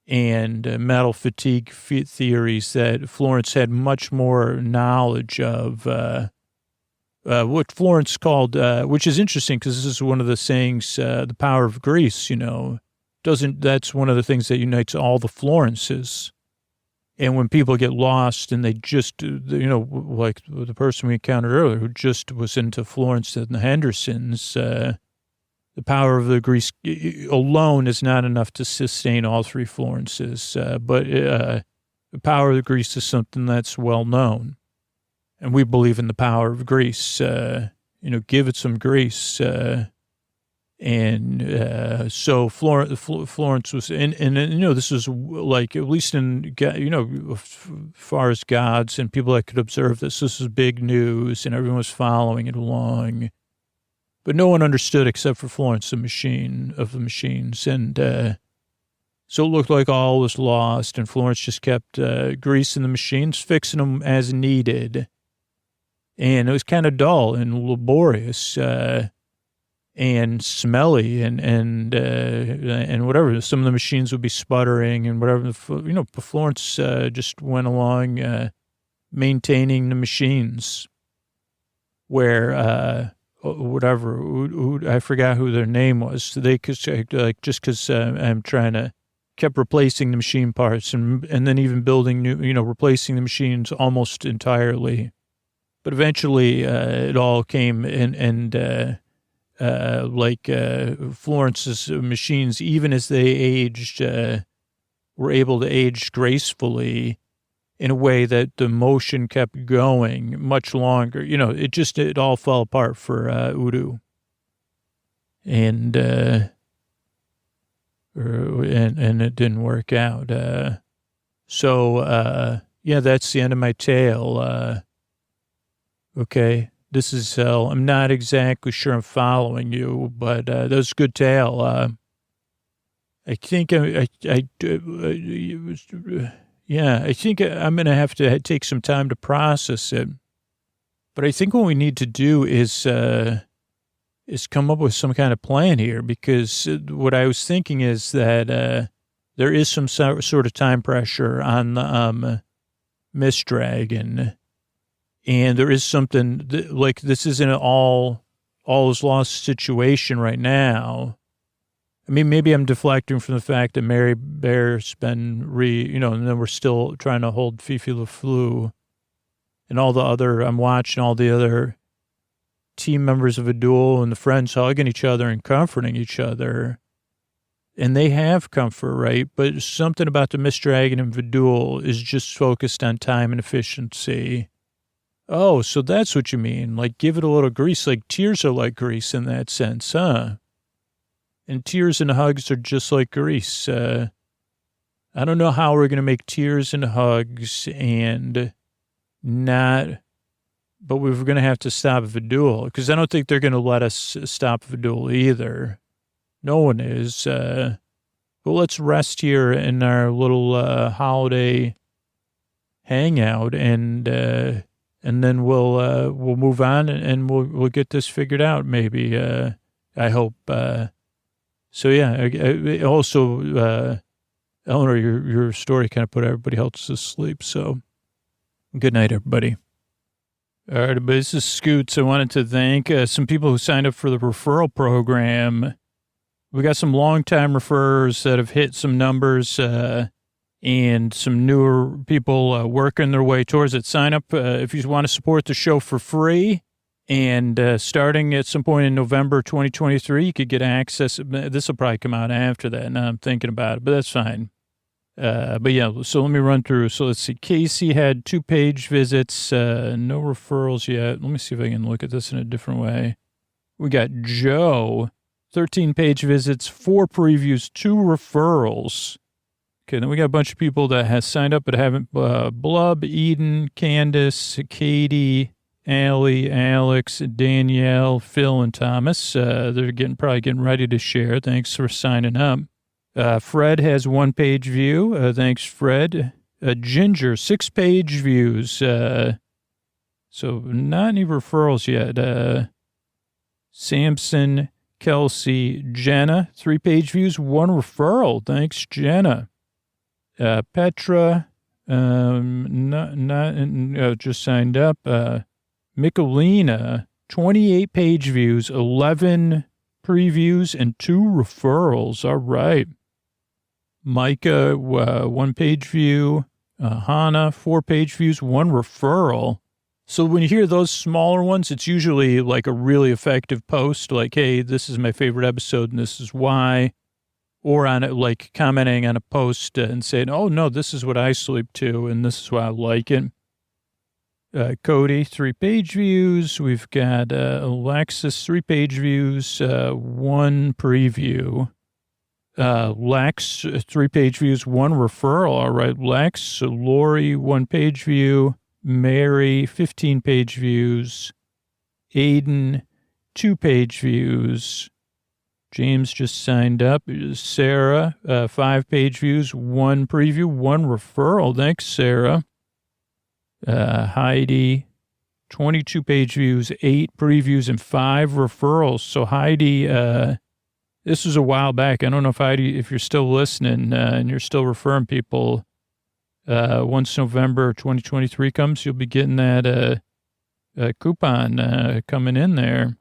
and metal fatigue theories, that Florence had much more knowledge of what Florence called, which is interesting because this is one of the sayings, the power of Greece, that's one of the things that unites all the Florences. And when people get lost and they just, like the person we encountered earlier who just was into Florence and the Hendersons, the power of the Greece alone is not enough to sustain all three Florences. But the power of the Greece is something that's well known. And we believe in the power of Greece. Give it some Greece. So Florence was, and this was like, at least in, as far as gods and people that could observe this was big news and everyone was following it along. But no one understood except for Florence, the machine of the machines. And so it looked like all was lost, and Florence just kept greasing the machines, fixing them as needed. And it was kind of dull and laborious and smelly and whatever. Some of the machines would be sputtering and whatever. Florence just went along maintaining the machines where I forgot who their name was. They could just because I'm trying to kept replacing the machine parts and then even building new, replacing the machines almost entirely. But eventually, it all came Florence's machines, even as they aged, were able to age gracefully in a way that the motion kept going much longer. It all fell apart for Udo. And it didn't work out. That's the end of my tale. Okay, this is hell. I'm not exactly sure I'm following you, but that was a good tale. I think I think I'm going to have to take some time to process it. But I think what we need to do is come up with some kind of plan here, because what I was thinking is that there is some sort of time pressure on the Mist Dragon. And there is something like this isn't all is lost situation right now. I mean, maybe I'm deflecting from the fact that Mary Bear's been and then we're still trying to hold Fifi LaFleur and I'm watching all the other team members of a duel and the friends hugging each other and comforting each other. And they have comfort, right? But something about the Mist Dragon and Vidul is just focused on time and efficiency. Oh, so that's what you mean. Like, give it a little grease. Like, tears are like grease in that sense, huh? And tears and hugs are just like grease. I don't know how we're going to make tears and hugs and not, but we're going to have to stop Vidul, because I don't think they're going to let us stop Vidul either. No one is. But let's rest here in our little holiday hangout and then we'll move on and we'll get this figured out. Maybe, I hope. So yeah, also, Eleanor, your story kind of put everybody else to sleep. So good night, everybody. All right, but this is Scoots. I wanted to thank some people who signed up for the referral program. We got some longtime referrers that have hit some numbers, and some newer people working their way towards it. Sign up if you want to support the show for free. And starting at some point in November 2023, you could get access. This will probably come out after that. Now I'm thinking about it, but that's fine. But yeah, so let me run through. So let's see. Casey had 2 page visits, no referrals yet. Let me see if I can look at this in a different way. We got Joe, 13 page visits, 4 previews, 2 referrals. Okay, then we got a bunch of people that has signed up but haven't, Blub, Eden, Candace, Katie, Allie, Alex, Danielle, Phil, and Thomas. They're probably getting ready to share. Thanks for signing up. Fred has 1 page view. Thanks, Fred. Ginger, 6 page views. So not any referrals yet. Samson, Kelsey, Jenna, 3 page views, 1 referral. Thanks, Jenna. Petra, just signed up. Michelina, 28 page views, 11 previews, and 2 referrals. All right. Micah, 1 page view. Hannah, 4 page views, 1 referral. So when you hear those smaller ones, it's usually like a really effective post, like, hey, this is my favorite episode and this is why. Or on it, like commenting on a post and saying, oh, no, this is what I sleep to and this is why I like it. Cody, 3 page views. We've got Alexis, 3 page views, 1 preview. Lex, 3 page views, 1 referral. All right, Lex. Lori, 1 page view. Mary, 15 page views. Aiden, 2 page views. James just signed up. Sarah, 5 page views, 1 preview, 1 referral. Thanks, Sarah. Heidi, 22 page views, 8 previews, and 5 referrals. So Heidi, this was a while back. I don't know if Heidi, if you're still listening and you're still referring people, once November 2023 comes, you'll be getting that coupon coming in there.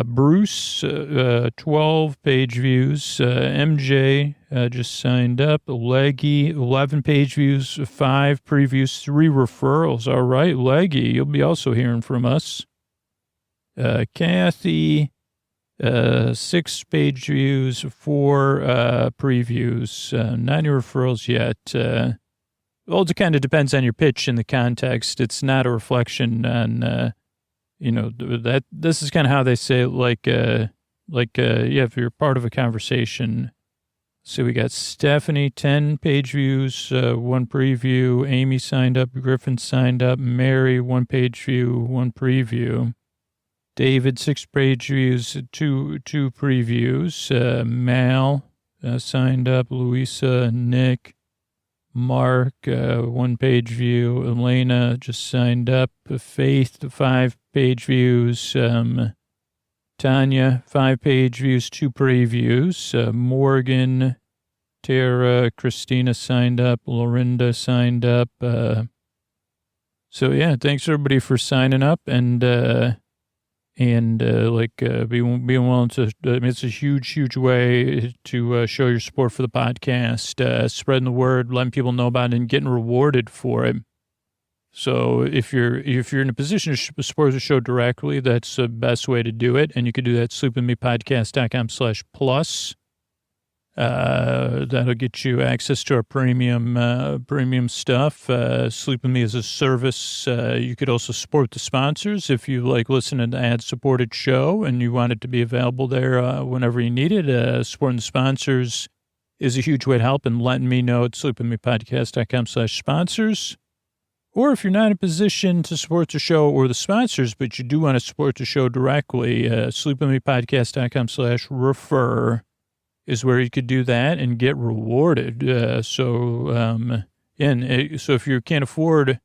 Bruce, 12 page views. MJ just signed up. Leggy, 11 page views, 5 previews, 3 referrals. All right, Leggy, you'll be also hearing from us. Kathy, 6 page views, 4 previews, 9 referrals yet. Well, it kind of depends on your pitch and the context. It's not a reflection on, that this is kind of how they say it, if you're part of a conversation. So we got Stephanie, 10 page views, 1 preview. Amy signed up. Griffin signed up. Mary, 1 page view, 1 preview. David, 6 page views, 2 previews. Mal signed up. Louisa, Nick, Mark, 1 page view. Elena just signed up. Faith, 5 page views. Tanya, 5 page views, 2 previews. Morgan, Tara, Christina signed up. Lorinda signed up. So yeah, thanks everybody for signing up and being willing to. It's a huge way to show your support for the podcast, spreading the word, letting people know about it, and getting rewarded for it. So if you're in a position to support the show directly, that's the best way to do it. And you can do that at sleepwithmepodcast.com/plus. That'll get you access to our premium stuff. Sleep With Me as a service. You could also support the sponsors if you like listening to ad-supported show and you want it to be available there whenever you need it. Supporting the sponsors is a huge way to help and letting me know at sleepwithmepodcast.com/sponsors. Or if you're not in a position to support the show or the sponsors, but you do want to support the show directly, sleepwithmepodcast.com/refer is where you could do that and get rewarded. So if you can't afford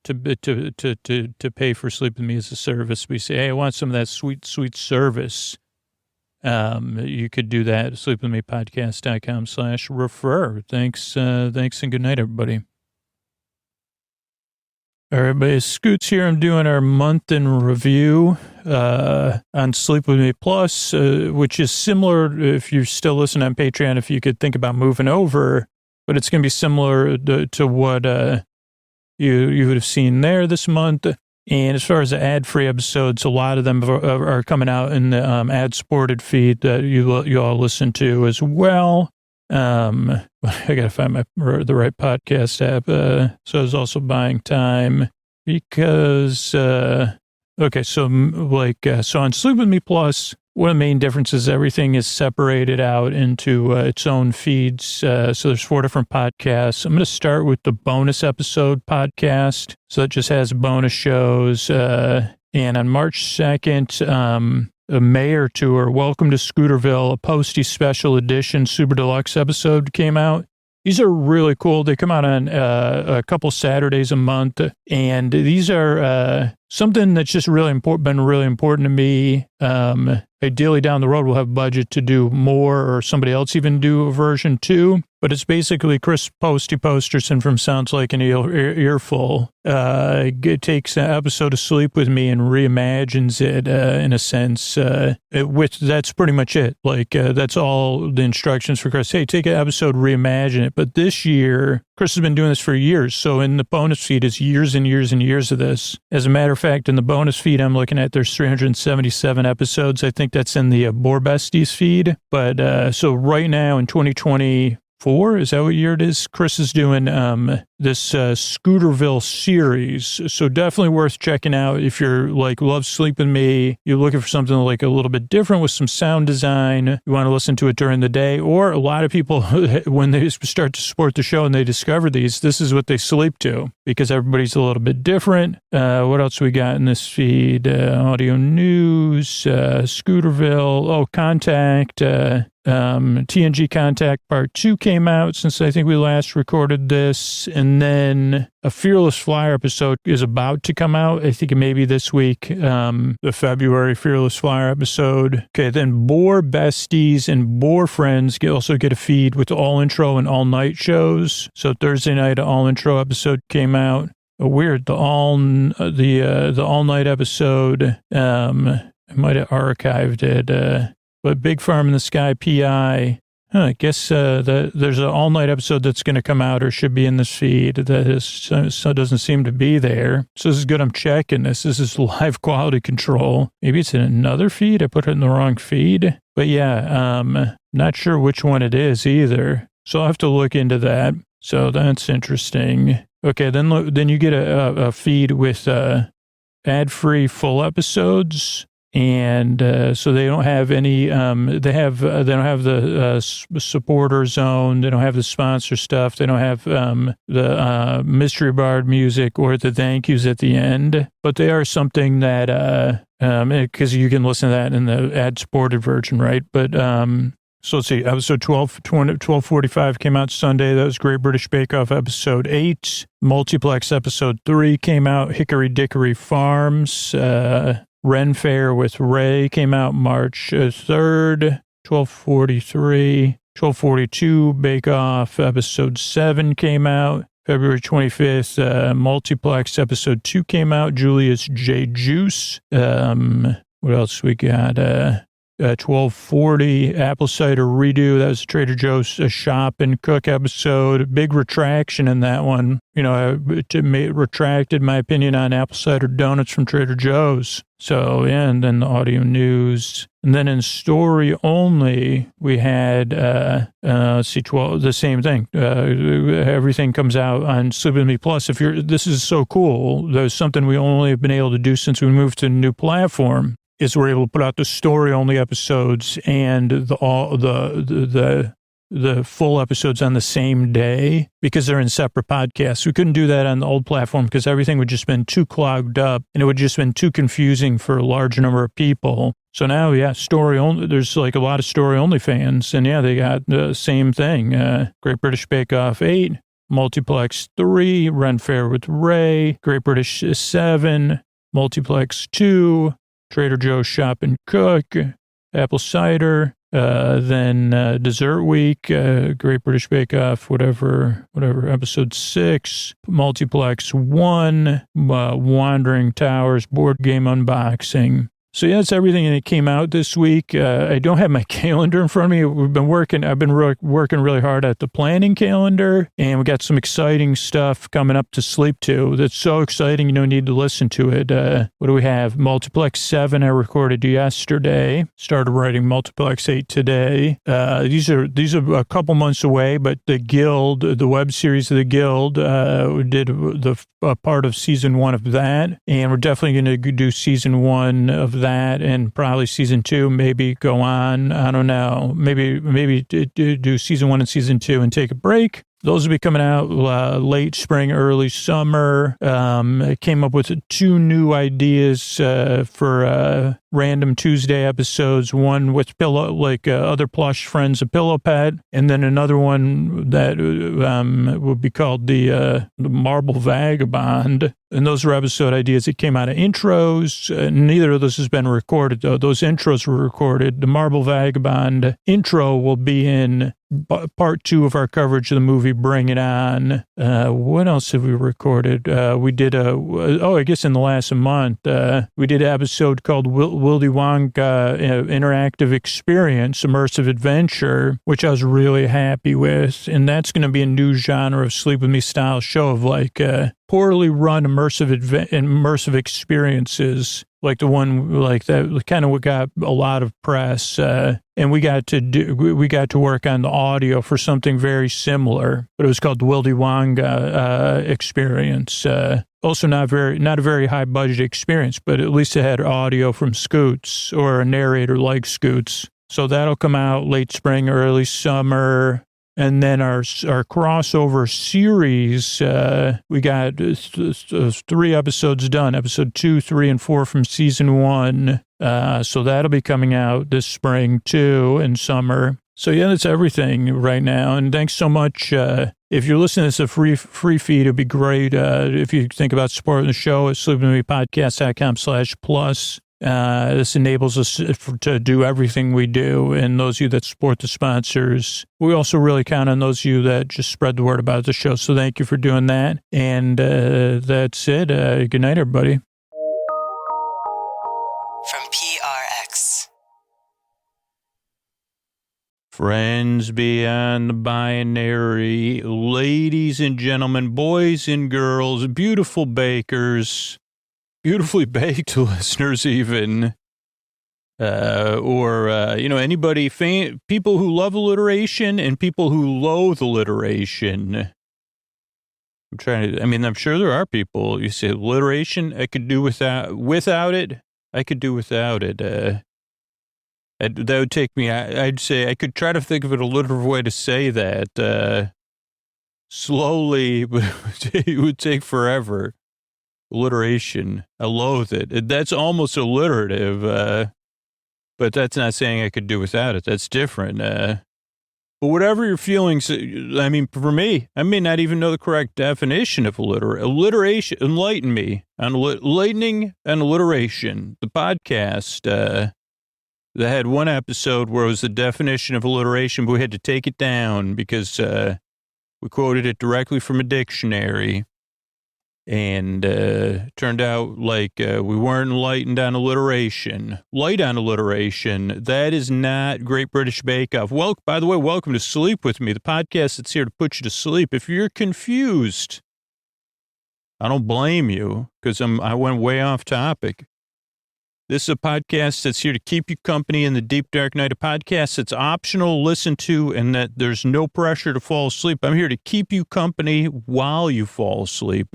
to pay for Sleep With Me as a service, we say, hey, I want some of that sweet service. You could do that at sleepwithmepodcast.com/refer. Thanks and good night, everybody. All right, everybody, Scoots here. I'm doing our month in review on Sleep With Me Plus, which is similar, if you're still listening on Patreon, if you could think about moving over, but it's going to be similar to what you would have seen there this month. And as far as the ad-free episodes, a lot of them are coming out in the ad-supported feed that you all listen to as well. I got to find the right podcast app. So I was also buying time because Okay, so so on Sleep With Me Plus, one of the main differences, everything is separated out into its own feeds. So there's 4 different podcasts. I'm going to start with the bonus episode podcast. So it just has bonus shows. And on March 2nd, a Mayor Tour, Welcome to Scooterville, a Posty Special Edition Super Deluxe episode came out. These are really cool. They come out on a couple Saturdays a month, and these are something that's just been really important to me. Ideally, down the road, we'll have budget to do more, or somebody else even do a version 2. But it's basically Chris Posty Posterson from Sounds Like an Earful. Takes an episode of Sleep With Me and reimagines it in a sense. That's pretty much it. That's all the instructions for Chris. Hey, take an episode, reimagine it. But this year, Chris has been doing this for years. So in the bonus feed is years and years and years of this. As a matter of fact, in the bonus feed I'm looking at, there's 377 episodes. I think that's in the Boar Besties feed. But so right now in 2024, is that what year it is? Chris is doing this Scooterville series. So definitely worth checking out if you're love Sleep With Me. You're looking for something a little bit different with some sound design. You want to listen to it during the day. Or a lot of people, when they start to support the show and they discover these, this is what they sleep to because everybody's a little bit different. What else we got in this feed? Audio news, Scooterville, Contact, TNG Contact Part 2 came out since I think we last recorded this. And then a Fearless Flyer episode is about to come out. I think it may be this week, the February Fearless Flyer episode. Okay, then Boar Besties and Boar Friends also get a feed with all intro and all night shows. So Thursday night, an all intro episode came out. Weird, the all night episode. I might have archived it. But Big Farm in the Sky PI, I guess there's an all-night episode that's going to come out or should be in this feed that doesn't seem to be there. So this is good. I'm checking this. This is live quality control. Maybe it's in another feed. I put it in the wrong feed. But yeah, not sure which one it is either. So I'll have to look into that. So that's interesting. Okay, then you get a feed with ad-free full episodes. And so they don't have any. They don't have the supporter zone. They don't have the sponsor stuff. They don't have the mystery bard music or the thank yous at the end. But they are something that because you can listen to that in the ad supported version, right? But so let's see. Episode 1245 came out Sunday. That was Great British Bake Off episode 8. Multiplex episode 3 came out. Hickory Dickory Farms. Ren Fair with Ray came out March 3rd, 1243. 1242 Bake Off episode 7 came out. February 25th, Multiplex episode 2 came out. Julius J. Juice. What else we got? 1240 Apple Cider Redo. That was Trader Joe's Shop and Cook episode. Big retraction in that one. I retracted my opinion on apple cider donuts from Trader Joe's. So, yeah, and then the audio news. And then in story only, we had, the same thing. Everything comes out on Sleep With Me Plus. This is so cool. There's something we only have been able to do since we moved to a new platform. Is we're able to put out the story only episodes and the full episodes on the same day because they're in separate podcasts. We couldn't do that on the old platform because everything would just been too clogged up and it would just been too confusing for a large number of people. So now, yeah, story only. There's a lot of story only fans, and yeah, they got the same thing. Great British Bake Off 8, Multiplex 3, Ren Fair with Ray, Great British 7, Multiplex 2. Trader Joe's Shop and Cook, Apple Cider, then Dessert Week, Great British Bake Off, whatever, episode 6, Multiplex 1, Wandering Towers, Board Game Unboxing. So yeah, that's everything that came out this week. I don't have my calendar in front of me. I've been working really hard at the planning calendar, and we got some exciting stuff coming up to sleep to. That's so exciting, you don't need to listen to it. What do we have? Multiplex 7 I recorded yesterday. Started writing Multiplex 8 today. These are a couple months away, but the Guild, the web series of the Guild, we did the part of season 1 of that, and we're definitely going to do season 1 of that, and probably season 2, maybe go on. I don't know. Maybe do season 1 and season 2 and take a break. Those will be coming out late spring, early summer. I came up with 2 new ideas for random Tuesday episodes. One with other plush friends, a pillow pet, and then another one that will be called the Marble Vagabond. And those were episode ideas that came out of intros. Neither of those has been recorded, though. Those intros were recorded. The Marble Vagabond intro will be in part 2 of our coverage of the movie Bring It On. What else have we recorded? We did I guess in the last month, we did an episode called Willy Wonka Interactive Experience, Immersive Adventure, which I was really happy with. And that's going to be a new genre of Sleep With Me style show of poorly run immersive experiences, like the one like that kind of got a lot of press, and we got to work on the audio for something very similar, but it was called the Willy Wonka experience. Also not a very high budget experience, but at least it had audio from Scoots or a narrator like Scoots. So that'll come out late spring, early summer. And then our crossover series, we got 3 episodes done, episode 2, 3, and 4 from season 1. So that'll be coming out this spring too, and summer. So yeah, that's everything right now. And thanks so much. If you're listening to this a free feed, it'd be great. If you think about supporting the show at sleepwithmepodcast.com/plus. This enables us to do everything we do, and those of you that support the sponsors. We also really count on those of you that just spread the word about the show, so thank you for doing that. And that's it. Good night, everybody. From PRX. Friends beyond the binary, ladies and gentlemen, boys and girls, beautiful bakers, beautifully baked listeners even, anybody, people who love alliteration and people who loathe alliteration. I'm sure there are people, you say alliteration, I could do without it. I could do without it. That would take me, I'd say, I could try to think of an alliterative way to say that, slowly, but it would take forever. Alliteration. I loathe it. That's almost alliterative, but that's not saying I could do without it. That's different. But whatever your feelings, for me, I may not even know the correct definition of alliteration. Enlighten me on lightning and alliteration. The podcast that had one episode where it was the definition of alliteration, but we had to take it down because we quoted it directly from a dictionary. And turned out like we weren't enlightened on alliteration. Light on alliteration. That is not Great British Bake Off. Well, by the way, welcome to Sleep With Me, the podcast that's here to put you to sleep. If you're confused, I don't blame you because I went way off topic. This is a podcast that's here to keep you company in the deep, dark night. A podcast that's optional to listen to and that there's no pressure to fall asleep. I'm here to keep you company while you fall asleep.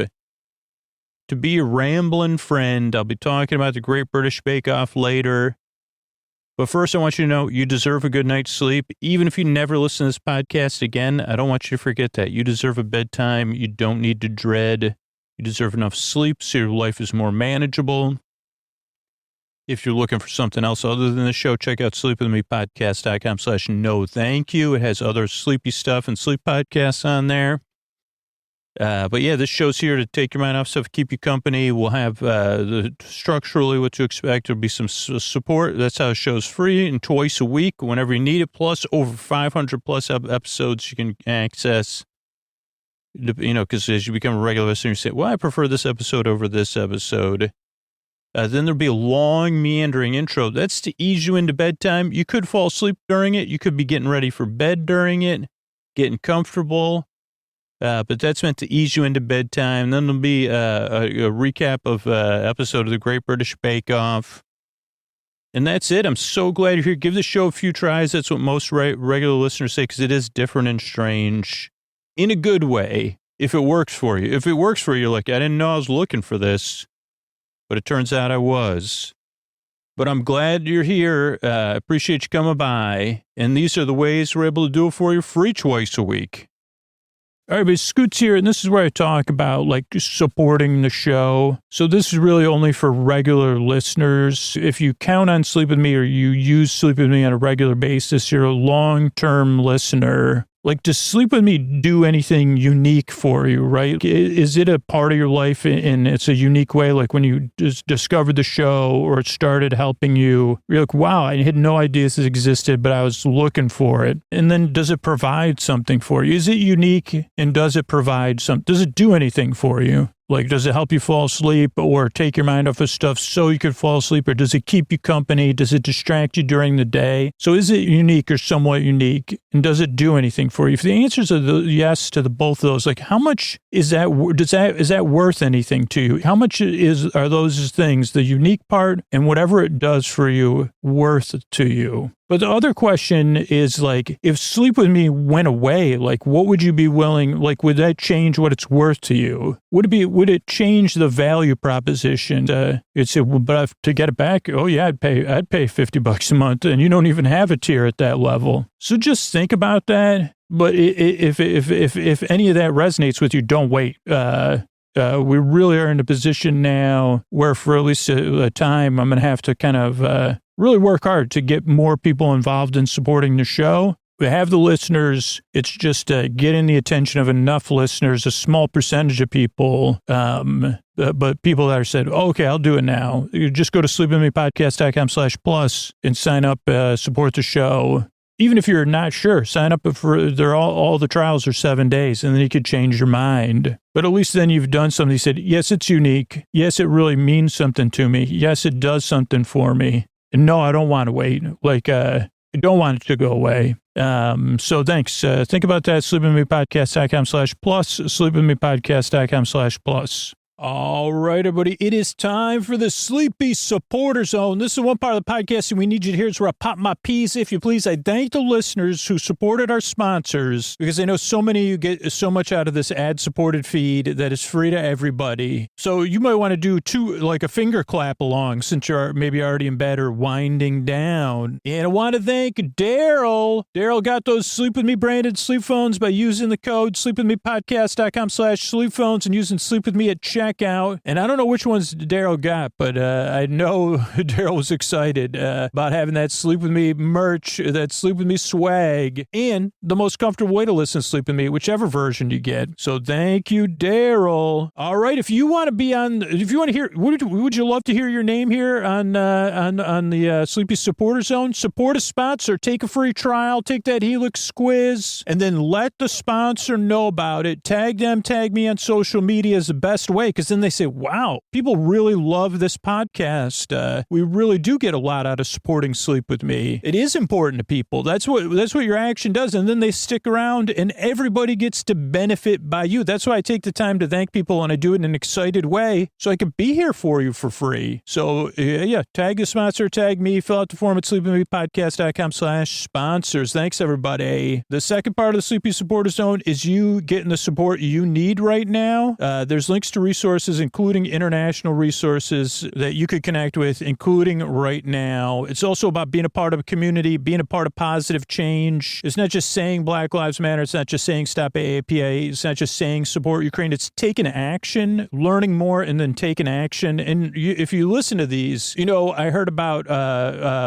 To be a rambling friend. I'll be talking about the Great British Bake Off later. But first, I want you to know you deserve a good night's sleep. Even if you never listen to this podcast again, I don't want you to forget that. You deserve a bedtime you don't need to dread. You deserve enough sleep so your life is more manageable. If you're looking for something else other than the show, check out sleepwithmepodcast.com/no thank you. It has other sleepy stuff and sleep podcasts on there. But yeah, this show's here to take your mind off stuff, keep you company. We'll have structurally what to expect. There'll be some support. That's how the show's free and twice a week whenever you need it. Plus over 500 plus episodes you can access. Because as you become a regular listener, you say, well, I prefer this episode over this episode. Then there'll be a long, meandering intro. That's to ease you into bedtime. You could fall asleep during it. You could be getting ready for bed during it, getting comfortable. But that's meant to ease you into bedtime. Then there'll be a recap of episode of the Great British Bake Off. And that's it. I'm so glad you're here. Give the show a few tries. That's what most regular listeners say, because it is different and strange in a good way, if it works for you. If it works for you, you're like, I didn't know I was looking for this, but it turns out I was. But I'm glad you're here. Appreciate you coming by. And these are the ways we're able to do it for you free twice a week. All right, but Scoot's here, and this is where I talk about, like, supporting the show. So this is really only for regular listeners. If you count on Sleep With Me or you use Sleep With Me on a regular basis, you're a long-term listener. Like, does Sleep With Me do anything unique for you, right? Is it a part of your life and it's a unique way? Like when you just discovered the show or it started helping you, you're like, wow, I had no idea this existed, but I was looking for it. And then does it provide something for you? Is it unique and does it provide something? Does it do anything for you? Like, does it help you fall asleep or take your mind off of stuff so you could fall asleep? Or does it keep you company? Does it distract you during the day? So is it unique or somewhat unique? And does it do anything for you? If the answers are yes to both of those, like how much is that, is that worth anything to you? How much are those things, the unique part and whatever it does for you, worth to you? But the other question is, like, if Sleep With Me went away, like, what would you be willing, like, would that change what it's worth to you? Would it change the value proposition? But to get it back, oh yeah, I'd pay $50 a month, and you don't even have a tier at that level. So just think about that. But if any of that resonates with you, don't wait. We really are in a position now where for at least a time, I'm going to have to kind of really work hard to get more people involved in supporting the show. We have the listeners. It's just getting the attention of enough listeners, a small percentage of people, but people that are said, oh, okay, I'll do it now. You just go to sleepwithmepodcast.com/plus and sign up, support the show. Even if you're not sure, sign up for, all the trials are 7 days, and then you could change your mind. But at least then you've done something. You said, yes, it's unique. Yes, it really means something to me. Yes, it does something for me. And no, I don't want to wait. Like, I don't want it to go away. So thanks. Think about that. sleepwithmepodcast.com/plus, sleepwithmepodcast.com/plus. All right, everybody. It is time for the Sleepy Supporter Zone. This is one part of the podcast, and we need you to hear. It's where I pop my peas, if you please. I thank the listeners who supported our sponsors, because I know so many of you get so much out of this ad-supported feed that is free to everybody. So you might want to do like a finger clap along, since you're maybe already in bed or winding down. And I want to thank Daryl. Daryl got those Sleep With Me branded sleep phones by using the code sleepwithmepodcast.com/sleep phones and using Sleep With Me at checkout. And I don't know which ones Daryl got, but I know Daryl was excited about having that Sleep With Me merch, that Sleep With Me swag, and the most comfortable way to listen to Sleep With Me, whichever version you get. So thank you, Daryl. All right, if you want to be on, if you want to hear, would you love to hear your name here on the Sleepy Supporter Zone? Support a sponsor, take a free trial, take that Helix quiz, and then let the sponsor know about it. Tag them, tag me on social media is the best way. Because then they say, wow, people really love this podcast. We really do get a lot out of supporting Sleep With Me. It is important to people. That's what your action does. And then they stick around and everybody gets to benefit by you. That's why I take the time to thank people, and I do it in an excited way so I can be here for you for free. So yeah, tag the sponsor, tag me, fill out the form at sleepwithmepodcast.com/sponsors. Thanks, everybody. The second part of the Sleepy Supporter Zone is you getting the support you need right now. There's links to resources, including international resources that you could connect with, including right now. It's also about being a part of a community, being a part of positive change. It's not just saying Black Lives Matter. It's not just saying stop AAPA. It's not just saying support Ukraine. It's taking action, learning more, and then taking action. And if you listen to these, I heard about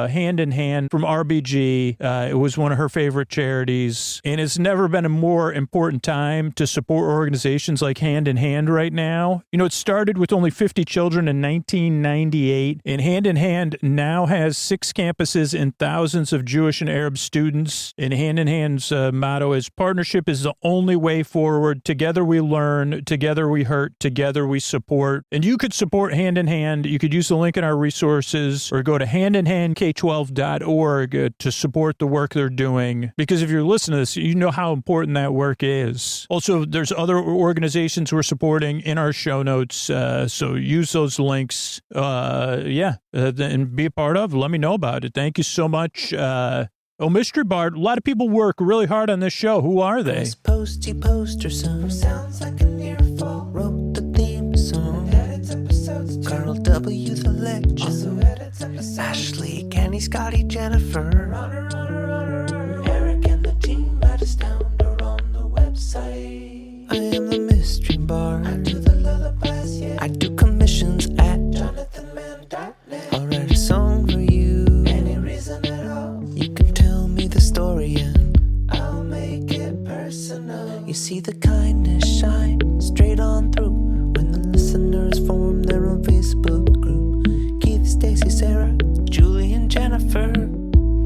Hand in Hand from RBG. It was one of her favorite charities. And it's never been a more important time to support organizations like Hand in Hand right now. You know, it started with only 50 children in 1998, and Hand in Hand now has 6 campuses and thousands of Jewish and Arab students. And Hand in Hand's motto is partnership is the only way forward. Together we learn, together we hurt, together we support. And you could support Hand in Hand. You could use the link in our resources or go to handinhandk12.org to support the work they're doing. Because if you're listening to this, you know how important that work is. Also, there's other organizations we're supporting in our show notes. So use those links. And be a part of. Let me know about it. Thank you so much. Mystery Bart, a lot of people work really hard on this show. Who are they? This posty poster son sounds like an earful. Wrote the theme song. Edits episodes. Carl W. the legend. Also edits episodes. Ashley, Kenny, Scotty, Jennifer. Runner. Eric and the team at Astound are on the website. I am the Mystery Bart. I do the lullabies, yeah. I do commissions at jonathanmann.net. I'll write a song for you. Any reason at all. You can tell me the story and I'll make it personal. You see the kindness shine straight on through when the listeners form their own Facebook group. Keith, Stacy, Sarah, Julie, and Jennifer.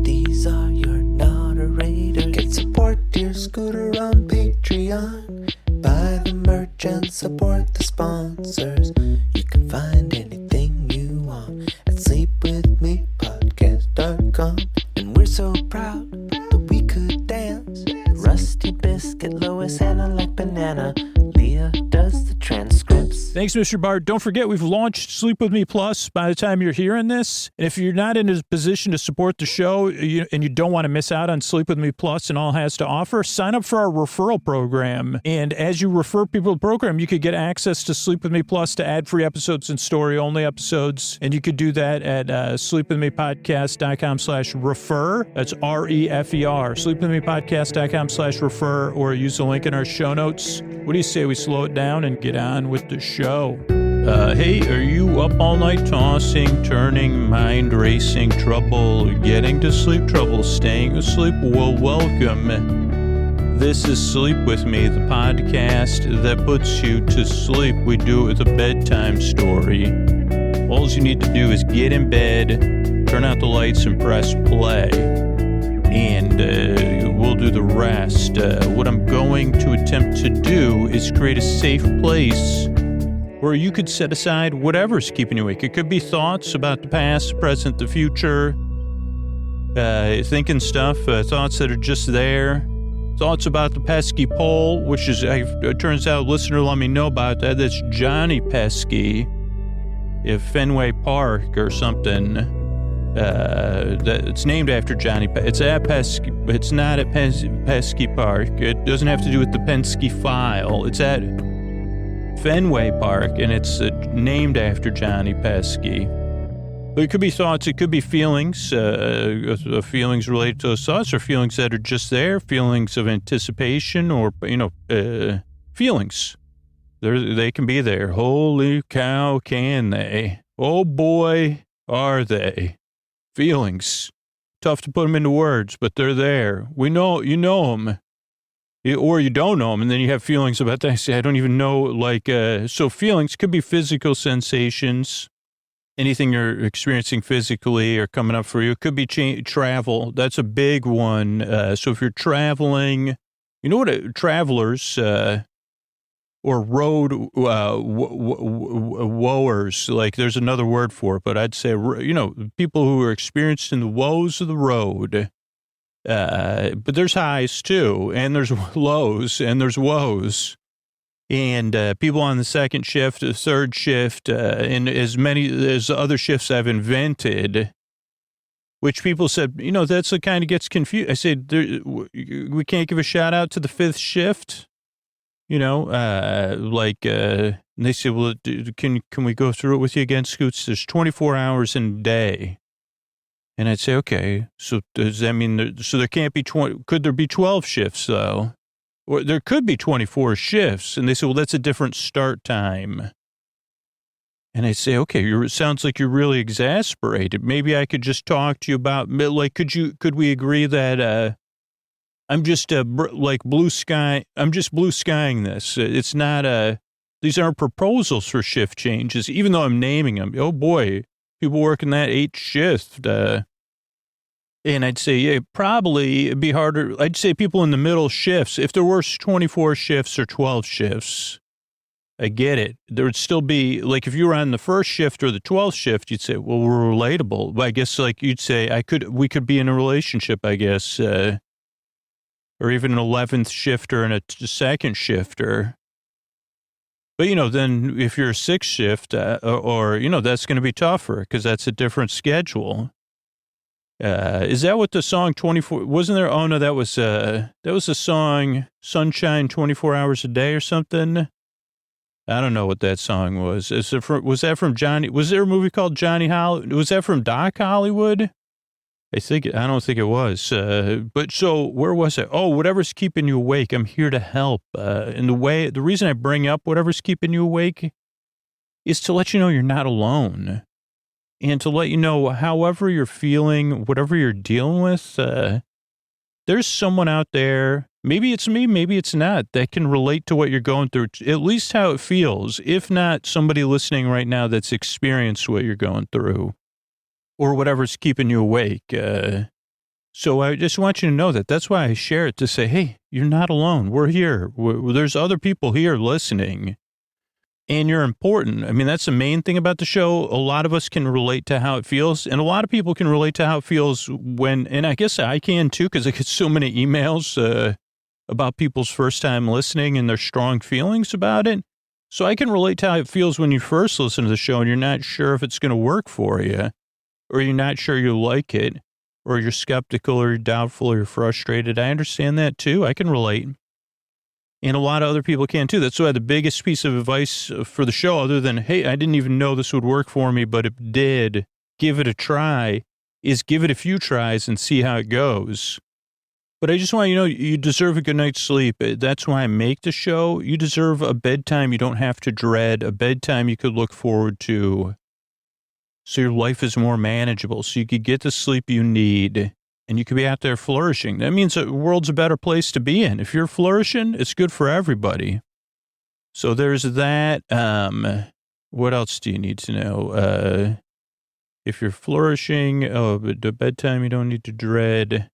These are your moderators. Get support dear Scooter on Patreon. Buy the merch and support the sponsors. You can find anything you want at sleepwithmepodcast.com. And we're so proud that we could dance. Rusty Biscuit, Lois, Anna like banana. Leah does the transcripts. Thanks, Mr. Bart. Don't forget, we've launched Sleep With Me Plus by the time you're hearing this. And if you're not in a position to support the show and you don't want to miss out on Sleep With Me Plus and all it has to offer, sign up for our referral program. And as you refer people to the program, you could get access to Sleep With Me Plus to ad-free episodes and story-only episodes. And you could do that at sleepwithmepodcast.com/refer. That's REFER. Sleepwithmepodcast.com/refer, or use the link in our show notes. What do you say we slow it down and get on with the show? Hey, are you up all night tossing, turning, mind racing, trouble getting to sleep, trouble staying asleep? Well, welcome. This is Sleep With Me, the podcast that puts you to sleep. We do it with a bedtime story. All you need to do is get in bed, turn out the lights, and press play. And we'll do the rest. What I'm going to attempt to do is create a safe place where you could set aside whatever's keeping you awake. It could be thoughts about the past, the present, the future, thinking stuff, thoughts that are just there, thoughts about the pesky poll, which is, it turns out, listener let me know about that. That's Johnny Pesky, if Fenway Park or something. It's named after Johnny. It's at Pesky. It's not at Pesky Park. It doesn't have to do with the Penske file. It's at Fenway Park, and it's named after Johnny Pesky. It could be thoughts. It could be feelings. Feelings related to those thoughts, or feelings that are just there. Feelings of anticipation, or feelings. They can be there. Holy cow, can they? Oh boy, are they? Feelings. Tough to put them into words, but they're there. We know, you know them. Or you don't know them, and then you have feelings about that. I say, I don't even know, so feelings could be physical sensations, anything you're experiencing physically or coming up for you. It could be travel. That's a big one. So if you're traveling, you know what travelers, or road woers, like there's another word for it, but I'd say, people who are experienced in the woes of the road. But there's highs too, and there's lows, and there's woes. And people on the second shift, the third shift, and as many as other shifts I've invented, which people said, that's the kind of gets confused. I said, we can't give a shout out to the fifth shift. And they said, well, can we go through it with you again, Scoots? There's 24 hours in a day. And I'd say, okay, so does that mean, so there can't be could there be 12 shifts though? Or there could be 24 shifts. And they said, well, that's a different start time. And I'd say, okay, it sounds like you're really exasperated. Maybe I could just talk to you about, could we agree that, I'm just blue sky. I'm just blue skying this. It's not These aren't proposals for shift changes, even though I'm naming them. Oh boy, people working that 8 shift. And I'd say, yeah, probably it'd be harder. I'd say people in the middle shifts, if there were 24 shifts or 12 shifts, I get it. There would still be, like, if you were on the first shift or the 12th shift, you'd say, well, we're relatable. But I guess, like, you'd say, we could be in a relationship, I guess, or even an 11th shifter and a second shifter. But, then if you're a 6th shift, or that's going to be tougher because that's a different schedule. Is that what the song 24, wasn't there? Oh no, that was a song, Sunshine 24 Hours a Day or something. I don't know what that song was. Was that from Johnny? Was there a movie called Johnny Hollywood? Was that from Doc Hollywood? I don't think it was. But so where was it? Oh, whatever's keeping you awake, I'm here to help. And the reason I bring up whatever's keeping you awake is to let you know you're not alone. And to let you know, however you're feeling, whatever you're dealing with, there's someone out there, maybe it's me, maybe it's not, that can relate to what you're going through, at least how it feels, if not somebody listening right now that's experienced what you're going through or whatever's keeping you awake. So I just want you to know that. That's why I share it, to say, hey, you're not alone. We're here. There's other people here listening. And you're important. I mean, that's the main thing about the show. A lot of us can relate to how it feels, and a lot of people can relate to how it feels and I guess I can too, because I get so many emails about people's first time listening and their strong feelings about it. So I can relate to how it feels when you first listen to the show and you're not sure if it's going to work for you, or you're not sure you like it, or you're skeptical, or you're doubtful, or you're frustrated. I understand that too. I can relate. And a lot of other people can too. That's why the biggest piece of advice for the show, other than, hey, I didn't even know this would work for me, but it did, give it a try, is give it a few tries and see how it goes. But I just want you to know, you deserve a good night's sleep. That's why I make the show. You deserve a bedtime you don't have to dread, a bedtime you could look forward to, so your life is more manageable, so you could get the sleep you need. And you could be out there flourishing. That means the world's a better place to be in. If you're flourishing, it's good for everybody. So there's that. What else do you need to know? If you're flourishing, the bedtime you don't need to dread.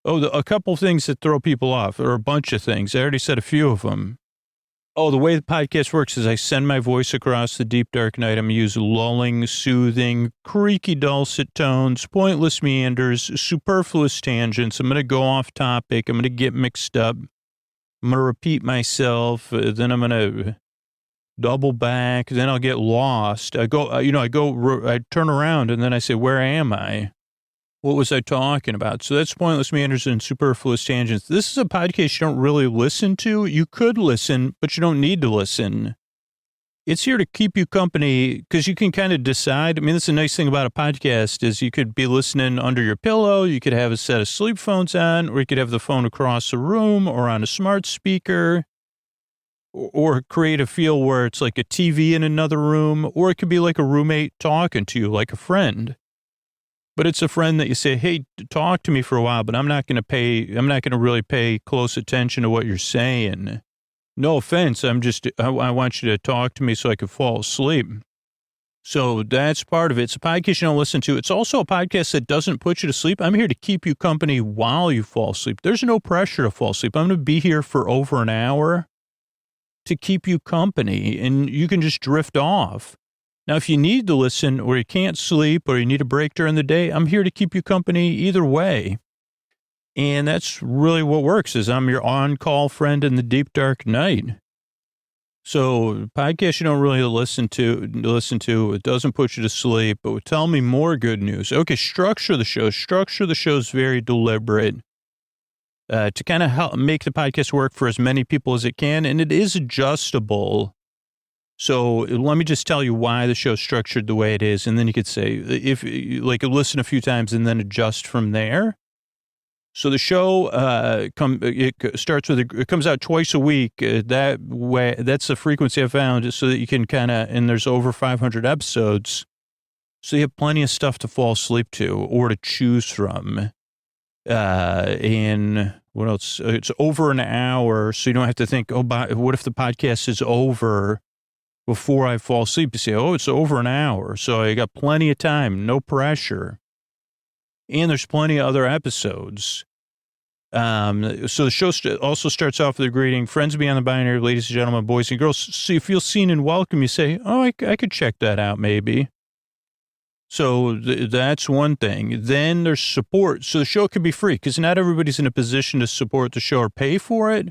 A couple things that throw people off, or a bunch of things. I already said a few of them. Oh, the way the podcast works is I send my voice across the deep, dark night. I'm going to use lulling, soothing, creaky, dulcet tones, pointless meanders, superfluous tangents. I'm going to go off topic. I'm going to get mixed up. I'm going to repeat myself. Then I'm going to double back. Then I'll get lost. I turn around and then I say, where am I? What was I talking about? So that's pointless meanders and superfluous tangents. This is a podcast you don't really listen to. You could listen, but you don't need to listen. It's here to keep you company, because you can kind of decide. I mean, that's the nice thing about a podcast is you could be listening under your pillow. You could have a set of sleep phones on, or you could have the phone across the room or on a smart speaker, or create a feel where it's like a TV in another room, or it could be like a roommate talking to you like a friend. But it's a friend that you say, hey, talk to me for a while, but I'm not going to really pay close attention to what you're saying. No offense. I want you to talk to me so I can fall asleep. So that's part of it. It's a podcast you don't listen to. It's also a podcast that doesn't put you to sleep. I'm here to keep you company while you fall asleep. There's no pressure to fall asleep. I'm going to be here for over an hour to keep you company, and you can just drift off. Now, if you need to listen, or you can't sleep, or you need a break during the day, I'm here to keep you company either way. And that's really what works, is I'm your on-call friend in the deep, dark night. So podcasts you don't really listen to, it doesn't put you to sleep, but tell me more good news. Okay, structure the show. Structure the show is very deliberate to kind of help make the podcast work for as many people as it can, and it is adjustable. So let me just tell you why the show's structured the way it is, and then you could say, if like listen a few times and then adjust from there. So the show it comes out twice a week. That way, that's the frequency I found, so that you can and there's over 500 episodes, so you have plenty of stuff to fall asleep to or to choose from. And what else? It's over an hour, so you don't have to think, what if the podcast is over? before I fall asleep to say, oh, it's over an hour. So I got plenty of time, no pressure. And there's plenty of other episodes. So the show also starts off with a greeting, friends beyond the binary, ladies and gentlemen, boys and girls. So you feel seen and welcome. You say, oh, I could check that out maybe. So that's one thing. Then there's support. So the show can be free because not everybody's in a position to support the show or pay for it.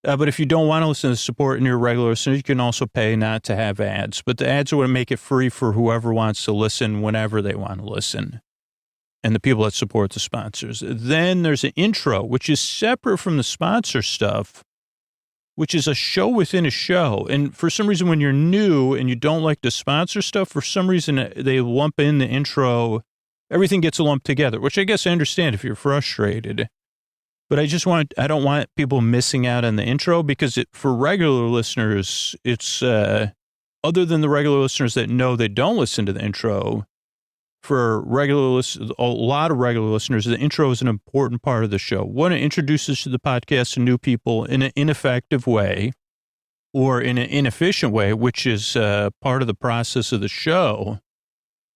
But if you don't want to listen to support and you're a regular listener, you can also pay not to have ads. But the ads are going to make it free for whoever wants to listen whenever they want to listen. And the people that support the sponsors. Then there's an intro, which is separate from the sponsor stuff, which is a show within a show. And for some reason, when you're new and you don't like the sponsor stuff, for some reason, they lump in the intro. Everything gets lumped together, which I guess I understand if you're frustrated. But I don't want people missing out on the intro because for regular listeners, it's, other than the regular listeners that know they don't listen to the intro, for a lot of regular listeners, the intro is an important part of the show. One, it introduces to the podcast to new people in an ineffective way or in an inefficient way, which is part of the process of the show.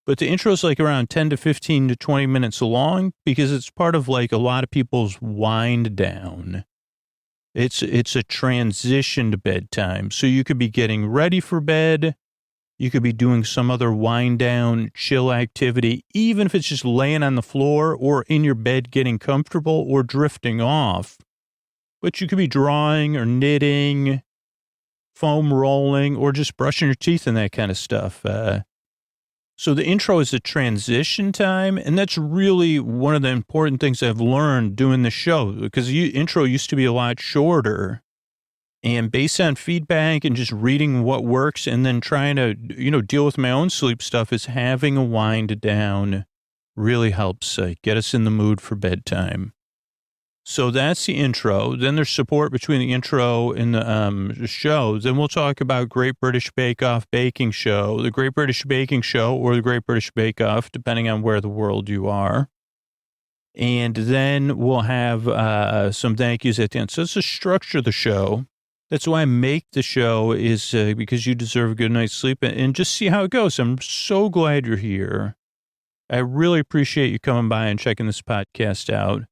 But the intro is like around 10 to 15 to 20 minutes long because it's part of like a lot of people's wind down. It's a transition to bedtime. So you could be getting ready for bed. You could be doing some other wind down, chill activity, even if it's just laying on the floor or in your bed getting comfortable or drifting off. But you could be drawing or knitting, foam rolling, or just brushing your teeth and that kind of stuff. So the intro is a transition time, and that's really one of the important things I've learned doing the show, because the intro used to be a lot shorter. And based on feedback and just reading what works and then trying to, deal with my own sleep stuff is having a wind down really helps get us in the mood for bedtime. So that's the intro. Then there's support between the intro and the show. Then we'll talk about Great British Bake Off baking show, the Great British Baking Show or the Great British Bake Off, depending on where the world you are. And then we'll have some thank yous at the end. So it's the structure of the show. That's why I make the show is because you deserve a good night's sleep and just see how it goes. I'm so glad you're here. I really appreciate you coming by and checking this podcast out.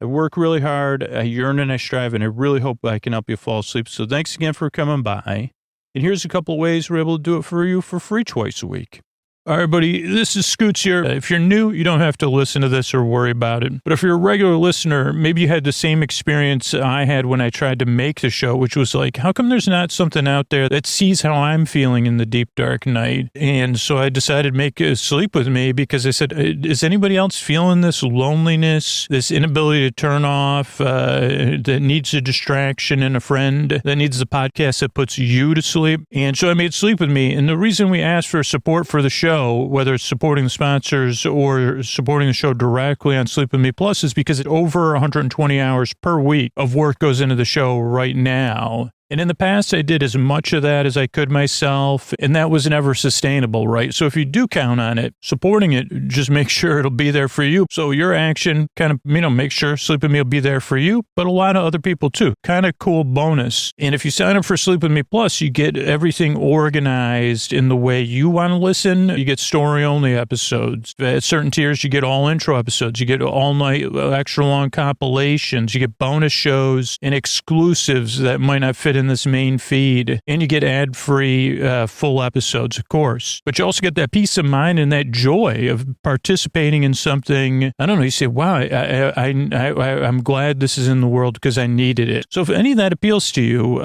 I work really hard. I yearn and I strive, and I really hope I can help you fall asleep. So thanks again for coming by. And here's a couple of ways we're able to do it for you for free twice a week. All right, buddy, this is Scoots here. If you're new, you don't have to listen to this or worry about it. But if you're a regular listener, maybe you had the same experience I had when I tried to make the show, which was like, how come there's not something out there that sees how I'm feeling in the deep, dark night? And so I decided to make Sleep With Me because I said, is anybody else feeling this loneliness, this inability to turn off, that needs a distraction and a friend, that needs a podcast that puts you to sleep? And so I made Sleep With Me. And the reason we asked for support for the show, whether it's supporting the sponsors or supporting the show directly on Sleep With Me Plus, is because over 120 hours per week of work goes into the show right now. And in the past, I did as much of that as I could myself, and that was never sustainable, right? So if you do count on it, supporting it, just make sure it'll be there for you. So your action kind of, make sure Sleep With Me will be there for you, but a lot of other people too. Kind of cool bonus. And if you sign up for Sleep With Me Plus, you get everything organized in the way you want to listen. You get story-only episodes. At certain tiers, you get all intro episodes. You get all-night extra-long compilations. You get bonus shows and exclusives that might not fit in this main feed, and you get ad-free full episodes, of course. But you also get that peace of mind and that joy of participating in something. I don't know. You say, "Wow, I'm glad this is in the world because I needed it." So if any of that appeals to you,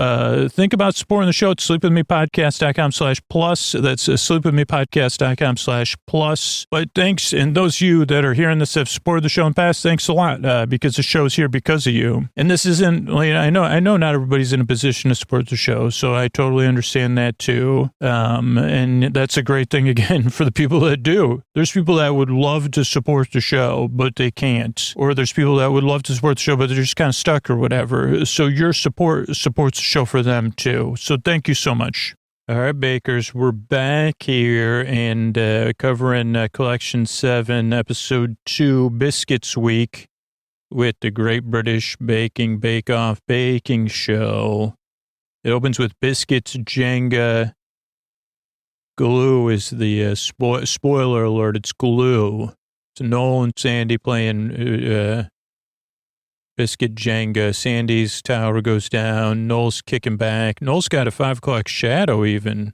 think about supporting the show at sleepwithmepodcast.com/plus. That's sleepwithmepodcast.com/plus. But thanks, and those of you that are hearing this have supported the show in the past, thanks a lot because the show's here because of you. And this isn't. I know not everybody's in a position to support the show, so I totally understand that too. And that's a great thing again for the people that do. There's people that would love to support the show, but they can't. Or there's people that would love to support the show, but they're just kind of stuck or whatever. So your support supports the show for them too. So thank you so much. All right, bakers, we're back here and covering Collection 7, Episode 2, Biscuits Week with the Great British Baking Bake Off Baking Show. It opens with biscuits, Jenga, glue is the spoiler alert. It's glue. It's Noel and Sandy playing biscuit Jenga. Sandy's tower goes down. Noel's kicking back. Noel's got a 5 o'clock shadow even.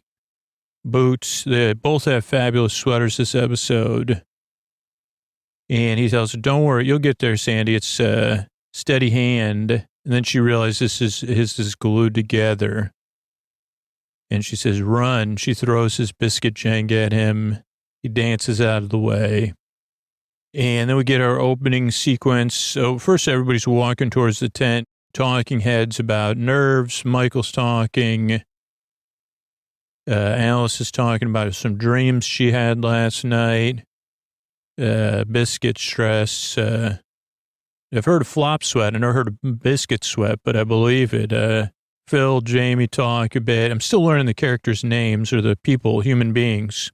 Boots. They both have fabulous sweaters this episode. And he tells her, don't worry, you'll get there, Sandy. It's steady hand. And then she realizes his is glued together. And she says, run. She throws his biscuit Jenga at him. He dances out of the way. And then we get our opening sequence. So first everybody's walking towards the tent, talking heads about nerves. Michael's talking. Alice is talking about some dreams she had last night. Biscuit stress. I've heard of flop sweat. I never heard of biscuit sweat, but I believe it. Phil, Jamie talk a bit. I'm still learning the characters' names or the people, human beings.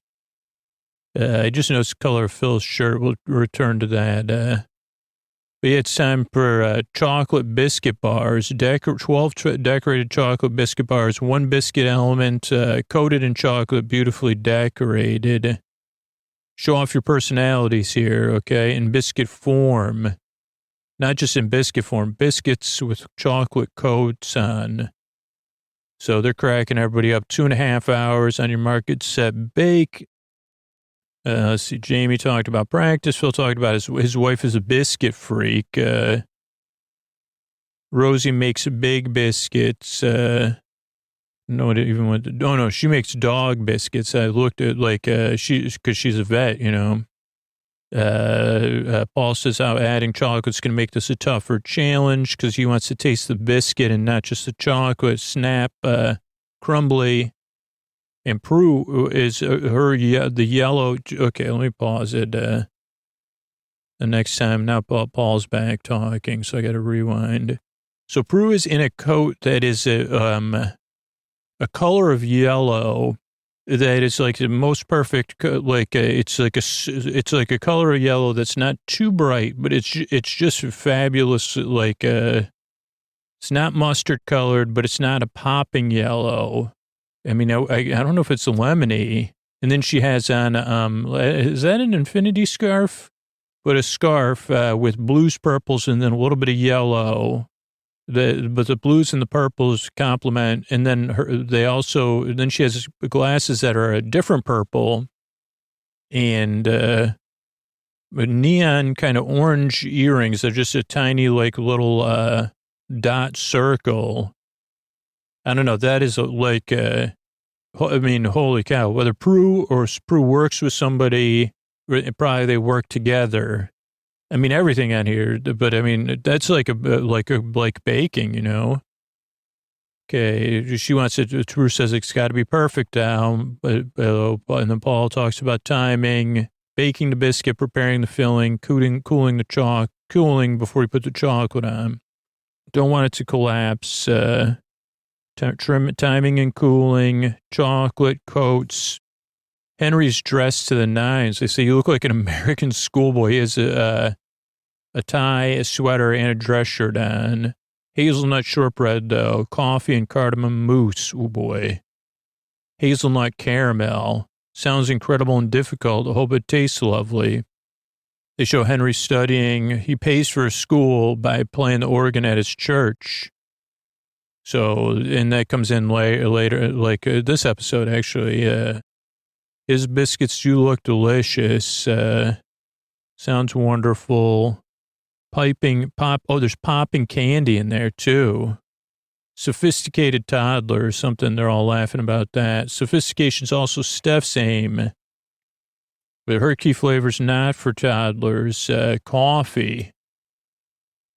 I just noticed the color of Phil's shirt. We'll return to that. But yeah, it's time for chocolate biscuit bars. 12 decorated chocolate biscuit bars. 1 biscuit element coated in chocolate, beautifully decorated. Show off your personalities here, okay? In biscuit form. Not just in biscuit form. Biscuits with chocolate coats on. So they're cracking everybody up. 2.5 hours on your market set bake. Let's see. Jamie talked about practice. Phil talked about his wife is a biscuit freak. Rosie makes big biscuits. No, it even went. Oh no, she makes dog biscuits. I looked at because she's a vet, you know. Paul says how adding chocolate's going to make this a tougher challenge because he wants to taste the biscuit and not just the chocolate. Snap, crumbly. And Prue is the yellow. Okay, let me pause it. The next time, now Paul's back talking, so I got to rewind. So Prue is in a coat that is a color of yellow that is like the most perfect. It's like a color of yellow that's not too bright, but it's just fabulous. It's not mustard colored, but it's not a popping yellow. I mean, I don't know if it's a lemony. And then she has on, is that an infinity scarf? But a scarf with blues, purples, and then a little bit of yellow. But the blues and the purples complement. And then then she has glasses that are a different purple. And neon kind of orange earrings. They're just a tiny, little dot circle. I don't know. That is holy cow. Whether Prue works with somebody, probably they work together. I mean, everything on here, but I mean, that's like baking, you know? Okay. She wants it. Prue says it's got to be perfect now. And then Paul talks about timing, baking the biscuit, preparing the filling, cooling before you put the chocolate on. Don't want it to collapse. Timing and cooling, chocolate coats. Henry's dressed to the nines. They say, you look like an American schoolboy. He has a tie, a sweater, and a dress shirt on. Hazelnut shortbread, though. Coffee and cardamom mousse. Oh, boy. Hazelnut caramel. Sounds incredible and difficult. I hope it tastes lovely. They show Henry studying. He pays for his school by playing the organ at his church. So, and that comes in later, this episode, actually. His biscuits do look delicious. Sounds wonderful. There's popping candy in there, too. Sophisticated toddler, something they're all laughing about that. Sophistication's also Steph's aim. But her key flavor's not for toddlers. Coffee.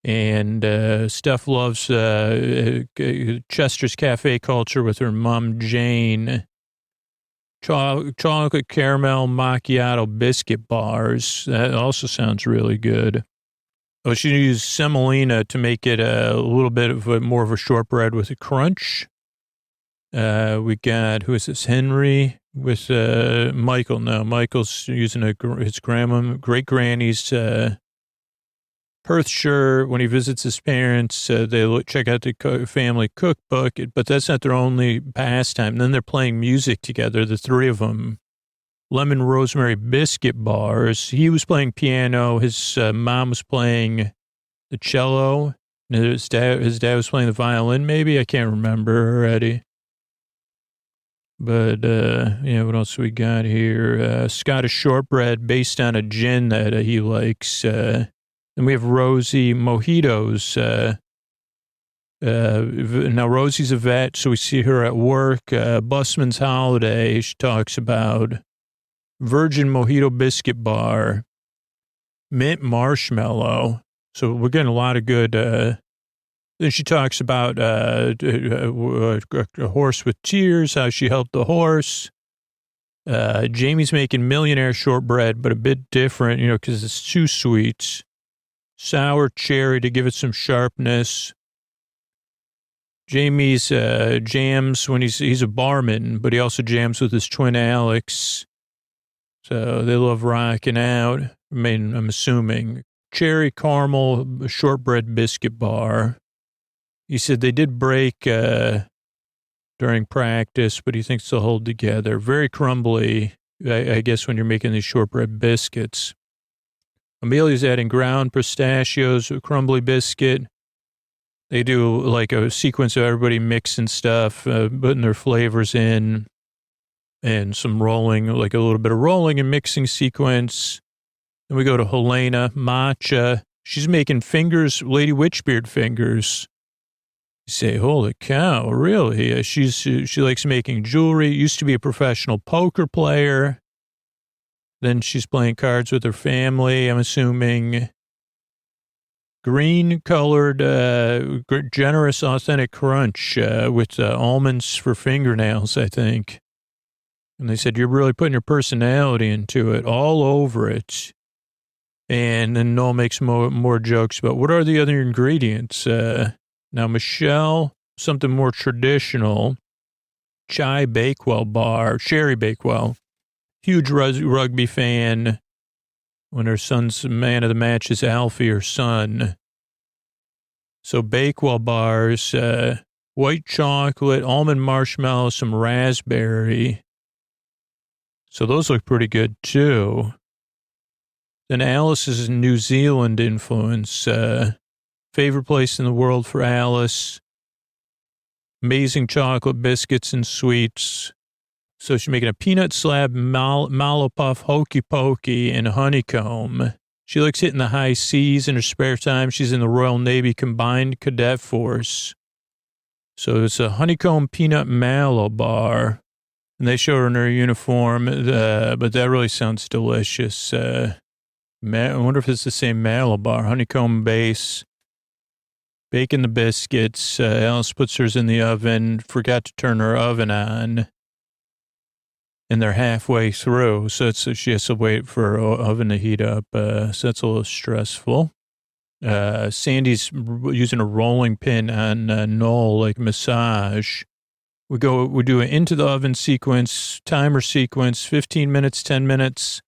And Steph loves Chester's Cafe culture with her mom, Jane. Chocolate caramel macchiato biscuit bars. That also sounds really good. Oh, she used semolina to make it a little bit of more of a shortbread with a crunch. We got, who is this, Henry with Michael. No, Michael's using his great granny's Perthshire, when he visits his parents, they check out the family cookbook, but that's not their only pastime. Then they're playing music together, the three of them. Lemon Rosemary Biscuit Bars. He was playing piano. His mom was playing the cello. His dad was playing the violin, maybe. I can't remember already. But, what else we got here? Scottish shortbread based on a gin that he likes. And we have Rosie Mojitos. Now, Rosie's a vet, so we see her at work. Busman's Holiday, she talks about Virgin Mojito Biscuit Bar, Mint Marshmallow. So we're getting a lot of good. Then she talks about a horse with tears, how she helped the horse. Jamie's making millionaire shortbread, but a bit different, because it's too sweet. Sour cherry to give it some sharpness. Jamie's jams when he's a barman, but he also jams with his twin Alex. So they love rocking out. I mean, I'm assuming. Cherry caramel shortbread biscuit bar. He said they did break during practice, but he thinks they'll hold together. Very crumbly, I guess, when you're making these shortbread biscuits. Amelia's adding ground pistachios, a crumbly biscuit. They do like a sequence of everybody mixing stuff, putting their flavors in, and some rolling, like a little bit of rolling and mixing sequence. Then we go to Helena, matcha. She's making fingers, Lady Witchbeard fingers. You say, holy cow, really? She likes making jewelry. Used to be a professional poker player. Then she's playing cards with her family, I'm assuming. Green colored, generous, authentic crunch with almonds for fingernails, I think. And they said, you're really putting your personality into it, all over it. And then Noel makes more jokes about what are the other ingredients. Now, Michelle, something more traditional. Chai Bakewell bar, Sherry Bakewell. Huge rugby fan. When her son's man of the match is Alfie, her son. So Bakewell bars, white chocolate, almond marshmallow, some raspberry. So those look pretty good too. Then Alice's New Zealand influence. Favorite place in the world for Alice. Amazing chocolate biscuits and sweets. So she's making a peanut slab, mallow puff, hokey pokey, and honeycomb. She likes hitting the high seas in her spare time. She's in the Royal Navy Combined Cadet Force. So it's a honeycomb peanut mallow bar. And they show her in her uniform, but that really sounds delicious. I wonder if it's the same mallow bar, honeycomb base. Baking the biscuits. Alice puts hers in the oven, forgot to turn her oven on. And they're halfway through, so she has to wait for her oven to heat up. So that's a little stressful. Sandy's using a rolling pin on Noel, like massage. We do an into the oven sequence, timer sequence, 15 minutes, 10 minutes,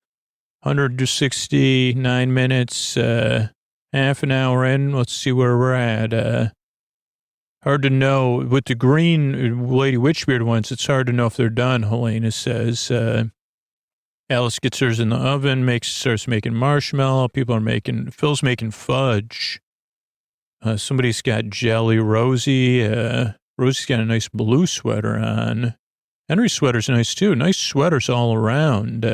169 minutes, half an hour in. Let's see where we're at. Hard to know. With the green Lady Witchbeard ones, it's hard to know if they're done, Helena says. Alice gets hers in the oven, starts making marshmallow. Phil's making fudge. Somebody's got jelly. Rosie's got a nice blue sweater on. Henry's sweater's nice too. Nice sweaters all around.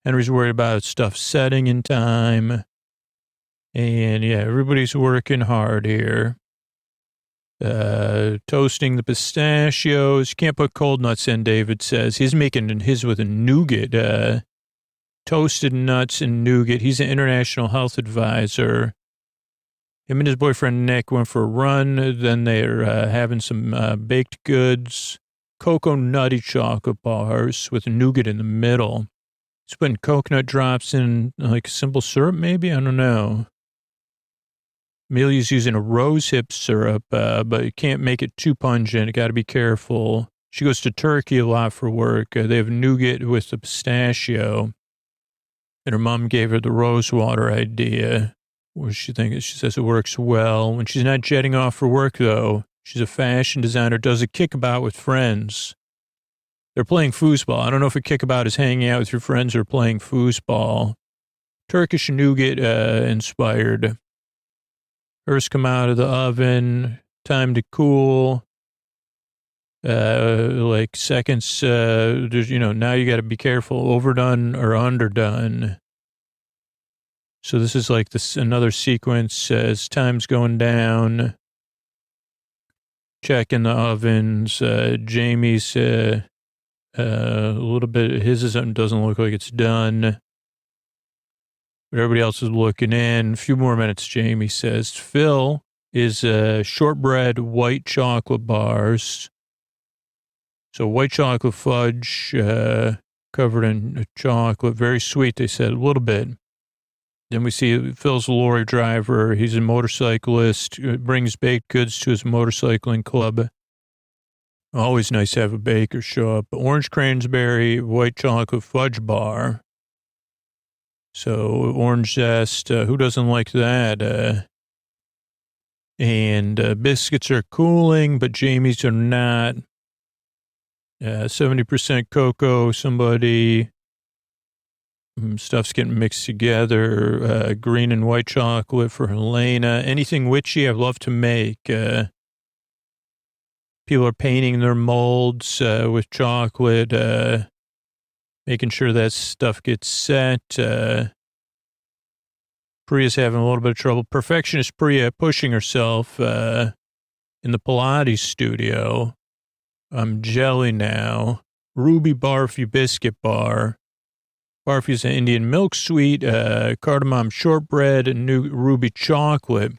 Henry's worried about stuff setting in time. And yeah, everybody's working hard here. Toasting the pistachios. Can't put cold nuts in, David says. He's making his with a nougat. Toasted nuts and nougat. He's an international health advisor. Him and his boyfriend Nick went for a run. Then they're having some baked goods. Cocoa nutty chocolate bars with nougat in the middle. He's putting coconut drops in, like simple syrup maybe? I don't know. Amelia's using a rose hip syrup, but you can't make it too pungent. You got to be careful. She goes to Turkey a lot for work. They have nougat with the pistachio. And her mom gave her the rose water idea. what does she think? She says it works well. When she's not jetting off for work, though, she's a fashion designer, does a kickabout with friends. They're playing foosball. I don't know if a kickabout is hanging out with your friends or playing foosball. Turkish nougat inspired. Hers come out of the oven. Time to cool. Like seconds. There's, now you got to be careful. Overdone or underdone. So this is like another sequence as time's going down. Checking the ovens. Jamie's a little bit. His doesn't look like it's done. But everybody else is looking in. A few more minutes, Jamie says. Phil is shortbread white chocolate bars. So white chocolate fudge covered in chocolate. Very sweet, they said, a little bit. Then we see Phil's a lorry driver. He's a motorcyclist, brings baked goods to his motorcycling club. Always nice to have a baker show up. Orange cranberry, white chocolate fudge bar. So orange zest, who doesn't like that? And biscuits are cooling, but Jamie's are not. 70% cocoa, somebody. Stuff's getting mixed together. Green and white chocolate for Helena. Anything witchy, I love to make. People are painting their molds with chocolate, making sure that stuff gets set. Priya's having a little bit of trouble. Perfectionist Priya pushing herself in the Pilates studio. I'm jelly now. Ruby Barfy biscuit bar. Barfy's an Indian milk sweet, cardamom shortbread, and new ruby chocolate.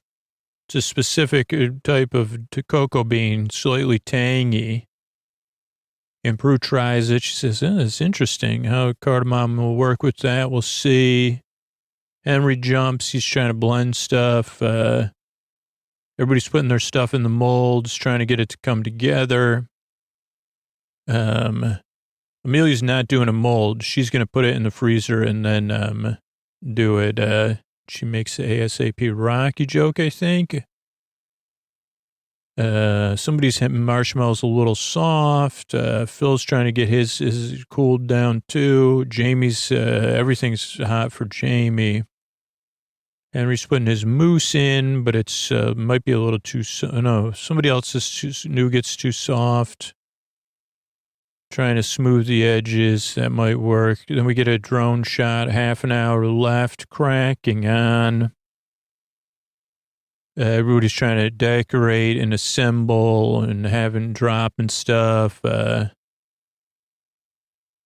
It's a specific type of cocoa bean, slightly tangy. And Prue tries it. She says, it's interesting how cardamom will work with that. We'll see. Henry jumps. He's trying to blend stuff. Everybody's putting their stuff in the molds, trying to get it to come together. Amelia's not doing a mold. She's going to put it in the freezer and then do it. She makes the ASAP Rocky joke, I think. Somebody's hitting marshmallows a little soft. Phil's trying to get his cooled down too. Jamie's, everything's hot for Jamie. Henry's putting his mousse in, but it's might be a little too, no, somebody else's nougat's too soft. Trying to smooth the edges. That might work. Then we get a drone shot, half an hour left, cracking on. Everybody's trying to decorate and assemble and dropping stuff.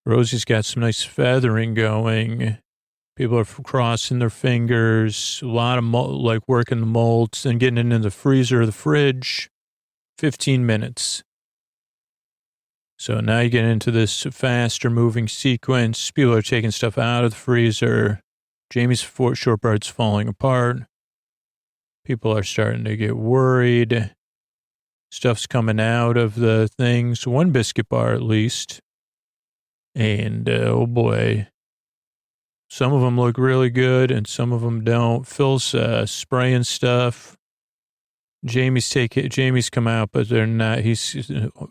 Rosie's got some nice feathering going. People are crossing their fingers. A lot of working the molds and getting it in the freezer or the fridge. 15 minutes. So now you get into this faster moving sequence. People are taking stuff out of the freezer. Jamie's shortbread's falling apart. People are starting to get worried. Stuff's coming out of the things. One biscuit bar at least. And oh boy, some of them look really good and some of them don't. Phil's spraying stuff. Jamie's come out, but they're not.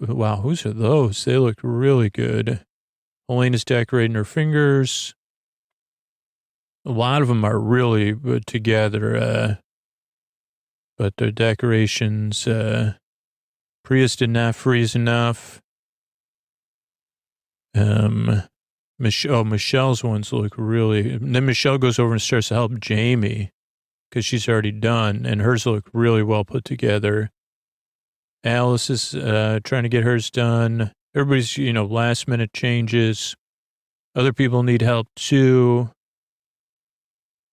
Wow, whose are those? They look really good. Elena's decorating her fingers. A lot of them are really put together, but their decorations, Prius did not freeze enough. Michelle's ones look really, and then Michelle goes over and starts to help Jamie. Because she's already done, and hers look really well put together. Alice is trying to get hers done. Everybody's, last minute changes. Other people need help too.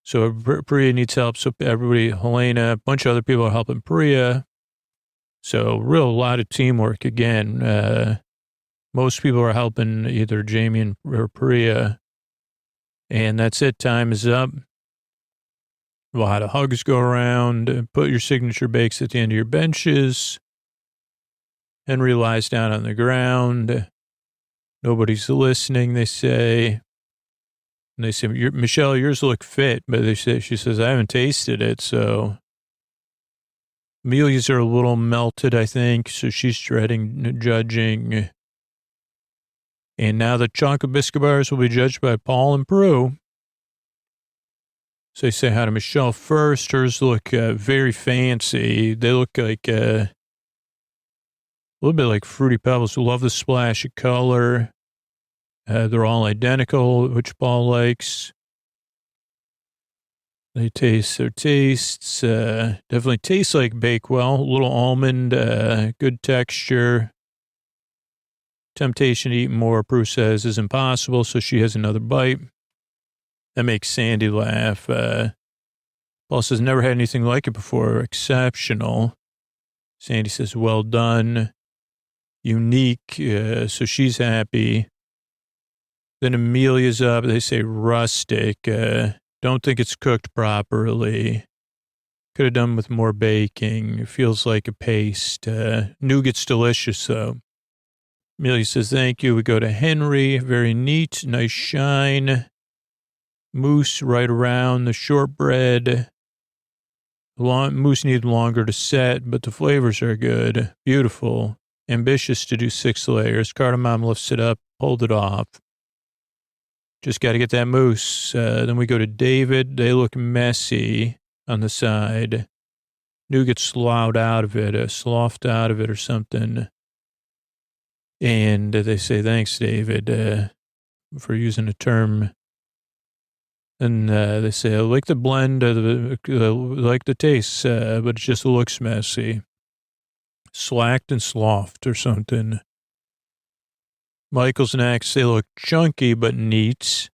So Priya needs help. So everybody, Helena, a bunch of other people are helping Priya. So a lot of teamwork again. Most people are helping either Jamie or Priya. And that's it. Time is up. A lot of hugs go around. Put your signature bakes at the end of your benches. Henry lies down on the ground. Nobody's listening, they say. And they say, Michelle, yours look fit. But she says, I haven't tasted it. So Amelia's are a little melted, I think. So she's dreading judging. And now the chocolate biscuit bars will be judged by Paul and Prue. So they say hi to Michelle first. Hers look very fancy. They look like a little bit like Fruity Pebbles. Love the splash of color. They're all identical, which Paul likes. They taste their tastes. Definitely taste like Bakewell. A little almond, good texture. Temptation to eat more, Prue says, is impossible, so she has another bite. That makes Sandy laugh. Paul says, never had anything like it before. Exceptional. Sandy says, well done. Unique. So she's happy. Then Amelia's up. They say rustic. Don't think it's cooked properly. Could have done with more baking. It feels like a paste. Nougat's delicious, though. Amelia says, thank you. We go to Henry. Very neat. Nice shine. Mousse right around the shortbread. Mousse needed longer to set, but the flavors are good. Beautiful. Ambitious to do 6 layers. Cardamom lifts it up, pulled it off. Just got to get that mousse. Then we go to David. They look messy on the side. Nougat sloughed out of it, sloughed out of it or something. And they say, thanks, David, for using a term. And they say, I like the blend, like the taste, but it just looks messy. Slacked and sloughed or something. Michael's next. They look chunky but neat.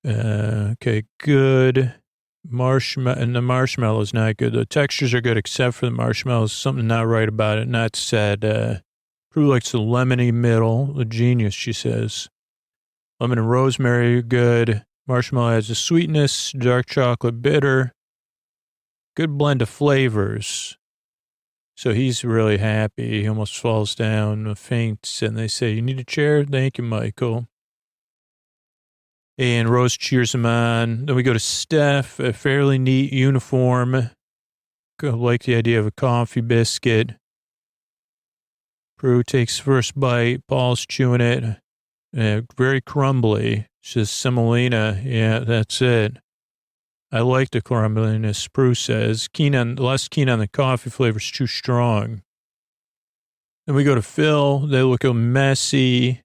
Okay, good. And the marshmallow's not good. The textures are good except for the marshmallows. Something not right about it. Not said. Prue likes the lemony middle. A genius, she says. Lemon and rosemary are good. Marshmallow has a sweetness. Dark chocolate bitter. Good blend of flavors. So he's really happy. He almost falls down, faints, and they say, you need a chair? Thank you, Michael. And Rose cheers him on. Then we go to Steph, a fairly neat uniform. I like the idea of a coffee biscuit. Prue takes first bite. Paul's chewing it. Very crumbly. She says, semolina. Yeah, that's it. I like the crumbliness, Prue says. Less keen on the coffee flavors, too strong. Then we go to Phil. They look a messy.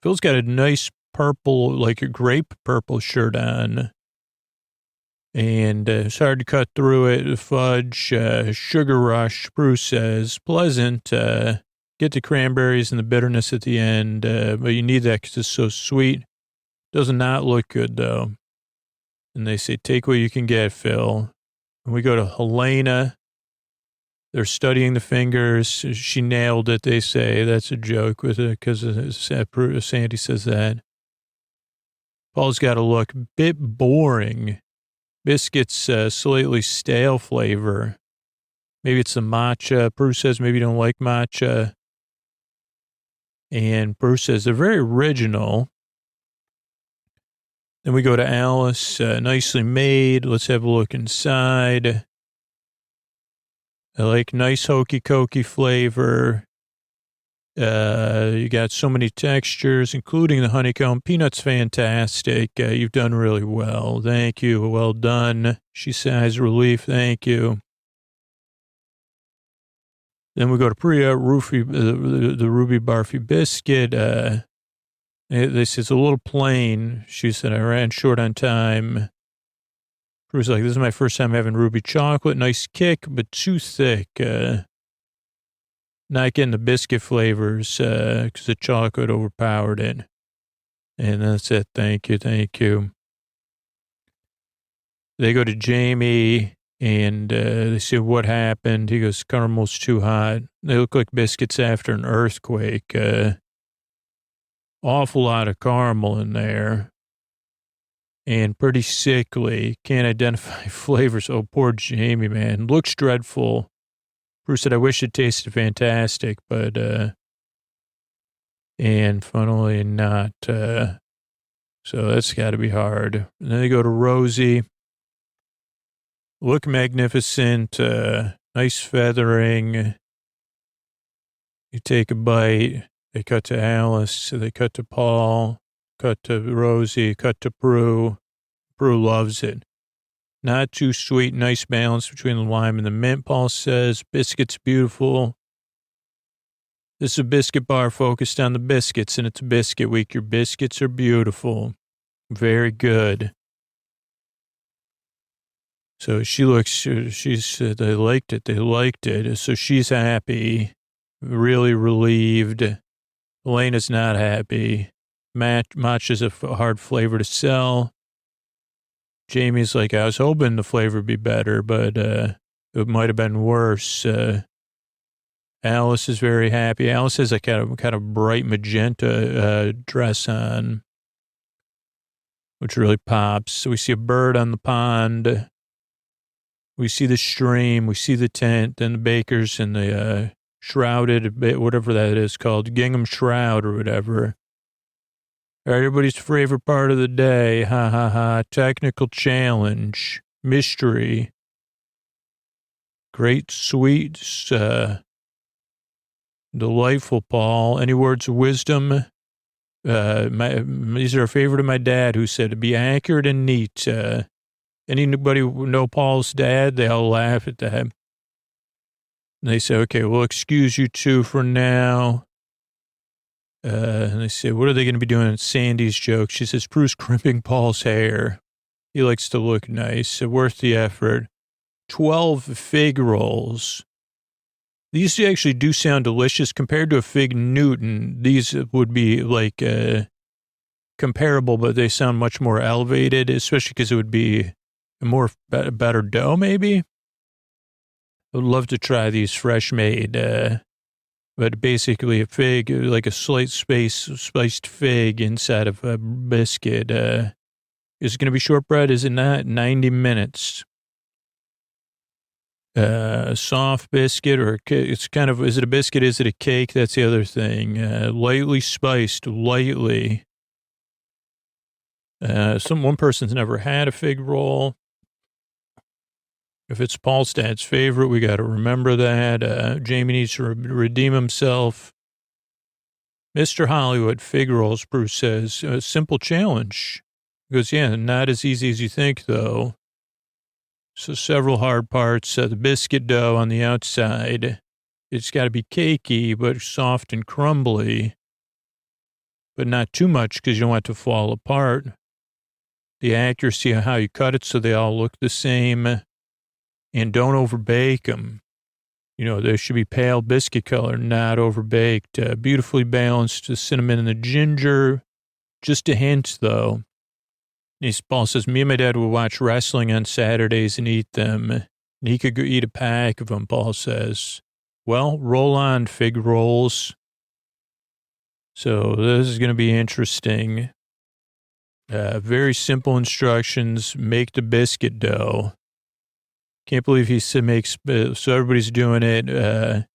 Phil's got a nice purple, like a grape purple shirt on. And it's hard to cut through it. Fudge, sugar rush, Prue says. Pleasant. Get the cranberries and the bitterness at the end. But you need that because it's so sweet. Does not look good, though. And they say, take what you can get, Phil. And we go to Helena. They're studying the fingers. She nailed it, they say. That's a joke with it because Sandy says that. Paul's got to look a bit boring. Biscuits, slightly stale flavor. Maybe it's the matcha. Prue says maybe you don't like matcha. And Prue says they're very original. Then we go to Alice, nicely made. Let's have a look inside. I like nice hokey cokey flavor. You got so many textures, including the honeycomb. Peanut's fantastic. You've done really well. Thank you. Well done. She sighs relief. Thank you. Then we go to Priya, the Ruby Barfy biscuit. They say it's a little plain. She said, I ran short on time. Prue's like, this is my first time having ruby chocolate. Nice kick, but too thick. Not getting the biscuit flavors because the chocolate overpowered it. And that's it. Thank you. Thank you. They go to Jamie and they say, what happened? He goes, caramel's too hot. They look like biscuits after an earthquake. Awful lot of caramel in there. And pretty sickly. Can't identify flavors. Oh, poor Jamie, man. Looks dreadful. Bruce said, I wish it tasted fantastic, but, and funnily not, So that's got to be hard. And then they go to Rosie. Look magnificent, nice feathering. You take a bite. They cut to Alice. They cut to Paul. Cut to Rosie. Cut to Prue. Prue loves it. Not too sweet. Nice balance between the lime and the mint, Paul says. Biscuits beautiful. This is a biscuit bar focused on the biscuits, and it's biscuit week. Your biscuits are beautiful. Very good. So she looks, she said, they liked it. They liked it. So she's happy, really relieved. Elena's not happy. Matcha's a hard flavor to sell. Jamie's like, I was hoping the flavor would be better, but it might have been worse. Alice is very happy. Alice has a kind of bright magenta dress on, which really pops. So we see a bird on the pond. We see the stream. We see the tent. Then the bakers and the shrouded, whatever that is called, gingham shroud or whatever. Everybody's favorite part of the day. Ha ha ha. Technical challenge. Mystery. Great sweets. Delightful, Paul. Any words of wisdom? These are a favorite of my dad who said to be accurate and neat. Anybody know Paul's dad? They all laugh at that. And they say, okay, we'll excuse you two for now. And they say, what are they going to be doing? Sandy's joke. She says, Bruce crimping Paul's hair. He likes to look nice. So worth the effort. 12 fig rolls. These actually do sound delicious compared to a fig Newton. These would be like comparable, but they sound much more elevated, especially because it would be a better dough, maybe. I would love to try these fresh made. But basically a fig, like a spiced fig inside of a biscuit. Is it going to be shortbread? Is it not? 90 minutes. A soft biscuit or it's kind of, is it a biscuit? Is it a cake? That's the other thing. Lightly spiced, lightly. One person's never had a fig roll. If it's Paul's dad's favorite, we got to remember that. Jamie needs to redeem himself. Mr. Hollywood, fig rolls, Bruce says. A simple challenge. He goes, yeah, not as easy as you think, though. So several hard parts. The biscuit dough on the outside. It's got to be cakey, but soft and crumbly. But not too much because you don't want it to fall apart. The accuracy of how you cut it so they all look the same. And don't overbake them. You know, they should be pale biscuit color, not overbaked. Beautifully balanced, the cinnamon and the ginger. Just a hint, though. Paul says, me and my dad would watch wrestling on Saturdays and eat them. And he could go eat a pack of them, Paul says. Well, roll on, fig rolls. So this is going to be interesting. Very simple instructions. Make the biscuit dough. Can't believe he makes, so everybody's doing it.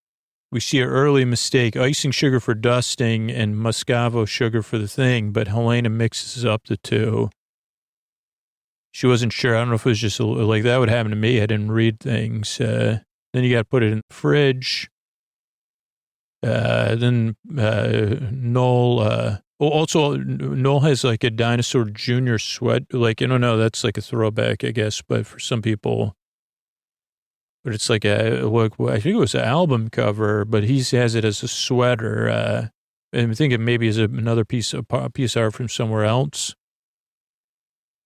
We see an early mistake, icing sugar for dusting and Muscavo sugar for the thing, but Helena mixes up the two. She wasn't sure. I don't know if it was just like that would happen to me. I didn't read things. Then you got to put it in the fridge. Then Noel, also Noel has like a Dinosaur Junior sweat. Like, I don't know, that's like a throwback, I guess, but for some people, but it's like I think it was an album cover, but he has it as a sweater. And I think it maybe is another piece of art from somewhere else.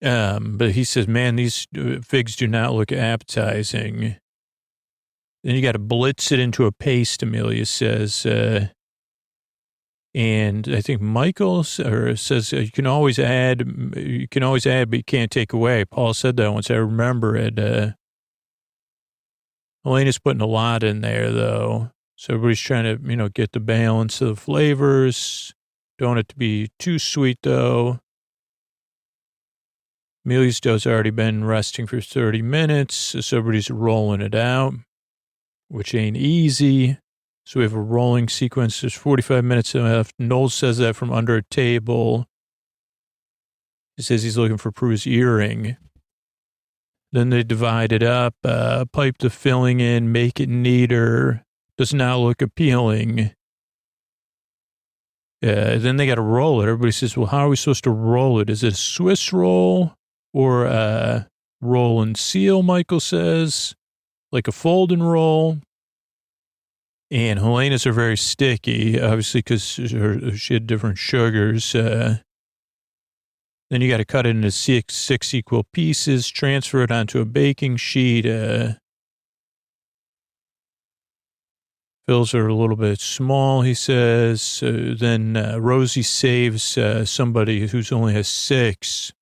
But he says, man, these figs do not look appetizing. Then you got to blitz it into a paste, Amelia says. And I think Michael says you can always add, but you can't take away. Paul said that once. I remember it. Elena's putting a lot in there, though. So everybody's trying to, get the balance of the flavors. Don't want it to be too sweet, though. Amelia's dough's already been resting for 30 minutes, so everybody's rolling it out, which ain't easy. So we have a rolling sequence. There's 45 minutes left. Noel says that from under a table. He says he's looking for Prue's earring. Then they divide it up, pipe the filling in, make it neater. Does not look appealing. Then they got to roll it. Everybody says, well, how are we supposed to roll it? Is it a Swiss roll or a roll and seal, Michael says, like a fold and roll? And Helena's are very sticky, obviously, because she had different sugars. Then you got to cut it into six equal pieces, transfer it onto a baking sheet. Phil's are a little bit small, he says. Then Rosie saves somebody who's only has 6.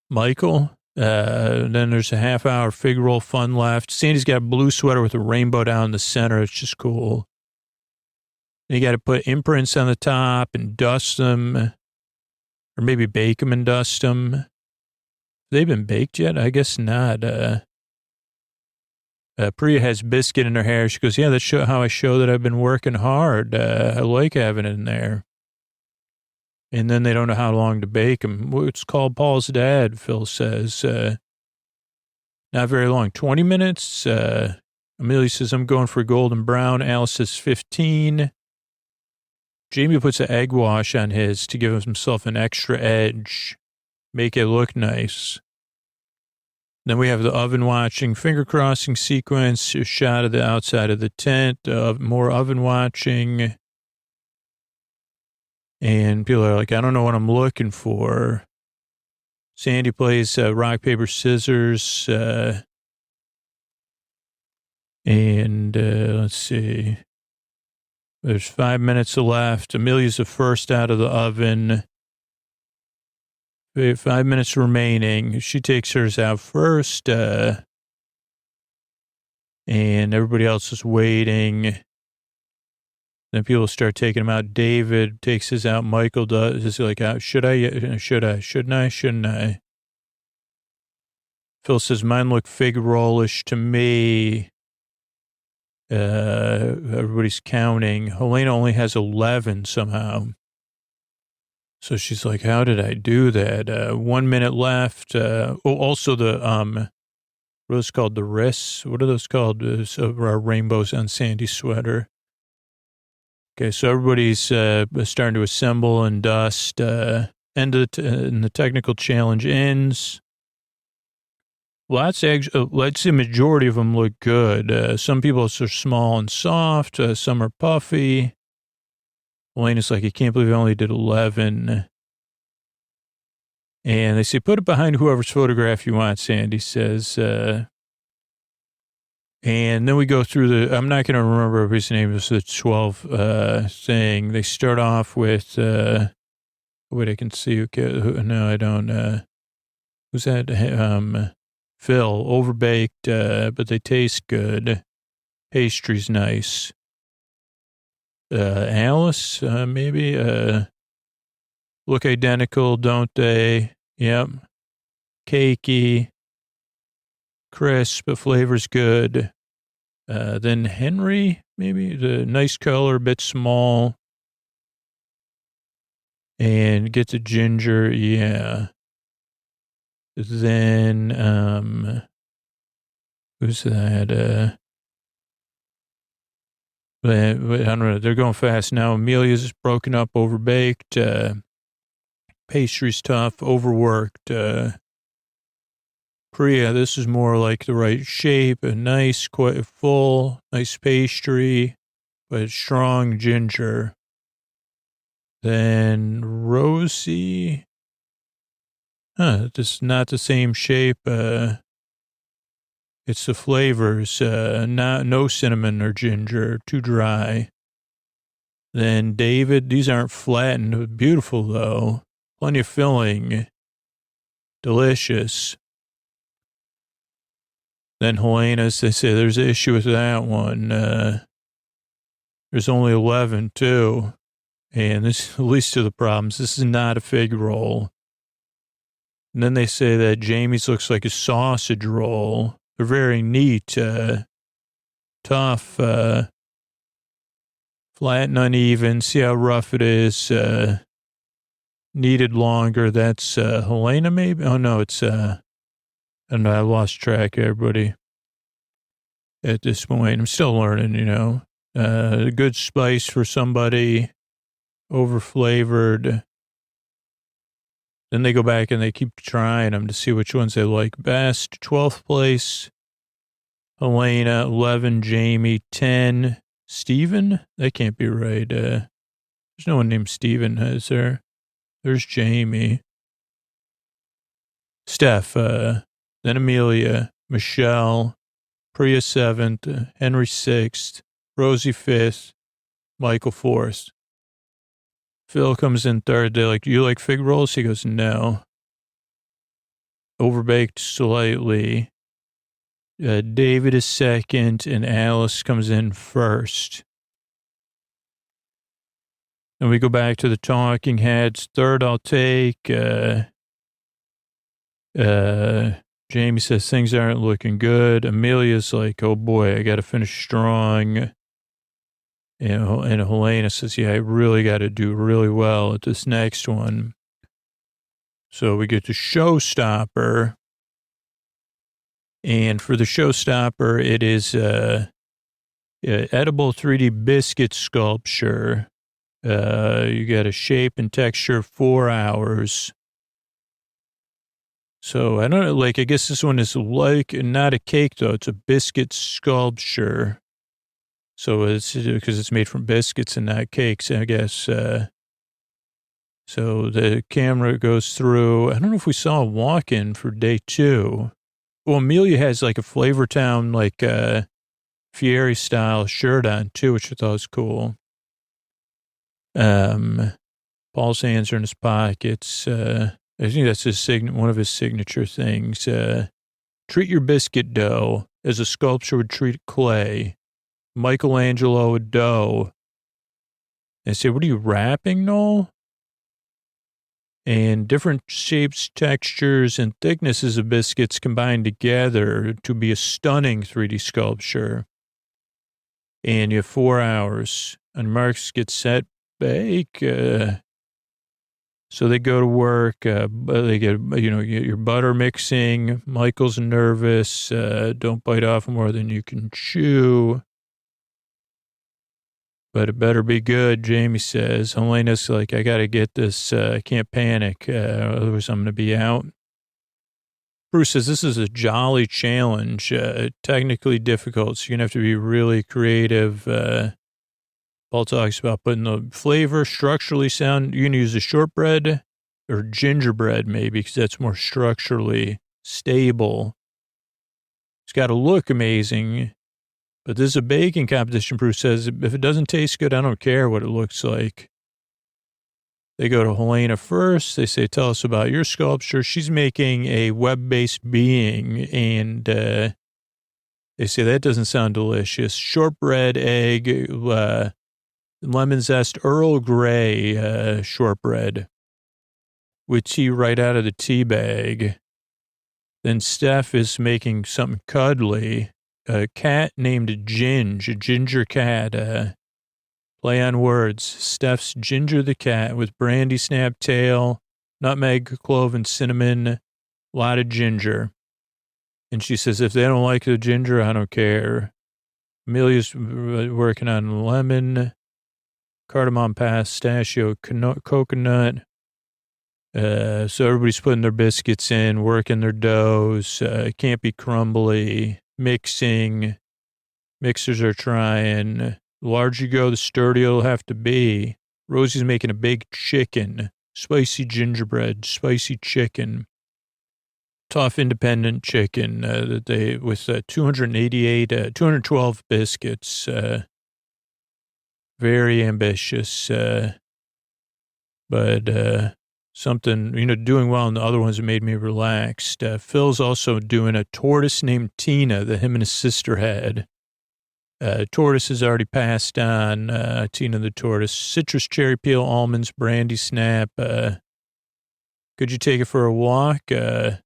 Michael. Then there's a half-hour fig roll fun left. Sandy's got a blue sweater with a rainbow down the center. It's just cool. You got to put imprints on the top and dust them, or maybe bake them and dust them. Have they been baked yet? I guess not. Priya has biscuit in her hair. She goes, yeah, that's how I show that I've been working hard. I like having it in there. And then they don't know how long to bake them. It's called Paul's dad, Phil says. Not very long, 20 minutes. Amelia says, I'm going for golden brown. Alice says 15. Jamie puts an egg wash on his to give himself an extra edge, make it look nice. Then we have the oven watching, finger crossing sequence, a shot of the outside of the tent, more oven watching. And people are like, I don't know what I'm looking for. Sandy plays rock, paper, scissors. Let's see. There's 5 minutes left. Amelia's the first out of the oven. 5 minutes remaining. She takes hers out first. And everybody else is waiting. Then people start taking them out. David takes his out. Michael does. Is like, should I? Shouldn't I? Phil says, mine look fig rollish to me. Everybody's counting. Helena only has 11 somehow. So she's like, how did I do that? 1 minute left. Also the, what are those called? The wrists? What are those called? Rainbows on Sandy's sweater. Okay, so everybody's starting to assemble and dust. And the technical challenge ends. Let's say majority of them look good. Some people are small and soft. Some are puffy. Elena's like, I can't believe I only did 11. And they say, put it behind whoever's photograph you want, Sandy says. And then we go through I'm not going to remember everybody's name. It's the 12 thing. They start off with, wait, I can see. Okay, no, I don't. Who's that? Phil, overbaked, but they taste good. Pastry's nice. Alice, maybe, look identical, don't they? Yep. Cakey. Crisp, but flavor's good. Then Henry, maybe the nice color, a bit small. And get the ginger, yeah. Then, who's that? I don't know. They're going fast now. Amelia's broken up, overbaked. Pastry's tough, overworked. Priya, this is more like the right shape, a nice, quite full, nice pastry, but strong ginger. Then Rosie, this is not the same shape. It's the flavors, no cinnamon or ginger, too dry. Then David, these aren't flattened, beautiful though. Plenty of filling, delicious. Then Helena's, they say there's an issue with that one. There's only 11 too. And this is the least of the problems. This is not a fig roll. And then they say that Jamie's looks like a sausage roll. They're very neat, tough, flat and uneven. See how rough it is. needed longer. That's Helena, maybe? Oh, no, it's, and I lost track, everybody, at this point. I'm still learning, a good spice for somebody, over-flavored. Then they go back and they keep trying them to see which ones they like best. 12th place, Helena. 11, Jamie. 10, Steven? That can't be right. There's no one named Steven, is there? There's Jamie. Steph, then Amelia, Michelle, Priya 7th, Henry 6th, Rosie 5th, Michael 4th. Phil comes in 3rd. They're like, you like fig rolls? He goes, no. Overbaked slightly. David is 2nd, and Alice comes in 1st. And we go back to the talking heads. 3rd, I'll take. Jamie says things aren't looking good. Amelia's like, oh boy, I got to finish strong. And Helena says, yeah, I really got to do really well at this next one. So we get to showstopper. And for the showstopper, it is edible 3D biscuit sculpture. You got a shape and texture 4 hours. So I don't know, I guess this one is not a cake though. It's a biscuit sculpture. So it's because it's made from biscuits and not cakes, I guess. So the camera goes through. I don't know if we saw a walk-in for day 2. Well, Amelia has a Flavor Town, Fieri style shirt on too, which I thought was cool. Paul's hands are in his pockets. I think that's one of his signature things. Treat your biscuit dough as a sculpture would treat clay. Michelangelo dough. I say, what are you wrapping, Noel? And different shapes, textures, and thicknesses of biscuits combined together to be a stunning 3D sculpture. And you have 4 hours. And marks get set, bake. So they go to work. They get, your butter mixing. Michael's nervous. Don't bite off more than you can chew. But it better be good, Jamie says. Helena's like, I got to get this. I can't panic. Otherwise, I'm going to be out. Bruce says, this is a jolly challenge. Technically difficult, so you're going to have to be really creative. Paul talks about putting the flavor structurally sound. You can use a shortbread or gingerbread, maybe, because that's more structurally stable. It's got to look amazing. But this is a baking competition, Bruce says. If it doesn't taste good, I don't care what it looks like. They go to Helena first. They say, tell us about your sculpture. She's making a web-based being, and they say, that doesn't sound delicious. Shortbread, egg, lemon zest, Earl Grey shortbread with tea right out of the tea bag. Then Steph is making something cuddly. A cat named Ginge, a ginger cat, play on words. Steph's Ginger the cat with brandy snap tail, nutmeg, clove, and cinnamon, a lot of ginger. And she says, if they don't like the ginger, I don't care. Amelia's working on lemon, cardamom pistachio, coconut. So everybody's putting their biscuits in, working their doughs. It can't be crumbly. Mixing. Mixers are trying. The larger you go, the sturdier it'll have to be. Rosie's making a big chicken. Spicy gingerbread, spicy chicken. Tough independent chicken that they with 212 biscuits. Very ambitious. But something, doing well in the other ones that made me relaxed. Phil's also doing a tortoise named Tina that him and his sister had. Tortoise has already passed on, Tina the tortoise. Citrus, cherry peel, almonds, brandy snap. Could you take it for a walk? So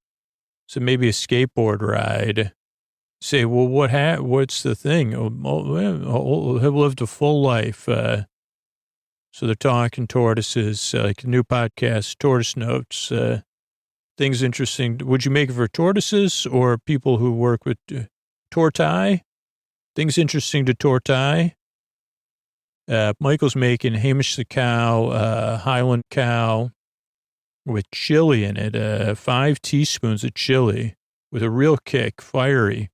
maybe a skateboard ride. Say, well, what's the thing? Have lived a full life. So they're talking tortoises, like a new podcast, Tortoise Notes. Things interesting. Would you make it for tortoises or people who work with tortai? Things interesting to tortai. Michael's making Hamish the cow, Highland cow with chili in it, 5 teaspoons of chili with a real kick, fiery.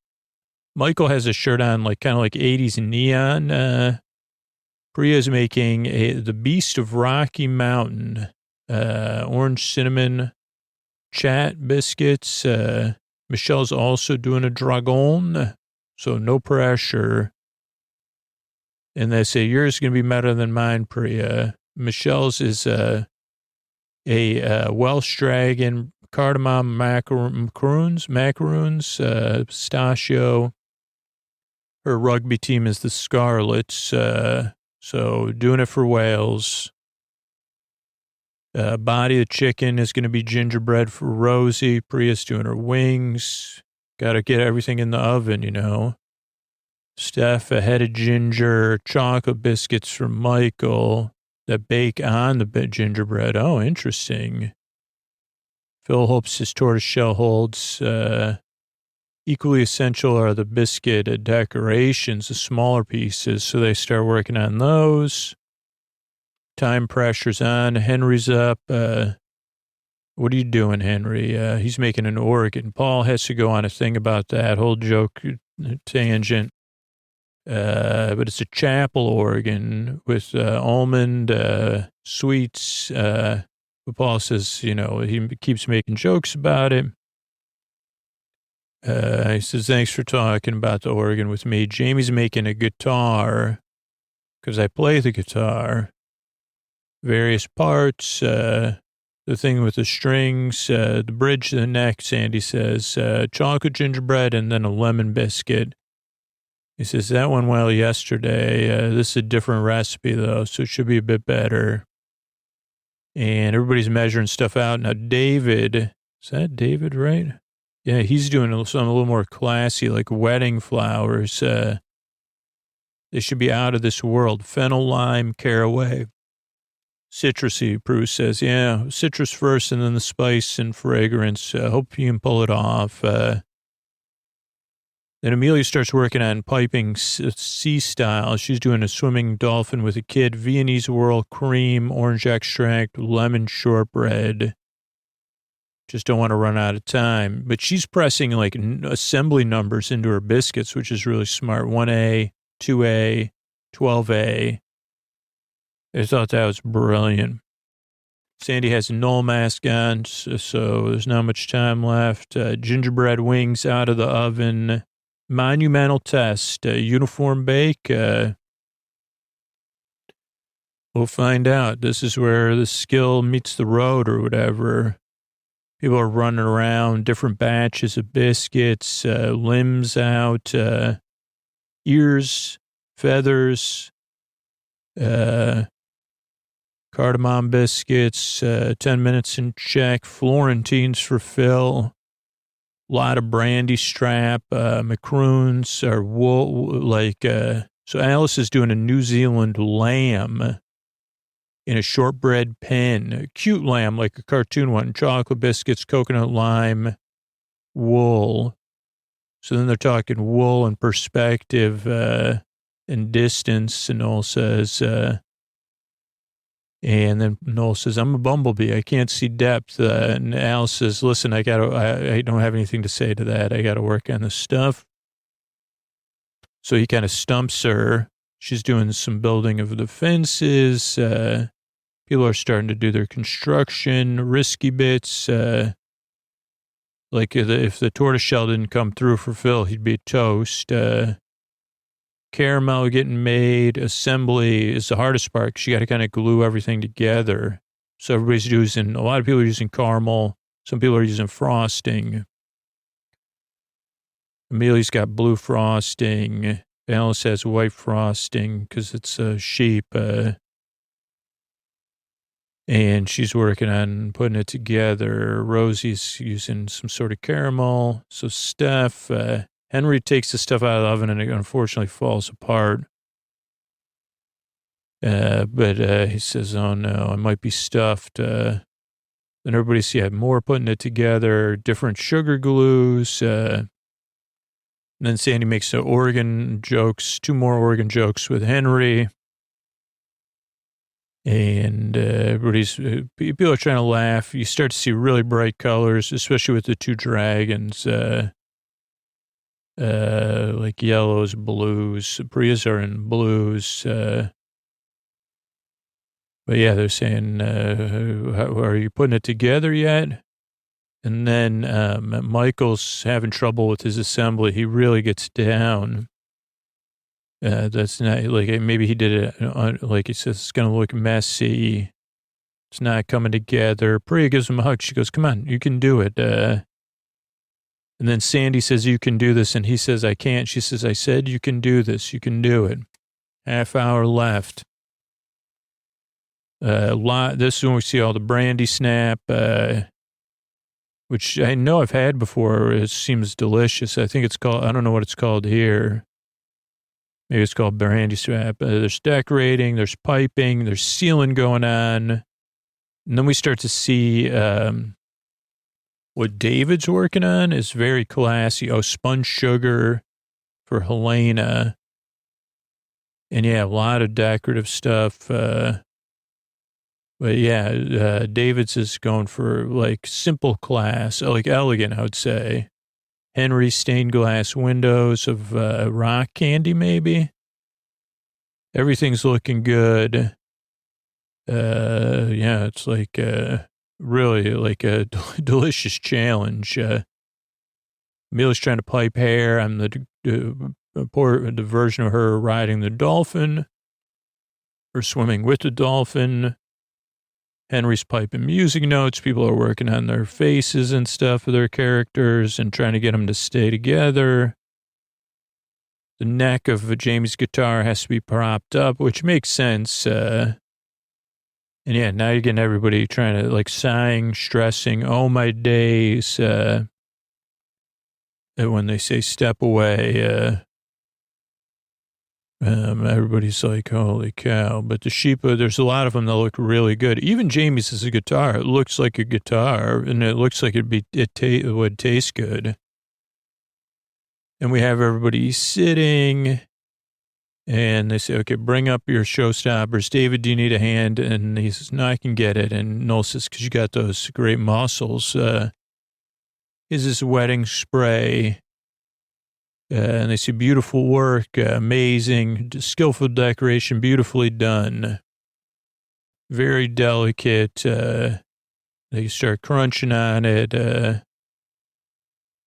Michael has a shirt on, like kind of like 80s neon. Priya's making the Beast of Rocky Mountain, orange cinnamon chat biscuits. Michelle's also doing a dragon, so no pressure. And they say, yours is going to be better than mine, Priya. Michelle's is a Welsh dragon, cardamom macaroons, pistachio. Her rugby team is the Scarlets, so doing it for Wales. Body of chicken is going to be gingerbread for Rosie. Priya's doing her wings. Got to get everything in the oven, you know. Steph, a head of ginger, chocolate biscuits from Michael that bake on the gingerbread. Oh, interesting. Phil hopes his tortoiseshell holds. Equally essential are the biscuit decorations, the smaller pieces. So they start working on those. Time pressure's on. Henry's up. What are you doing, Henry? He's making an organ. Paul has to go on a thing about that whole joke tangent. But it's a chapel organ with almond sweets. But Paul says, you know, he keeps making jokes about it. He says, thanks for talking about the organ with me. Jamie's making a guitar because I play the guitar. Various parts, the thing with the strings, the bridge to the neck, Sandy says, chocolate gingerbread and then a lemon biscuit. He says, that went well yesterday. This is a different recipe, though, so it should be a bit better. And everybody's measuring stuff out. Now, David, is that David, right? Yeah, he's doing something a little more classy, like wedding flowers. They should be out of this world. Fennel, lime, caraway, citrusy, Bruce says. Yeah, citrus first and then the spice and fragrance. Hope you can pull it off. Then Amelia starts working on piping sea style. She's doing a swimming dolphin with a kid, Viennese whirl, cream, orange extract, lemon shortbread. Just don't want to run out of time. But she's pressing like assembly numbers into her biscuits, which is really smart. 1A, 2A, 12A. I thought that was brilliant. Sandy has a null mask on, so there's not much time left. Gingerbread wings out of the oven. Monumental test. Uniform bake. We'll find out. This is where the skill meets the road or whatever. People are running around, different batches of biscuits, limbs out, ears, feathers, cardamom biscuits, 10 minutes in check, Florentines for Phil, a lot of brandy strap, macaroons or wool, like, so Alice is doing a New Zealand lamb in a shortbread pen, a cute lamb, like a cartoon one, chocolate biscuits, coconut lime, wool. So then they're talking wool and perspective, and distance. And Noel says, and then Noel says, I'm a bumblebee. I can't see depth. And Alice says, listen, I don't have anything to say to that. I got to work on this stuff. So he kind of stumps her. She's doing some building of the fences. People are starting to do their construction, risky bits. Like if the tortoiseshell didn't come through for Phil, he'd be toast. Caramel getting made. Assembly is the hardest part because you got to kind of glue everything together. So everybody's using, a lot of people are using caramel. Some people are using frosting. Amelia's got blue frosting. Alice has white frosting because it's a sheep. And she's working on putting it together. Rosie's using some sort of caramel. So Steph, Henry takes the stuff out of the oven and it unfortunately falls apart. But he says, oh no, I might be stuffed. Then everybody's, more putting it together, different sugar glues. And then Sandy makes two more Oregon jokes with Henry. And people are trying to laugh. You start to see really bright colors, especially with the two dragons, like yellows, blues. Priya's are in blues. But yeah, they're saying, are you putting it together yet? And then Michael's having trouble with his assembly. He really gets down. That's not, like, maybe he did it, like he says, it's going to look messy. It's not coming together. Priya gives him a hug. She goes, come on, you can do it. And then Sandy says, you can do this. And he says, I can't. She says, I said, you can do this. You can do it. Half hour left. This is when we see all the brandy snap, which I know I've had before. It seems delicious. I think it's called, I don't know what it's called here. Maybe it's called brandy snap. There's decorating, there's piping, there's sealing going on. And then we start to see what David's working on is very classy. Oh, sponge sugar for Helena. And yeah, a lot of decorative stuff. But yeah, David's is going for like simple class, like elegant, I would say. Henry stained glass windows of rock candy, maybe. Everything's looking good. Yeah, it's like really like a delicious challenge. Amelia's trying to pipe hair. I'm the version of her riding the dolphin or swimming with the dolphin. Henry's piping music notes. People are working on their faces and stuff of their characters and trying to get them to stay together. The neck of Jamie's guitar has to be propped up, which makes sense. And yeah, now you're getting everybody trying to like sighing, stressing. Oh, my days. And when they say step away, everybody's like, holy cow. But the sheep, there's a lot of them that look really good. Even Jamie's is a guitar. It looks like a guitar, and it looks like it would taste good. And we have everybody sitting, and they say, okay, bring up your showstoppers. David, do you need a hand? And he says, no, I can get it. And Noel says, because you got those great muscles. Is this wedding spray? And they see beautiful work, amazing, skillful decoration, beautifully done. Very delicate. They start crunching on it.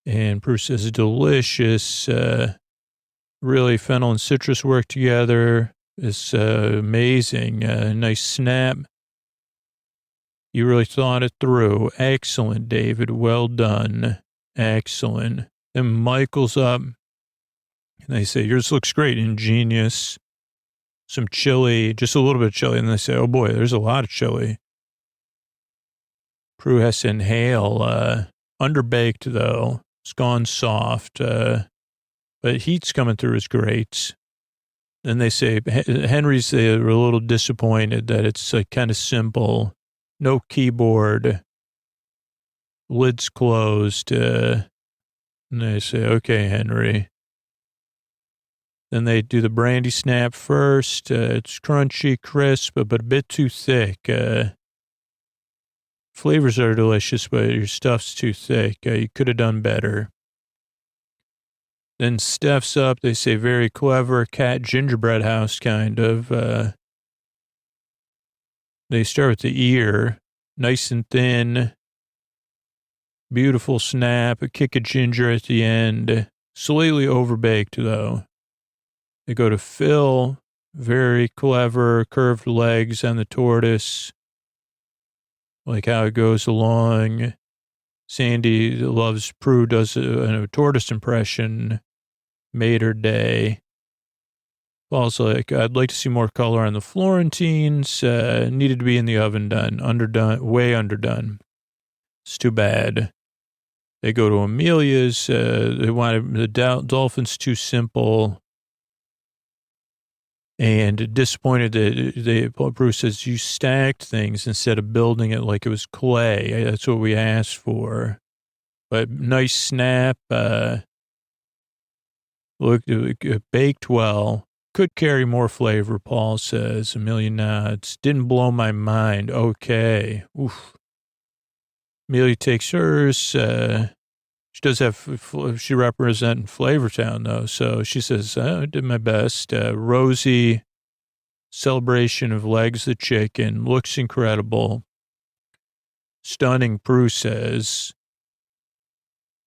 And Bruce says, delicious. Really, fennel and citrus work together. It's amazing. Nice snap. You really thought it through. Excellent, David. Well done. Excellent. Then Michael's up. And they say, yours looks great, ingenious. Some chili, just a little bit of chili. And they say, oh boy, there's a lot of chili. Prue has to inhale. Underbaked, though. It's gone soft. But heat's coming through is great. Then they say, Henry's, they were a little disappointed that it's like kind of simple. No keyboard. Lid's closed. And they say, okay, Henry. Then they do the brandy snap first. It's crunchy, crisp, but a bit too thick. Flavors are delicious, but your stuff's too thick. You could have done better. Then Steph's up. They say very clever cat gingerbread house kind of. They start with the ear, nice and thin. Beautiful snap, a kick of ginger at the end. Slightly overbaked, though. They go to Phil, very clever, curved legs on the tortoise. Like how it goes along. Sandy loves Prue, does a tortoise impression. Made her day. Also, like, I'd like to see more color on the Florentines. Needed to be in the oven done. Underdone, way underdone. It's too bad. They go to Amelia's. They wanted the dolphins too simple. And disappointed that Bruce says, you stacked things instead of building it like it was clay. That's what we asked for. But nice snap. Look, baked well. Could carry more flavor, Paul says. Amelia nods. Didn't blow my mind. Okay. Oof. Amelia takes hers. She does have, she represents Flavortown, though. So she says, I did my best. Rosie, celebration of legs the chicken. Looks incredible. Stunning, Prue says.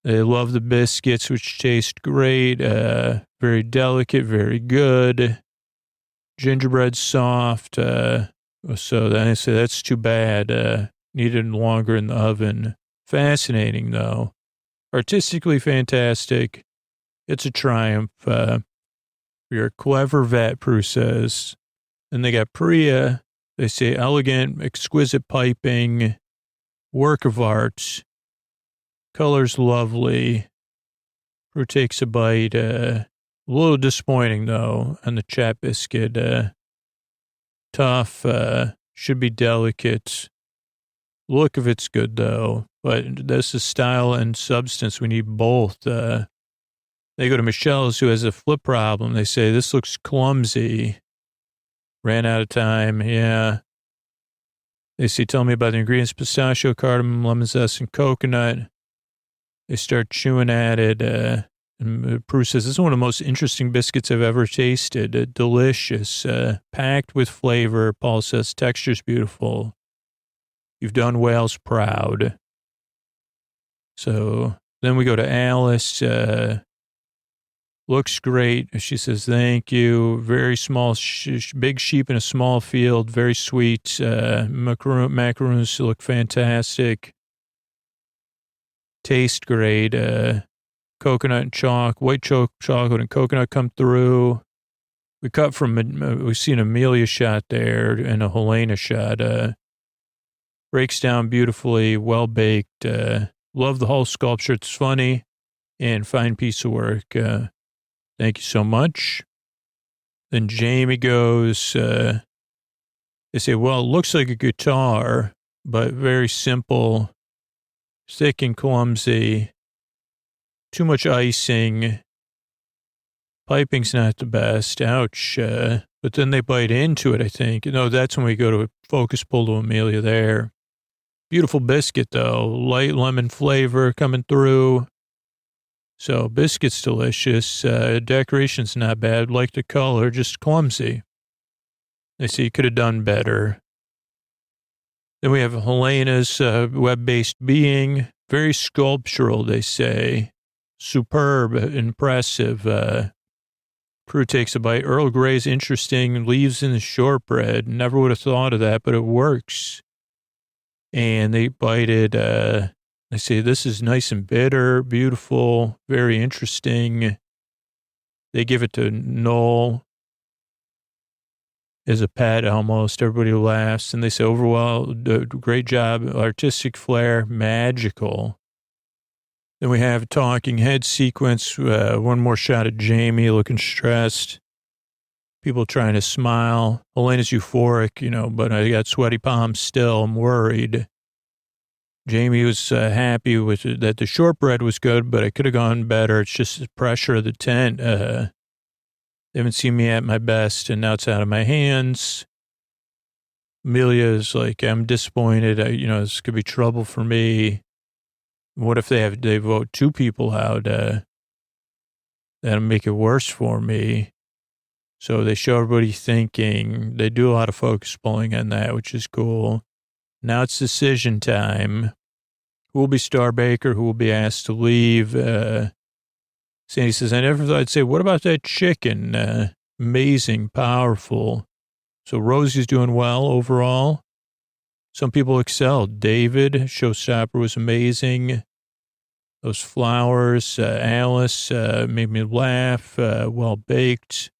They love the biscuits, which taste great. Very delicate, very good. Gingerbread soft. So then I say, that's too bad. Needed longer in the oven. Fascinating, though. Artistically fantastic. It's a triumph. You're a clever vet, Prue says. And they got Priya. They say elegant, exquisite piping, work of art. Color's lovely. Prue takes a bite. A little disappointing, though, on the chat biscuit. Tough. Should be delicate. Look of it's good, though. But this is style and substance. We need both. They go to Michelle's, who has a flip problem. They say, this looks clumsy. Ran out of time. Yeah. They say, tell me about the ingredients: pistachio, cardamom, lemon zest, and coconut. They start chewing at it. And Prue says, this is one of the most interesting biscuits I've ever tasted. Delicious. Packed with flavor. Paul says, texture's beautiful. You've done Wales proud. So then we go to Alice. Looks great. She says, thank you. Very small, big sheep in a small field. Very sweet. Macaroons look fantastic. Taste great. Coconut and white chocolate and coconut come through. We cut from, we've seen Amelia shot there and a Helena shot. Breaks down beautifully, well baked. Love the whole sculpture. It's funny and fine piece of work. Thank you so much. Then Jamie goes, they say, well, it looks like a guitar, but very simple. Thick and clumsy, too much icing, piping's not the best, ouch, but then they bite into it, I think. No, that's when we go to a focus pull to Amelia there. Beautiful biscuit, though, light lemon flavor coming through. So biscuit's delicious, decoration's not bad, like the color, just clumsy. They say you could have done better. Then we have Helena's web-based being, very sculptural, they say. Superb, impressive. Prue takes a bite. Earl Grey's interesting. Leaves in the shortbread. Never would have thought of that, but it works. And they bite it. They say, this is nice and bitter, beautiful, very interesting. They give it to Noel. As a pet almost. Everybody laughs. And they say, overall, great job, artistic flair, magical. Then we have a talking head sequence. One more shot of Jamie looking stressed. People trying to smile. Elena's euphoric, but I got sweaty palms still. I'm worried. Jamie was happy with it, that the shortbread was good, but I could have gone better. It's just the pressure of the tent. They haven't seen me at my best, and now it's out of my hands. Amelia is like, I'm disappointed. This could be trouble for me. What if they vote two people out? That'll make it worse for me. So they show everybody thinking. They do a lot of focus pulling on that, which is cool. Now it's decision time. Who will be Star Baker? Who will be asked to leave? Sandy says, I never thought I'd say, what about that chicken? Amazing, powerful. So Rosie's doing well overall. Some people excelled. David, showstopper, was amazing. Those flowers, Alice, made me laugh, well baked.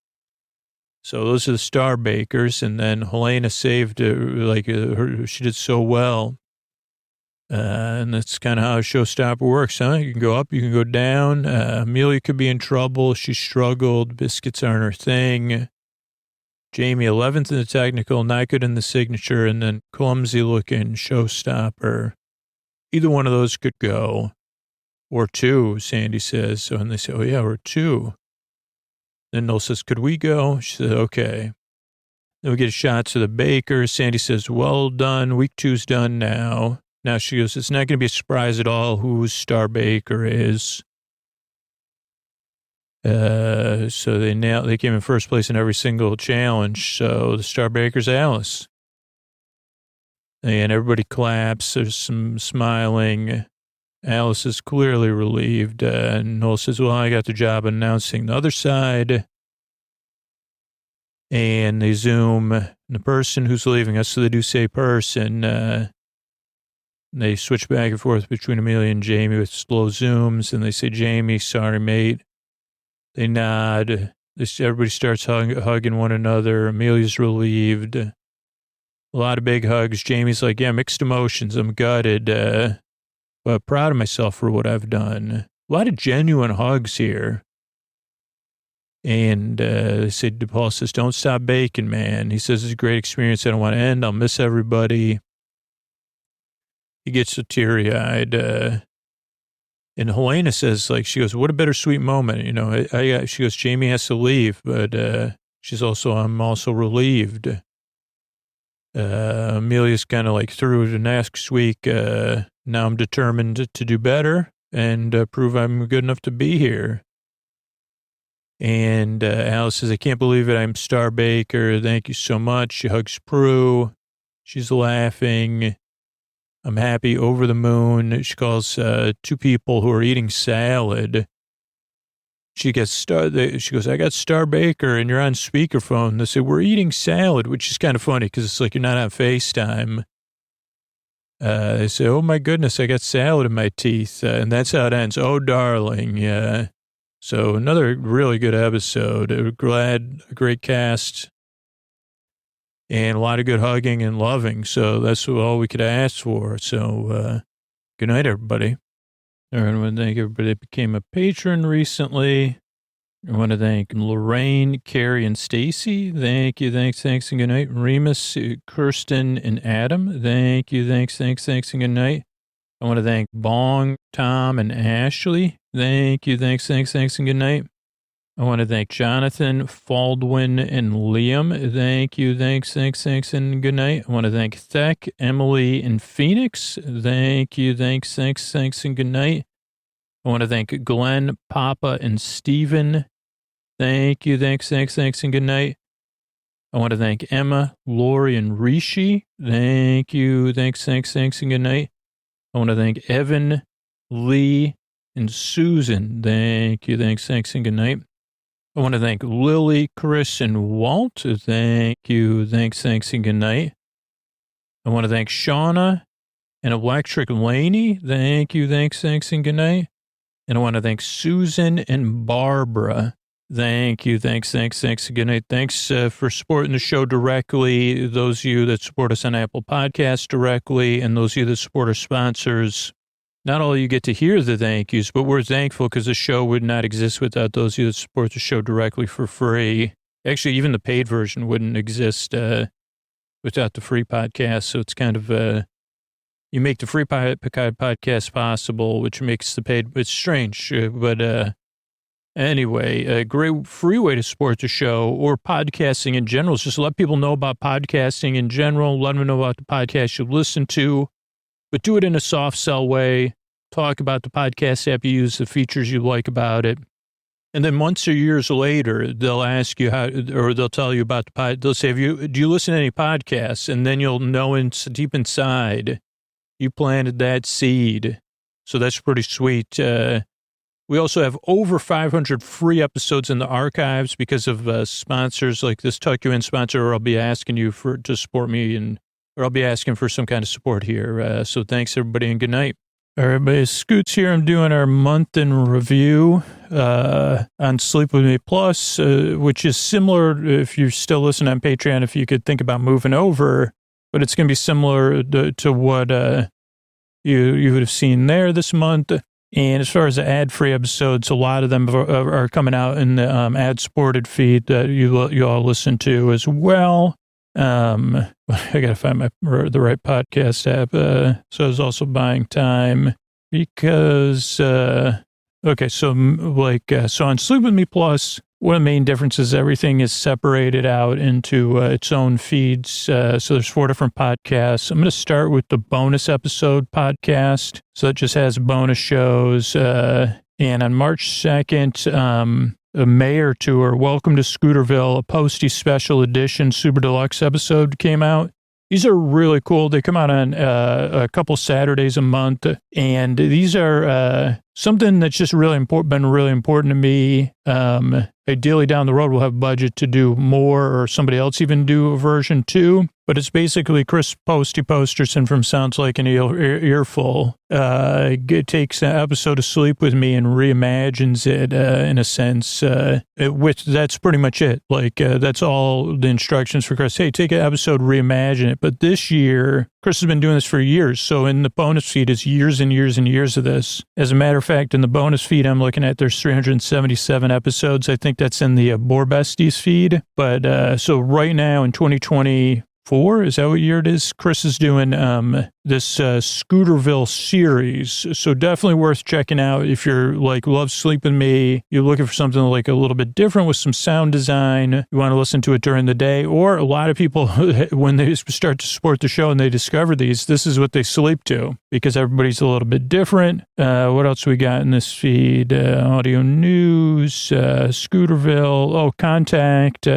So those are the Star Bakers. And then Helena saved, she did so well. And that's kind of how a showstopper works, huh? You can go up, you can go down. Amelia could be in trouble. She struggled. Biscuits aren't her thing. Jamie, 11th in the technical, not good in the signature, and then clumsy looking showstopper. Either one of those could go. Or two, Sandy says. So, and they say, oh, yeah, or two. Then Noel says, could we go? She said, okay. Then we get a shot to the baker. Sandy says, well done. Week 2's done now. Now she goes, it's not going to be a surprise at all who Star Baker is. So they came in first place in every single challenge. So the Star Baker's Alice. And everybody claps. There's some smiling. Alice is clearly relieved. And Noel says, well, I got the job announcing the other side. And they zoom the person who's leaving us. So they do say person. They switch back and forth between Amelia and Jamie with slow zooms. And they say, Jamie, sorry, mate. They nod. Everybody starts hugging one another. Amelia's relieved. A lot of big hugs. Jamie's like, yeah, mixed emotions. I'm gutted, but proud of myself for what I've done. A lot of genuine hugs here. And they say, Paul says, don't stop baking, man. He says, it's a great experience. I don't want to end. I'll miss everybody. He gets so teary-eyed. And Helena says, like, she goes, what a bittersweet moment. You know, she goes, Jamie has to leave, but I'm also relieved. Amelia's kind of like through to next week. Now I'm determined to do better and prove I'm good enough to be here. And Alice says, I can't believe it. I'm Star Baker. Thank you so much. She hugs Prue. She's laughing. I'm happy, over the moon. She calls two people who are eating salad. She goes, I got Star Baker, and you're on speakerphone. They say, we're eating salad, which is kind of funny because it's like you're not on FaceTime. They say, oh, my goodness, I got salad in my teeth. And that's how it ends. Oh, darling. Yeah. So another really good episode. A great cast. And a lot of good hugging and loving. So that's all we could ask for. So good night, everybody. I want to thank everybody that became a patron recently. I want to thank Lorraine, Carrie, and Stacy. Thank you, thanks, and good night. Remus, Kirsten, and Adam. Thank you, thanks, and good night. I want to thank Bong, Tom, and Ashley. Thank you, thanks, and good night. I want to thank Jonathan, Faldwin, and Liam. Thank you, thanks, and good night. I want to thank Thek, Emily, and Phoenix. Thank you, thanks, and good night. I want to thank Glenn, Papa, and Stephen. Thank you, thanks, and good night. I want to thank Emma, Lori, and Rishi. Thank you, thanks, and good night. I want to thank Evan, Lee, and Susan. Thank you, thanks, and good night. I want to thank Lily, Chris, and Walt. Thank you, thanks, and good night. I want to thank Shauna and Electric Laney. Thank you, thanks, and good night. And I want to thank Susan and Barbara. Thank you, thanks, and good night. Thanks for supporting the show directly, those of you that support us on Apple Podcasts directly, and those of you that support our sponsors. Not all of you get to hear the thank yous, but we're thankful because the show would not exist without those of you that support the show directly for free. Actually, even the paid version wouldn't exist without the free podcast. So it's kind of, you make the free podcast possible, which makes the paid, it's strange. But anyway, a great free way to support the show or podcasting in general is just let people know about podcasting in general. Let them know about the podcast you listen to. But do it in a soft sell way. Talk about the podcast app you use, the features you like about it. And then months or years later, they'll ask you how, or they'll tell you about the pod. They'll say, do you listen to any podcasts? And then you'll know deep inside, you planted that seed. So that's pretty sweet. We also have over 500 free episodes in the archives because of sponsors like this Tuck You In sponsor, or I'll be asking you to support me or I'll be asking for some kind of support here. So thanks, everybody, and good night. All right, everybody, Scoots here. I'm doing our month in review on Sleep With Me Plus, which is similar, if you're still listening on Patreon, if you could think about moving over, but it's going to be similar to what you would have seen there this month. And as far as the ad-free episodes, a lot of them are coming out in the ad-supported feed that you all listen to as well. I got to find the right podcast app. So I was also buying time because, so on Sleep With Me Plus, one of the main differences is everything is separated out into its own feeds. So there's 4 different podcasts. I'm going to start with the bonus episode podcast. So it just has bonus shows. And on March 2nd, a Mayor Tour, Welcome to Scooterville, a Posty Special Edition Super Deluxe episode came out. These are really cool. They come out on a couple Saturdays a month, and these are something that's just been really important to me. Ideally, down the road, we'll have budget to do more, or somebody else even do a version 2. But it's basically Chris Posty Posterson from Sounds Like an Earful. It takes an episode of Sleep With Me and reimagines it in a sense. That's pretty much it. That's all the instructions for Chris. Hey, take an episode, reimagine it. But this year, Chris has been doing this for years. So in the bonus feed is years and years and years of this. As a matter of fact, in the bonus feed I'm looking at, there's 377 episodes. I think that's in the Boar Besties feed. But so right now in 2024, is that what year it is? Chris is doing this Scooterville series. So definitely worth checking out if you're love Sleep With Me. You're looking for something a little bit different with some sound design. You want to listen to it during the day. Or a lot of people, when they start to support the show and they discover these, this is what they sleep to because everybody's a little bit different. What else we got in this feed? Audio news, Scooterville, Contact,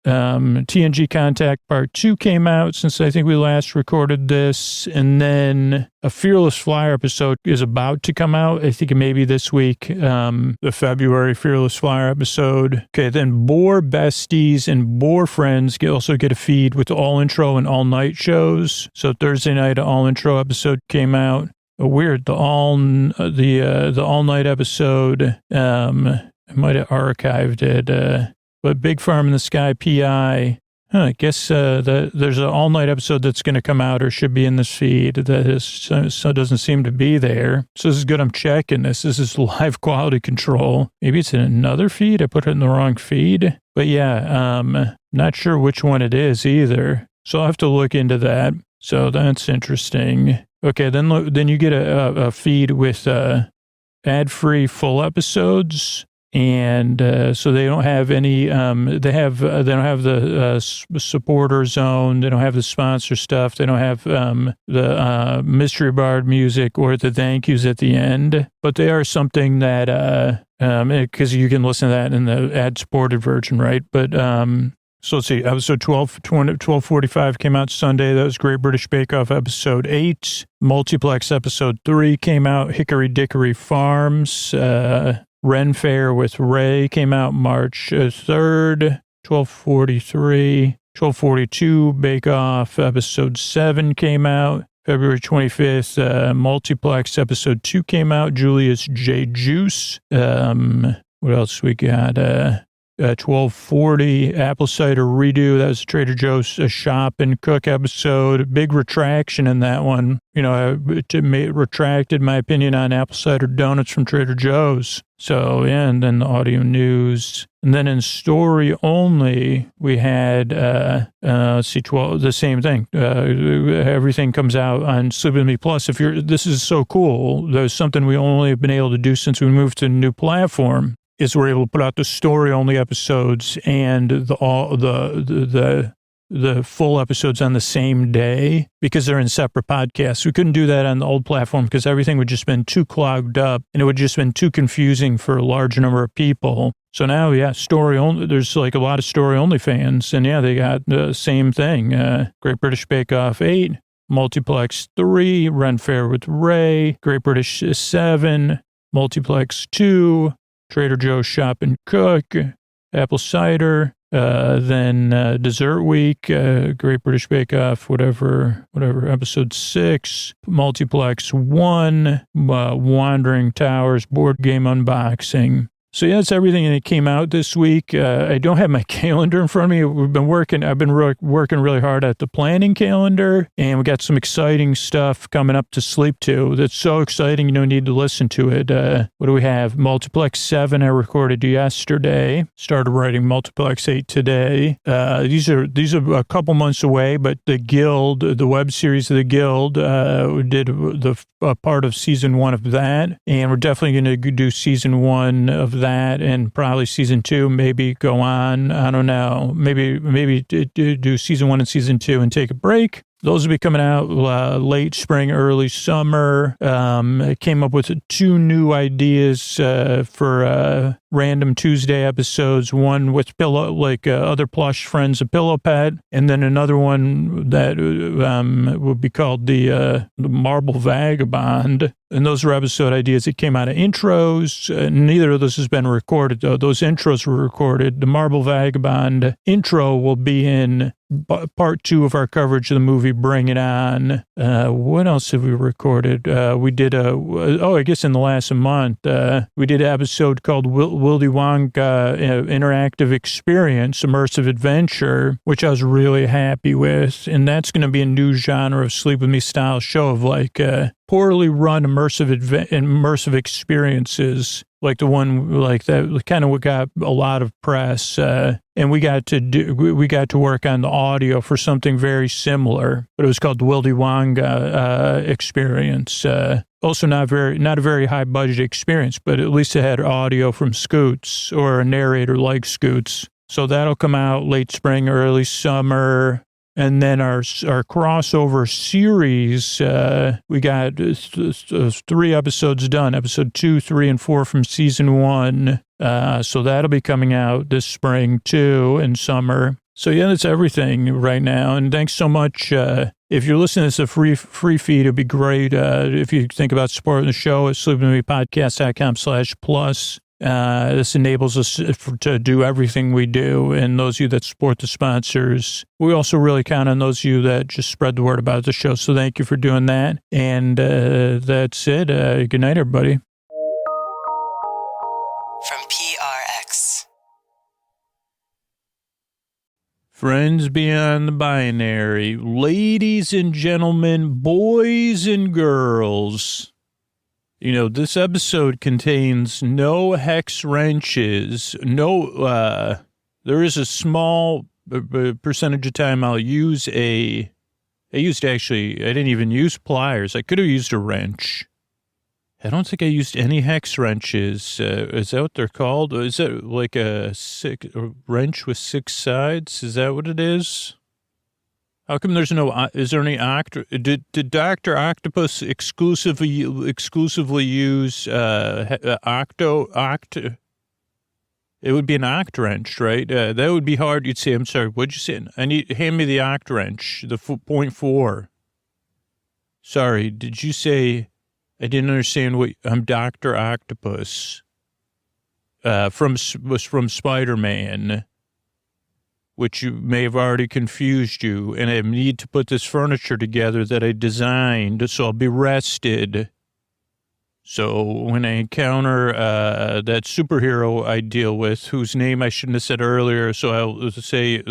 TNG Contact Part 2 came out since I think we last recorded this. And then a Fearless Flyer episode is about to come out. I think maybe this week, the February Fearless Flyer episode. Okay, then Boar Besties and Boar Friends also get a feed with all intro and all night shows. So Thursday night, all intro episode came out. Weird, the all night episode. I might have archived it. But Big Farm in the Sky PI. I guess there's an all-night episode that's going to come out or should be in this feed that doesn't seem to be there. So this is good. I'm checking this. This is live quality control. Maybe it's in another feed. I put it in the wrong feed. But yeah, not sure which one it is either. So I'll have to look into that. So that's interesting. Okay, then you get a feed with ad-free full episodes. And so they don't have any. They don't have the supporter zone. They don't have the sponsor stuff. They don't have the mystery bard music or the thank yous at the end. But they are something that because you can listen to that in the ad supported version, right? But so let's see. Episode 1245 came out Sunday. That was Great British Bake Off episode 8. Multiplex episode 3 came out. Hickory Dickory Farms. Ren Fair with Ray came out March 3rd, 1243. 1242 Bake Off episode 7 came out. February 25th, Multiplex episode 2 came out. Julius J. Juice. What else we got? 1240 Apple Cider Redo. That was Trader Joe's Shop and Cook episode. Big retraction in that one. I retracted my opinion on apple cider donuts from Trader Joe's. So, yeah, and then the audio news. And then in story only, we had, the same thing. Everything comes out on Sleep With Me Plus. This is so cool. There's something we only have been able to do since we moved to a new platform. Is we're able to put out the story-only episodes and the full episodes on the same day because they're in separate podcasts. We couldn't do that on the old platform because everything would just been too clogged up and it would just been too confusing for a large number of people. So now, yeah, story only. There's a lot of story-only fans, and yeah, they got the same thing. Great British Bake Off 8, Multiplex 3, Ren Fair with Ray, Great British 7, Multiplex 2. Trader Joe's Shop and Cook, Apple Cider, then Dessert Week, Great British Bake Off, whatever, episode 6, Multiplex 1, Wandering Towers, board game unboxing. So yeah, that's everything that came out this week. I don't have my calendar in front of me. I've been working really hard at the planning calendar, and we got some exciting stuff coming up to sleep to. That's so exciting, you don't need to listen to it. What do we have? Multiplex 7 I recorded yesterday. Started writing Multiplex 8 today. These are a couple months away, but the Guild, the web series of the Guild, we did the part of season 1 of that, and we're definitely going to do season 1 of that, and probably season 2, maybe go on. I don't know. Maybe do season 1 and season 2 and take a break. Those will be coming out late spring, early summer. I came up with 2 new ideas for random Tuesday episodes. One with other plush friends of Pillow Pet, and then another one that would be called the Marble Vagabond. And those are episode ideas that came out of intros. Neither of those has been recorded, though. Those intros were recorded. The Marble Vagabond intro will be in part 2 of our coverage of the movie Bring It On. What else have we recorded? We did I guess in the last month, we did an episode called Willy Wonka Interactive Experience, Immersive Adventure, which I was really happy with. And that's going to be a new genre of Sleep With Me style show of poorly run immersive experiences, like the one like that kind of got a lot of press, and we got to work on the audio for something very similar, but it was called the Willy Wonka experience. Also not a very high budget experience, but at least it had audio from Scoots, or a narrator like Scoots. So that'll come out late spring, early summer. And then our crossover series, we got 3 episodes done, episode 2, 3, and 4 from season 1. So that'll be coming out this spring too, and summer. So yeah, that's everything right now. And thanks so much. If you're listening to this, a free feed, it'd be great. If you think about supporting the show at sleepwithmepodcast.com/plus. This enables us to do everything we do. And those of you that support the sponsors, we also really count on those of you that just spread the word about the show. So thank you for doing that. And that's it. Good night, everybody. From PRX. Friends beyond the binary, ladies and gentlemen, boys and girls. You know, this episode contains no hex wrenches, there is a small percentage of time I didn't even use pliers. I could have used a wrench. I don't think I used any hex wrenches. Is that what they're called? Is it like a wrench with 6 sides? Is that what it is? How come there's no, is there any did Dr. Octopus exclusively use, it would be an oct wrench, right? That would be hard. You'd say, I'm sorry, what'd you say? Hand me the oct wrench, the 0.4. Sorry, did you say, I didn't understand I'm Dr. Octopus, from Spider-Man, which you may have already confused you, and I need to put this furniture together that I designed, so I'll be rested. So when I encounter that superhero I deal with, whose name I shouldn't have said earlier, so I'll say,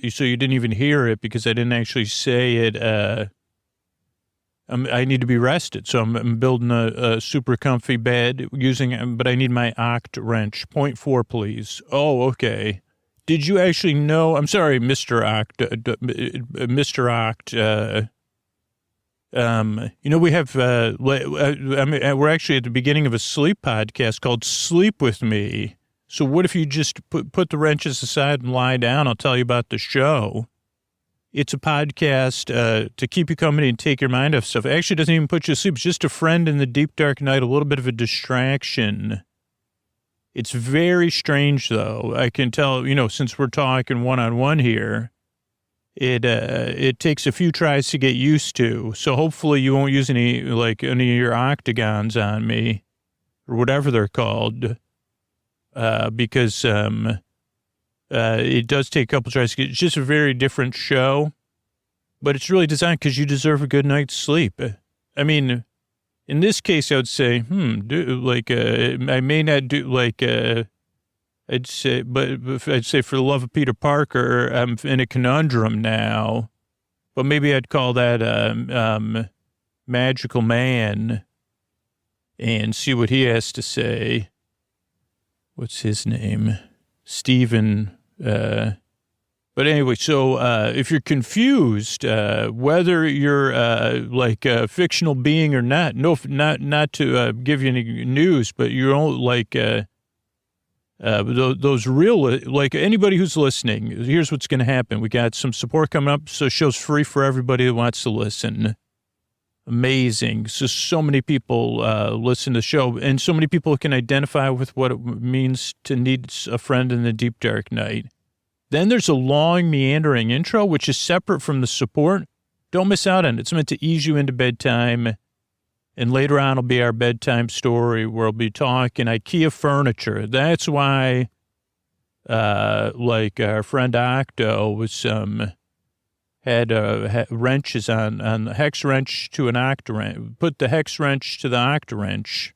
so you didn't even hear it because I didn't actually say it, I need to be rested. So I'm building a super comfy bed but I need my oct wrench. 0.4, please. Oh, okay. Did you actually know? I'm sorry, Mr. Mr. Oct. We have, we're actually at the beginning of a sleep podcast called Sleep With Me. So what if you just put the wrenches aside and lie down? I'll tell you about the show. It's a podcast to keep you company and take your mind off stuff. It actually doesn't even put you to sleep. It's just a friend in the deep, dark night, a little bit of a distraction. It's very strange, though. I can tell, since we're talking one-on-one here, it takes a few tries to get used to. So hopefully you won't use any of your octagons on me, or whatever they're called, because it does take a couple tries to get. It's just a very different show, but it's really designed because you deserve a good night's sleep. I mean, in this case, I would say, I may not do I'd say, but I'd say for the love of Peter Parker, I'm in a conundrum now. But maybe I'd call that Magical Man and see what he has to say. What's his name? Stephen. But anyway, so if you're confused, whether you're like a fictional being or not, not to give you any news, but you're all like those real, like anybody who's listening, here's what's going to happen. We got some support coming up, so the show's free for everybody that wants to listen. Amazing. So many people listen to the show, and so many people can identify with what it means to need a friend in the deep, dark night. Then there's a long, meandering intro, which is separate from the support. Don't miss out on it. It's meant to ease you into bedtime. And later on will be our bedtime story where we'll be talking Ikea furniture. That's why, like our friend Octo was had wrenches on the hex wrench to an octa wrench. Put the hex wrench to the octa wrench.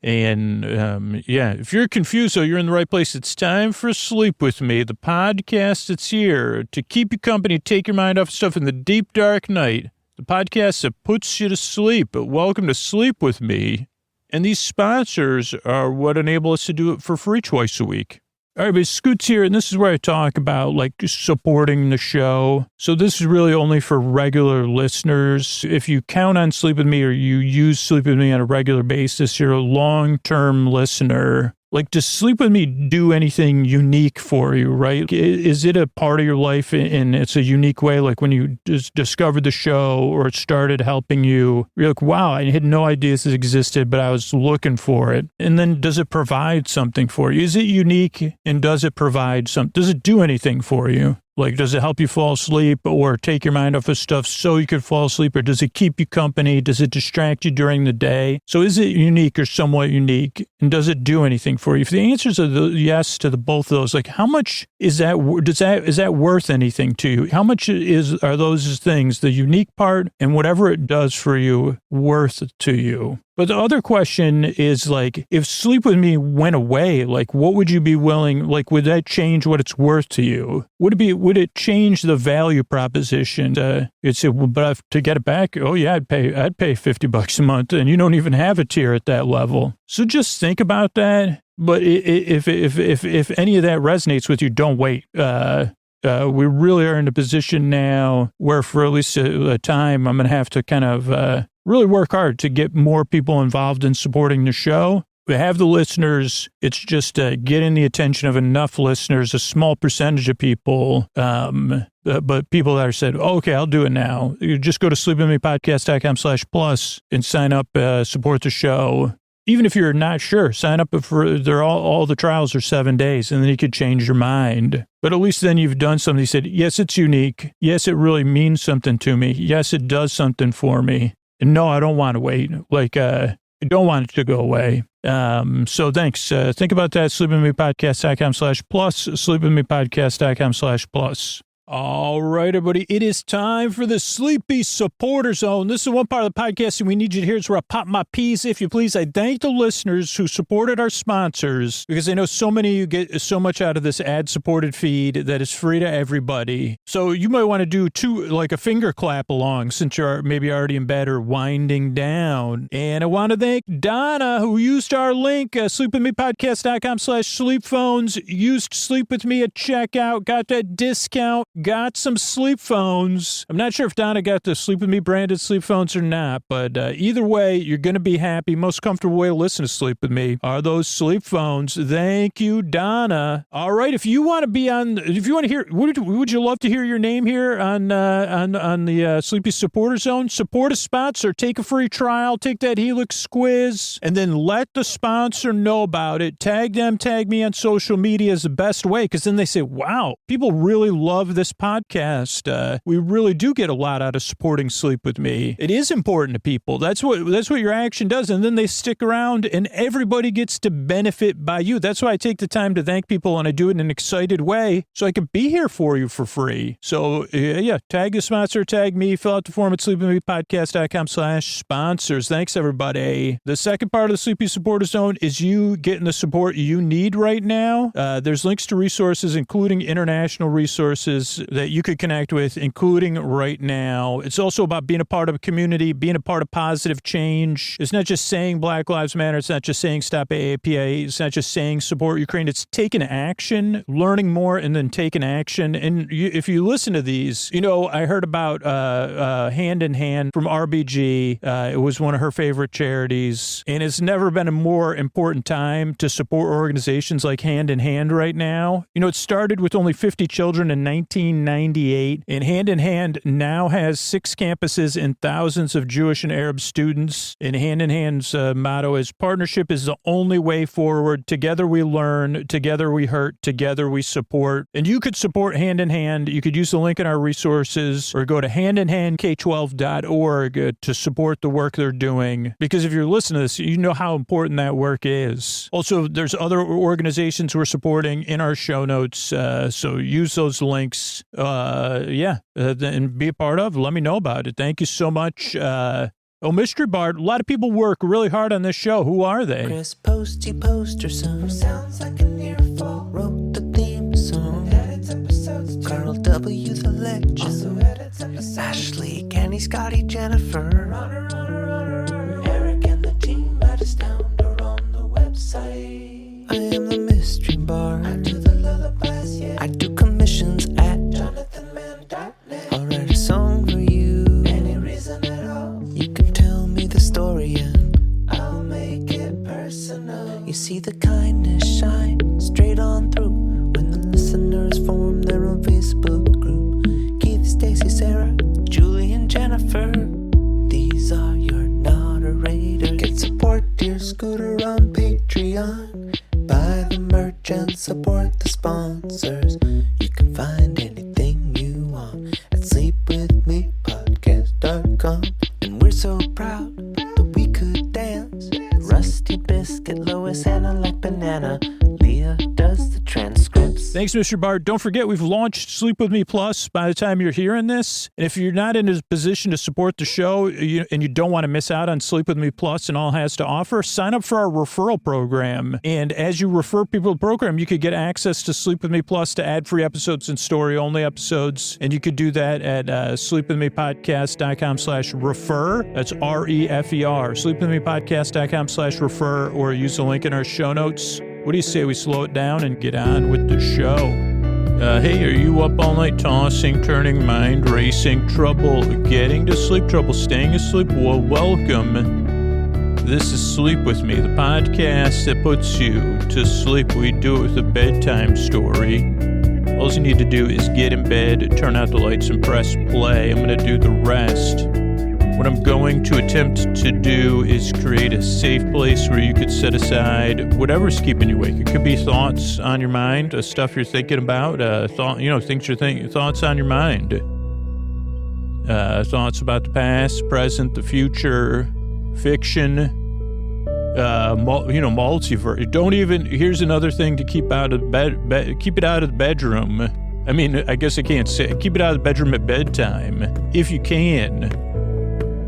And, if you're confused, though, you're in the right place. It's time for Sleep With Me, the podcast that's here to keep you company, take your mind off stuff in the deep, dark night. The podcast that puts you to sleep. But welcome to Sleep With Me. And these sponsors are what enable us to do it for free twice a week. All right, but Scoot's here, and this is where I talk about, like, supporting the show. So this is really only for regular listeners. If you count on Sleep With Me or you use Sleep With Me on a regular basis, you're a long-term listener. Like, does Sleep With Me do anything unique for you, right? Is it a part of your life and it's a unique way? Like when you just discovered the show or it started helping you, you're like, wow, I had no idea this existed, but I was looking for it. And then does it provide something for you? Is it unique and does it provide does it do anything for you? Like, does it help you fall asleep or take your mind off of stuff so you could fall asleep? Or does it keep you company? Does it distract you during the day? So is it unique or somewhat unique? And does it do anything for you? If the answers are yes to both of those, like how much is that, is that worth anything to you? How much are those things, the unique part and whatever it does for you, worth to you? But the other question is like, if Sleep With Me went away, like what would you be willing, like would that change what it's worth to you? Would it change the value proposition? But to get it back, oh yeah, I'd pay $50 a month and you don't even have a tier at that level. So just think about that. But if any of that resonates with you, don't wait. We really are in a position now where for at least a time, I'm going to have to kind of really work hard to get more people involved in supporting the show. We have the listeners. It's just getting the attention of enough listeners, a small percentage of people, but people that are said, oh, okay, I'll do it now. You just go to sleepwithmepodcast.com/plus and sign up, support the show. Even if you're not sure, sign up for, all the trials are 7 days and then you could change your mind. But at least then you've done something. You said, yes, it's unique. Yes, it really means something to me. Yes, it does something for me. And no, I don't want to wait. Like, I don't want it to go away. So thanks. Think about that. sleepwithmepodcast.com/plus, sleepwithmepodcast.com/plus. All right, everybody. It is time for the Sleepy Supporter Zone. This is one part of the podcast and we need you to hear. It's where I pop my peas, if you please. I thank the listeners who supported our sponsors because I know so many of you get so much out of this ad-supported feed that is free to everybody. So you might want to do like a finger clap along since you're maybe already in bed or winding down. And I want to thank Donna who used our link, sleepwithmepodcast.com/sleepphones, used Sleep With Me at checkout, got that discount. Got some sleep phones. I'm not sure if Donna got the Sleep With Me branded sleep phones or not, but either way, you're going to be happy. Most comfortable way to listen to Sleep With Me are those sleep phones. Thank you, Donna. All right, if you want to hear, would you love to hear your name here on the Sleepy Supporter Zone? Support a sponsor, take a free trial, take that Helix quiz, and then let the sponsor know about it. Tag them, tag me on social media is the best way, because then they say, wow, people really love this this podcast. We really do get a lot out of supporting Sleep With Me. It is important to people. That's what your action does. And then they stick around and everybody gets to benefit by you. That's why I take the time to thank people and I do it in an excited way so I can be here for you for free. So yeah, tag the sponsor, tag me, fill out the form at sleepwithmepodcast.com/sponsors. Thanks everybody. The second part of the Sleepy Supporter Zone is you getting the support you need right now. There's links to resources, including international resources that you could connect with, including right now. It's also about being a part of a community, being a part of positive change. It's not just saying Black Lives Matter. It's not just saying stop AAPA. It's not just saying support Ukraine. It's taking action, learning more, and then taking action. And if you listen to these, I heard about Hand in Hand from RBG. It was one of her favorite charities. And it's never been a more important time to support organizations like Hand in Hand right now. It started with only 50 children in 1998, and Hand in Hand now has 6 campuses and thousands of Jewish and Arab students. And Hand in Hand's motto is partnership is the only way forward. Together we learn, together we hurt, together we support. And you could support Hand in Hand. You could use the link in our resources or go to handinhandk12.org to support the work they're doing. Because if you're listening to this, you know how important that work is. Also, there's other organizations we're supporting in our show notes. So use those links. And be a part of. Let me know about it. Thank you so much. Mystery Bard. A lot of people work really hard on this show. Who are they? Chris Posty Poster Son sounds like an earful. Wrote the theme song. Edits episodes. Carl W. the Legend. Also edits episodes. Ashley, Kenny, Scotty, Jennifer. Runner. Eric and the team at Astound are on the website. I am the Mystery Bard. I do the lullabies, yeah. I do commissions at jonathanmann.net. I'll write a song for you. Any reason at all. You can tell me the story and I'll make it personal. You see the kindness shine straight on through when the listeners form their own Facebook group. Keith, Stacy, Sarah, Julie, and Jennifer. These are your moderators. Get support dear Scooter on Patreon. Buy the merch and support the sponsors. You can find anything you want at sleepwithmepodcast.com. And we're so proud that we could dance. Rusty Biscuit, Lois, Anna like banana. Leah does the transcripts. Thanks, Mr. Bard. Don't forget, we've launched Sleep With Me Plus by the time you're hearing this. And if you're not in a position to support the show and you don't want to miss out on Sleep With Me Plus and all it has to offer, sign up for our referral program. And as you refer people to the program, you could get access to Sleep With Me Plus to ad-free episodes and story-only episodes. And you could do that at sleepwithmepodcast.com/refer. That's REFER. Sleepwithmepodcast.com/refer, or use the link in our show notes. What do you say we slow it down and get on with the show? Hey, are you up all night tossing, turning, mind racing, trouble getting to sleep, trouble staying asleep? Well, welcome. This is Sleep With Me, the podcast that puts you to sleep. We do it with a bedtime story. All you need to do is get in bed, turn out the lights, and press play. I'm going to do the rest. What I'm going to attempt to do is create a safe place where you could set aside whatever's keeping you awake. It could be thoughts on your mind, stuff you're thinking about, things you're thinking, thoughts on your mind, thoughts about the past, present, the future, fiction, multiverse. Don't even. Here's another thing to keep out of bed. Keep it out of the bedroom. I mean, I guess I can't say. Keep it out of the bedroom at bedtime if you can.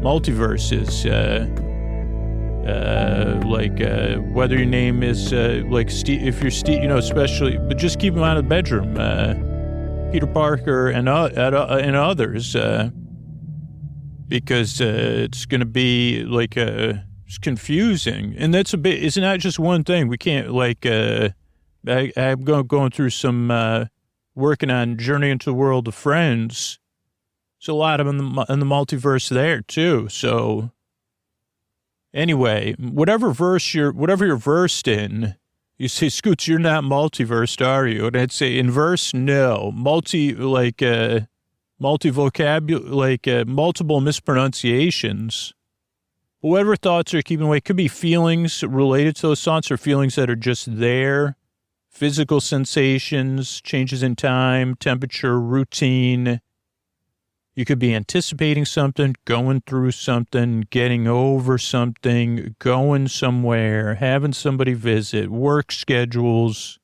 Multiverses, whether your name is like Steve, if you're Steve, especially, but just keep them out of the bedroom. Peter Parker and others, because it's going to be like it's confusing, and that's a bit. It's not just one thing. We can't I'm going through some working on Journey into the World of Friends. There's a lot of them in the multiverse there too. So anyway, whatever you're versed in, you say, Scoots, you're not multiversed, are you? And I'd say inverse, no. Multi-vocabulary, multiple mispronunciations. Whatever thoughts are keeping away, could be feelings related to those thoughts or feelings that are just there. physical sensations, changes in time, temperature, routine. You could be anticipating something, going through something, getting over something, going somewhere, having somebody visit, work schedules,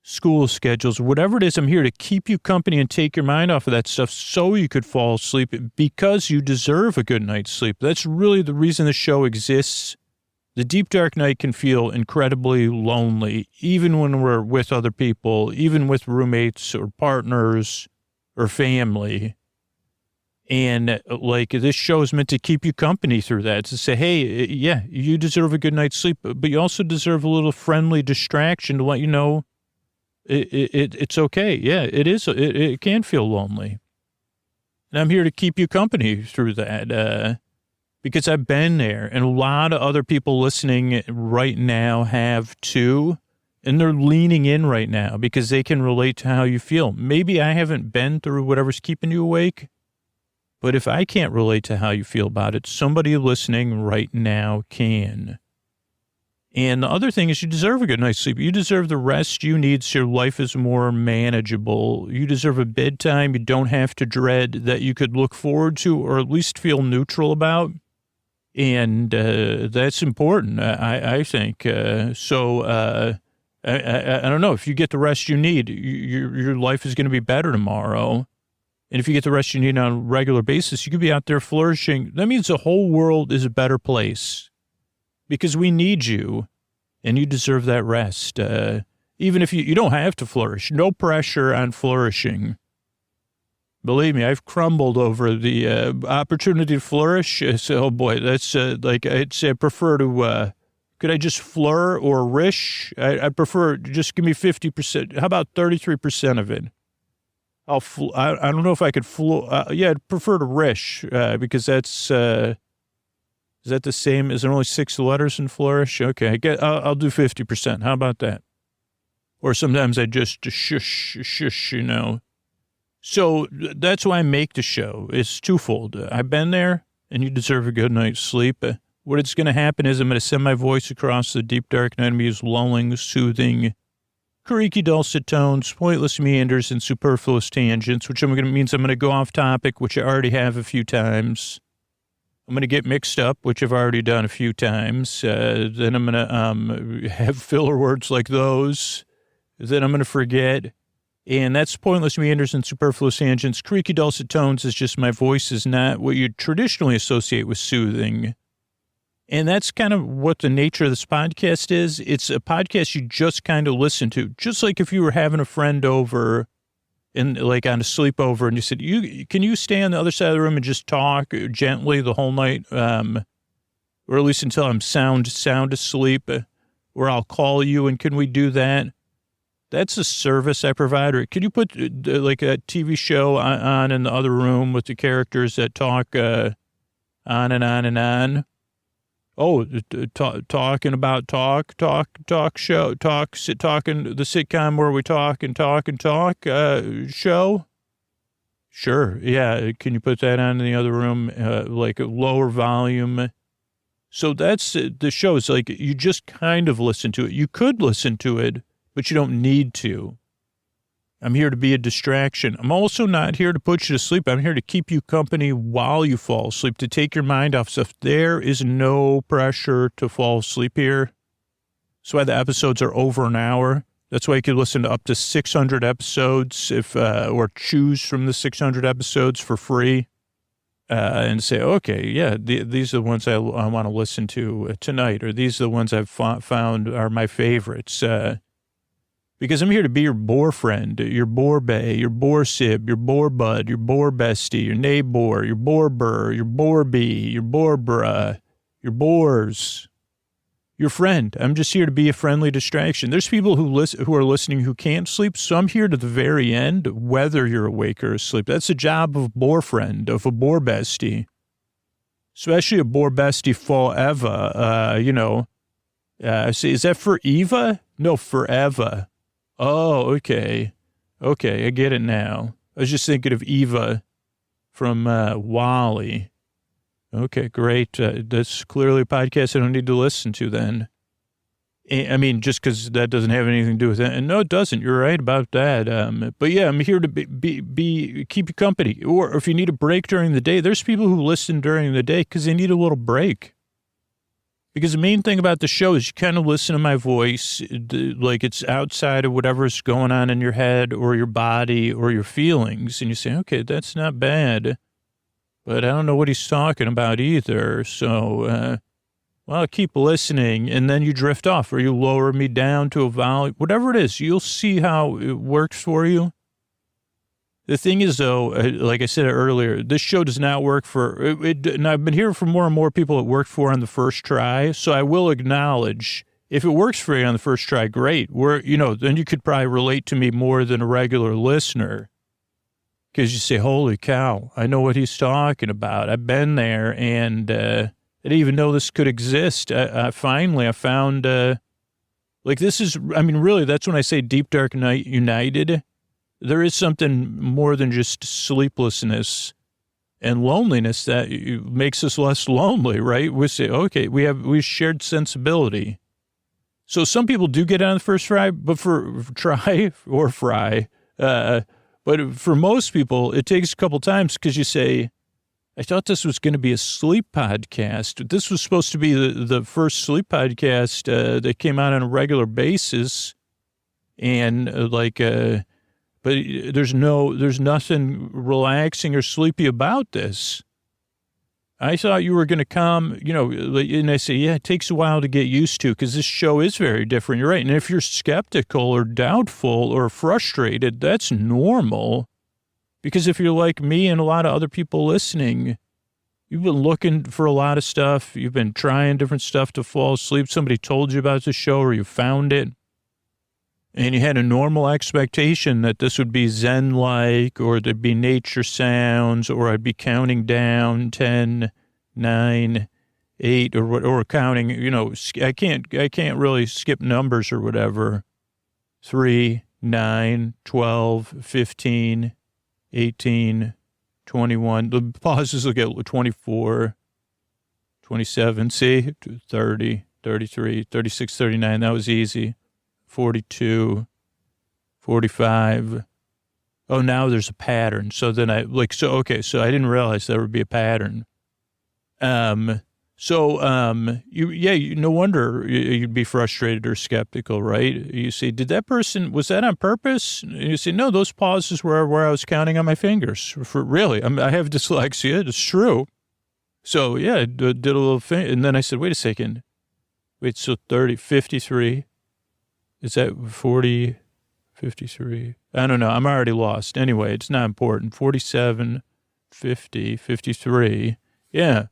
school schedules, whatever it is. I'm here to keep you company and take your mind off of that stuff so you could fall asleep because you deserve a good night's sleep. That's really the reason the show exists. The deep, dark night can feel incredibly lonely, even when we're with other people, even with roommates or partners or family. And like this show is meant to keep you company through that, to say, hey, yeah, you deserve a good night's sleep, but you also deserve a little friendly distraction to let you know it's okay. Yeah, it is. It can feel lonely. And I'm here to keep you company through that because I've been there, and a lot of other people listening right now have too. And they're leaning in right now because they can relate to how you feel. Maybe I haven't been through whatever's keeping you awake. But if I can't relate to how you feel about it, somebody listening right now can. And the other thing is you deserve a good night's sleep. You deserve the rest you need so your life is more manageable. You deserve a bedtime you don't have to dread, that you could look forward to or at least feel neutral about. And that's important, I think. I don't know. If you get the rest you need, your life is going to be better tomorrow. And if you get the rest you need on a regular basis, you could be out there flourishing. That means the whole world is a better place because we need you and you deserve that rest. Even if you don't have to flourish, no pressure on flourishing. Believe me, I've crumbled over the opportunity to flourish. So, oh boy, that's like I'd say I prefer to, could I just fleur or rish? I'd prefer just give me 50%. How about 33% of it? I don't know if I could yeah, I'd prefer to rish, because that's, is that the same? Is there only 6 letters in flourish? Okay, I'll do 50%. How about that? Or sometimes I just shush, you know. So that's why I make the show. It's twofold. I've been there and you deserve a good night's sleep. What it's going to happen is I'm going to send my voice across the deep, dark night and use lulling, soothing, creaky dulcet tones, pointless meanders, and superfluous tangents, which means I'm going to go off topic, which I already have a few times. I'm going to get mixed up, which I've already done a few times. Then I'm going to have filler words like those. Then I'm going to forget. And that's pointless meanders and superfluous tangents. Creaky dulcet tones is just my voice is not what you traditionally associate with soothing. And that's kind of what the nature of this podcast is. It's a podcast you just kind of listen to. Just like if you were having a friend over and like on a sleepover and you said, can you stay on the other side of the room and just talk gently the whole night? Or at least until I'm sound asleep, or I'll call you and can we do that? That's a service I provide. Or could you put like a TV show on in the other room with the characters that talk on and on and on? Oh, talking about talk show, talking the sitcom where we talk show. Sure. Yeah. Can you put that on in the other room? Like a lower volume. So that's the show. It's like you just kind of listen to it. You could listen to it, but you don't need to. I'm here to be a distraction. I'm also not here to put you to sleep. I'm here to keep you company while you fall asleep, to take your mind off stuff. There is no pressure to fall asleep here. That's why the episodes are over an hour. That's why you can listen to up to 600 episodes or choose from the 600 episodes for free and say, okay, yeah, these are the ones I want to listen to tonight, or these are the ones I've found are my favorites. Because I'm here to be your boar friend, your boar bae, your boar sib, your boar bud, your boar bestie, your neighbor, your boar burr, your boar bee, your boar bruh, your boars, your friend. I'm just here to be a friendly distraction. There's people who are listening who can't sleep, so I'm here to the very end, whether you're awake or asleep. That's the job of a boar friend, of a boar bestie, especially a boar bestie forever. Is that for Eva? No, forever. Oh, okay. Okay, I get it now. I was just thinking of Eva from WALL-E. Okay, great. That's clearly a podcast I don't need to listen to then. I mean, just because that doesn't have anything to do with it. And no, it doesn't. You're right about that. But yeah, I'm here to keep you company. Or if you need a break during the day, there's people who listen during the day because they need a little break. Because the main thing about the show is you kind of listen to my voice, like it's outside of whatever's going on in your head or your body or your feelings. And you say, okay, that's not bad, but I don't know what he's talking about either. So, well, keep listening, and then you drift off or you lower me down to a volume, whatever it is, you'll see how it works for you. The thing is, though, like I said earlier, this show does not work for it. And I've been hearing from more and more people it worked for on the first try. So I will acknowledge if it works for you on the first try, great. Then you could probably relate to me more than a regular listener because you say, holy cow, I know what he's talking about. I've been there, and I didn't even know this could exist. Finally, I found this is, I mean, really, that's when I say Deep Dark Night United. There is something more than just sleeplessness and loneliness that makes us less lonely, right? We say, okay, we shared sensibility. So some people do get on the first try, but but for most people, it takes a couple times because you say, I thought this was going to be a sleep podcast. This was supposed to be the first sleep podcast that came out on a regular basis. And but there's nothing relaxing or sleepy about this. I thought you were going to come, and I say, yeah, it takes a while to get used to because this show is very different. You're right. And if you're skeptical or doubtful or frustrated, that's normal. Because if you're like me and a lot of other people listening, you've been looking for a lot of stuff. You've been trying different stuff to fall asleep. Somebody told you about the show or you found it. And you had a normal expectation that this would be Zen-like, or there'd be nature sounds, or I'd be counting down 10, 9, 8, or counting, I can't really skip numbers or whatever. 3, 9, 12, 15, 18, 21. The pauses will get 24, 27, see, 30, 33, 36, 39. That was easy. 42, 45. Oh, now there's a pattern. So then so I didn't realize there would be a pattern. No wonder you'd be frustrated or skeptical, right? You say, was that on purpose? You say, no, those pauses were where I was counting on my fingers. Really, I have dyslexia. It's true. So yeah, I did a little thing. And then I said, wait a second. So 30, 53. Is that 40, 53? I don't know. I'm already lost. Anyway, it's not important. 47, 50, 53. Yeah.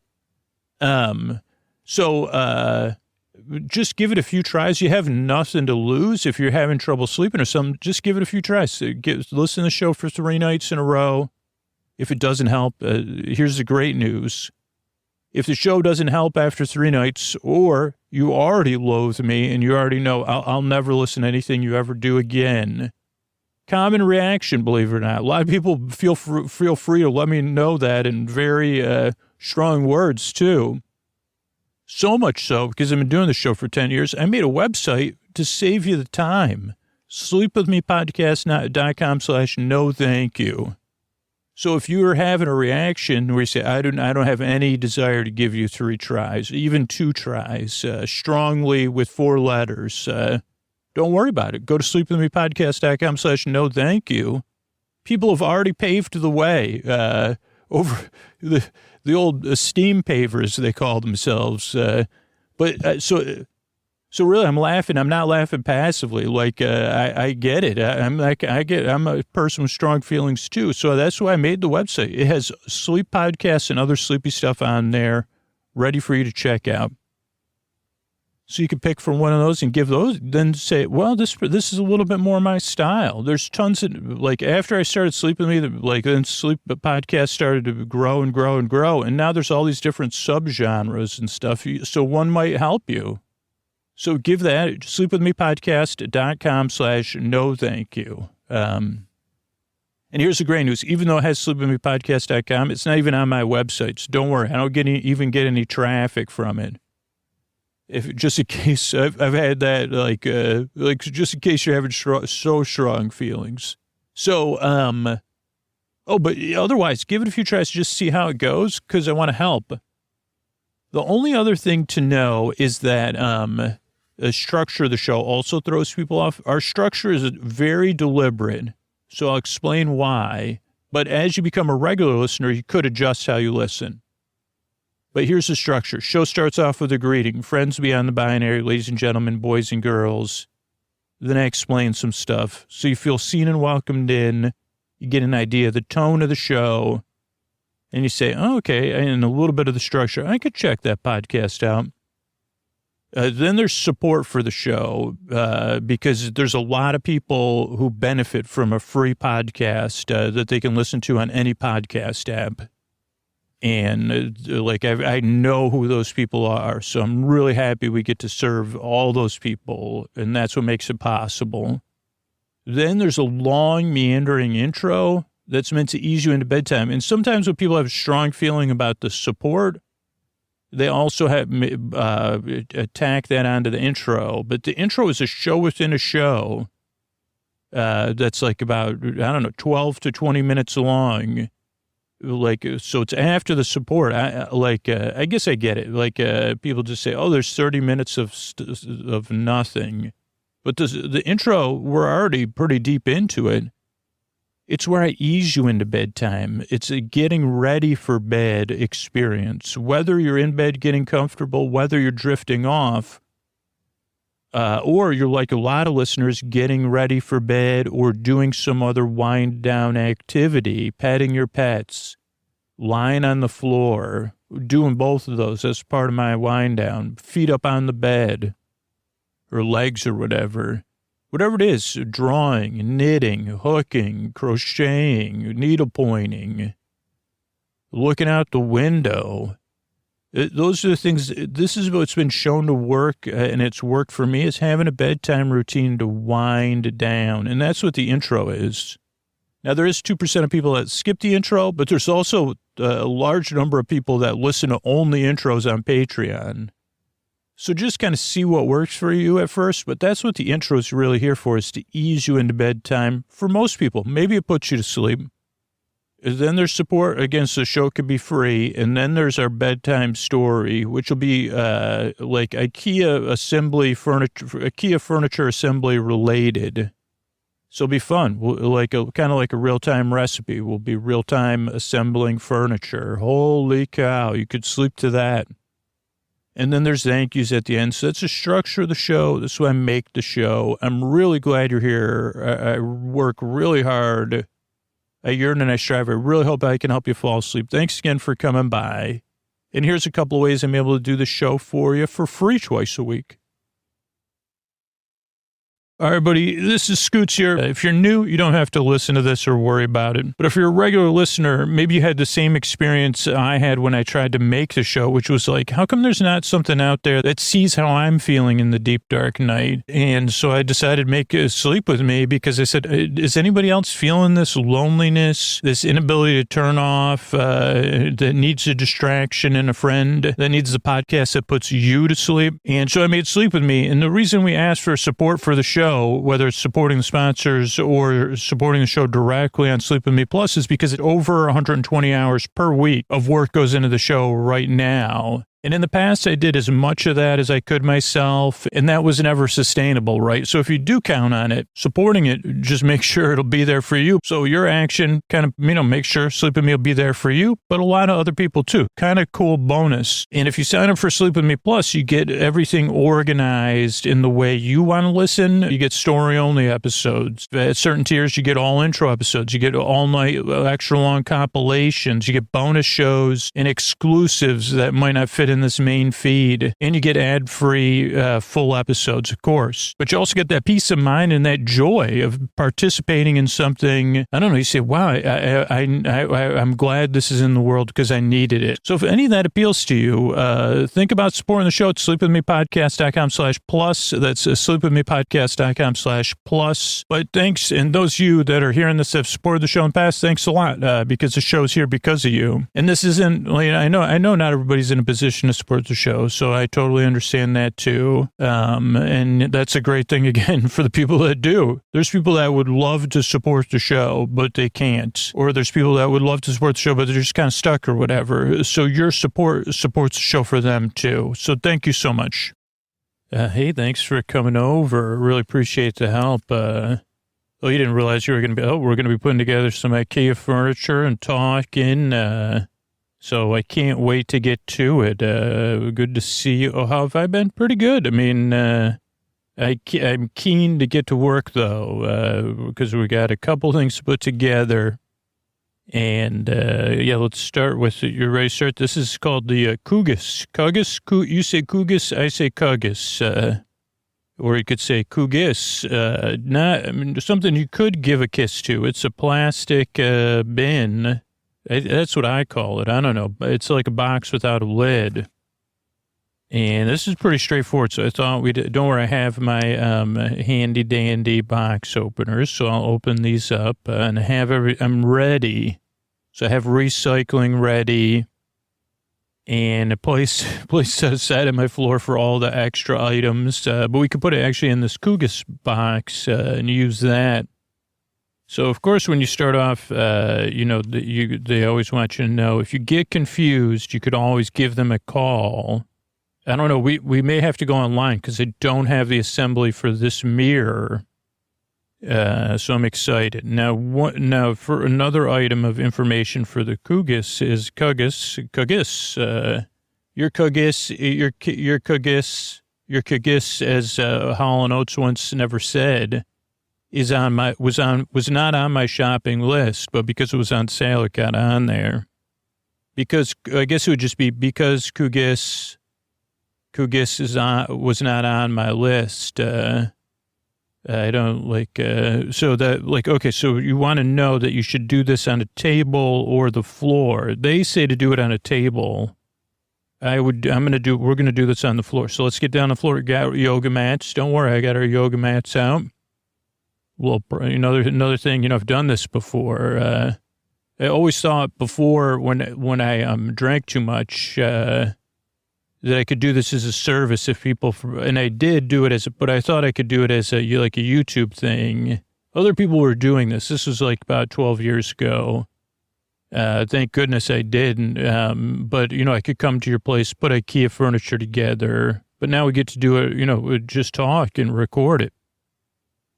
Just give it a few tries. You have nothing to lose. If you're having trouble sleeping or something, just give it a few tries. Listen to the show for 3 nights in a row. If it doesn't help, here's the great news. If the show doesn't help after 3 nights, or you already loathe me and you already know I'll never listen to anything you ever do again. Common reaction, believe it or not. A lot of people feel free to let me know that in very strong words, too. So much so, because I've been doing the show for 10 years, I made a website to save you the time. sleepwithmepodcast.com/no thank you. So if you are having a reaction where you say, I don't have any desire to give you 3 tries, even 2 tries, strongly with 4 letters, don't worry about it. Go to sleepwithmepodcast.com/no thank you. People have already paved the way over the old steam pavers, they call themselves. So really, I'm laughing. I'm not laughing passively. I get it. I'm a person with strong feelings too. So that's why I made the website. It has sleep podcasts and other sleepy stuff on there, ready for you to check out. So you can pick from one of those and give those. Then say, well, this is a little bit more my style. There's tons of after I started Sleeping With Me, then sleep podcast started to grow and grow and grow, and now there's all these different subgenres and stuff. So one might help you. So give that, sleepwithmepodcast.com/no thank you. And here's the great news. Even though it has sleepwithmepodcast.com, it's not even on my website. So don't worry. I don't even get any traffic from it. If just in case I've had that, like just in case you're having so strong feelings. So, but otherwise, give it a few tries to just see how it goes, because I want to help. The only other thing to know is that the structure of the show also throws people off. Our structure is very deliberate, so I'll explain why. But as you become a regular listener, you could adjust how you listen. But here's the structure. Show starts off with a greeting. Friends beyond the binary, ladies and gentlemen, boys and girls. Then I explain some stuff, so you feel seen and welcomed in. You get an idea of the tone of the show. And you say, oh, okay, and a little bit of the structure. I could check that podcast out. Then there's support for the show because there's a lot of people who benefit from a free podcast that they can listen to on any podcast app. And I know who those people are. So I'm really happy we get to serve all those people. And that's what makes it possible. Then there's a long, meandering intro that's meant to ease you into bedtime. And sometimes when people have a strong feeling about the support, they also have tack that onto the intro. But the intro is a show within a show that's like about, 12 to 20 minutes long. So it's after the support. I guess I get it. People just say, oh, there's 30 minutes of nothing. But the intro, we're already pretty deep into it. It's where I ease you into bedtime. It's a getting ready for bed experience. Whether you're in bed getting comfortable, whether you're drifting off, or you're like a lot of listeners getting ready for bed or doing some other wind down activity, petting your pets, lying on the floor, doing both of those. That's part of my wind down. Feet up on the bed or legs or whatever. Whatever it is, drawing, knitting, hooking, crocheting, needle pointing, looking out the window. Those are the things, this is what's been shown to work, and it's worked for me, is having a bedtime routine to wind down. And that's what the intro is. Now, there is 2% of people that skip the intro, but there's also a large number of people that listen to only intros on Patreon. So just kind of see what works for you at first, but that's what the intro is really here for, is to ease you into bedtime. For most people, maybe it puts you to sleep. And then there's support. Again, so the show could be free. And then there's our bedtime story, which will be like Ikea furniture assembly related. So it'll be fun. Kind of like a real-time recipe. We'll be real-time assembling furniture. Holy cow, you could sleep to that. And then there's thank yous at the end. So that's the structure of the show. That's why I make the show. I'm really glad you're here. I work really hard. I yearn and I strive. I really hope I can help you fall asleep. Thanks again for coming by. And here's a couple of ways I'm able to do the show for you for free twice a week. All right, buddy, this is Scoots here. If you're new, you don't have to listen to this or worry about it. But if you're a regular listener, maybe you had the same experience I had when I tried to make the show, which was like, how come there's not something out there that sees how I'm feeling in the deep, dark night? And so I decided to make Sleep With Me, because I said, is anybody else feeling this loneliness, this inability to turn off, that needs a distraction and a friend, that needs the podcast that puts you to sleep? And so I made Sleep With Me. And the reason we asked for support for the show, whether it's supporting the sponsors or supporting the show directly on Sleep With Me Plus, is because over 120 hours per week of work goes into the show right now. And in the past, I did as much of that as I could myself, and that was never sustainable, right? So if you do count on it, supporting it, just make sure it'll be there for you. So your action kind of, make sure Sleep With Me will be there for you, but a lot of other people too. Kind of cool bonus. And if you sign up for Sleep With Me Plus, you get everything organized in the way you want to listen. You get story-only episodes. At certain tiers, you get all intro episodes. You get all-night, extra-long compilations. You get bonus shows and exclusives that might not fit in this main feed, and you get ad-free full episodes, of course. But you also get that peace of mind and that joy of participating in something. I don't know, you say, wow, I'm glad this is in the world because I needed it. So if any of that appeals to you, think about supporting the show at sleepwithmepodcast.com/plus. That's sleepwithmepodcast.com/plus. But thanks, and those of you that are hearing this have supported the show in the past, thanks a lot, because the show's here because of you. And this isn't, I know not everybody's in a position motivation to support the show. So I totally understand that too. And that's a great thing, again, for the people that do. There's people that would love to support the show, but they can't. Or there's people that would love to support the show, but they're just kind of stuck or whatever. So your support supports the show for them too. So thank you so much. Hey, thanks for coming over. Really appreciate the help. Oh, you didn't realize you were going to be, we're going to be putting together some Ikea furniture and talking. So I can't wait to get to it. Good to see you. Oh, how have I been? Pretty good. I mean, I'm keen to get to work, though, because we got a couple things to put together. And, let's start with, you're ready to start? This is called the Kugis. Kugis? You say Kugis, I say Kugis. Or you could say kugis, something you could give a kiss to. It's a plastic bin. That's what I call it. I don't know. It's like a box without a lid. And this is pretty straightforward. So I thought don't worry, I have my handy dandy box openers. So I'll open these up and I'm ready. So I have recycling ready. And a place set aside on my floor for all the extra items. But we could put it actually in this Kugis box and use that. So, of course, when you start off, they always want you to know, if you get confused, you could always give them a call. I don't know, we may have to go online because I don't have the assembly for this mirror. So I'm excited. Now for another item of information for the Kugis is Kugis. Your Kugis, as Hall & Oates once never said, was not on my shopping list, but because it was on sale, it got on there. Because I guess it would just be because Kugis was not on my list. I don't okay, so you want to know that you should do this on a table or the floor. They say to do it on a table. We're going to do this on the floor. So let's get down the floor. Got yoga mats. Don't worry, I got our yoga mats out. Well, another thing, I've done this before. I always thought before when I drank too much, that I could do this as a service if people, and I did do it but I thought I could do it as a YouTube thing. Other people were doing this. This was like about 12 years ago. Thank goodness I didn't. But, I could come to your place, put Ikea furniture together. But now we get to do it, just talk and record it.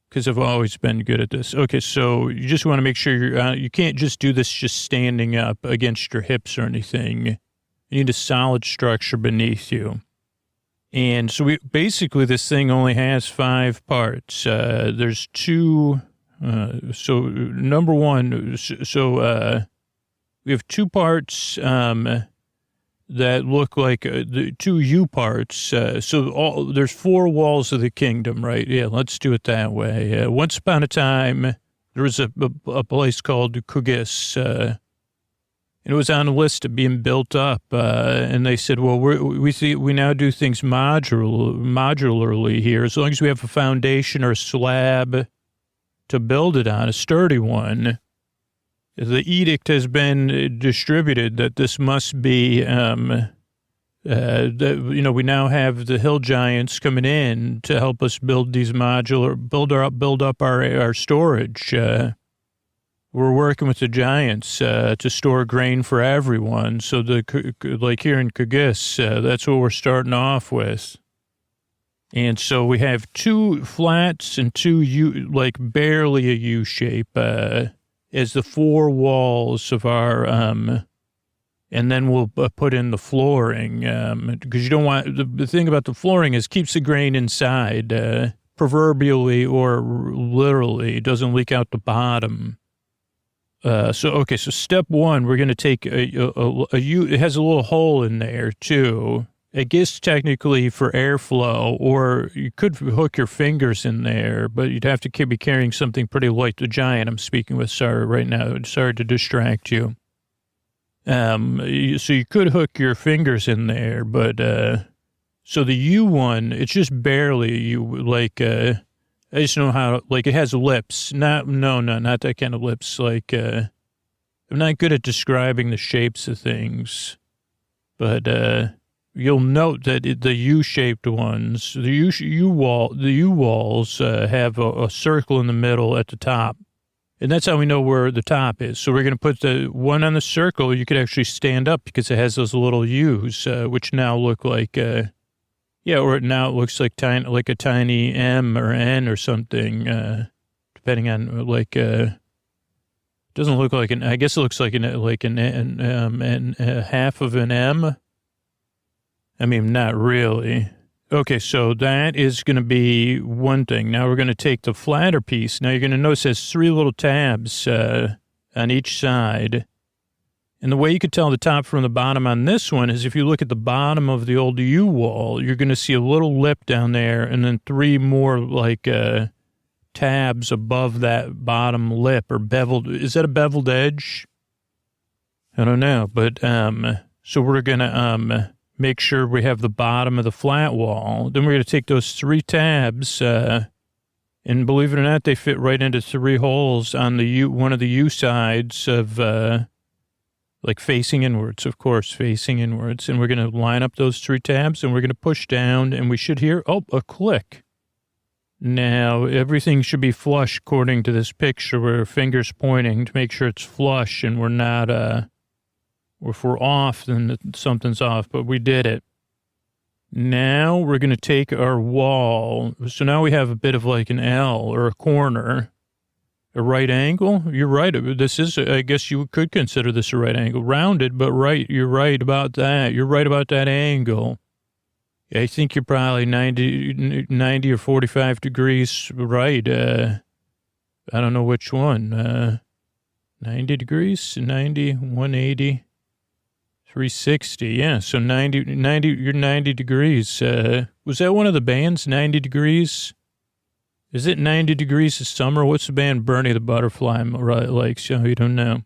Because I've always been good at this. Okay, so you just want to make sure you can't just do this just standing up against your hips or anything. You need a solid structure beneath you. And so this thing only has 5 parts. There's 2. So number 1, we have 2 parts that look like the 2 U parts. There's 4 walls of the kingdom, right? Yeah, let's do it that way. Once upon a time, there was a place called Kugis, and it was on a list of being built up, and they said, well, we now do things modularly here. As long as we have a foundation or a slab to build it on, a sturdy one, the edict has been distributed that this must be, we now have the hill giants coming in to help us build these build up our storage. We're working with the giants to store grain for everyone. So like here in Kugis, that's what we're starting off with. And so we have 2 flats and 2 U, like barely a U shape, as the 4 walls of our, and then we'll put in the flooring, because you don't want, the thing about the flooring is keeps the grain inside, proverbially or literally, it doesn't leak out the bottom. So step 1, we're going to take a U, it has a little hole in there too. I guess technically for airflow, or you could hook your fingers in there, but you'd have to be carrying something pretty light. The giant I'm speaking with, sorry, right now. Sorry to distract you. So you could hook your fingers in there, but, so the U one, it's just barely a U, like, I just know how, like, it has lips. Not that kind of lips. Like, I'm not good at describing the shapes of things, but, you'll note that the U-shaped ones, the U-walls have a circle in the middle at the top. And that's how we know where the top is. So we're going to put the one on the circle. You could actually stand up because it has those little U's, which now look like, or now it looks like a tiny M or N or something, depending on doesn't look like I guess it looks like an half of an M. I mean, not really. Okay, so that is going to be one thing. Now we're going to take the flatter piece. Now you're going to notice it has 3 little tabs on each side. And the way you could tell the top from the bottom on this one is if you look at the bottom of the old U-wall, you're going to see a little lip down there and then 3 more tabs above that bottom lip or beveled. Is that a beveled edge? I don't know. But so we're going to make sure we have the bottom of the flat wall. Then we're going to take those 3 tabs, and believe it or not, they fit right into 3 holes on one of the U sides of, facing inwards, of course, facing inwards. And we're going to line up those 3 tabs, and we're going to push down, and we should hear, a click. Now, everything should be flush according to this picture where our finger's pointing to make sure it's flush and we're not, if we're off, then something's off, but we did it. Now we're going to take our wall. So now we have a bit of like an L or a corner, a right angle. You're right. This is, I guess you could consider this a right angle. Rounded, but right. You're right about that. You're right about that angle. I think you're probably 90 or 45 degrees right. I don't know which one. 90 degrees, 90, 180. 360, yeah. So 90, you're 90 degrees. Was that one of the bands, 90 Degrees? Is it 90 Degrees of Summer? What's the band Bernie the Butterfly likes? You don't know.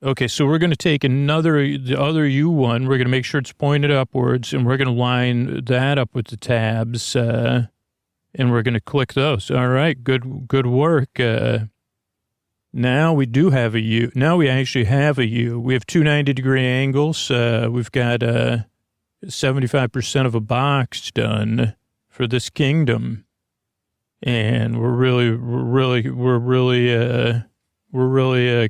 Okay, so we're going to take the other U one. We're going to make sure it's pointed upwards, and we're going to line that up with the tabs, and we're going to click those. All right, good work. Now we do have a U. Now we actually have a U. We have 2 90-degree angles. We've got 75% of a box done for this kingdom, and we're really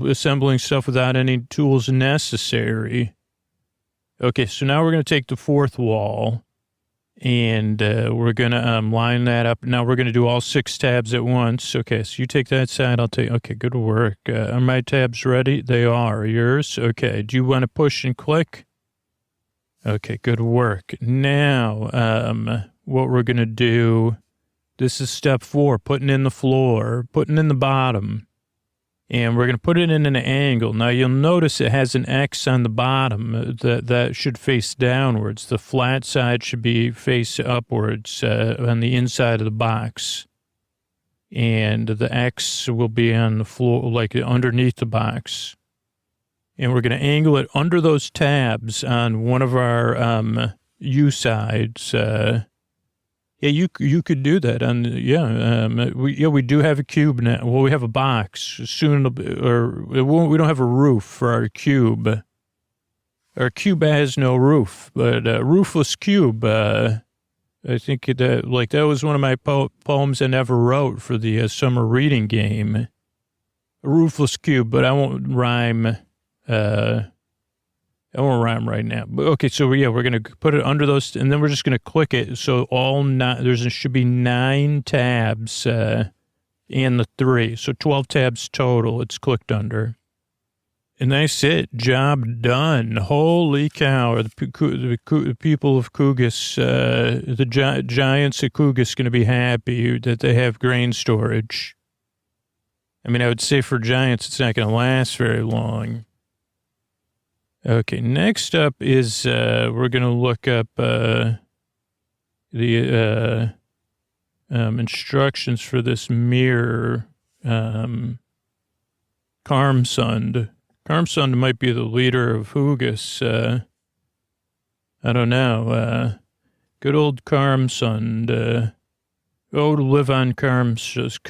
assembling stuff without any tools necessary. Okay, so now we're going to take the 4th wall. And we're going to line that up. Now we're going to do all 6 tabs at once. Okay, so you take that side, I'll take... Okay, good work. Are my tabs ready? They are. Yours? Okay, do you want to push and click? Okay, good work. Now, what we're going to do, this is step 4, putting in the floor, putting in the bottom. And we're going to put it in an angle. Now, you'll notice it has an X on the bottom that should face downwards. The flat side should be face upwards on the inside of the box. And the X will be on the floor, like underneath the box. And we're going to angle it under those tabs on one of our U sides. Yeah, you could do that. We do have a cube now. Well, we have a box soon, we don't have a roof for our cube. Our cube has no roof, but roofless cube. I think that was one of my poems I never wrote for the summer reading game. A roofless cube, but I won't rhyme. I won't rhyme right now. But okay, so we're going to put it under those, and then we're just going to click it. So there should be 9 tabs and the 3. So 12 tabs total it's clicked under. And that's it. Job done. Holy cow. The people of Cougas, the giants of Cougas going to be happy that they have grain storage. I mean, I would say for giants, it's not going to last very long. Okay, next up is we're going to look up the instructions for this mirror. Karmsund. Karmsund might be the leader of Hugas. I don't know. Good old Karmsund. To live on Karmsund.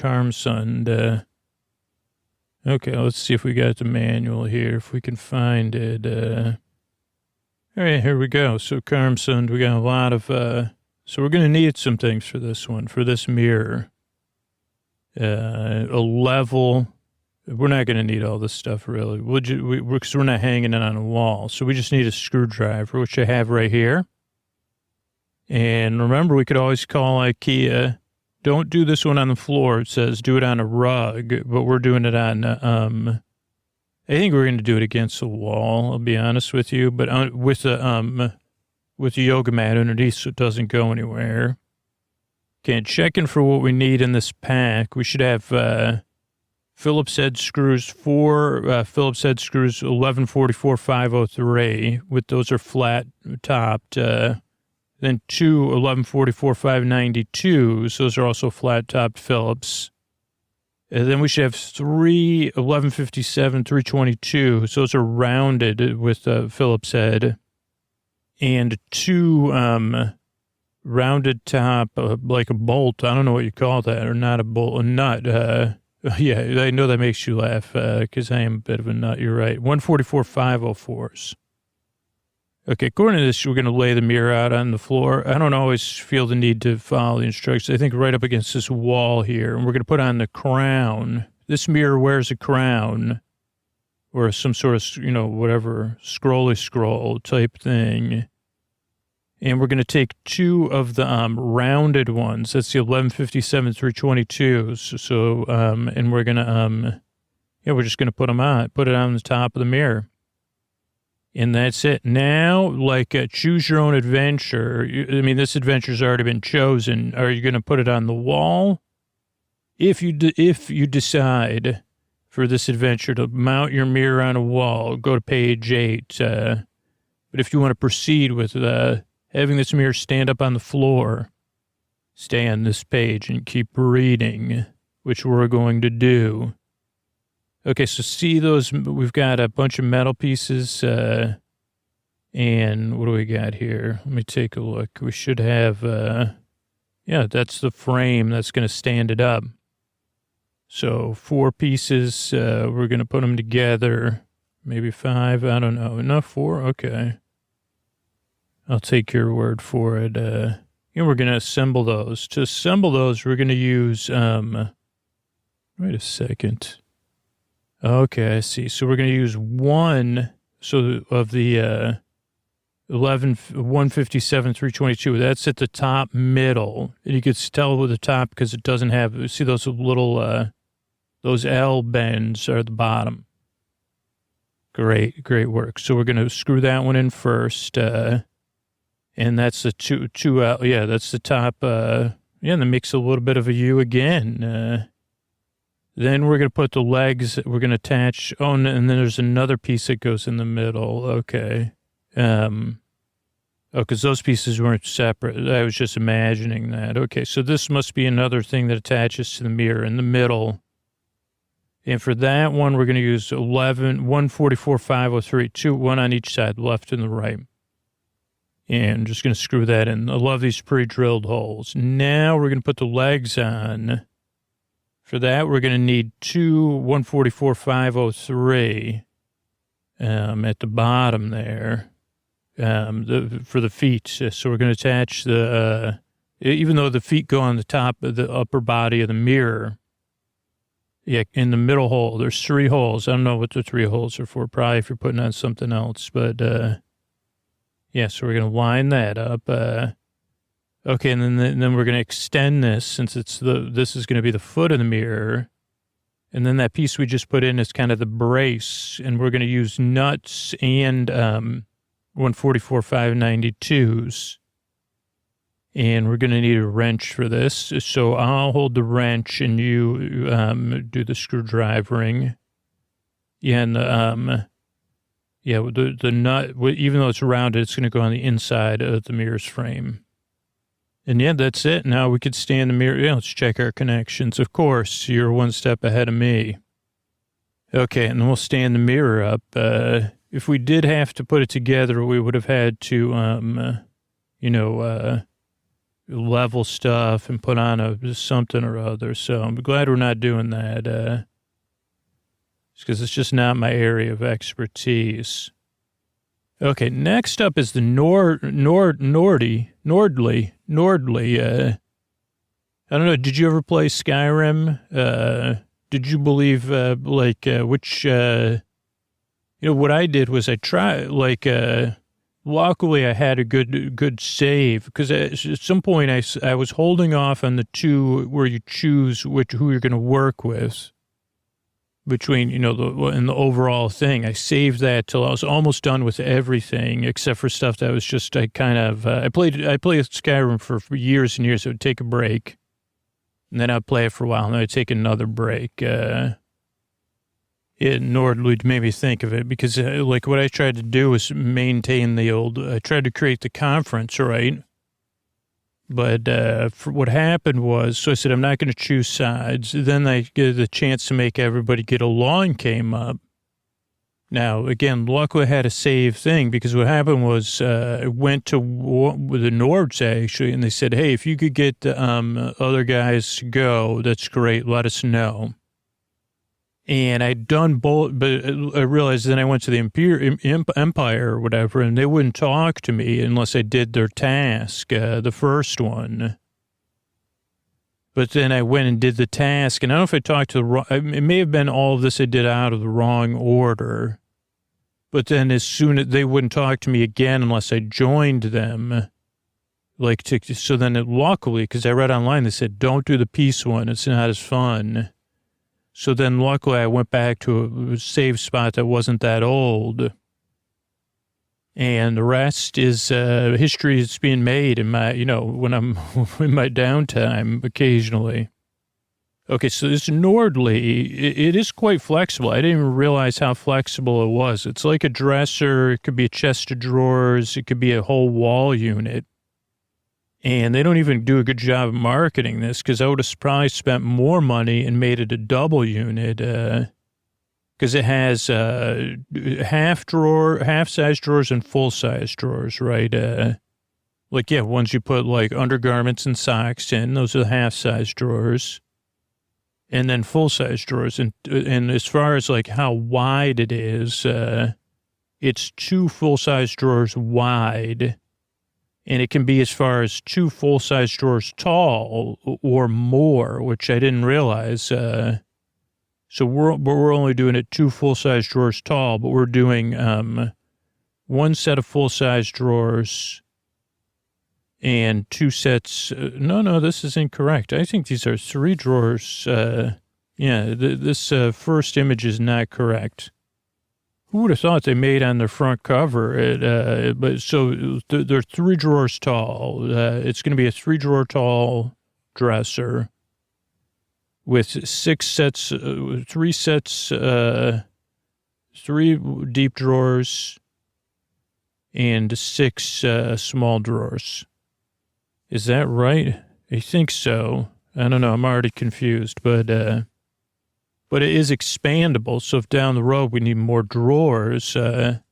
Okay, let's see if we got the manual here, if we can find it. All right, here we go. So, Carmson, we got a lot of, so we're going to need some things for this one, for this mirror. A level. We're not going to need all this stuff, really. Because we're not hanging it on a wall. So we just need a screwdriver, which I have right here. And remember, we could always call Ikea. Don't do this one on the floor. It says do it on a rug, but we're doing it on, I think we're going to do it against the wall, I'll be honest with you, but with the yoga mat underneath so it doesn't go anywhere. Okay, checking for what we need in this pack. We should have Phillips head screws, 4 Phillips head screws, 1144-503, with those are flat topped. Then 2 1144-592s, those are also flat topped Phillips. And then we should have 3 1157-322s. Those are rounded with Phillips head. And 2 rounded top, like a bolt. I don't know what you call that, or not a bolt, a nut. Yeah, I know that makes you laugh because I am a bit of a nut. You're right. 144-504s. Okay, according to this, we're going to lay the mirror out on the floor. I don't always feel the need to follow the instructions. I think right up against this wall here, and we're going to put on the crown. This mirror wears a crown or some sort of, whatever, scroll type thing. And we're going to take 2 of the rounded ones. That's the 1157-322s. So, and we're going to, we're just going to put it on the top of the mirror. And that's it. Now, choose your own adventure. This adventure's already been chosen. Are you going to put it on the wall? If you decide for this adventure to mount your mirror on a wall, go to page 8. But if you want to proceed with having this mirror stand up on the floor, stay on this page and keep reading, which we're going to do. Okay, so see those, we've got a bunch of metal pieces, and what do we got here? Let me take a look. We should have, that's the frame that's going to stand it up. So 4 pieces, we're going to put them together, maybe 5, I don't know. Enough 4? Okay. I'll take your word for it. We're going to assemble those. To assemble those, we're going to use, wait a second. Okay, I see. So we're going to use 1 of the 157-322. That's at the top middle. And you can tell with the top because it doesn't have, see those little, those L bends are at the bottom. Great work. So we're going to screw that one in first. And that's the 2 that's the top. And then makes a little bit of a U again. Then we're going to put the legs, we're going to attach, and then there's another piece that goes in the middle. Okay. Because those pieces weren't separate. I was just imagining that. Okay, so this must be another thing that attaches to the mirror in the middle. And for that one, we're going to use 144-503, 1 on each side, left and the right. And I'm just going to screw that in. I love these pre-drilled holes. Now we're going to put the legs on. For that, we're going to need 2 144-503 at the bottom there for the feet. So we're going to attach the, even though the feet go on the top of the upper body of the mirror, in the middle hole, there's 3 holes. I don't know what the 3 holes are for, probably if you're putting on something else. But, so we're going to line that up. Okay, and then we're going to extend this since this is going to be the foot of the mirror. And then that piece we just put in is kind of the brace. And we're going to use nuts and 144-592s. And we're going to need a wrench for this. So I'll hold the wrench and you do the screwdrivering. Yeah, and the nut, even though it's rounded, it's going to go on the inside of the mirror's frame. And that's it. Now we could stay in the mirror. Yeah, let's check our connections. Of course, you're one step ahead of me. Okay, and then we'll stand the mirror up. If we did have to put it together, we would have had to, level stuff and put on something or other. So I'm glad we're not doing that. Because it's just not my area of expertise. Okay, next up is the Nordly. I don't know, did you ever play Skyrim? Did you believe, which, what I did was I tried, luckily I had a good save, because at some point I was holding off on the two where you choose who you're going to work with. Between, in the overall thing, I saved that till I was almost done with everything except for stuff that was just, I played Skyrim for years and years. I would take a break and then I'd play it for a while and then I'd take another break. It Nordly made me think of it because what I tried to do was maintain I tried to create the conference, right? But for what happened was, so I said, I'm not going to choose sides. Then I get the chance to make everybody get along came up. Now, again, luckily I had a save thing because what happened was I went to the Nords, actually, and they said, hey, if you could get the other guys to go, that's great. Let us know. And I'd done both, but I realized then I went to the Empire or whatever, and they wouldn't talk to me unless I did their task, the first one. But then I went and did the task, and I don't know if I talked to the wrong, it may have been all of this I did out of the wrong order. But then as soon as they wouldn't talk to me again unless I joined them, so then luckily, because I read online, they said, don't do the peace one, it's not as fun. So then luckily I went back to a save spot that wasn't that old. And the rest is history that's being made in my, when I'm in my downtime occasionally. Okay, so this Nordly, it is quite flexible. I didn't even realize how flexible it was. It's like a dresser. It could be a chest of drawers. It could be a whole wall unit. And they don't even do a good job of marketing this because I would have probably spent more money and made it a double unit because it has half-size drawers and full-size drawers, right? Ones you put undergarments and socks in, those are the half-size drawers. And then full-size drawers. And as far as how wide it is, it's 2 full-size drawers wide. And it can be as far as 2 full-size drawers tall or more, which I didn't realize. So we're only doing it 2 full-size drawers tall, but we're doing 1 set of full-size drawers and 2 sets. No, this is incorrect. I think these are 3 drawers. This first image is not correct. Who would have thought they made on their front cover? But so they're 3 drawers tall. It's going to be a 3-drawer tall dresser with 6 sets, 3 sets, 3 deep drawers and 6 small drawers. Is that right? I think so. I don't know. I'm already confused, but it is expandable. So if down the road we need more drawers, we'll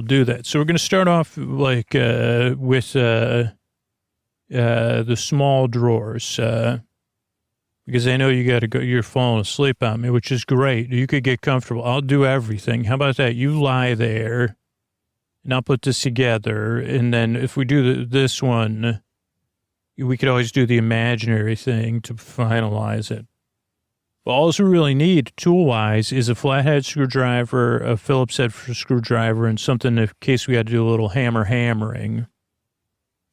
do that. So we're going to start off with the small drawers, because I know you got to go, you're falling asleep on me, which is great. You could get comfortable. I'll do everything. How about that? You lie there and I'll put this together. And then if we do this one, we could always do the imaginary thing to finalize it. But all we really need, tool-wise, is a flathead screwdriver, a Phillips head screwdriver, and something in case we had to do a little hammering.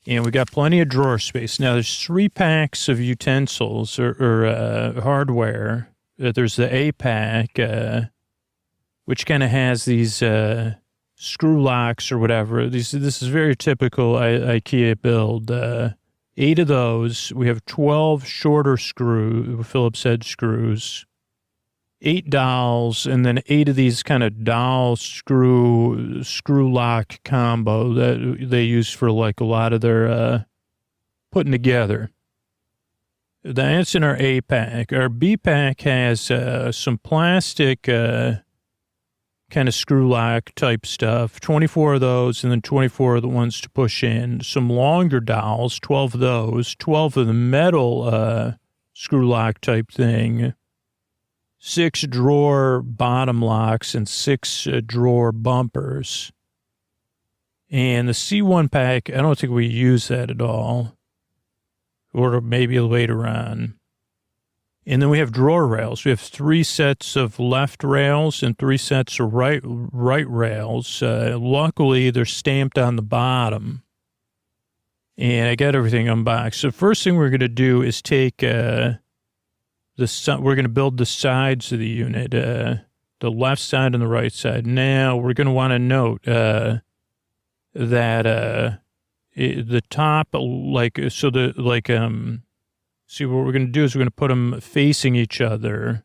And we got plenty of drawer space. Now, there's 3 packs of utensils or hardware. There's the A pack, which kind of has these screw locks or whatever. This is very typical Ikea build. 8 of those. We have 12 shorter Phillips head screws, 8 dowels, and then 8 of these kind of dowel screw lock combo that they use for a lot of their putting together. That's in our A pack. Our B pack has some plastic kind of screw lock type stuff, 24 of those, and then 24 of the ones to push in. Some longer dowels, 12 of those, 12 of the metal screw lock type thing, 6 drawer bottom locks, and 6 drawer bumpers. And the C1 pack, I don't think we use that at all. Or maybe later on. And then we have drawer rails. We have 3 sets of left rails and 3 sets of right rails. Luckily, they're stamped on the bottom. And I got everything unboxed. So first thing we're going to do is take we're going to build the sides of the unit, the left side and the right side. Now we're going to want to note that the top, see what we're going to do is we're going to put them facing each other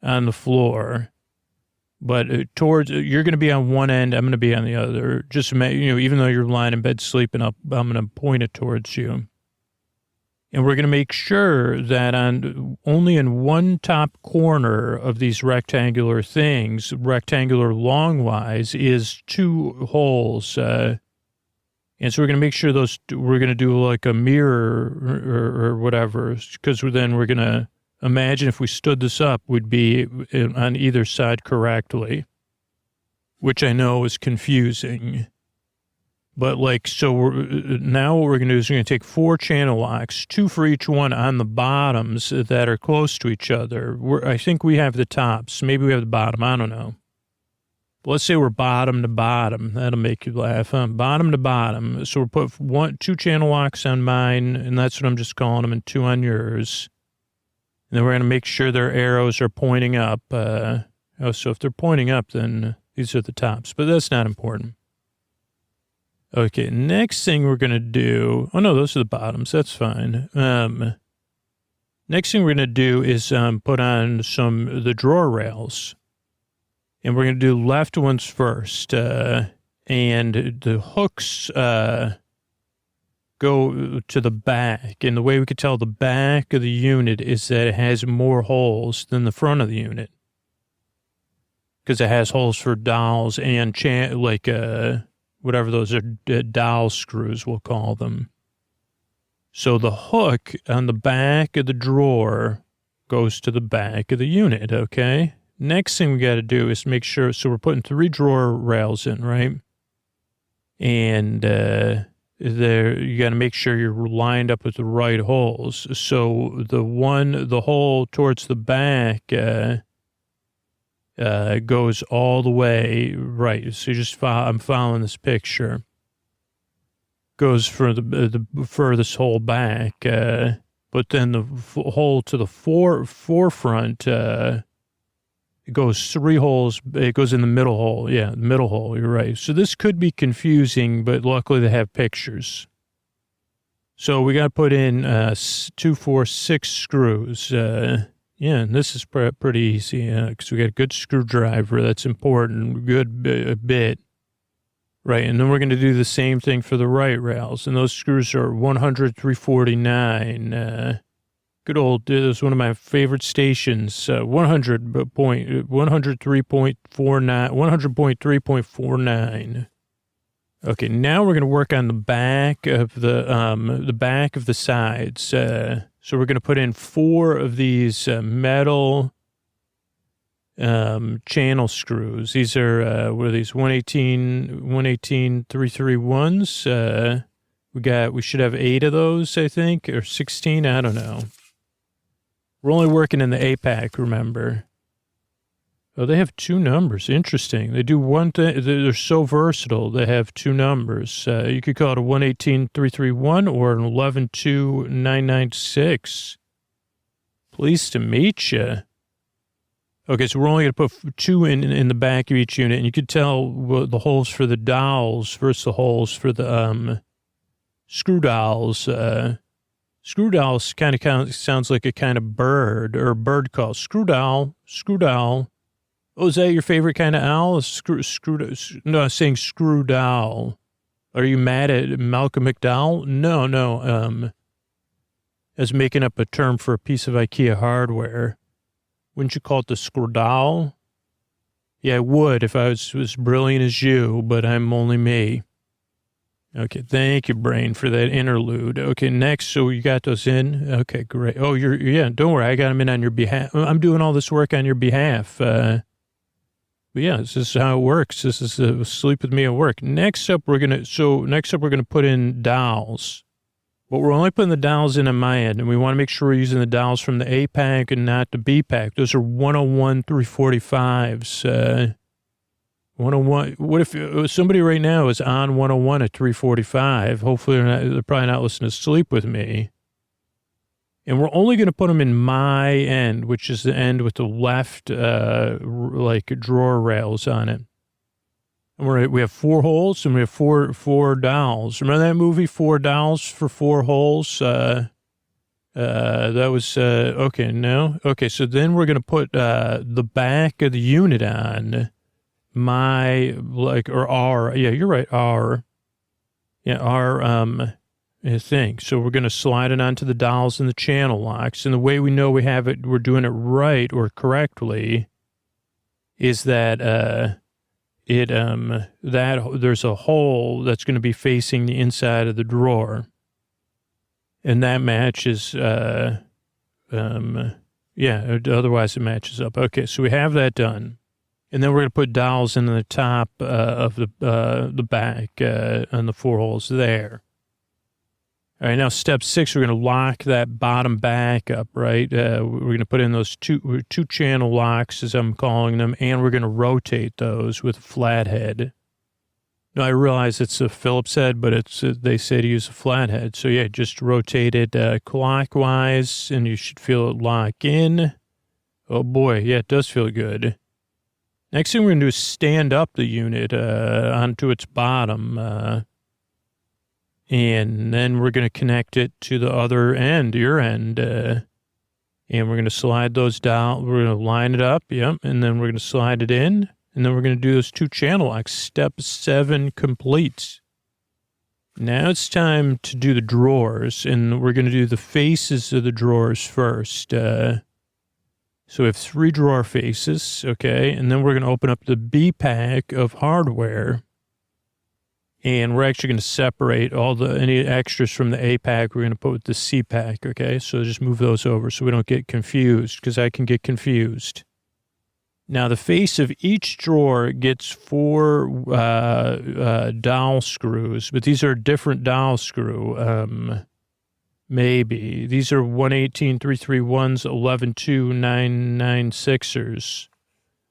on the floor. But you're going to be on one end, I'm going to be on the other. Just, even though you're lying in bed sleeping up, I'm going to point it towards you. And we're going to make sure that only in one top corner of these rectangular things, rectangular long-wise, is 2 holes. And so we're going to make sure we're going to do like a mirror or whatever, because then we're going to imagine if we stood this up, we'd be on either side correctly, which I know is confusing. But now what we're going to do is we're going to take 4 channel locks, 2 for each one on the bottoms that are close to each other. I think we have the tops. Maybe we have the bottom. I don't know. But let's say we're bottom to bottom. That'll make you laugh, huh? Bottom to bottom. So we'll put 2 channel locks on mine, and that's what I'm just calling them, and 2 on yours. And then we're going to make sure their arrows are pointing up. So if they're pointing up, then these are the tops. But that's not important. Okay, next thing we're going to do... Oh, no, those are the bottoms. That's fine. Next thing we're going to do is put on the drawer rails. And we're going to do left ones first. And the hooks... go to the back, and the way we could tell the back of the unit is that it has more holes than the front of the unit, because it has holes for dowels and whatever those are, dowel screws, we'll call them. So the hook on the back of the drawer goes to the back of the unit. Okay, next thing we got to do is make sure, so we're putting 3 drawer rails in, right? And you got to make sure you're lined up with the right holes. So the hole towards the back goes all the way right. So I'm following this picture. Goes for the furthest hole back, but then the hole to the forefront it goes 3 holes. It goes in the middle hole. Yeah, the middle hole. You're right. So this could be confusing, but luckily they have pictures. So we got to put in 2, 4, 6 screws. And this is pretty easy because we got a good screwdriver. That's important. Good bit. Right, and then we're going to do the same thing for the right rails. And those screws are 100, 349. Good old, it was one of my favorite stations, 100.3.49. Okay, now we're going to work on the back of the sides. So we're going to put in 4 of these metal channel screws. These are, what are these, 118 331s? We should have 8 of those, I think, or 16, I don't know. We're only working in the A pack, remember. Oh, they have 2 numbers. Interesting. They do one thing. They're so versatile. They have 2 numbers. You could call it a 118-331 or an 112996. Pleased to meet you. Okay, so we're only going to put 2 in the back of each unit, and you could tell the holes for the dowels versus the holes for the screw dowels. Screw dowels kind of sounds like a kind of bird or a bird call. Screw dowel. Oh, is that your favorite kind of owl? No, I'm saying screw dowel. Are you mad at Malcolm McDowell? No. I was making up a term for a piece of Ikea hardware. Wouldn't you call it the screw dowel? Yeah, I would if I was as brilliant as you, but I'm only me. Okay, thank you, brain, for that interlude. Okay, next, so you got those in? Okay, great. Oh, don't worry, I got them in on your behalf. I'm doing all this work on your behalf. But yeah, this is how it works. This is sleep with me at work. Next up, we're gonna put in dowels. But we're only putting the dowels in on my end, and we want to make sure we're using the dowels from the A pack and not the B pack. Those are 101 345s. 101. What if somebody right now is on 101 at 345? Hopefully they're probably not listening to Sleep With Me. And we're only going to put them in my end, which is the end with the left, like drawer rails on it. And we have 4 holes and we have four dowels. Remember that movie, 4 dowels for 4 holes? That was, okay, no. Okay, so then we're going to put the back of the unit on our, yeah, you're right, our thing. So we're going to slide it onto the dowels and the channel locks. And the way we know we're doing it right or correctly is that, there's a hole that's going to be facing the inside of the drawer. And that matches, otherwise it matches up. Okay, so we have that done. And then we're going to put dowels in the top of the back on the 4 holes there. All right, now step 6, we're going to lock that bottom back up, right? We're going to put in those two channel locks, as I'm calling them, and we're going to rotate those with a flathead. Now, I realize it's a Phillips head, but they say to use a flathead. So, yeah, just rotate it clockwise, and you should feel it lock in. Oh, boy, yeah, it does feel good. Next thing we're going to do is stand up the unit onto its bottom, and then we're going to connect it to the other end, your end, and we're going to slide those down. We're going to line it up, yep, and then we're going to slide it in, and then we're going to do those 2 channel locks. Step 7 complete. Now it's time to do the drawers, and we're going to do the faces of the drawers first. So we have 3 drawer faces, okay, and then we're going to open up the B pack of hardware. And we're actually going to separate any extras from the A pack. We're going to put with the C pack, okay? So just move those over so we don't get confused, because I can get confused. Now, the face of each drawer gets 4 dowel screws, but these are a different dowel screw. Maybe. These are 118 331s, 112 996ers.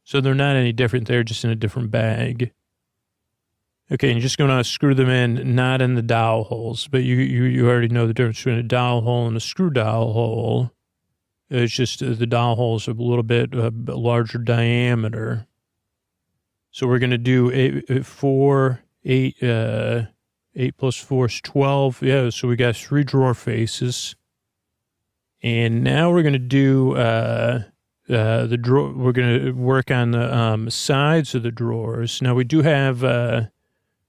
So they're not any different. They're just in a different bag. Okay, and you're just going to screw them in, not in the dowel holes, but you already know the difference between a dowel hole and a screw dowel hole. It's just the dowel holes are a little bit larger diameter. So we're going to do 8 plus 4 is 12. Yeah, so we got 3 drawer faces. And now we're going to do the drawer. We're going to work on the sides of the drawers. Now we do have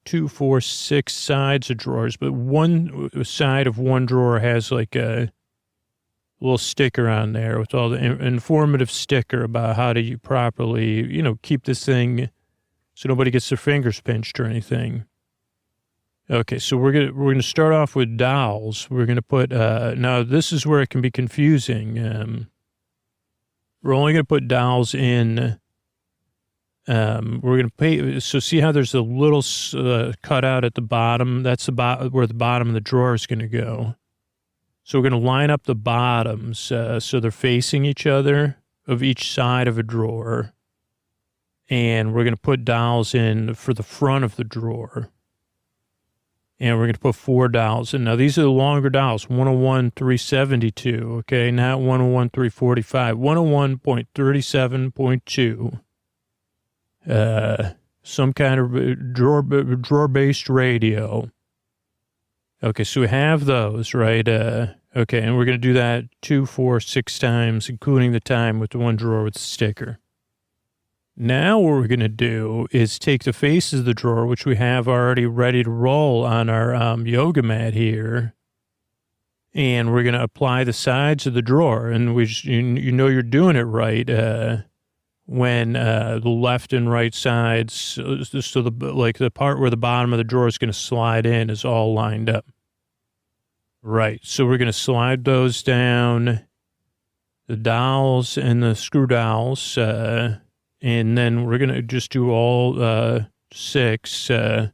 2, 4, 6 sides of drawers, but one side of one drawer has like a little sticker on there with all the informative sticker about how to properly, keep this thing so nobody gets their fingers pinched or anything. Okay, so we're gonna start off with dowels. We're gonna put now this is where it can be confusing. We're only gonna put dowels in. We're going to pay, so see how there's a little cutout at the bottom? That's about where the bottom of the drawer is going to go. So we're going to line up the bottoms so they're facing each other of each side of a drawer. And we're going to put dowels in for the front of the drawer. And we're going to put 4 dowels in. Now, these are the longer dowels, 101 372, okay? Not 101 345, 101.37.2. Some kind of drawer-based radio. Okay, so we have those, right? Okay, and we're going to do that 2, 4, 6 times, including the time with the one drawer with the sticker. Now what we're going to do is take the faces of the drawer, which we have already ready to roll on our yoga mat here, and we're going to apply the sides of the drawer, and you're doing it right, when the left and right sides, so the part where the bottom of the drawer is going to slide in is all lined up. Right, so we're going to slide those down, the dowels and the screw dowels, and And then we're going to just do all 6. And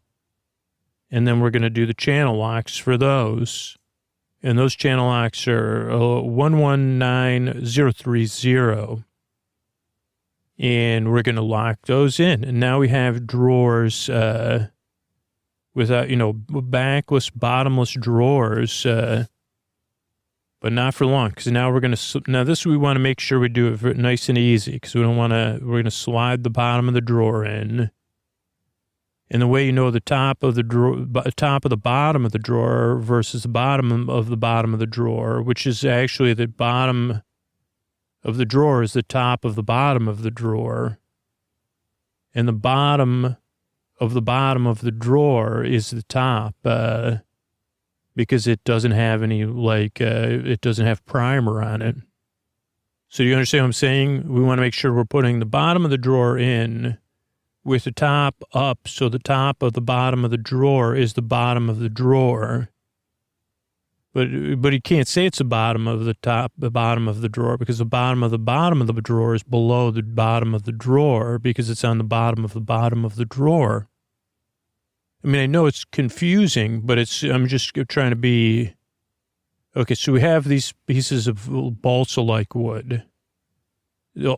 then we're going to do the channel locks for those. And those channel locks are 119030. And we're going to lock those in. And now we have drawers without, backless, bottomless drawers. But not for long, because now now this we want to make sure we do it nice and easy, because we're going to slide the bottom of the drawer in. And the way you know the top of the bottom of the drawer versus the bottom of the bottom of the drawer, which is actually the bottom of the drawer is the top of the bottom of the drawer. And the bottom of the drawer is the top, because it doesn't have any, it doesn't have primer on it. So do you understand what I'm saying? We want to make sure we're putting the bottom of the drawer in with the top up, so the top of the bottom of the drawer is the bottom of the drawer. But you can't say it's the bottom of the bottom of the drawer, because the bottom of the drawer is below the bottom of the drawer, because it's on the bottom of the drawer. I mean, I know it's confusing, but I'm just trying to be, okay, so we have these pieces of balsa-like wood.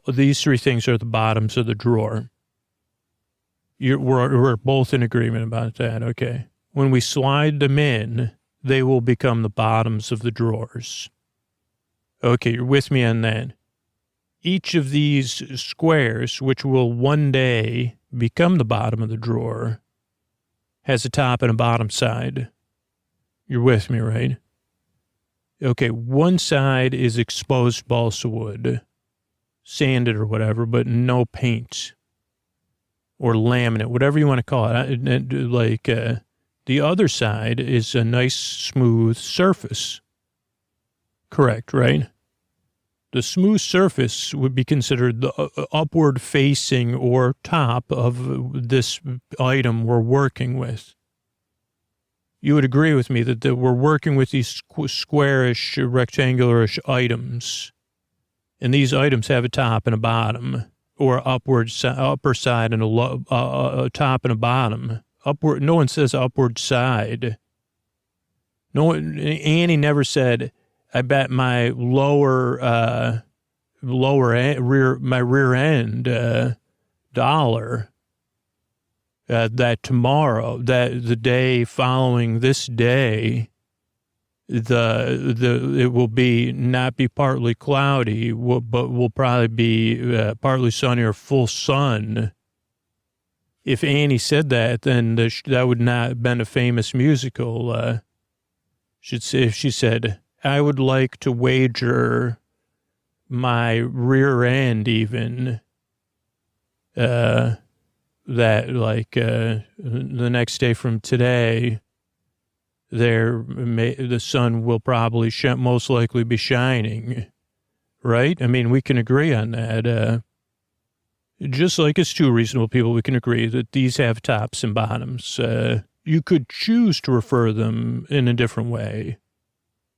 These 3 things are the bottoms of the drawer. We're both in agreement about that, okay. When we slide them in, they will become the bottoms of the drawers. Okay, you're with me on that. Each of these squares, which will one day become the bottom of the drawer, has a top and a bottom side. You're with me, right? Okay, one side is exposed balsa wood, sanded or whatever, but no paint or laminate, whatever you want to call it. The other side is a nice, smooth surface. Correct, right? The smooth surface would be considered the upward facing or top of this item we're working with. You would agree with me that we're working with these squarish, rectangularish items. And these items have a top and a bottom, or upper side and a top and a bottom. Upward. No one says upward side. Annie never said, I bet my rear end dollar that tomorrow, that the day following this day, it will not be partly cloudy, but will probably be partly sunny or full sun. If Annie said that, then that would not have been a famous musical. If she said, I would like to wager my rear end even that the next day from today, the sun will probably most likely be shining, right? I mean, we can agree on that. Just like as 2 reasonable people, we can agree that these have tops and bottoms. You could choose to refer them in a different way.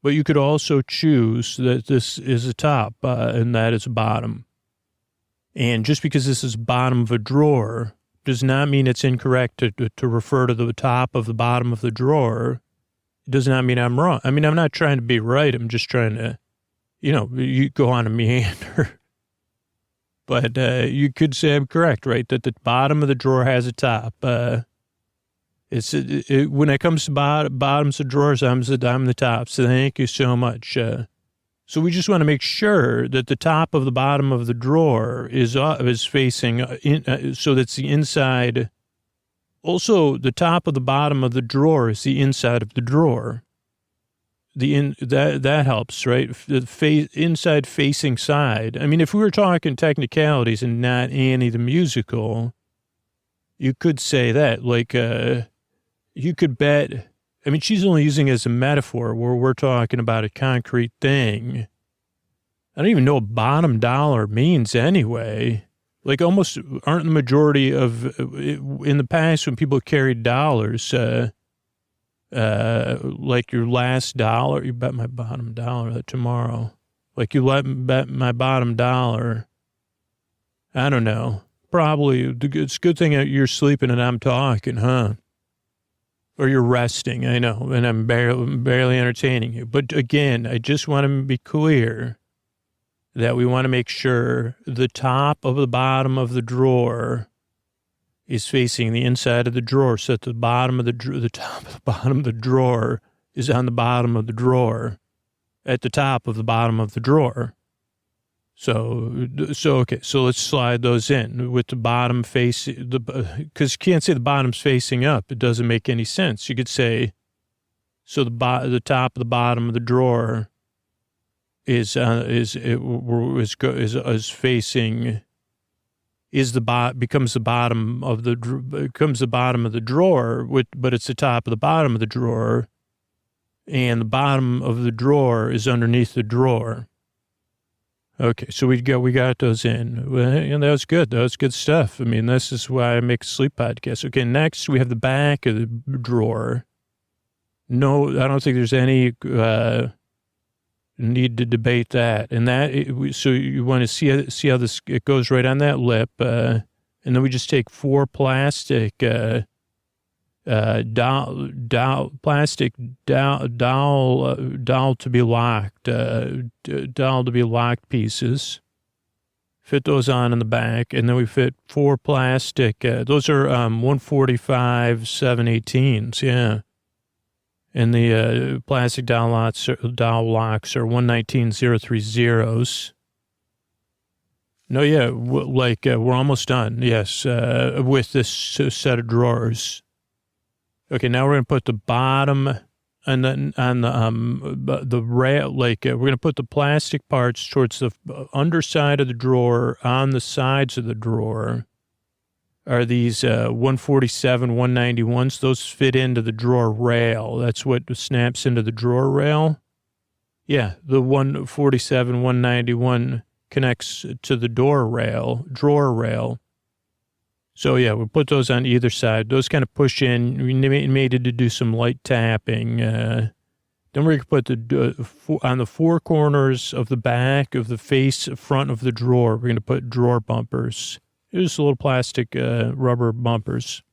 But you could also choose that this is a top and that is a bottom. And just because this is bottom of a drawer does not mean it's incorrect to refer to the top of the bottom of the drawer. It does not mean I'm wrong. I mean, I'm not trying to be right. I'm just trying to, you go on a meander. But you could say I'm correct, right? That the bottom of the drawer has a top. When it comes to bottoms of drawers, I'm the top. So thank you so much. So we just want to make sure that the top of the bottom of the drawer is facing so that's the inside. Also, the top of the bottom of the drawer is the inside of the drawer. That helps, right? The inside facing side. I mean, if we were talking technicalities and not Annie the musical, you could say that, you could bet, I mean, she's only using it as a metaphor where we're talking about a concrete thing. I don't even know what bottom dollar means anyway. Almost aren't the majority of, in the past when people carried dollars, your last dollar, you bet my bottom dollar tomorrow. You bet my bottom dollar. I don't know. it's a good thing that you're sleeping and I'm talking, huh? Or you're resting, I know, and I'm barely entertaining you. But again, I just want to be clear that we want to make sure the top of the bottom of the drawer is facing the inside of the drawer, so that the bottom of the top of the bottom of the drawer is on the bottom of the drawer, at the top of the bottom of the drawer. So okay, so let's slide those in with the bottom facing because you can't say the bottom's facing up. It doesn't make any sense. You could say, so the top of the bottom of the drawer is facing. Becomes the bottom of the drawer, but it's the top of the bottom of the drawer, and the bottom of the drawer is underneath the drawer. Okay, so we got those in, and that was good. That was good stuff. I mean, this is why I make a sleep podcast. Okay, next we have the back of the drawer. No, I don't think there's any need to debate that. And so you want to see how this, it goes right on that lip. And then we just take 4 plastic doll to be locked pieces. Fit those on in the back, and then we fit 4 plastic. Those are 145/718s, yeah. And the plastic doll locks are 119/030s. No, yeah, we're almost done. Yes, with this set of drawers. Okay, now we're gonna put the bottom on the rail. We're gonna put the plastic parts towards the underside of the drawer. On the sides of the drawer are these 147/191s. Those fit into the drawer rail. That's what snaps into the drawer rail. Yeah, the 147/191 connects to the drawer rail. So, yeah, we'll put those on either side. Those kind of push in. We made it to do some light tapping. Then we're going to put on the 4 corners of the back of the front of the drawer, we're going to put drawer bumpers. Just little plastic rubber bumpers.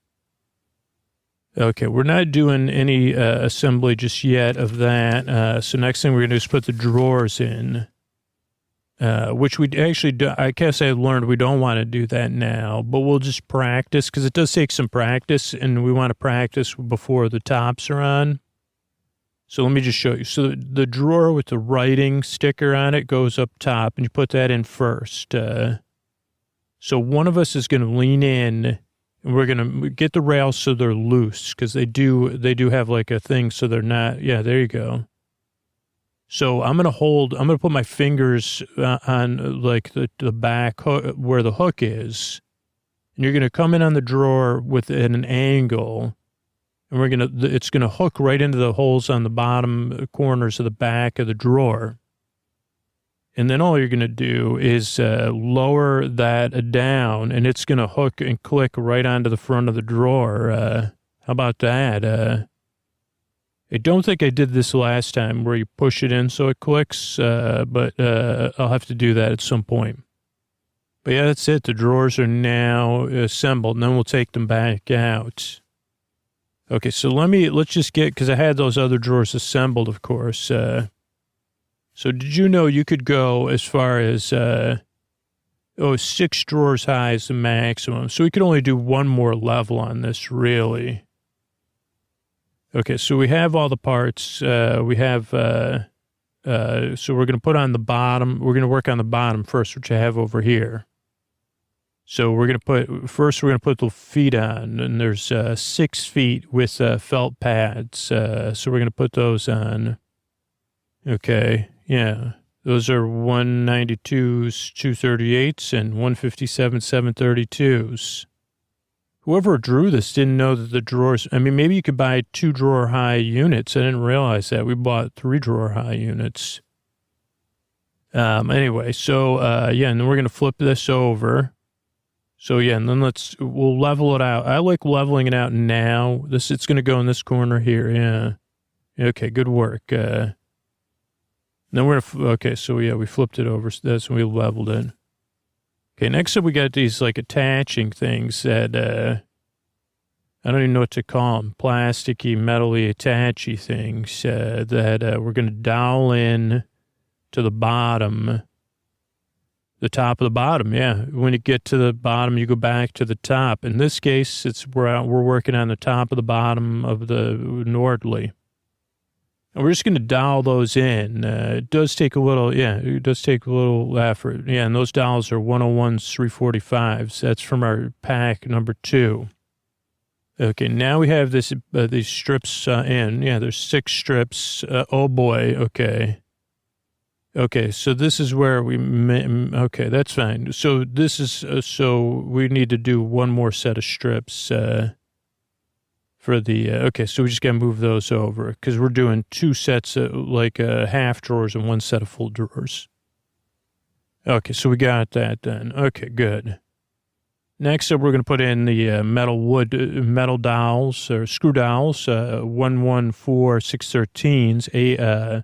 Okay, we're not doing any assembly just yet of that. So next thing we're going to do is put the drawers in. Which we actually do. I guess I learned we don't want to do that now, but we'll just practice because it does take some practice, and we want to practice before the tops are on. So let me just show you. So the drawer with the writing sticker on it goes up top, and you put that in first. So one of us is going to lean in, and we're going to get the rails so they're loose because they do have like a thing so they're not. Yeah, there you go. So I'm going to put my fingers on like the back hook, where the hook is. And you're going to come in on the drawer at an angle. And it's going to hook right into the holes on the bottom corners of the back of the drawer. And then all you're going to do is lower that down, and it's going to hook and click right onto the front of the drawer. How about that? I don't think I did this last time where you push it in so it clicks, but I'll have to do that at some point. But yeah, that's it. The drawers are now assembled, and then we'll take them back out. Okay, so let's just because I had those other drawers assembled, of course. So did you know you could go as far as 6 drawers high is the maximum? So we could only do one more level on this, really. Okay, so we have all the parts. So we're going to put on the bottom. We're going to work on the bottom first, which I have over here. So we're going to put the feet on, and there's 6 feet with felt pads. So we're going to put those on. Okay, yeah. Those are 192s, 238s, and 157, 732s. Whoever drew this didn't know that the drawers, I mean, maybe you could buy 2 drawer high units. I didn't realize that. We bought 3 drawer high units. Anyway, so, yeah, and then we're going to flip this over. So, yeah, and then we'll level it out. I like leveling it out now. It's going to go in this corner here. Yeah. Okay, good work. Then okay, so, yeah, we flipped it over. So that's when we leveled it. Okay, next up we got these like attaching things that, I don't even know what to call them, plasticky, metally attachy things that we're going to dowel in to the bottom, the top of the bottom. Yeah, when you get to the bottom, you go back to the top. In this case, we're working on the top of the bottom of the Nordly. And we're just going to dowel those in. It does take a little effort. Yeah, and those dowels are 101s, 345s. That's from our pack number 2. Okay, now we have these strips in. Yeah, there's 6 strips. Oh boy, okay. Okay, so this is where okay, that's fine. So this is, so we need to do one more set of strips for the, okay, so we just got to move those over because we're doing 2 sets of like half drawers and 1 set of full drawers. Okay, so we got that done. Okay, good. Next up, we're going to put in the metal dowels or screw dowels, 114/613s. I'm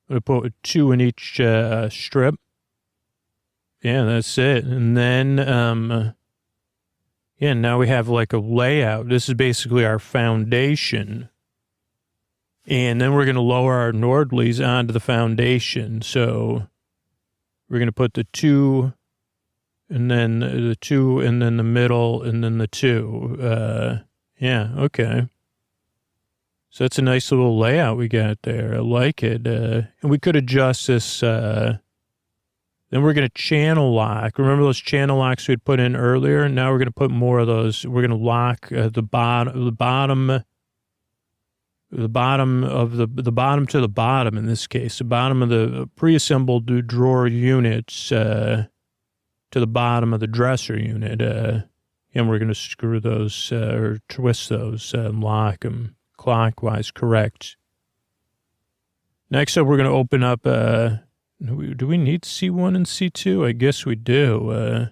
going to put 2 in each strip. Yeah, that's it. And then, now we have like a layout. This is basically our foundation. And then we're going to lower our Nordlys onto the foundation. So we're going to put the 2... and then the 2, and then the middle, and then the 2. Okay. So that's a nice little layout we got there. I like it. And we could adjust this. Then we're going to channel lock. Remember those channel locks we'd put in earlier? Now we're going to put more of those. We're going to lock the bottom to the bottom in this case. The bottom of the pre-assembled drawer units. To the bottom of the dresser unit, and we're going to screw those or twist those and lock them clockwise, correct. Next up, we're going to open up, do we need C1 and C2? I guess we do.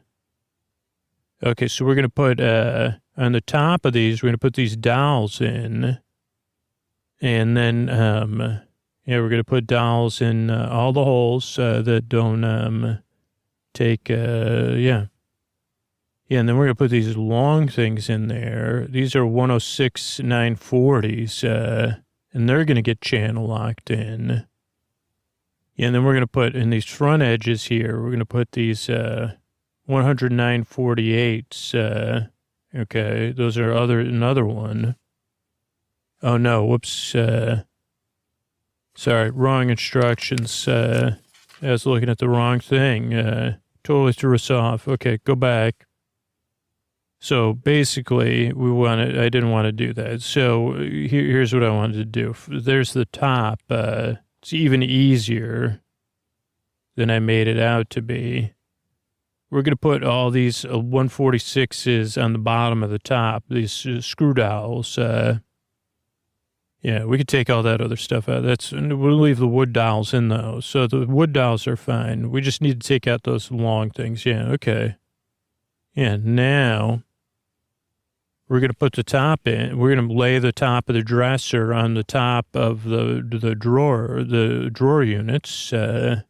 Okay, so we're going to put, on the top of these, we're going to put these dowels in, and then, we're going to put dowels in all the holes that don't, take, and then we're going to put these long things in there. These are 106 940s, and they're going to get channel locked in. Yeah, and then we're going to put in these front edges here, we're going to put these 100 948s. Okay, those are another one. Oh, no, whoops. Sorry, wrong instructions. I was looking at the wrong thing. Totally threw us off. Okay, go back. So basically, I didn't want to do that. So here's what I wanted to do. There's the top. It's even easier than I made it out to be. We're going to put all these 146s on the bottom of the top, these screw dowels. We could take all that other stuff out. We'll leave the wood dowels in those. So the wood dowels are fine. We just need to take out those long things. Yeah, okay. Yeah, now we're going to put the top in. We're going to lay the top of the dresser on the top of the drawer units. And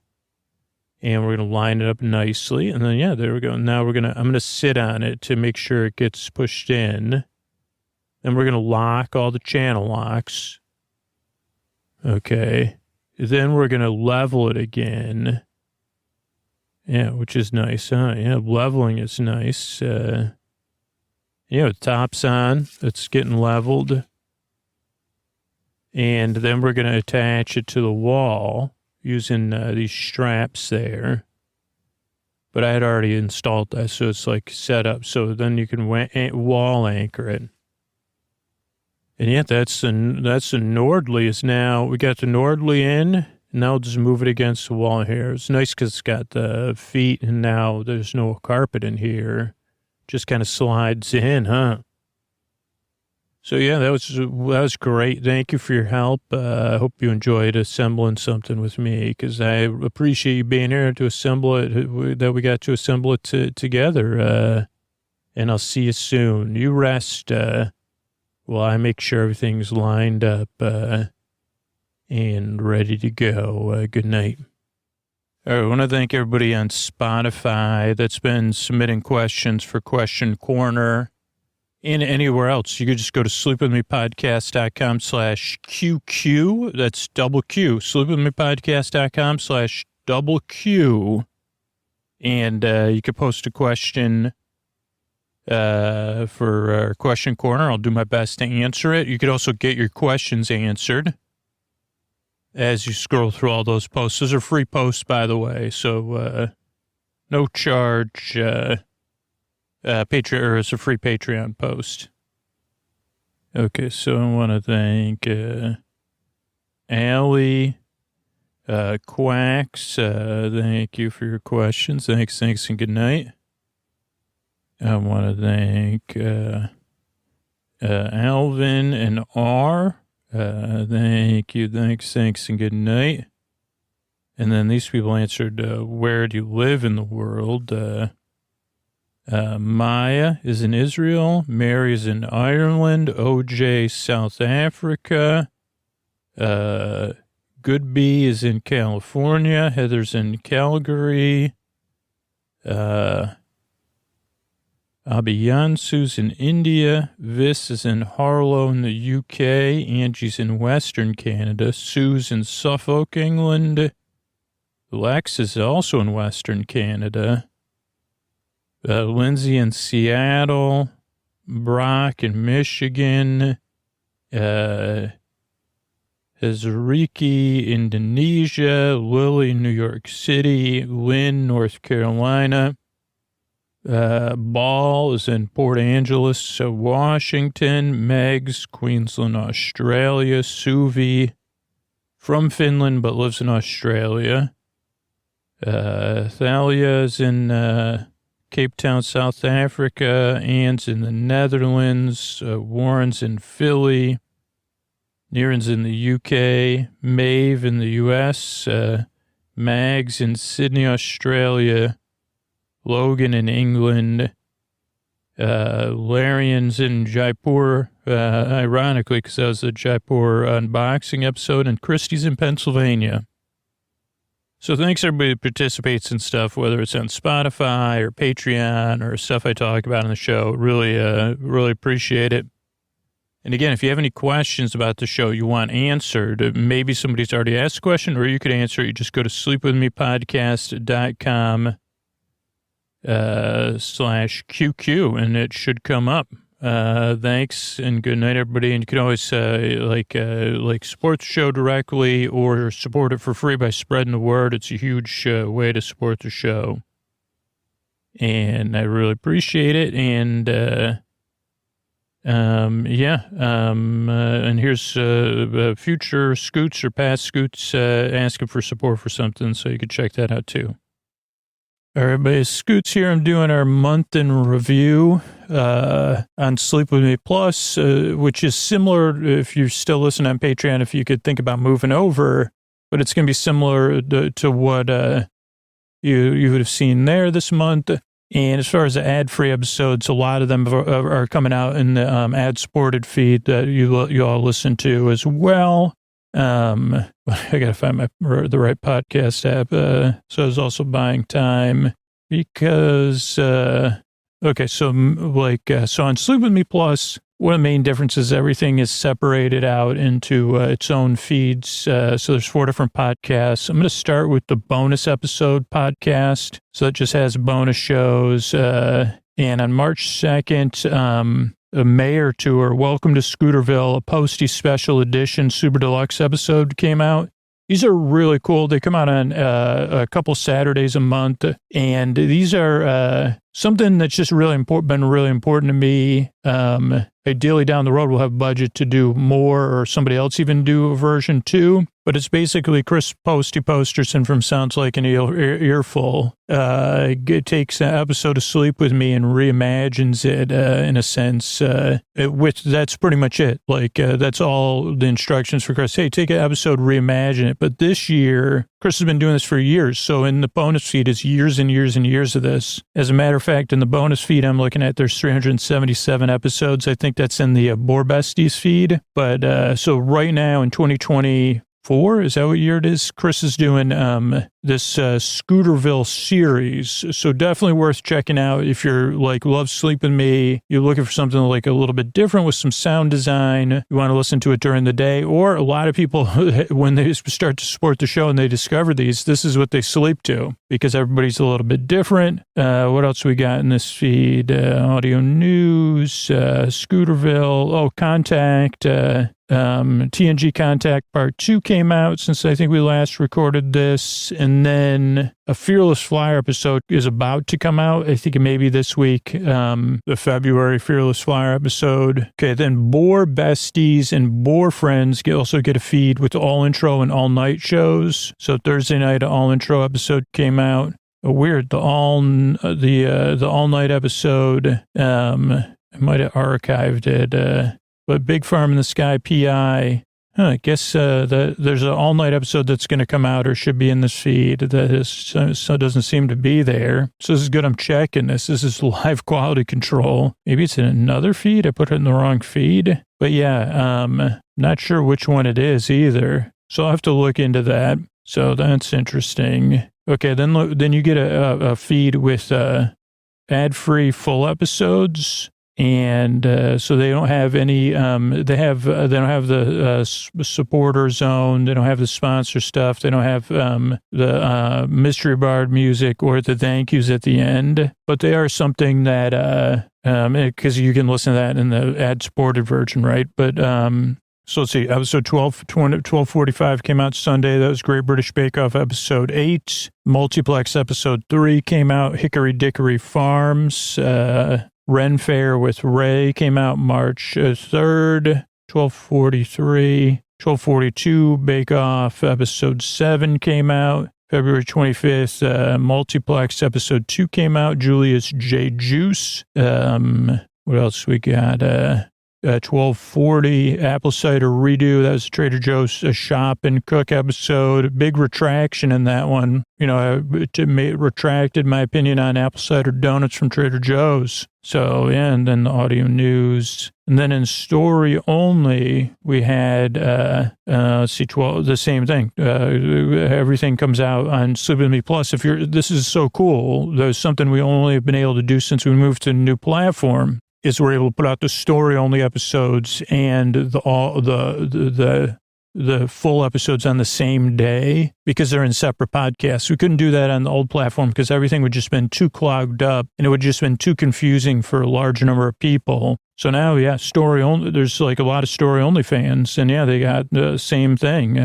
we're going to line it up nicely. And then, there we go. Now I'm going to sit on it to make sure it gets pushed in. And we're going to lock all the channel locks. Okay. Then we're going to level it again. Yeah, which is nice, huh? Yeah, leveling is nice. The top's on. It's getting leveled. And then we're going to attach it to the wall using these straps there. But I had already installed that, so it's like set up. So then you can wall anchor it. And that's the Nordly is now, we got the Nordly in, now we'll just move it against the wall here. It's nice because it's got the feet, and now there's no carpet in here. Just kind of slides in, huh? So that was great. Thank you for your help. I hope you enjoyed assembling something with me, because I appreciate you being here to assemble it, that we got to assemble it together. And I'll see you soon. You rest, well, I make sure everything's lined up and ready to go. Good night. I want to thank everybody on Spotify that's been submitting questions for Question Corner and anywhere else. You could just go to sleepwithmepodcast.com/QQ. That's double Q. Sleepwithmepodcast.com/double Q. And you could post a question for Question Corner. I'll do my best to answer it. You could also get your questions answered as you scroll through all those posts. Those are free posts, by the way, so no charge. Patreon, or it's a free Patreon post. Okay, so I want to thank Allie, Quacks. Thank you for your questions. Thanks, and good night. I want to thank Alvin and R. Thank you. Thanks, and good night. And then these people answered, where do you live in the world? Maya is in Israel. Mary is in Ireland. OJ, South Africa. Goodby is in California. Heather's in Calgary. Abhiyansu's in India. Vis is in Harlow in the UK. Angie's in Western Canada. Sue's in Suffolk, England. Lex is also in Western Canada. Lindsay in Seattle. Brock in Michigan. Hazariki, Indonesia. Lily, New York City. Lynn, North Carolina. Ball is in Port Angeles, Washington. Megs, Queensland, Australia. Suvi, from Finland but lives in Australia. Thalia is in Cape Town, South Africa. Anne's in the Netherlands. Warren's in Philly. Niren's in the UK. Maeve in the US. Mags in Sydney, Australia. Logan in England. Larian's in Jaipur, ironically, because that was the Jaipur unboxing episode, and Christie's in Pennsylvania. So thanks everybody who participates in stuff, whether it's on Spotify or Patreon or stuff I talk about on the show. Really appreciate it. And again, if you have any questions about the show you want answered, maybe somebody's already asked a question, or you could answer it. You just go to sleepwithmepodcast.com /QQ, and it should come up. Thanks and good night, everybody. And you can always support the show directly or support it for free by spreading the word. It's a huge way to support the show, and I really appreciate it. And and here's future Scoots or past Scoots asking for support for something, so you can check that out too. All right, everybody, Scoots here. I'm doing our month in review on Sleep With Me Plus, which is similar, if you're still listening on Patreon, if you could think about moving over, but it's going to be similar to what you would have seen there this month. And as far as the ad-free episodes, a lot of them are coming out in the ad-supported feed that you all listen to as well. I got to find the right podcast app. So I was also buying time because, so on Sleep With Me Plus, one of the main differences, everything is separated out into its own feeds. So there's 4 different podcasts. I'm going to start with the bonus episode podcast. So it just has bonus shows. And on March 2nd, a Mayor Tour, Welcome to Scooterville, a Posty Special Edition Super Deluxe episode came out. These are really cool. They come out on a couple Saturdays a month, and these are something that's just been really important to me. Ideally, down the road, we'll have budget to do more, or somebody else even do a version 2. But it's basically Chris Posterson from Sounds Like an Earful. Takes an episode of Sleep With Me and reimagines it in a sense. That's pretty much it. That's all the instructions for Chris. Hey, take an episode, reimagine it. But this year, Chris has been doing this for years. So in the bonus feed is years and years and years of this. As a matter of fact, in the bonus feed I'm looking at, there's 377 episodes. I think that's in the Boar Besties feed. But so right now in 2024, 4. Is that what year it is? Chris is doing this Scooterville series. So definitely worth checking out if you're like, love Sleep With Me. You're looking for something like a little bit different with some sound design. You want to listen to it during the day. Or a lot of people, when they start to support the show and they discover these, this is what they sleep to because everybody's a little bit different. What else we got in this feed? Audio news, Scooterville, Contact, TNG Contact Part 2 came out since I think we last recorded this. And then a Fearless Flyer episode is about to come out. I think maybe this week, the February Fearless Flyer episode. Okay, then Boar Besties and Boar Friends also get a feed with all intro and all night shows. So Thursday night, an all intro episode came out. Weird, the all night episode. I might have archived it. But Big Farm in the Sky PI, I guess there's an all-night episode that's going to come out or should be in this feed that doesn't seem to be there. So this is good. I'm checking this. This is live quality control. Maybe it's in another feed. I put it in the wrong feed. But yeah, not sure which one it is either. So I'll have to look into that. So that's interesting. Okay, then you get a feed with ad-free full episodes. And so they don't have any. They don't have the supporter zone. They don't have the sponsor stuff. They don't have the mystery bard music or the thank yous at the end. But they are something that because you can listen to that in the ad supported version, right? But so let's see. Episode 1245 came out Sunday. That was Great British Bake Off episode 8. Multiplex episode 3 came out. Hickory Dickory Farms. Ren Fair with Ray came out March 3rd, 1243. 1242 Bake Off episode 7 came out. February 25th, Multiplex episode 2 came out. Julius J. Juice. What else we got? 1240 Apple Cider Redo. That was Trader Joe's Shop and Cook episode. Big retraction in that one. You know, I retracted my opinion on apple cider donuts from Trader Joe's. So, yeah, and then the audio news. And then in story only, we had, let's see, the same thing. Everything comes out on Sleep With Me Plus. This is so cool. There's something we only have been able to do since we moved to a new platform. Is we're able to put out the story only episodes and the full episodes on the same day because they're in separate podcasts. We couldn't do that on the old platform because everything would just been too clogged up and it would just been too confusing for a large number of people. So now, yeah, story only. There's like a lot of story only fans, and yeah, they got the same thing.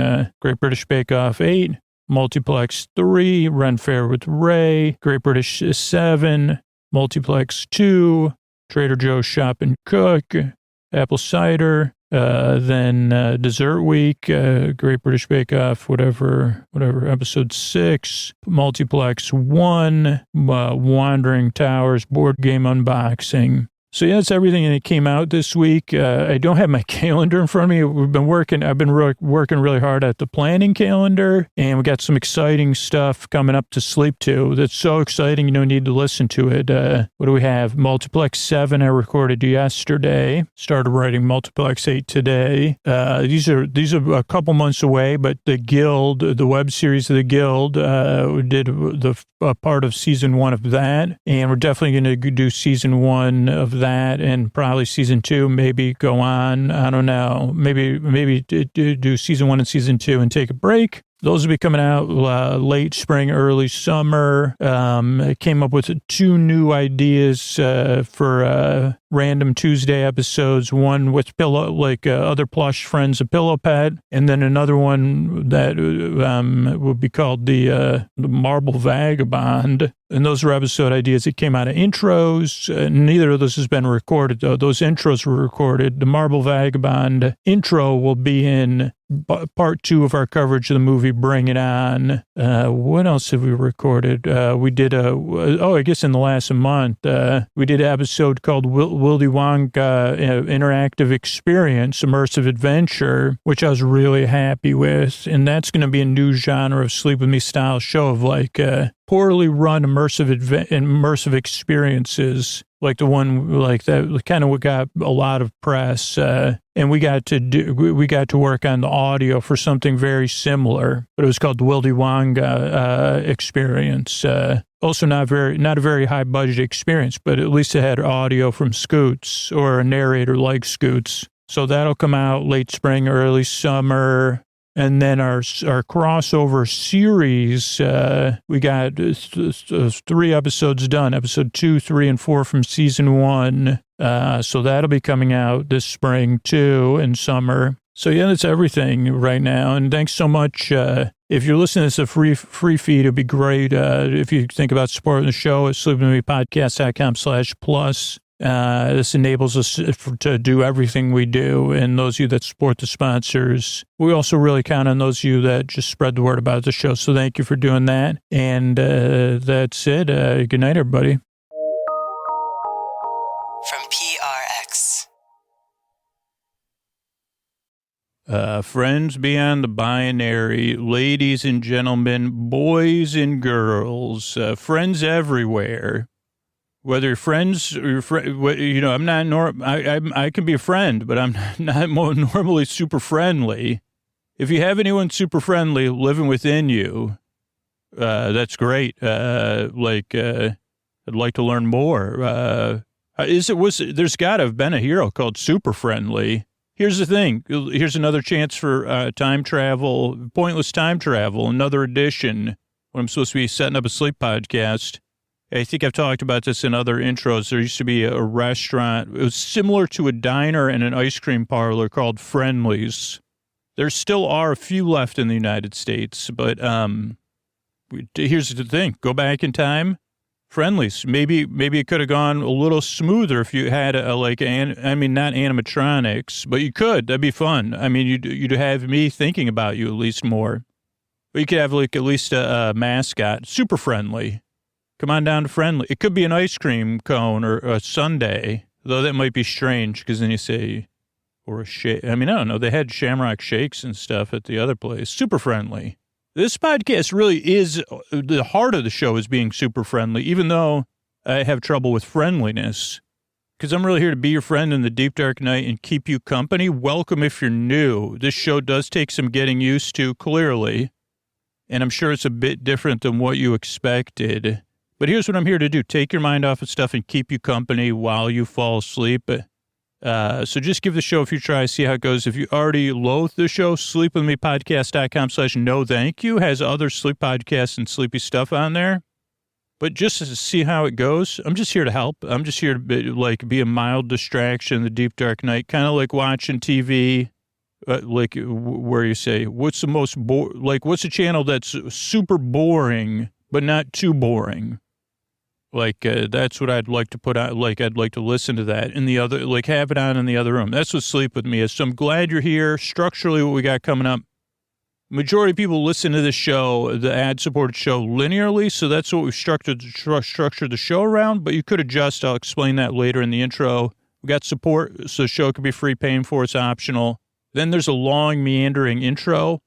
Great British Bake Off 8, Multiplex 3, Ren Fair with Ray, Great British 7, Multiplex 2. Trader Joe's Shop and Cook, Apple Cider, then Dessert Week, Great British Bake Off, whatever, episode 6, Multiplex 1, Wandering Towers, board game unboxing. So yeah, that's everything that came out this week. I don't have my calendar in front of me. I've been working really hard at the planning calendar, and we got some exciting stuff coming up to sleep to. That's so exciting, you don't need to listen to it. What do we have? Multiplex 7 I recorded yesterday. Started writing Multiplex 8 today. These are a couple months away, but the Guild, the web series of the Guild, we did the part of season 1 of that, and we're definitely going to do season 1 of that and probably season 2, maybe go on. I don't know. Maybe do season 1 and season 2 and take a break. Those will be coming out late spring, early summer. I came up with 2 new ideas for random Tuesday episodes. One with other plush friends, a pillow pet, and then another one that will be called the Marble Vagabond. And those were episode ideas that came out of intros. Neither of those has been recorded, though. Those intros were recorded. The Marble Vagabond intro will be in part 2 of our coverage of the movie Bring It On. What else have we recorded? We did I guess in the last month, we did an episode called Willy Wonka Interactive Experience, Immersive Adventure, which I was really happy with. And that's going to be a new genre of Sleep With Me style show of poorly run immersive experiences, like the one like that kind of got a lot of press, and we got to work on the audio for something very similar, but it was called the Willy Wonka experience. Also not a very high budget experience, but at least it had audio from Scoots or a narrator like Scoots. So that'll come out late spring, early summer. And then our crossover series, we got 3 episodes done, episode 2, 3, and 4 from season 1. So that'll be coming out this spring too, and summer. So yeah, that's everything right now. And thanks so much. If you're listening to this a free feed, it'd be great. If you think about supporting the show at sleepingwithmepodcast.com/plus. This enables us to do everything we do. And those of you that support the sponsors, we also really count on those of you that just spread the word about the show. So thank you for doing that. And that's it. Good night, everybody. From PRX. Friends beyond the binary, ladies and gentlemen, boys and girls, friends everywhere. Whether you're friends or I'm not I can be a friend, but I'm not normally super friendly. If you have anyone super friendly living within you, that's great. I'd like to learn more. There's got to have been a hero called Super Friendly. Here's the thing. Here's another chance for time travel, pointless time travel, another edition when I'm supposed to be setting up a sleep podcast. I think I've talked about this in other intros. There used to be a restaurant. It was similar to a diner and an ice cream parlor called Friendly's. There still are a few left in the United States, but here's the thing. Go back in time. Friendly's. Maybe it could have gone a little smoother if you had not animatronics, but you could. That'd be fun. I mean, you'd have me thinking about you at least more. But you could have at least a mascot. Super Friendly. Come on down to Friendly. It could be an ice cream cone or a sundae, though that might be strange because then you say, or a shake. I don't know. They had Shamrock Shakes and stuff at the other place. Super Friendly. This podcast really is, the heart of the show is being super friendly, even though I have trouble with friendliness, because I'm really here to be your friend in the deep, dark night and keep you company. Welcome if you're new. This show does take some getting used to, clearly, and I'm sure it's a bit different than what you expected. But here's what I'm here to do. Take your mind off of stuff and keep you company while you fall asleep. So just give the show a few tries, see how it goes. If you already loathe the show, sleepwithmepodcast.com/no thank you has other sleep podcasts and sleepy stuff on there. But just to see how it goes, I'm just here to help. I'm just here to be a mild distraction in the deep, dark night, kind of like watching TV, where you say, what's the most what's a channel that's super boring, but not too boring? That's what I'd like to put out. I'd like to listen to that in the other, have it on in the other room. That's what Sleep With Me is. So I'm glad you're here. Structurally, what we got coming up, majority of people listen to this show, the ad-supported show, linearly. So that's what we've structured the show around. But you could adjust. I'll explain that later in the intro. We got support, so the show could be free. Paying for it's optional. Then there's a long, meandering intro,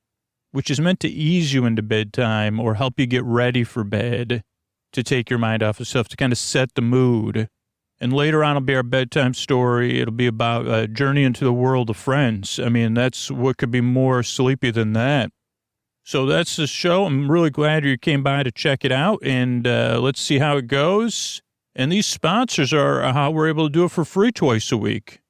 which is meant to ease you into bedtime or help you get ready for bed, to take your mind off of stuff, to kind of set the mood. And later on, it'll be our bedtime story. It'll be about a journey into the world of Friends. That's what could be more sleepy than that. So that's the show. I'm really glad you came by to check it out, and let's see how it goes. And these sponsors are how we're able to do it for free twice a week.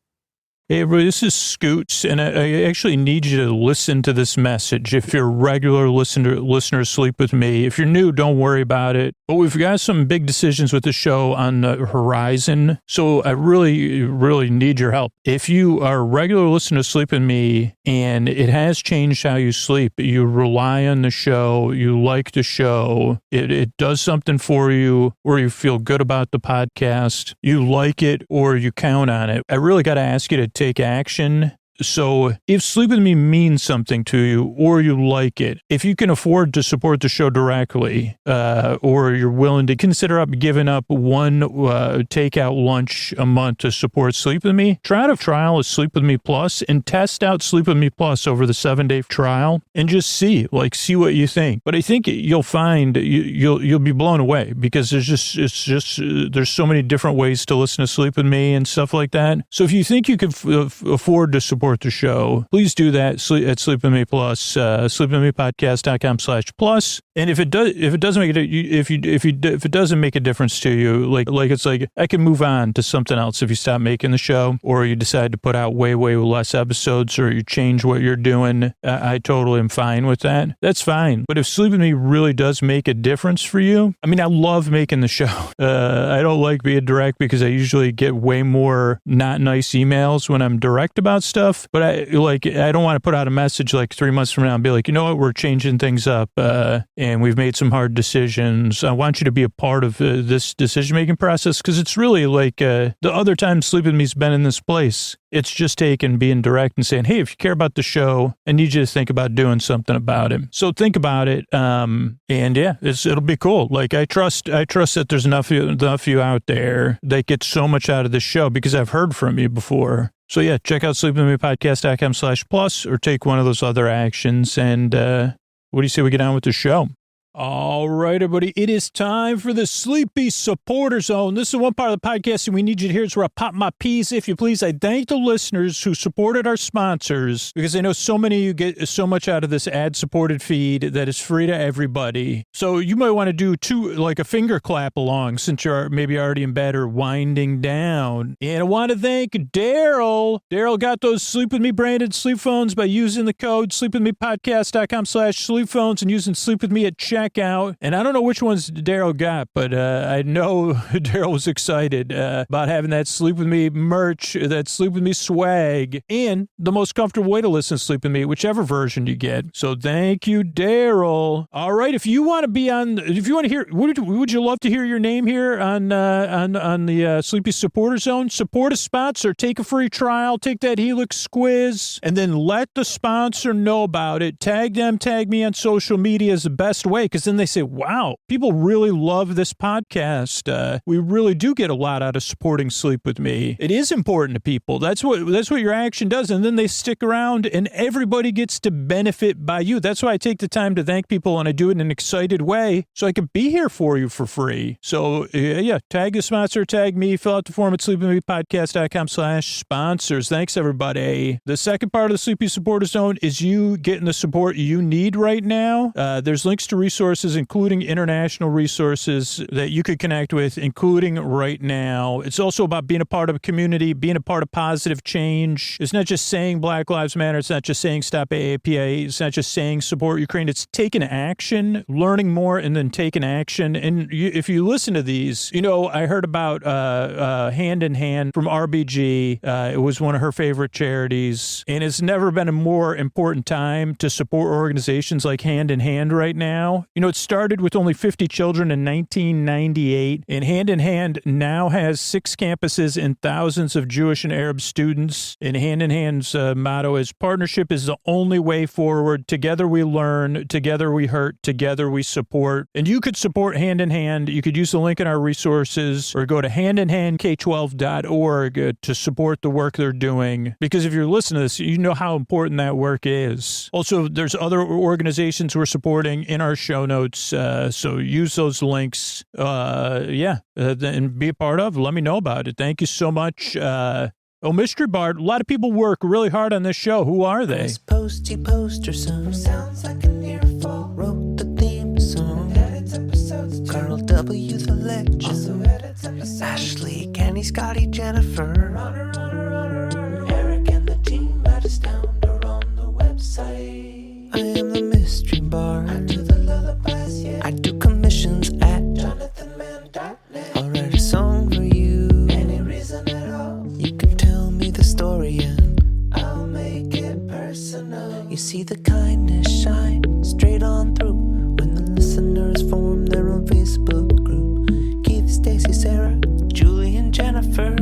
Hey, everybody, this is Scoots, and I actually need you to listen to this message. If you're a regular listener, Sleep With Me. If you're new, don't worry about it. But we've got some big decisions with the show on the horizon, so I really, really need your help. If you are a regular listener to Sleep With Me, and it has changed how you sleep, you rely on the show, you like the show, it does something for you, or you feel good about the podcast, you like it, or you count on it, I really got to ask you to take action So if Sleep With Me means something to you or you like it, if you can afford to support the show directly, or you're willing to consider giving up one takeout lunch a month to support Sleep With Me, try out a trial of Sleep With Me Plus and test out Sleep With Me Plus over the 7-day trial and just see what you think. But I think you'll find you'll be blown away because there's so many different ways to listen to Sleep With Me and stuff like that. So if you think you can afford to support the show, please do that at Sleep With Me Plus, sleepwithmepodcast.com/plus. And if it doesn't make a difference to you, it's like I can move on to something else if you stop making the show, or you decide to put out way less episodes, or you change what you're doing, I totally am fine with that. That's fine. But if Sleep With Me really does make a difference for you, I mean, I love making the show. I don't like being direct because I usually get way more not nice emails when I'm direct about stuff. But I don't want to put out a message 3 months from now and be like, you know what, we're changing things up, and we've made some hard decisions. I want you to be a part of this decision-making process, because it's really the other time Sleep With Me's been in this place. It's just taking being direct and saying, hey, if you care about the show, I need you to think about doing something about it. So think about it. And yeah, it'll be cool. I trust that there's enough of you out there that get so much out of this show because I've heard from you before. So yeah, check out sleepwithmepodcast.com/plus or take one of those other actions. And what do you say we get on with the show? All right, everybody, it is time for the Sleepy Supporter Zone. This is one part of the podcast, and we need you to hear it's where I pop my peas, if you please. I thank the listeners who supported our sponsors, because I know so many of you get so much out of this ad-supported feed that is free to everybody. So you might want to do a finger clap along, since you're maybe already in bed or winding down. And I want to thank Daryl. Daryl got those Sleep With Me branded sleep phones by using the code sleepwithmepodcast.com/sleep-phones and using Sleep With Me at checkout. And I don't know which ones Daryl got, but I know Daryl was excited about having that Sleep With Me merch, that Sleep With Me swag, and the most comfortable way to listen to Sleep With Me, whichever version you get. So thank you, Daryl. All right, if you want to hear, would you love to hear your name here on the Sleepy Supporter Zone? Support a sponsor, take a free trial, take that Helix quiz, and then let the sponsor know about it. Tag them, tag me on social media is the best way. Because then they say, wow, people really love this podcast. We really do get a lot out of supporting Sleep With Me. It is important to people. That's what your action does. And then they stick around and everybody gets to benefit by you. That's why I take the time to thank people, and I do it in an excited way so I can be here for you for free. So yeah, tag the sponsor, tag me, fill out the form at sleepwithmepodcast.com/sponsors. Thanks, everybody. The second part of the Sleepy Supporter Zone is you getting the support you need right now. There's links to resources, including international resources that you could connect with, including right now. It's also about being a part of a community, being a part of positive change. It's not just saying Black Lives Matter. It's not just saying stop AAPA. It's not just saying support Ukraine. It's taking action, learning more, and then taking action. And if you listen to these, I heard about Hand in Hand from RBG. It was one of her favorite charities. And it's never been a more important time to support organizations like Hand in Hand right now. It started with only 50 children in 1998, and Hand in Hand now has 6 campuses and thousands of Jewish and Arab students. And Hand in Hand's motto is, partnership is the only way forward. Together we learn, together we hurt, together we support. And you could support Hand in Hand. You could use the link in our resources or go to handinhandk12.org to support the work they're doing. Because if you're listening to this, you know how important that work is. Also, there's other organizations we're supporting in our show notes, so use those links, and be a part of. Let me know about it. Thank you so much. Mystery Bard, a lot of people work really hard on this show. Who are they? This poster son sounds like an earful. Wrote the theme song. Edits episodes. Carl W. the legend. Also edits episodes. Ashley, Kenny, Scotty, Jennifer. Runner. Eric and the team at Astound are on the website. I am the Mystery Bard. I do the lullabies, yeah. I do commissions at jonathanmann.net. I'll write a song for you. Any reason at all. You can tell me the story and I'll make it personal. You see the kindness shine straight on through when the listeners form their own Facebook group. Keith, Stacy, Sarah, Julie, and Jennifer.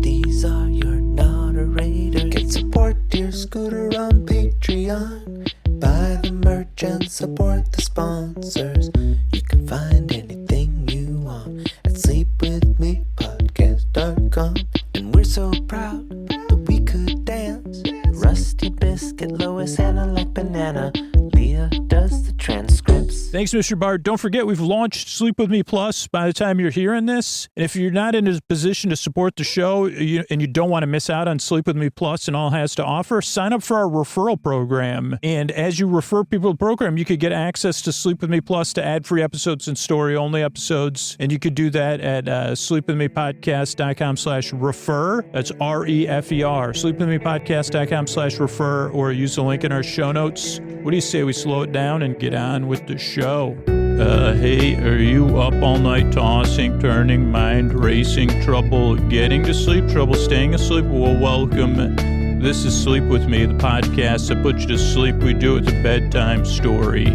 These are your moderators. Get support, dear Scooter on Patreon. Buy the merch and support the sponsors. You can find anything you want at sleepwithmepodcast.com. And we're so proud that we could dance. Rusty Biscuit, Lois, Hannah like banana. Leah does the transcripts. Thanks, Mr. Bart. Don't forget, we've launched Sleep With Me Plus by the time you're hearing this. And if you're not in a position to support the show and you don't want to miss out on Sleep With Me Plus and all it has to offer, sign up for our referral program. And as you refer people to the program, you could get access to Sleep With Me Plus to ad-free episodes and story-only episodes. And you could do that at sleepwithmepodcast.com/refer. That's REFER. Sleepwithmepodcast.com/refer, or use the link in our show notes. What do you say we slow it down and get on with the show? Hey, are you up all night tossing, turning, mind racing, trouble getting to sleep, trouble staying asleep? Well, welcome. This is Sleep With Me, the podcast that puts you to sleep. We do it with a bedtime story.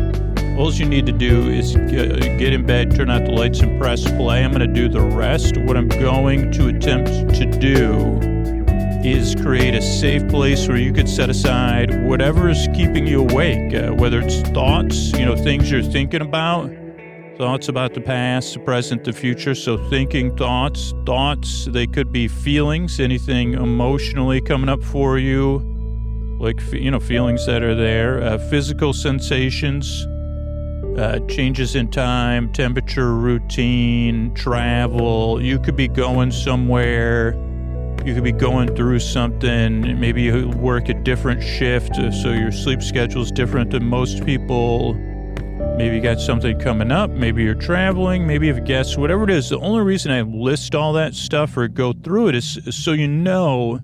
All you need to do is get in bed, turn out the lights, and press play. I'm going to do the rest. What I'm going to attempt to do is create a safe place where you could set aside whatever is keeping you awake, whether it's thoughts, things you're thinking about, thoughts about the past, the present, the future. So thinking thoughts, they could be feelings, anything emotionally coming up for you, like, feelings that are there, physical sensations, changes in time, temperature, routine, travel. You could be going somewhere. You could be going through something. Maybe you work a different shift, so your sleep schedule is different than most people. Maybe you got something coming up. Maybe you're traveling. Maybe you have guests. Whatever it is, the only reason I list all that stuff or go through it is so you know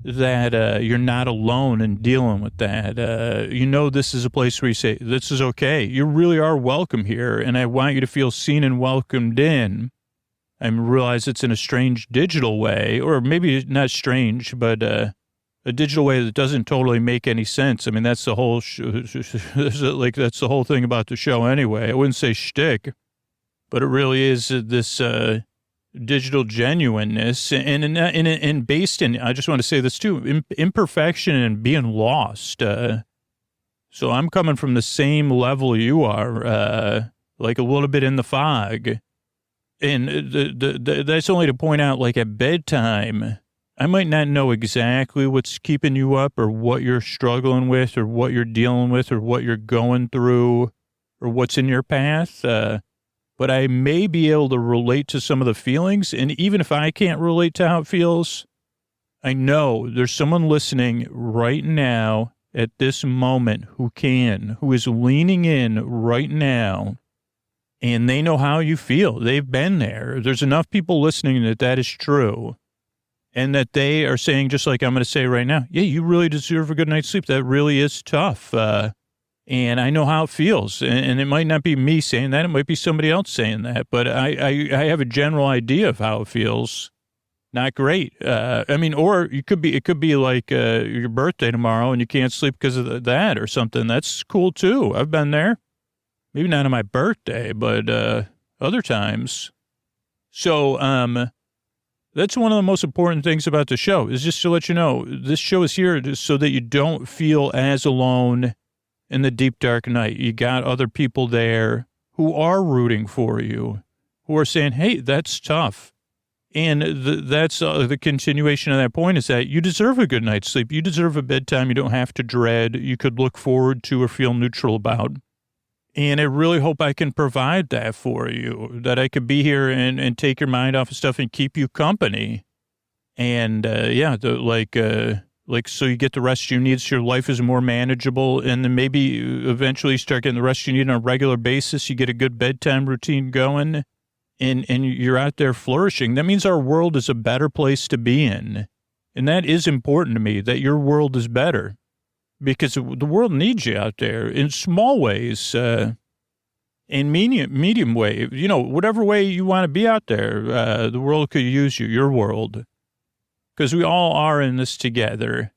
that you're not alone in dealing with that. This is a place where you say, this is okay. You really are welcome here, and I want you to feel seen and welcomed in. I realize it's in a strange digital way, or maybe not strange, but a digital way that doesn't totally make any sense. I mean, that's the whole that's the whole thing about the show anyway. I wouldn't say shtick, but it really is this digital genuineness and based in, I just want to say this too, imperfection and being lost. So I'm coming from the same level you are, like a little bit in the fog. And that's only to point out, like at bedtime, I might not know exactly what's keeping you up or what you're struggling with or what you're dealing with or what you're going through or what's in your path. But I may be able to relate to some of the feelings. And even if I can't relate to how it feels, I know there's someone listening right now at this moment who is leaning in right now. And they know how you feel. They've been there. There's enough people listening that is true. And that they are saying, just like I'm going to say right now, yeah, you really deserve a good night's sleep. That really is tough. And I know how it feels. And it might not be me saying that. It might be somebody else saying that. But I have a general idea of how it feels. Not great. Or it could be like your birthday tomorrow and you can't sleep because of that or something. That's cool too. I've been there. Maybe not on my birthday, but other times. So that's one of the most important things about the show, is just to let you know, this show is here so that you don't feel as alone in the deep, dark night. You got other people there who are rooting for you, who are saying, hey, that's tough. And that's the continuation of that point, is that you deserve a good night's sleep. You deserve a bedtime you don't have to dread, you could look forward to or feel neutral about. And I really hope I can provide that for you, that I could be here and take your mind off of stuff and keep you company. And, so you get the rest you need so your life is more manageable. And then maybe eventually you start getting the rest you need on a regular basis. You get a good bedtime routine going and you're out there flourishing. That means our world is a better place to be in. And that is important to me, that your world is better. Because the world needs you out there in small ways, in medium way, whatever way you want to be out there, the world could use you, your world, because we all are in this together.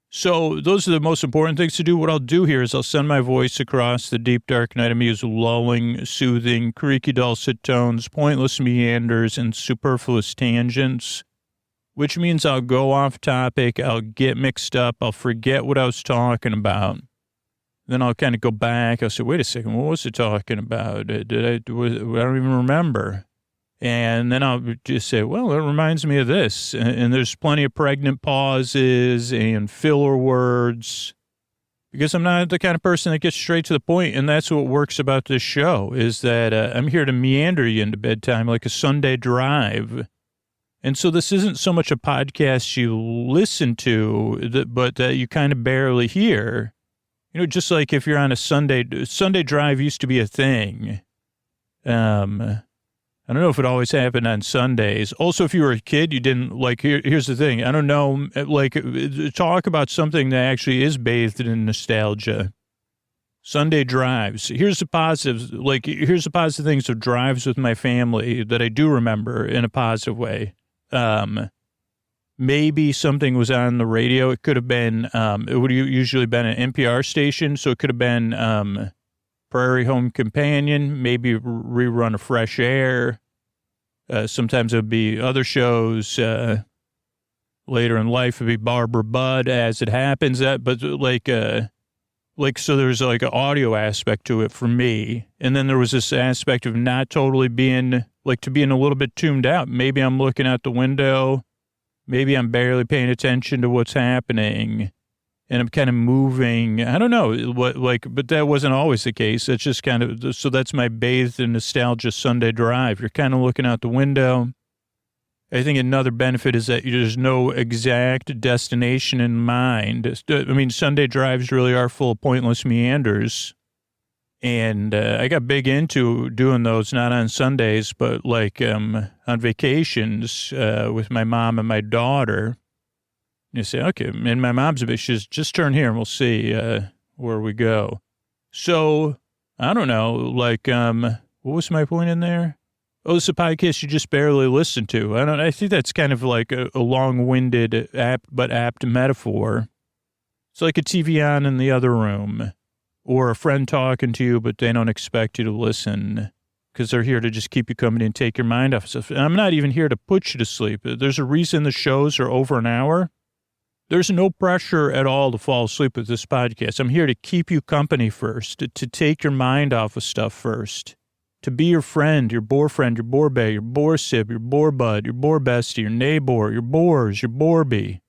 So those are the most important things to do. What I'll do here is I'll send my voice across the deep, dark night of me as lulling, soothing, creaky, dulcet tones, pointless meanders, and superfluous tangents. which means I'll go off topic. I'll get mixed up. I'll forget what I was talking about. Then I'll kind of go back. I'll say, wait a second, what was it talking about? I don't even remember. And then I'll just say, well, it reminds me of this. And there's plenty of pregnant pauses and filler words because I'm not the kind of person that gets straight to the point. And that's what works about this show is that I'm here to meander you into bedtime like a Sunday drive. And so this isn't so much a podcast you listen to, but that you kind of barely hear. You know, just like if you're on a Sunday drive used to be a thing. I don't know if it always happened on Sundays. Also, if you were a kid, you didn't like, here's the thing. I don't know, like talk about something that actually is bathed in nostalgia. Sunday drives. Here's the positives. Like, here's the positive things of drives with my family that I do remember in a positive way. Maybe something was on the radio. It could have been, it would usually been an NPR station. So it could have been, Prairie Home Companion, maybe rerun of Fresh Air. Sometimes it would be other shows. Later in life, it would be Barbara Budd, as it happens. But so there's like an audio aspect to it for me. And then there was this aspect of not totally being, like to being a little bit tuned out. Maybe I'm looking out the window. Maybe I'm barely paying attention to what's happening. And I'm kind of moving. I don't know but that wasn't always the case. It's just kind of, so that's my bathed in nostalgia Sunday drive. You're kind of looking out the window. I think another benefit is that there's no exact destination in mind. I mean, Sunday drives really are full of pointless meanders. And I got big into doing those, not on Sundays, but like on vacations with my mom and my daughter. You say, okay, and my mom's a bit, she's just turn here and we'll see where we go. So, I don't know, like, what was my point in there? Oh, it's a podcast you just barely listen to. I think that's kind of like a long-winded, apt metaphor. It's like a TV on in the other room, or a friend talking to you, but they don't expect you to listen because they're here to just keep you company and take your mind off stuff. And I'm not even here to put you to sleep. There's a reason the shows are over an hour. There's no pressure at all to fall asleep with this podcast. I'm here to keep you company first, to take your mind off of stuff first, to be your friend, your boyfriend, your borbay, your borsib, your borbud, your borbestie, your neighbor, your bors, your borby,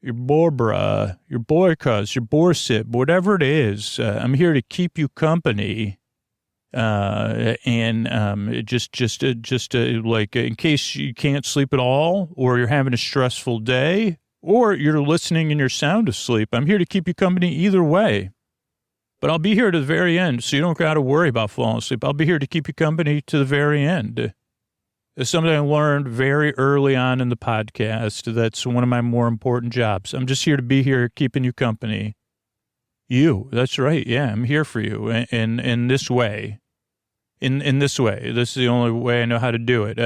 your borbra, your boycuz, your borsib, whatever it is. I'm here to keep you company. Just like in case you can't sleep at all, or you're having a stressful day, or you're listening and you're sound asleep. I'm here to keep you company either way. But I'll be here to the very end, so you don't got to worry about falling asleep. I'll be here to keep you company to the very end. It's something I learned very early on in the podcast. That's one of my more important jobs. I'm just here to be here, keeping you company. You, that's right. Yeah, I'm here for you in this way. In this way. This is the only way I know how to do it.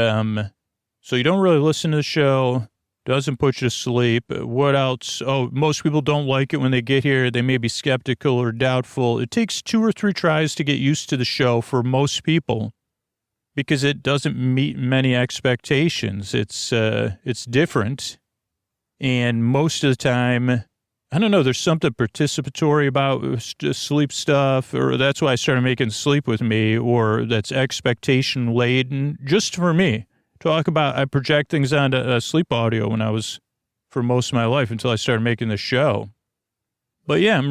So you don't really listen to the show. Doesn't put you to sleep. What else? Oh, most people don't like it when they get here. They may be skeptical or doubtful. It takes 2 or 3 tries to get used to the show for most people because it doesn't meet many expectations. It's different. And most of the time, I don't know, there's something participatory about sleep stuff, or that's why I started making Sleep With Me, or that's expectation laden just for me. I project things onto sleep audio when I was, for most of my life, until I started making the show. But yeah,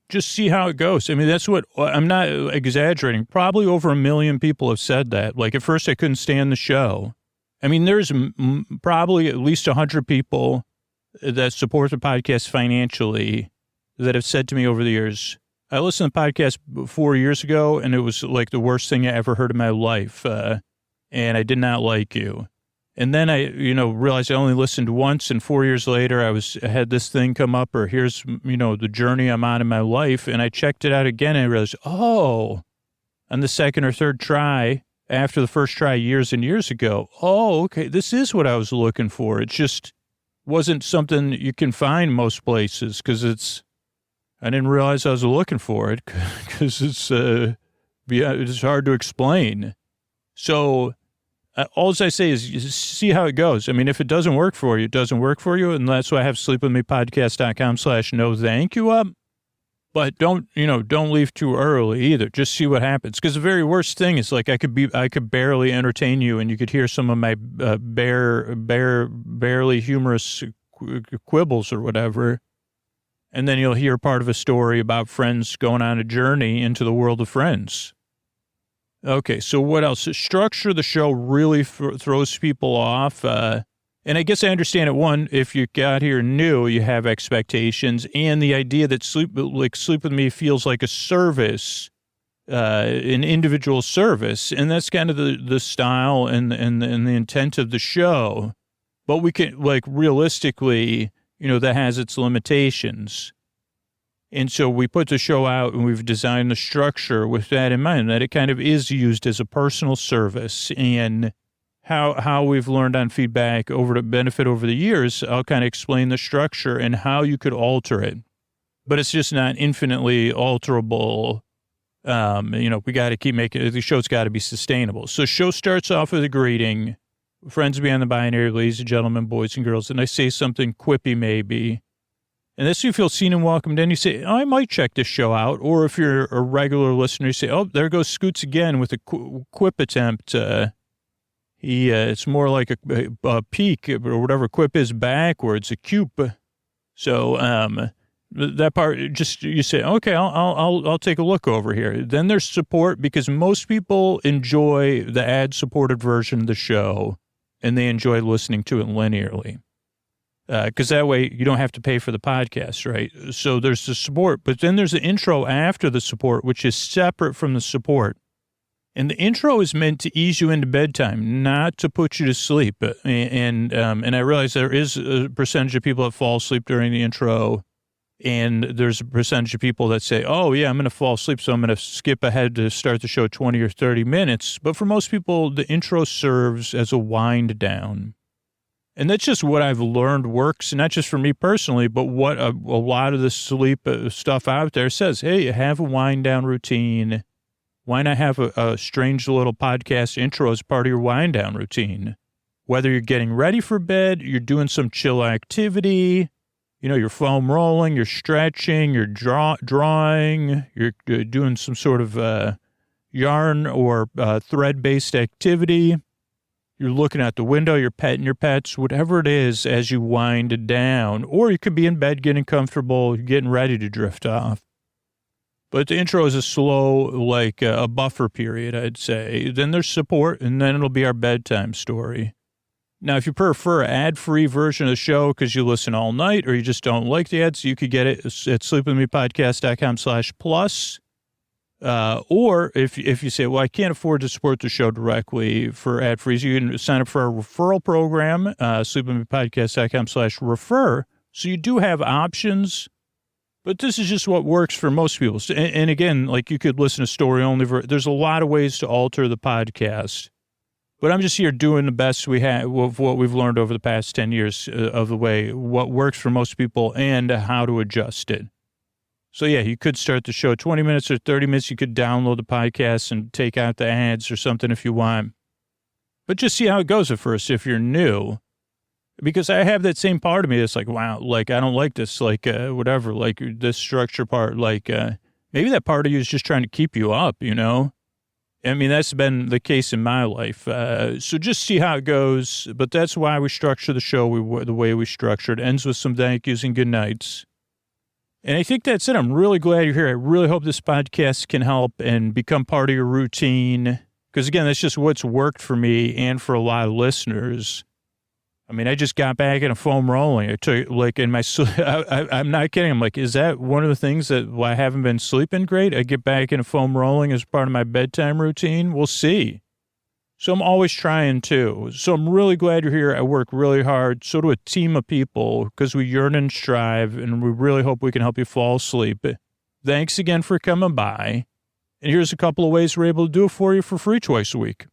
just see how it goes. I mean, that's what, I'm not exaggerating. Probably over 1 million people have said that. Like at first I couldn't stand the show. I mean, there's probably at least 100 people that support the podcast financially that have said to me over the years, I listened to the podcast 4 years ago and it was like the worst thing I ever heard in my life. And I did not like you. And then I, realized I only listened once, and 4 years later I had this thing come up, or here's, the journey I'm on in my life. And I checked it out again and I realized, on the second or third try, after the first try years and years ago, okay, this is what I was looking for. It just wasn't something you can find most places because I didn't realize I was looking for it because it's hard to explain. So, all I say is you see how it goes. I mean, if it doesn't work for you, it doesn't work for you. And that's why I have sleepwithmepodcast.com/no thank you up. But don't leave too early either. Just see what happens. Because the very worst thing is like I could barely entertain you and you could hear some of my barely humorous quibbles or whatever. And then you'll hear part of a story about friends going on a journey into the world of Friends. Okay, so what else? Structure the show really throws people off. And I guess I understand it. One, if you got here new, you have expectations. And the idea that Sleep With Me feels like a service, an individual service. And that's kind of the style and the intent of the show. But we can, like, realistically, that has its limitations. And so we put the show out and we've designed the structure with that in mind, that it kind of is used as a personal service. And how we've learned on feedback over the years, I'll kind of explain the structure and how you could alter it. But it's just not infinitely alterable. We got to keep making it. The show's got to be sustainable. So show starts off with a greeting. Friends beyond the binary, ladies and gentlemen, boys and girls. And I say something quippy maybe. And this you feel seen and welcomed. And you say, I might check this show out. Or if you're a regular listener, you say, oh, there goes Scoots again with a quip attempt. It's more like a peak or whatever. Quip is backwards, a cupe. So that part, just you say, okay, I'll take a look over here. Then there's support, because most people enjoy the ad-supported version of the show, and they enjoy listening to it linearly. Because that way you don't have to pay for the podcast, right? So there's the support, but then there's the intro after the support, which is separate from the support. And the intro is meant to ease you into bedtime, not to put you to sleep. And I realize there is a percentage of people that fall asleep during the intro, and there's a percentage of people that say, oh, yeah, I'm going to fall asleep, so I'm going to skip ahead to start the show 20 or 30 minutes. But for most people, the intro serves as a wind down. And that's just what I've learned works, not just for me personally, but what a lot of the sleep stuff out there says. Hey, have a wind down routine. Why not have a strange little podcast intro as part of your wind down routine? Whether you're getting ready for bed, you're doing some chill activity, you're foam rolling, you're stretching, you're drawing, you're doing some sort of yarn or thread-based activity. You're looking out the window, you're petting your pets, whatever it is as you wind down. Or you could be in bed getting comfortable, getting ready to drift off. But the intro is a slow, like a buffer period, I'd say. Then there's support, and then it'll be our bedtime story. Now, if you prefer an ad-free version of the show because you listen all night or you just don't like the ads, you could get it at sleepwithmepodcast.com/plus. Or if you say, well, I can't afford to support the show directly for ad-free, you can sign up for our referral program, sleepwithmepodcast.com/refer. So you do have options, but this is just what works for most people. And again, like you could listen to story only. There's a lot of ways to alter the podcast, but I'm just here doing the best we have of what we've learned over the past 10 years of the way, what works for most people and how to adjust it. So, yeah, you could start the show 20 minutes or 30 minutes. You could download the podcast and take out the ads or something if you want. But just see how it goes at first if you're new. Because I have that same part of me that's like, wow, like, I don't like this, like, whatever, like, this structure part. Like, maybe that part of you is just trying to keep you up, I mean, that's been the case in my life. So just see how it goes. But that's why we structure the show the way we structure it. Ends with some thank yous and good nights. And I think that's it. I'm really glad you're here. I really hope this podcast can help and become part of your routine. Because, again, that's just what's worked for me and for a lot of listeners. I mean, I just got back in a foam rolling. I took, like, in my sleep. I'm not kidding. I'm like, is that one of the things that I haven't been sleeping great? I get back in a foam rolling as part of my bedtime routine. We'll see. So I'm always trying to. So I'm really glad you're here. I work really hard. So do a team of people because we yearn and strive, and we really hope we can help you fall asleep. Thanks again for coming by. And here's a couple of ways we're able to do it for you for free twice a week.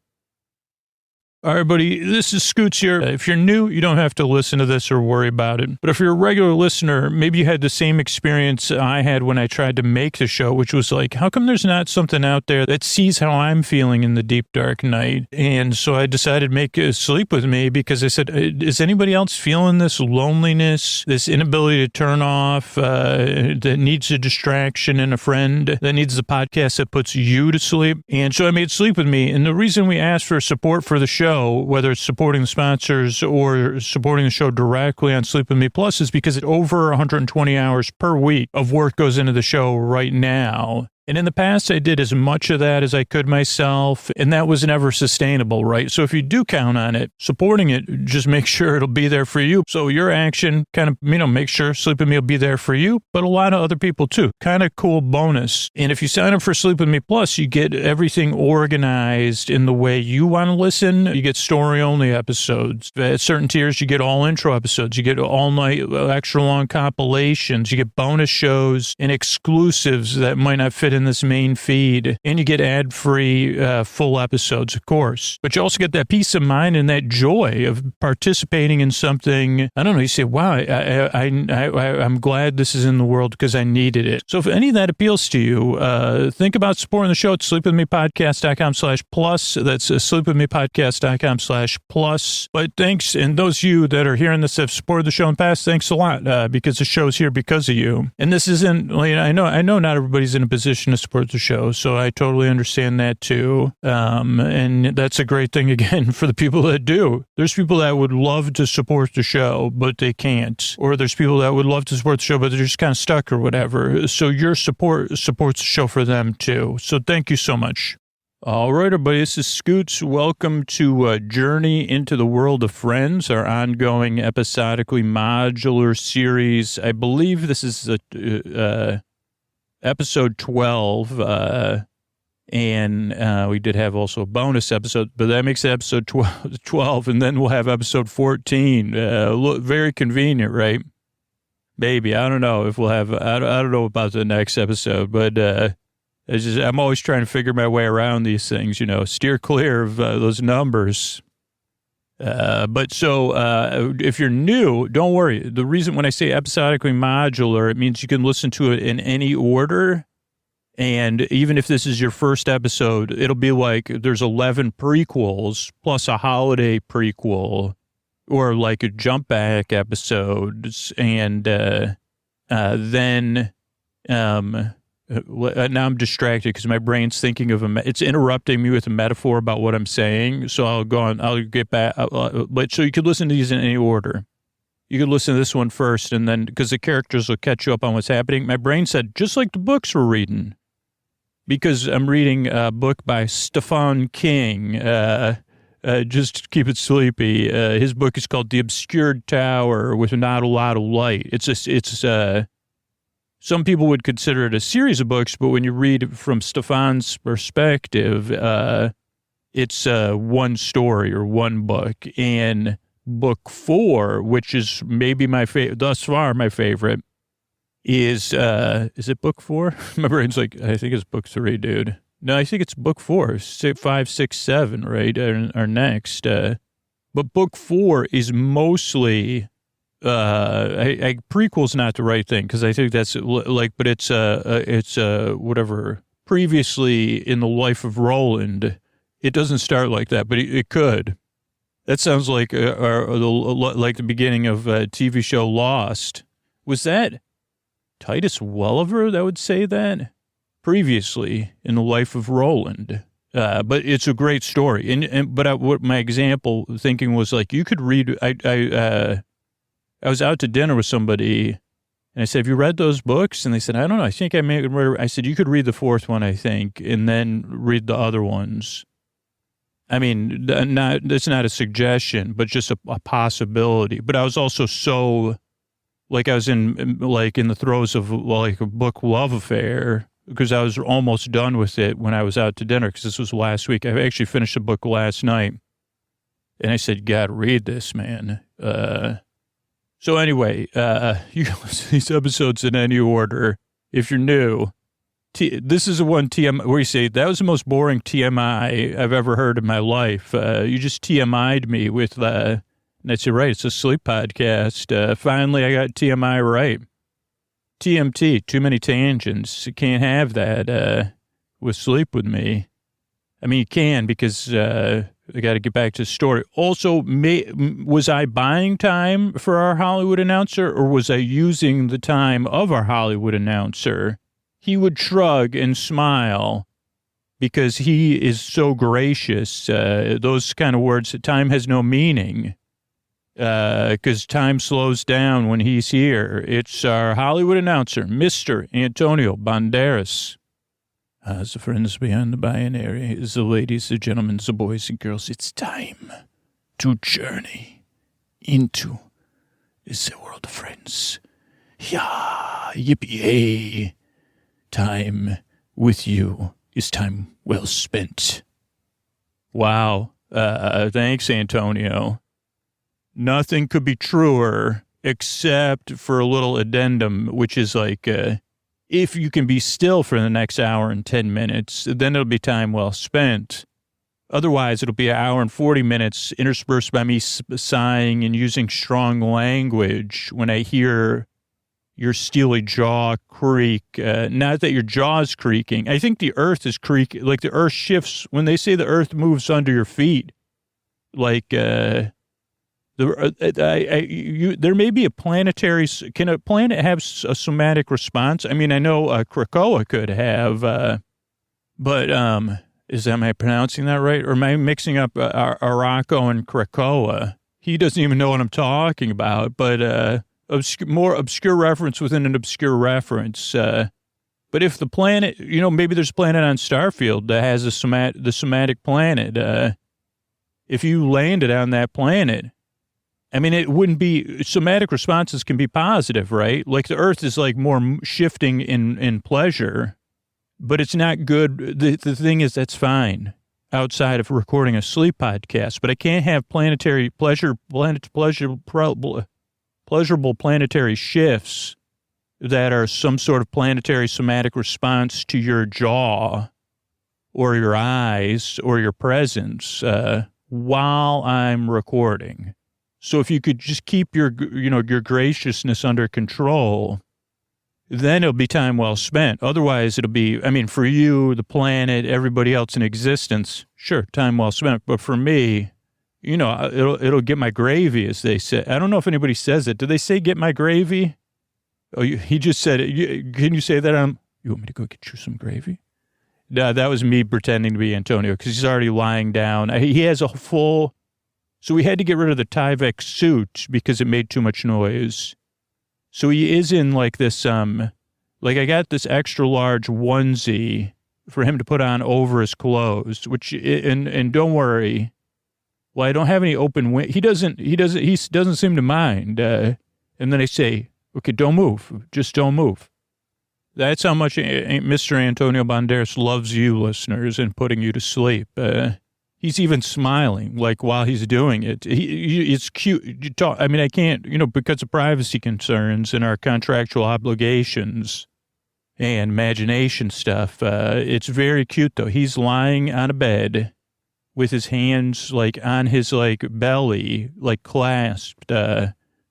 All right, buddy, this is Scoots here. If you're new, you don't have to listen to this or worry about it. But if you're a regular listener, maybe you had the same experience I had when I tried to make the show, which was like, how come there's not something out there that sees how I'm feeling in the deep, dark night? And so I decided to make Sleep With Me because I said, is anybody else feeling this loneliness, this inability to turn off, that needs a distraction and a friend, that needs the podcast that puts you to sleep? And so I made Sleep With Me. And the reason we asked for support for the show, whether it's supporting the sponsors or supporting the show directly on Sleep With Me Plus, is because over 120 hours per week of work goes into the show right now. And in the past, I did as much of that as I could myself, and that was never sustainable, right? So if you do count on it, supporting it, just make sure it'll be there for you. So your action kind of, make sure Sleep With Me will be there for you, but a lot of other people too. Kind of cool bonus. And if you sign up for Sleep With Me Plus, you get everything organized in the way you want to listen. You get story-only episodes. At certain tiers, you get all intro episodes. You get all-night, extra-long compilations. You get bonus shows and exclusives that might not fit in this main feed, and you get ad-free full episodes, of course. But you also get that peace of mind and that joy of participating in something. I don't know. You say, "Wow, I'm glad this is in the world because I needed it." So if any of that appeals to you, think about supporting the show at sleepwithmepodcast.com/plus. That's sleepwithmepodcast.com/plus. But thanks, and those of you that are hearing this have supported the show in the past, thanks a lot because the show's here because of you. And this isn't. I know not everybody's in a position to support the show, so I totally understand that too. And that's a great thing again for the people that do. There's people that would love to support the show, but they can't. Or there's people that would love to support the show, but they're just kind of stuck or whatever. So your support supports the show for them too. So thank you so much. All right, everybody, this is Scoots. Welcome to Journey into the World of Friends, our ongoing episodically modular series. I believe this is episode 12, and we did have also a bonus episode, but that makes it episode 12, and then we'll have episode 14. Very convenient, right? Maybe. I don't know if we'll have, I don't know about the next episode, but I'm always trying to figure my way around these things, steer clear of those numbers. But if you're new, don't worry. The reason when I say episodically modular, it means you can listen to it in any order. And even if this is your first episode, it'll be like there's 11 prequels plus a holiday prequel or like a jump back episodes. And then now I'm distracted because my brain's thinking of it's interrupting me with a metaphor about what I'm saying. So I'll go on, I'll get back. But so you could listen to these in any order. You could listen to this one first, and then because the characters will catch you up on what's happening. My brain said, just like the books we're reading, because I'm reading a book by Stephen King. Just to keep it sleepy. His book is called The Obscured Tower with Not a Lot of Light. Some people would consider it a series of books, but when you read from Stefan's perspective, it's one story or one book. And book 4, which is maybe my favorite, thus far my favorite, is it book 4? My brain's like, I think it's book 3, dude. No, I think it's book 4, 5, 6, 7, right? Our next. But book 4 is mostly... prequel's not the right thing because I think that's like, but it's whatever. Previously in the life of Roland, it doesn't start like that, but it could. That sounds like like the beginning of a TV show Lost. Was that Titus Welliver that would say that? Previously in the life of Roland. But it's a great story. But what my example thinking was like, you could read, I was out to dinner with somebody, and I said, have you read those books? And they said, I don't know. I think I may have read. I said, you could read the 4th one, I think, and then read the other ones. I mean, that's not a suggestion, but just a possibility. But I was also so, like I was in the throes of like a book love affair because I was almost done with it when I was out to dinner because this was last week. I actually finished the book last night. And I said, God, read this, man. So anyway, you can listen to these episodes in any order. If you're new, This is a one TMI where you say, that was the most boring TMI I've ever heard in my life. You just TMI'd me with, and that's right, it's a sleep podcast. Finally, I got TMI right. TMT, too many tangents. You can't have that with sleep with me. I mean, you can because I got to get back to the story. Also, was I buying time for our Hollywood announcer, or was I using the time of our Hollywood announcer? He would shrug and smile because he is so gracious. Those kind of words, time has no meaning because time slows down when he's here. It's our Hollywood announcer, Mr. Antonio Banderas. As the friends behind the binary, as the ladies, the gentlemen, the boys and girls, it's time to journey into the world of friends. Yeah, yippee-yay. Time with you is time well spent. Wow. Thanks, Antonio. Nothing could be truer except for a little addendum, which is like, if you can be still for the next hour and 10 minutes, then it'll be time well spent. Otherwise, it'll be an hour and 40 minutes interspersed by me sighing and using strong language when I hear your steely jaw creak. Not that your jaw's creaking. I think the earth is creaking. Like the earth shifts. When they say the earth moves under your feet, like there may be a planetary. Can a planet have a somatic response? I mean, I know Krakoa could have, but am I pronouncing that right? Or am I mixing up Araco and Krakoa? He doesn't even know what I'm talking about, but more obscure reference within an obscure reference. But if the planet, maybe there's a planet on Starfield that has the somatic planet. If you landed on that planet, I mean, it wouldn't be, somatic responses can be positive, right? Like the earth is like more shifting in pleasure, but it's not good. The thing is, that's fine outside of recording a sleep podcast, but I can't have pleasurable planetary shifts that are some sort of planetary somatic response to your jaw or your eyes or your presence while I'm recording. So if you could just keep your graciousness under control, then it'll be time well spent. Otherwise, it'll be, for you, the planet, everybody else in existence, sure, time well spent. But for me, it'll get my gravy, as they say. I don't know if anybody says it. Do they say get my gravy? Oh, he just said it. Can you say that? You want me to go get you some gravy? No, that was me pretending to be Antonio because he's already lying down. He has a full... So we had to get rid of the Tyvek suit because it made too much noise. So he is in like this, I got this extra large onesie for him to put on over his clothes, and don't worry. Well, I don't have any open window. He doesn't seem to mind. And then I say, okay, don't move. Just don't move. That's how much Mr. Antonio Banderas loves you, listeners, and putting you to sleep. He's even smiling, like, while he's doing it. It's cute. I can't, because of privacy concerns and our contractual obligations and imagination stuff. It's very cute, though. He's lying on a bed with his hands, like, on his, like, belly, like, clasped.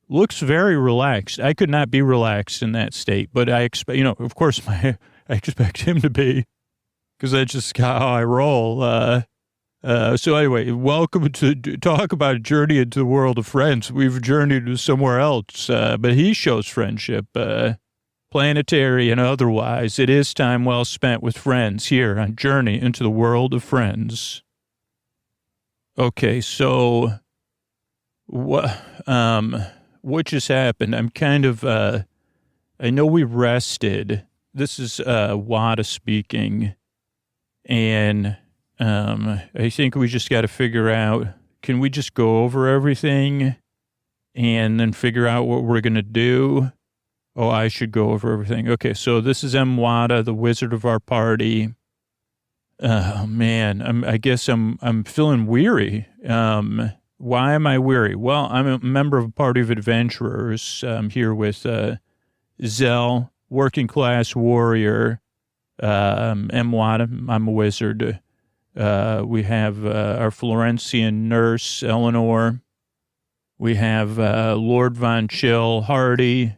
Looks very relaxed. I could not be relaxed in that state, but I expect, of course, I expect him to be, because that's just how I roll. So anyway, welcome to talk about a journey into the world of friends. We've journeyed to somewhere else, but he shows friendship, planetary and otherwise. It is time well spent with friends here on Journey into the World of Friends. Okay, so what just happened? I'm kind of, I know we rested. This is Wada speaking, and I think we just got to figure out, can we just go over everything and then figure out what we're going to do? Oh, I should go over everything. Okay, so this is M. Wada, the wizard of our party. Oh, man, I guess I'm feeling weary. Why am I weary? Well, I'm a member of a party of adventurers. I'm here with Zell, working class warrior, Mwada, I'm a wizard. We have our Florentian nurse, Eleanor. We have Lord Von Chill, Hardy,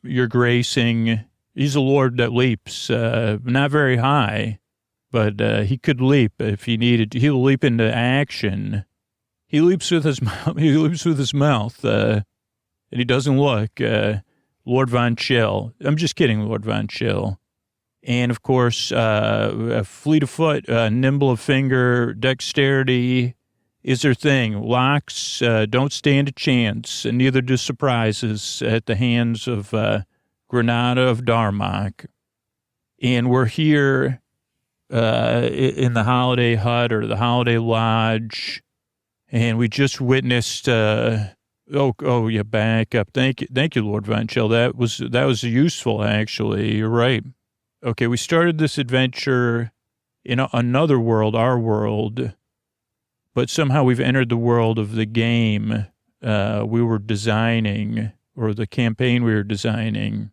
your gracing. He's a lord that leaps, not very high, but he could leap if he needed to. He'll leap into action. He leaps with his mouth. He leaps with his mouth, and he doesn't look. Lord Von Chill. I'm just kidding, Lord Von Chill. And of course, fleet of foot, nimble of finger, dexterity is their thing. Locks don't stand a chance, and neither do surprises at the hands of Granada of Darmok. And we're here in the Holiday Hut or the Holiday Lodge, and we just witnessed. Yeah, back up. Thank you, Lord Von Chill. That was useful, actually. You're right. Okay, we started this adventure in another world, our world, but somehow we've entered the world of the game we were designing, or the campaign we were designing,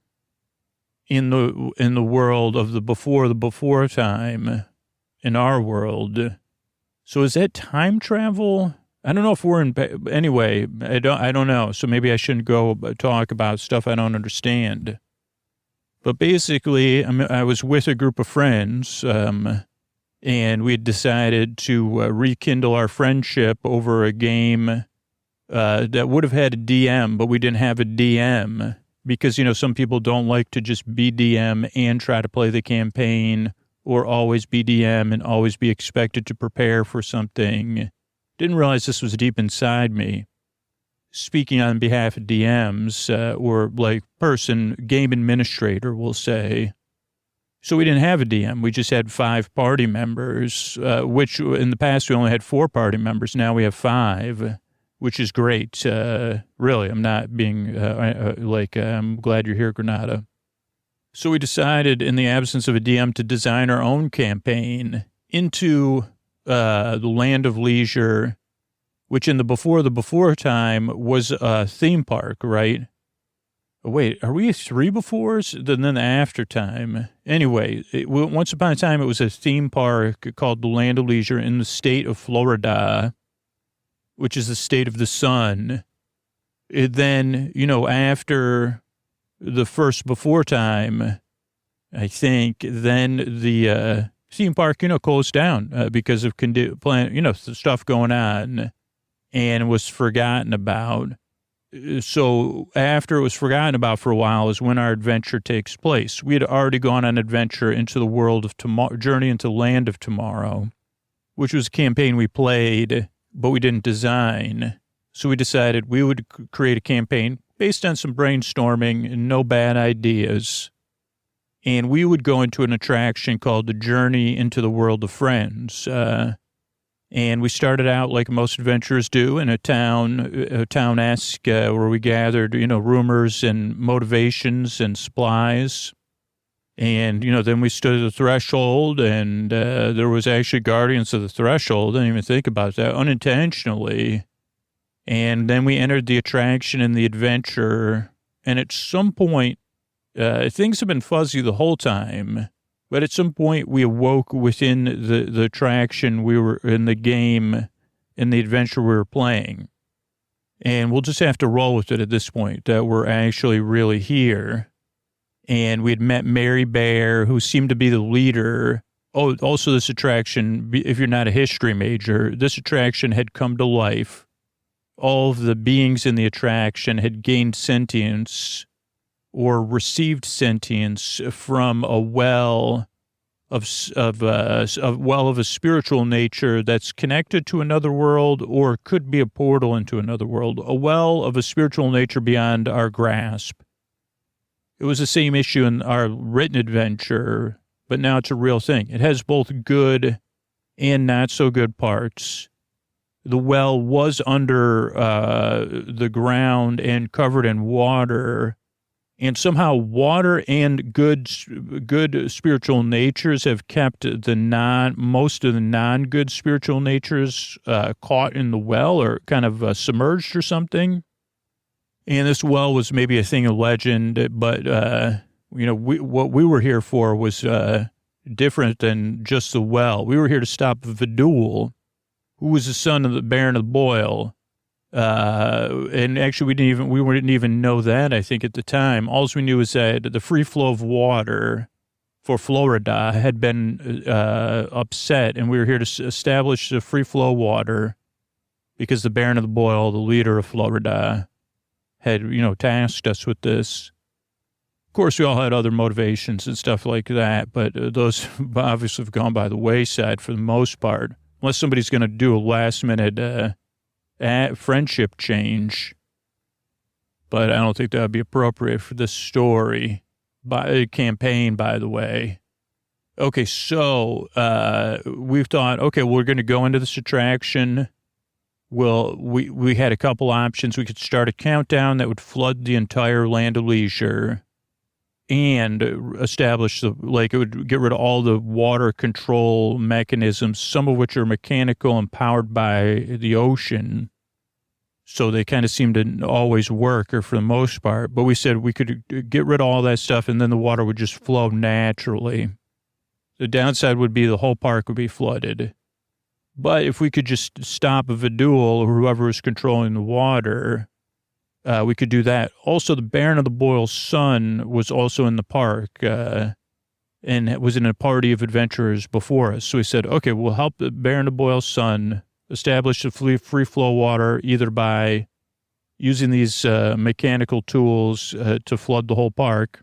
in the world of the before time, in our world. So is that time travel? I don't know if we're in. Anyway, I don't know. So maybe I shouldn't go talk about stuff I don't understand. But basically, I was with a group of friends, and we had decided to rekindle our friendship over a game that would have had a DM, but we didn't have a DM because, some people don't like to just be DM and try to play the campaign, or always be DM and always be expected to prepare for something. Didn't realize this was deep inside me. Speaking on behalf of DMs, or like game administrator, we'll say. So we didn't have a DM. We just had 5 party members, which in the past we only had 4 party members. Now we have 5, which is great. Really, I'm not being I'm glad you're here, Granada. So we decided, in the absence of a DM, to design our own campaign into the Land of Leisure, which in the before time was a theme park, right? Oh, wait, are we 3 befores? Then the after time. Anyway, once upon a time, it was a theme park called the Land of Leisure in the state of Florida, which is the state of the sun. Then, after the first before time, I think, then the theme park, closed down because of stuff going on, and was forgotten about. So after it was forgotten about for a while is when our adventure takes place. We had already gone on adventure into the world of tomorrow, Journey into Land of Tomorrow, which was a campaign we played, but we didn't design. So we decided we would create a campaign based on some brainstorming and no bad ideas. And we would go into an attraction called the Journey into the World of Friends. And we started out like most adventurers do in a town-esque, where we gathered, rumors and motivations and supplies. And, then we stood at the threshold, and there was actually guardians of the threshold. I didn't even think about that, unintentionally. And then we entered the attraction and the adventure. And at some point, things have been fuzzy the whole time. But at some point, we awoke within the attraction we were in, the game, in the adventure we were playing. And we'll just have to roll with it at this point, that we're actually really here. And we had met Mary Bear, who seemed to be the leader. Oh, also this attraction, if you're not a history major, this attraction had come to life. All of the beings in the attraction had gained sentience, or received sentience from a well of a spiritual nature that's connected to another world, or could be a portal into another world, a well of a spiritual nature beyond our grasp. It was the same issue in our written adventure, but now it's a real thing. It has both good and not so good parts. The well was under the ground and covered in water. And somehow water and good spiritual natures have kept most of the non-good spiritual natures caught in the well, or kind of submerged or something. And this well was maybe a thing of legend, but what we were here for was different than just the well. We were here to stop Vidul, who was the son of the Baron of Boyle. And actually, we didn't even know that, I think, at the time. All we knew was that the free flow of water for Florida had been upset, and we were here to establish the free flow of water because the Baron of the Boyle, the leader of Florida, had, tasked us with this. Of course, we all had other motivations and stuff like that, but those obviously have gone by the wayside for the most part, unless somebody's going to do a last-minute friendship change. But I don't think that would be appropriate for this story. Campaign, by the way. Okay, so we've thought, okay, we're going to go into this attraction. Well, we had a couple options. We could start a countdown that would flood the entire Land of Leisure and establish it would get rid of all the water control mechanisms, some of which are mechanical and powered by the ocean. So they kind of seem to always work, or for the most part. But we said we could get rid of all that stuff, and then the water would just flow naturally. The downside would be the whole park would be flooded. But if we could just stop Vidul or whoever was controlling the water, we could do that. Also, the Baron of the Boyle's son was also in the park and was in a party of adventurers before us. So we said, okay, we'll help the Baron of the Boyle's son establish the free flow water either by using these mechanical tools to flood the whole park,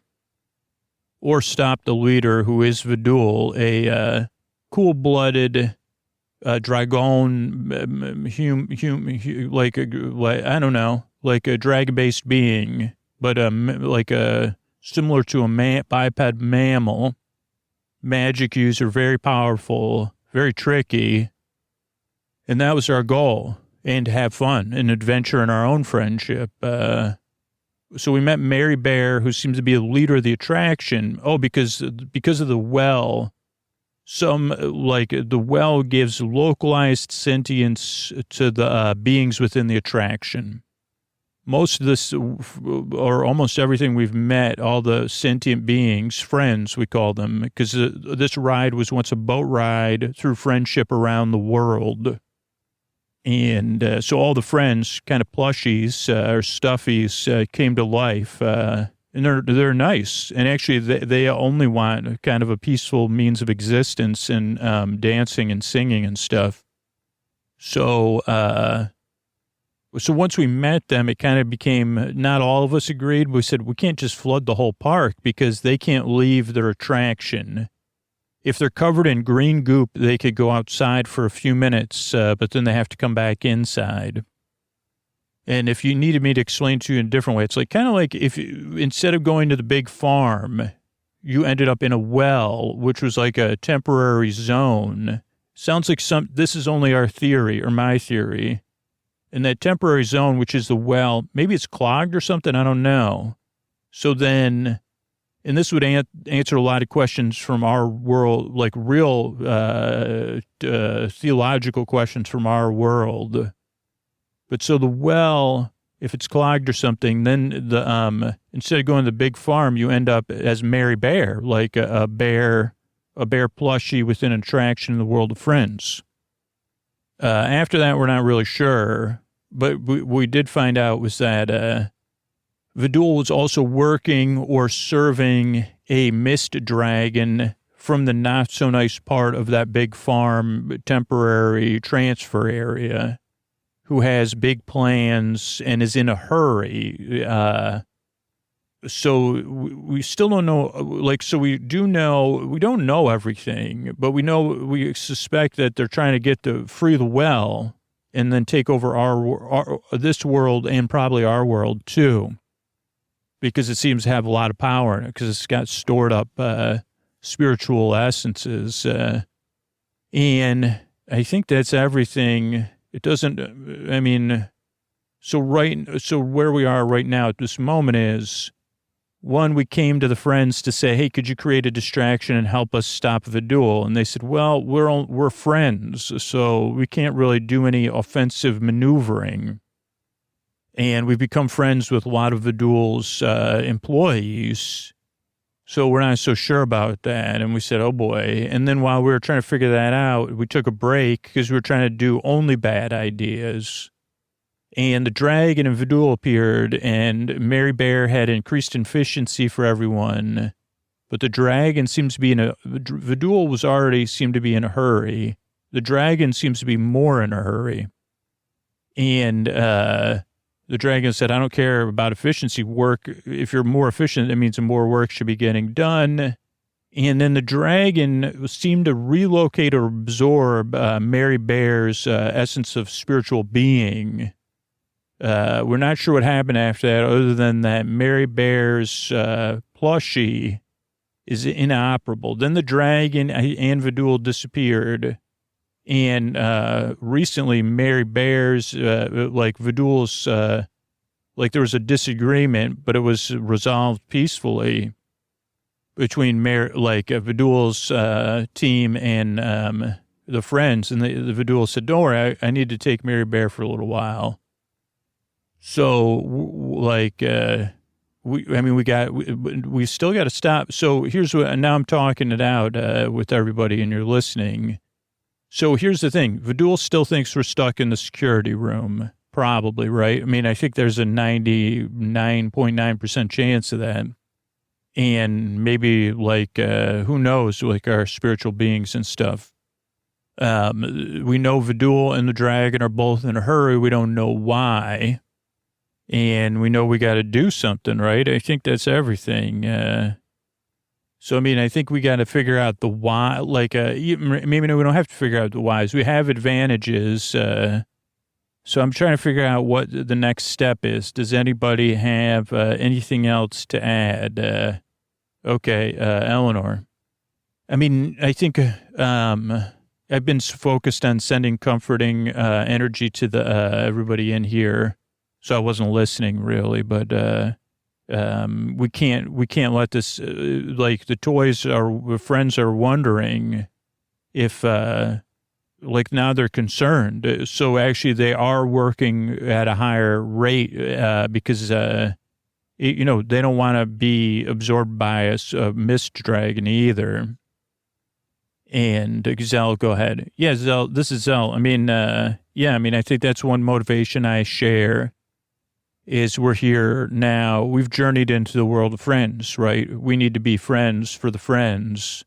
or stop the leader, who is Vidul, a cool-blooded dragon, like a dragon-based being, but similar to a biped mammal, magic user, very powerful, very tricky. And that was our goal, and to have fun and adventure in our own friendship. So we met Mary Bear, who seems to be the leader of the attraction. Oh, because of the well, the well gives localized sentience to the beings within the attraction. Most of this, or almost everything we've met, all the sentient beings, friends we call them, because this ride was once a boat ride through friendship around the world. And so all the friends, kind of plushies or stuffies, came to life, and they're nice. And actually, they only want kind of a peaceful means of existence and dancing and singing and stuff. So once we met them, it kind of became, not all of us agreed. We said, we can't just flood the whole park because they can't leave their attraction. If they're covered in green goop, they could go outside for a few minutes, but then they have to come back inside. And if you needed me to explain to you in a different way, it's kind of like if you, instead of going to the big farm, you ended up in a well, which was like a temporary zone. Sounds like this is only our theory or my theory. And that temporary zone, which is the well, maybe it's clogged or something, I don't know. So then, and this would answer a lot of questions from our world, like real theological questions from our world. But so the well, if it's clogged or something, then the instead of going to the big farm, you end up as Mary Bear, like a bear plushie within an attraction in the world of Friends. After that, we're not really sure, but we did find out was that Vidul was also working or serving a mist dragon from the not-so-nice part of that big farm temporary transfer area, who has big plans and is in a hurry. So we still don't know, so we don't know everything, but we suspect that they're trying to get to free the well and then take over this world and probably our world too, because it seems to have a lot of power in it, because it's got stored up spiritual essences. And I think that's everything. It doesn't, so where we are right now at this moment is, one, we came to the friends to say, hey, could you create a distraction and help us stop Vidul? And they said, well, we're friends, so we can't really do any offensive maneuvering. And we've become friends with a lot of Vidul's employees. So we're not so sure about that. And we said, oh boy. And then while we were trying to figure that out, we took a break because we were trying to do only bad ideas. And the dragon and Vidul appeared, and Mary Bear had increased efficiency for everyone. But the dragon seems to be Vidul was already seemed to be in a hurry. The dragon seems to be more in a hurry. And the dragon said, I don't care about efficiency work. If you're more efficient, it means more work should be getting done. And then the dragon seemed to relocate or absorb Mary Bear's essence of spiritual being. We're not sure what happened after that, other than that Mary Bear's plushie is inoperable. Then the dragon and Vidul disappeared. And recently, Mary Bear's, like Vidul's, like there was a disagreement, but it was resolved peacefully between Vidul's team and the friends. And the Vidul said, don't worry, I need to take Mary Bear for a little while. So, we still got to stop. So here's what, now I'm talking it out with everybody and you're listening. So here's the thing. Vidul still thinks we're stuck in the security room. Probably, right? I mean, I think there's a 99.9% chance of that. And maybe who knows, like our spiritual beings and stuff. We know Vidul and the dragon are both in a hurry. We don't know why. And we know we got to do something, right? I think that's everything. So, I mean, I think we got to figure out the why, maybe we don't have to figure out the whys. We have advantages. So I'm trying to figure out what the next step is. Does anybody have anything else to add? Okay, Eleanor. I mean, I think I've been focused on sending comforting energy to the everybody in here. So I wasn't listening really, but we can't let this, the toys our friends are wondering if, now they're concerned. So actually they are working at a higher rate, because, they don't want to be absorbed by a mist dragon either. And Zell, go ahead. Yeah, Zell, this is Zell. I mean, I think that's one motivation I share. Is we're here now. We've journeyed into the world of friends, right? We need to be friends for the friends.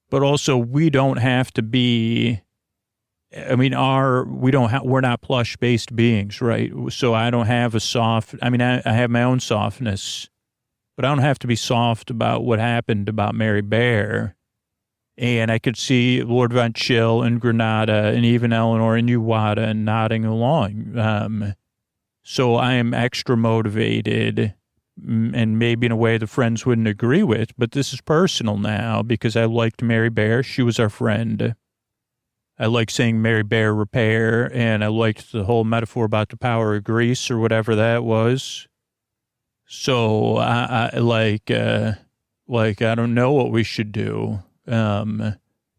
But also we don't have to be, we're not plush-based beings, right? So I don't have I have my own softness, but I don't have to be soft about what happened about Mary Bear. And I could see Lord Von Chill and Granada and even Eleanor and Uwada nodding along. So I am extra motivated, and maybe in a way the friends wouldn't agree with, but this is personal now because I liked Mary Bear. She was our friend. I like saying Mary Bear repair, and I liked the whole metaphor about the power of grease or whatever that was. So I don't know what we should do. I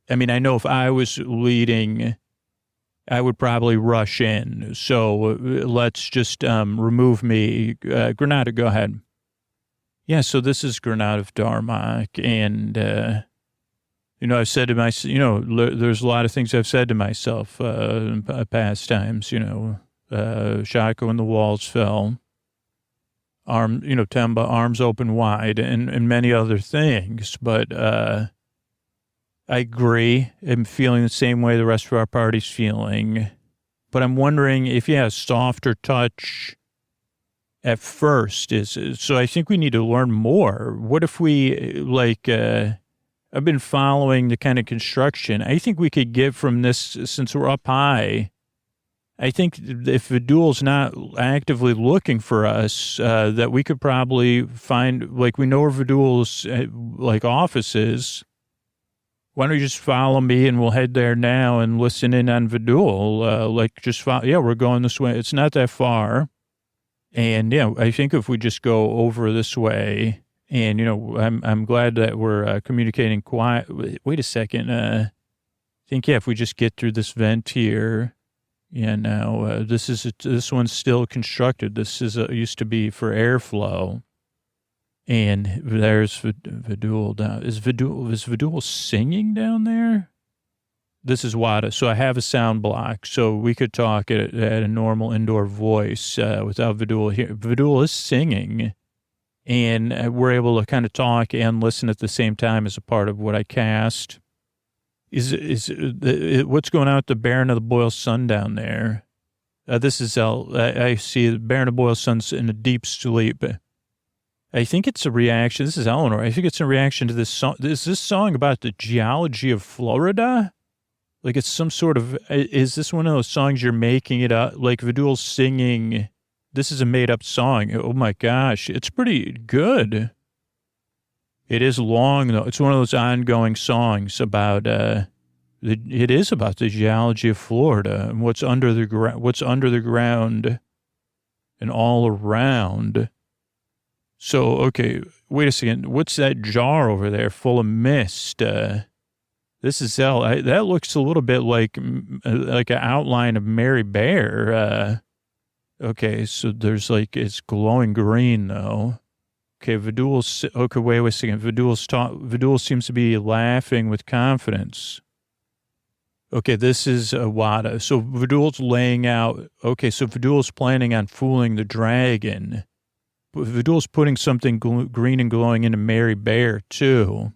know if I was leading, I would probably rush in. So let's just remove me. Granada, go ahead. Yeah, so this is Granada of Darmok. And, I've said to myself, there's a lot of things I've said to myself in past times, Shako and the walls fell. Temba, arms open wide, and many other things. But I agree. I'm feeling the same way the rest of our party's feeling. But I'm wondering if, softer touch at first is, so I think we need to learn more. What if we, I've been following the kind of construction. I think we could get from this, since we're up high, I think if Vidul's not actively looking for us, that we could probably find, we know where Vidul's, office is. Why don't you just follow me and we'll head there now and listen in on Vidul? Just follow. Yeah, we're going this way. It's not that far. And, I think if we just go over this way and, I'm glad that we're communicating quiet. Wait a second. I think, if we just get through this vent here. Yeah, now this one's still constructed. This is used to be for airflow. And there's Vidul down. Is Vidul singing down there? This is Wada. So I have a sound block, so we could talk at a normal indoor voice without Vidul here. Vidul is singing, and we're able to kind of talk and listen at the same time as a part of what I cast. What's going on with the Baron of the Boil Sun down there? This is I see the Baron of the Boil Sun's in a deep sleep. I think it's a reaction. This is Eleanor. I think it's a reaction to this song. Is this song about the geology of Florida? Like it's some sort of, is this one of those songs you're making it up? Like Vidul's singing, this is a made up song. Oh my gosh. It's pretty good. It is long though. It's one of those ongoing songs about, it is about the geology of Florida and what's under the ground and all around. So, okay, wait a second. What's that jar over there full of mist? This is that looks a little bit like an outline of Mary Bear. Okay, so there's it's glowing green though. Okay, okay, wait a second. Vidul seems to be laughing with confidence. Okay, this is Wada. So Vidul's laying out, okay, so Vidul's planning on fooling the dragon. But Vidul's putting something green and glowing into Mary Bear too.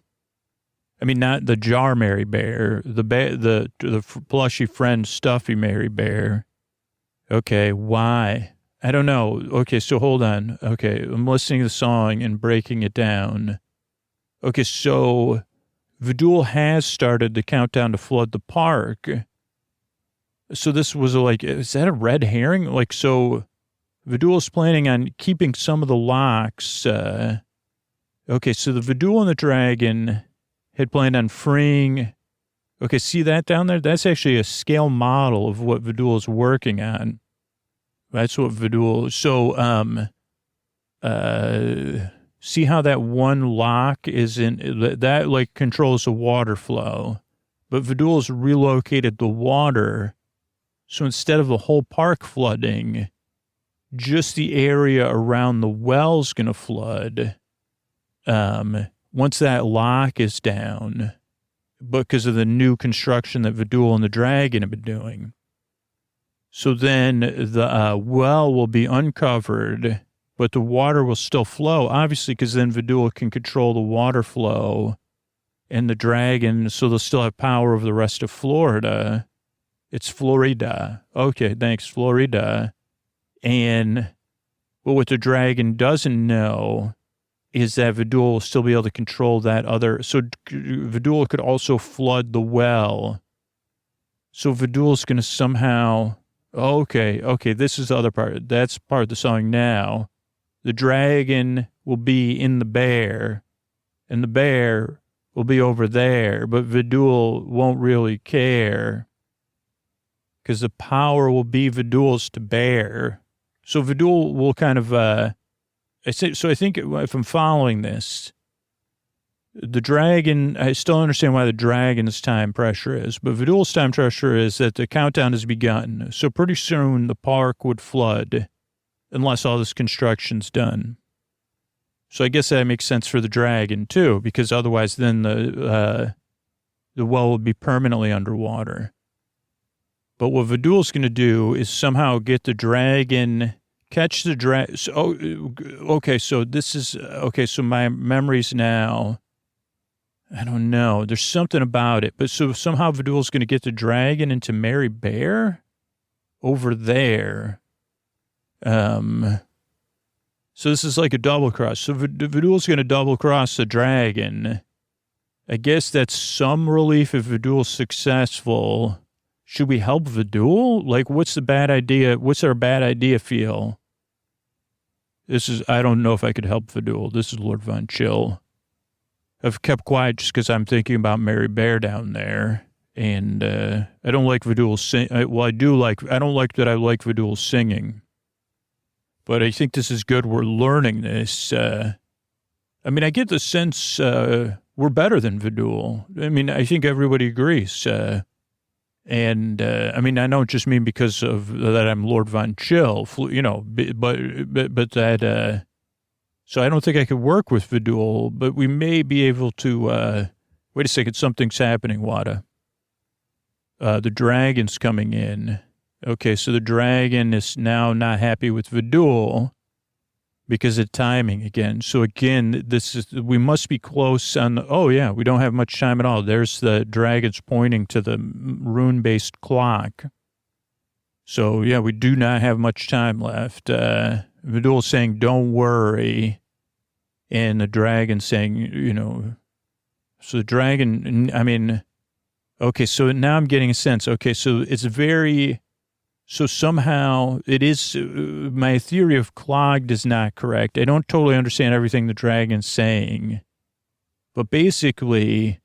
I mean, not the jar Mary Bear, the plushy friend stuffy Mary Bear. Okay, why? I don't know. Okay, so hold on. Okay, I'm listening to the song and breaking it down. Okay, so Vidul has started the countdown to flood the park. So this was is that a red herring? So Vidul's planning on keeping some of the locks. Okay, so the Vidul and the dragon had planned on freeing. Okay, see that down there? That's actually a scale model of what Vidul is working on. That's what Vidul. So, see how that one lock is that controls the water flow, but Vidul's relocated the water. So instead of the whole park flooding, just the area around the well's going to flood. Once that lock is down, because of the new construction that Vidul and the dragon have been doing. So then the well will be uncovered, but the water will still flow, obviously, because then Vidul can control the water flow and the dragon, so they'll still have power over the rest of Florida. It's Florida. Okay, thanks, Florida. But what the dragon doesn't know is that Vidul will still be able to control that other. So Vidul could also flood the well. So Vidul's going to somehow, okay, this is the other part. That's part of the song now. The dragon will be in the bear, and the bear will be over there, but Vidul won't really care because the power will be Vidul's to bear. So Vidul will kind of, I think if I'm following this, the dragon, I still understand why the dragon's time pressure is, but Vidul's time pressure is that the countdown has begun. So pretty soon the park would flood unless all this construction's done. So I guess that makes sense for the dragon too, because otherwise then the well would be permanently underwater. But what Vidul's going to do is somehow get the dragon, catch the dragon. Okay, so this is, okay, so my memories now, I don't know. There's something about it. But so somehow Vidul's going to get the dragon into Mary Bear over there. So this is like a double cross. So Vidul's going to double cross the dragon. I guess that's some relief if Vidul's successful. Should we help Vidul? What's the bad idea? What's our bad idea feel? I don't know if I could help Vidul. This is Lord Von Chill. I've kept quiet just because I'm thinking about Mary Bear down there. And I don't like Vidul sing. Well, I don't like that I like Vidul singing. But I think this is good. We're learning this. I get the sense we're better than Vidul. I think everybody agrees. I don't just mean because of that I'm Lord Von Chill, but that So I don't think I could work with Vidul, but we may be able to, wait a second, something's happening, Wada. The dragon's coming in. Okay, so the dragon is now not happy with Vidul because of timing again. So again, we must be close on oh yeah, we don't have much time at all. There's the dragons pointing to the rune-based clock. So yeah, we do not have much time left. Vidul's saying, don't worry. And the dragon saying, so the dragon, okay, so now I'm getting a sense. Okay, so so somehow it is, my theory of clogged is not correct. I don't totally understand everything the dragon's saying. But basically,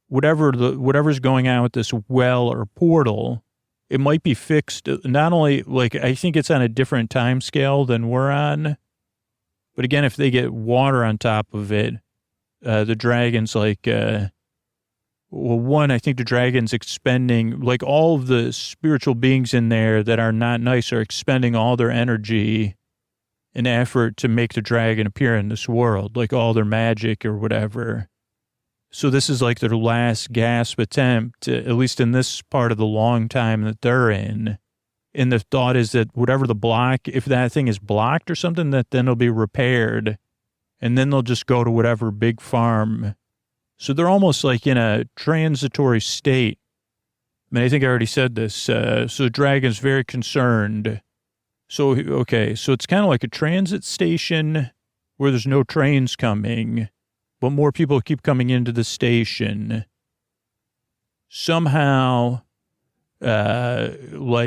whatever's going on with this well or portal, it might be fixed, not only, I think it's on a different time scale than we're on. But again, if they get water on top of it, the dragon's I think the dragon's expending, all of the spiritual beings in there that are not nice are expending all their energy in effort to make the dragon appear in this world, all their magic or whatever. So this is their last gasp attempt, at least in this part of the long time that they're in. And the thought is that whatever the block, if that thing is blocked or something, that then it'll be repaired. And then they'll just go to whatever big farm. So they're almost in a transitory state. I think I already said this. So the dragon's very concerned. So, okay, so it's kind of like a transit station where there's no trains coming, but more people keep coming into the station. Somehow, there's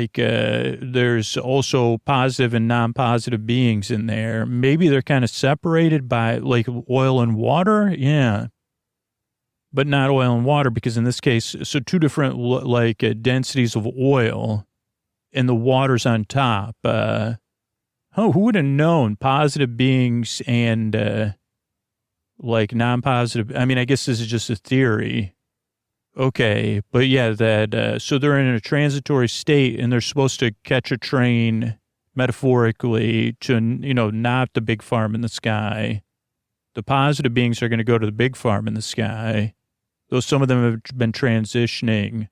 also positive and non-positive beings in there. Maybe they're kind of separated by oil and water. Yeah. But not oil and water, because in this case, so two different densities of oil and the water's on top. Who would have known positive beings and non-positive? I guess this is just a theory. Okay, but yeah, so they're in a transitory state and they're supposed to catch a train, metaphorically, to, not the big farm in the sky. The positive beings are going to go to the big farm in the sky, though some of them have been transitioning.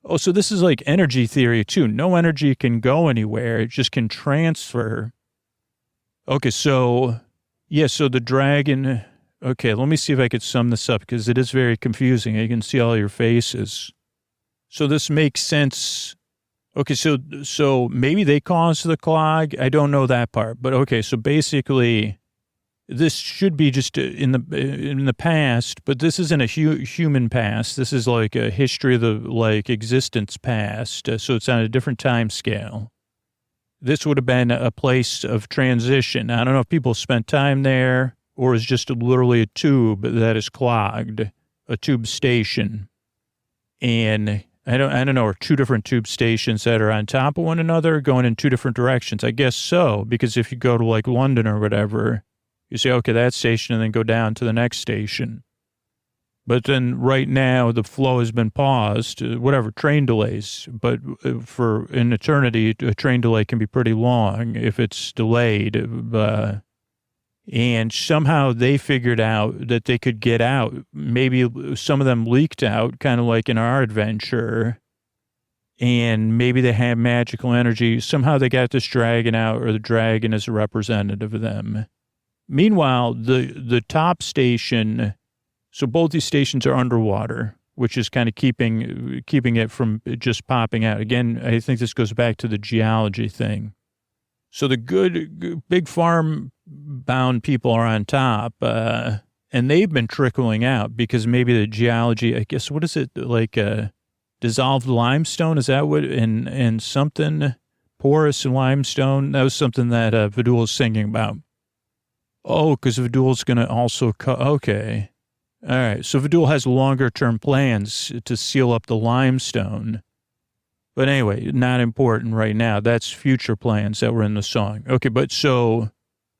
Oh, so this is energy theory too. No energy can go anywhere. It just can transfer. Okay, so, yeah, so the dragon... Okay, let me see if I could sum this up, because it is very confusing. I can see all your faces. So this makes sense. Okay, so maybe they caused the clog. I don't know that part. But okay, so basically, this should be just in the past, but this isn't a human past. This is a history of the existence past. So it's on a different time scale. This would have been a place of transition. I don't know if people spent time there, or is just literally a tube that is clogged, a tube station. And I don't know, are two different tube stations that are on top of one another going in two different directions? I guess so, because if you go to London or whatever, you say, okay, that station, and then go down to the next station. But then right now the flow has been paused, whatever, train delays. But for an eternity, a train delay can be pretty long if it's delayed. And somehow they figured out that they could get out. Maybe some of them leaked out, kind of like in our adventure. And maybe they have magical energy. Somehow they got this dragon out, or the dragon is a representative of them. Meanwhile, the top station, so both these stations are underwater, which is kind of keeping it from just popping out. Again, I think this goes back to the geology thing. So the good big farm bound people are on top, and they've been trickling out because maybe the geology, I guess, what is it, dissolved limestone? Is that what, and something porous limestone? That was something that Vidul was singing about. Oh, because Vidul's going to also okay. All right, so Vidul has longer term plans to seal up the limestone. But anyway, not important right now. That's future plans that were in the song. Okay, but so,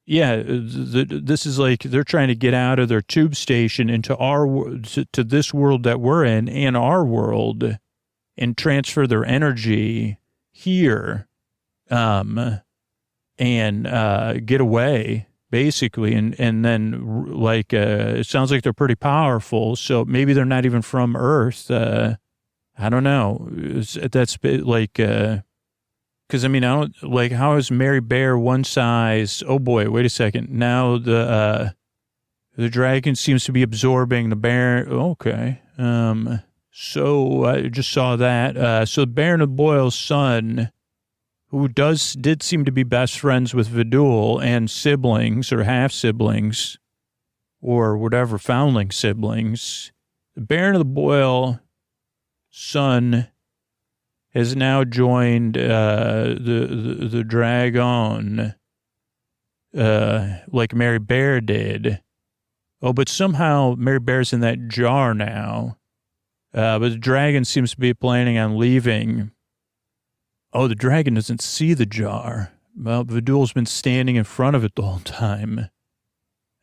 yeah, this is they're trying to get out of their tube station into to this world that we're in and our world, and transfer their energy here, and get away. basically. And then like, it sounds like they're pretty powerful. So maybe they're not even from Earth. I don't know. That's like, cause I mean, I don't like, how is Mary Bear one size? Oh boy, wait a second. Now the dragon seems to be absorbing the bear. Okay. So I just saw that. So Baron of Boyle's son, who did seem to be best friends with Vidul and siblings or half siblings or whatever, foundling siblings. The Baron of the Boyle son has now joined the dragon, like Mary Bear did. Oh, but somehow Mary Bear's in that jar now. But the dragon seems to be planning on leaving. Oh, the dragon doesn't see the jar. Well, Vidul's been standing in front of it the whole time.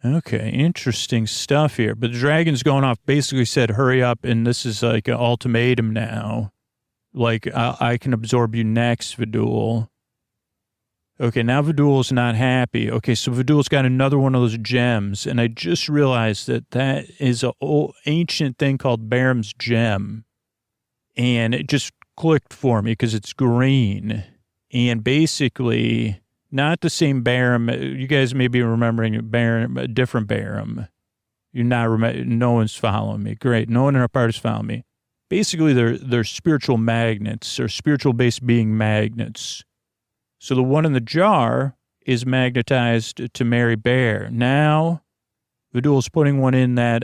Okay, interesting stuff here. But the dragon's going off, basically said, hurry up, and this is like an ultimatum now. Like, I can absorb you next, Vidul. Okay, now Vidul's not happy. Okay, so Vidul's got another one of those gems, and I just realized that is an old, ancient thing called Baram's gem. And it just clicked for me because it's green. And basically, not the same Baram. You guys may be remembering a different Baram. You're not no one's following me. Great, no one in our party is following me. Basically, they're spiritual magnets, or spiritual-based being magnets. So the one in the jar is magnetized to Mary Bear. Now, Vidul's putting one in that,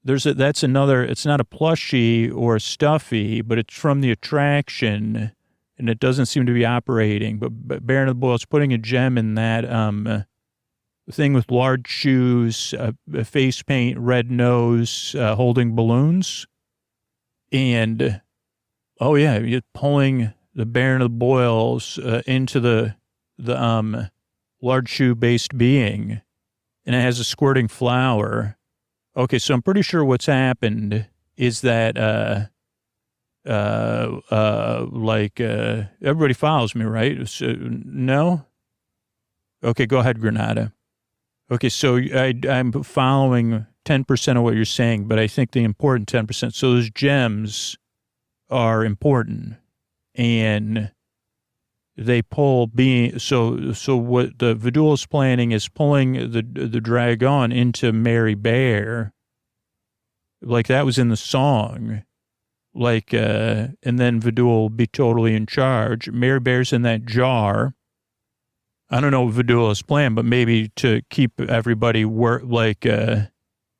that's another, it's not a plushie or a stuffy, but it's from the attraction, and it doesn't seem to be operating. But Baron of the Boyle's putting a gem in that, thing with large shoes, a face paint, red nose, holding balloons. And, oh yeah, you're pulling the Baron of the Boyles into the large shoe-based being, and it has a squirting flower. Okay, so I'm pretty sure what's happened is that, everybody follows me, right? So, no? Okay, go ahead, Granada. Okay, so I'm following 10% of what you're saying, but I think the important 10%. So those gems are important. And they pull so what the Vidul is planning is pulling the dragon into Mary Bear, like that was in the song, like and then Vidul will be totally in charge. Mary Bear's in that jar. I don't know what Vidul is planning, but maybe to keep everybody like that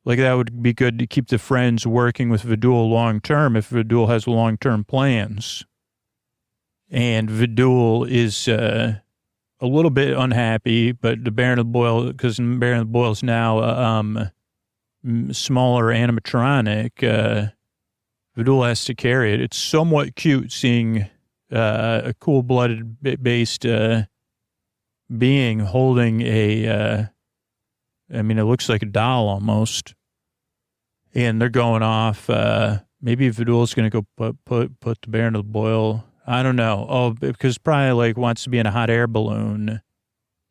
would be good to keep the friends working with Vidul long term if Vidul has long term plans. And Vidul is a little bit unhappy, but the Baron of the Boyle, because the Baron of the Boyle is now smaller animatronic, Vidul has to carry it. It's somewhat cute seeing a cool-blooded based being holding it looks like a doll almost. And they're going off. Maybe Vidul's going to go put the Baron of the Boyle. I don't know. Oh, because probably like wants to be in a hot air balloon.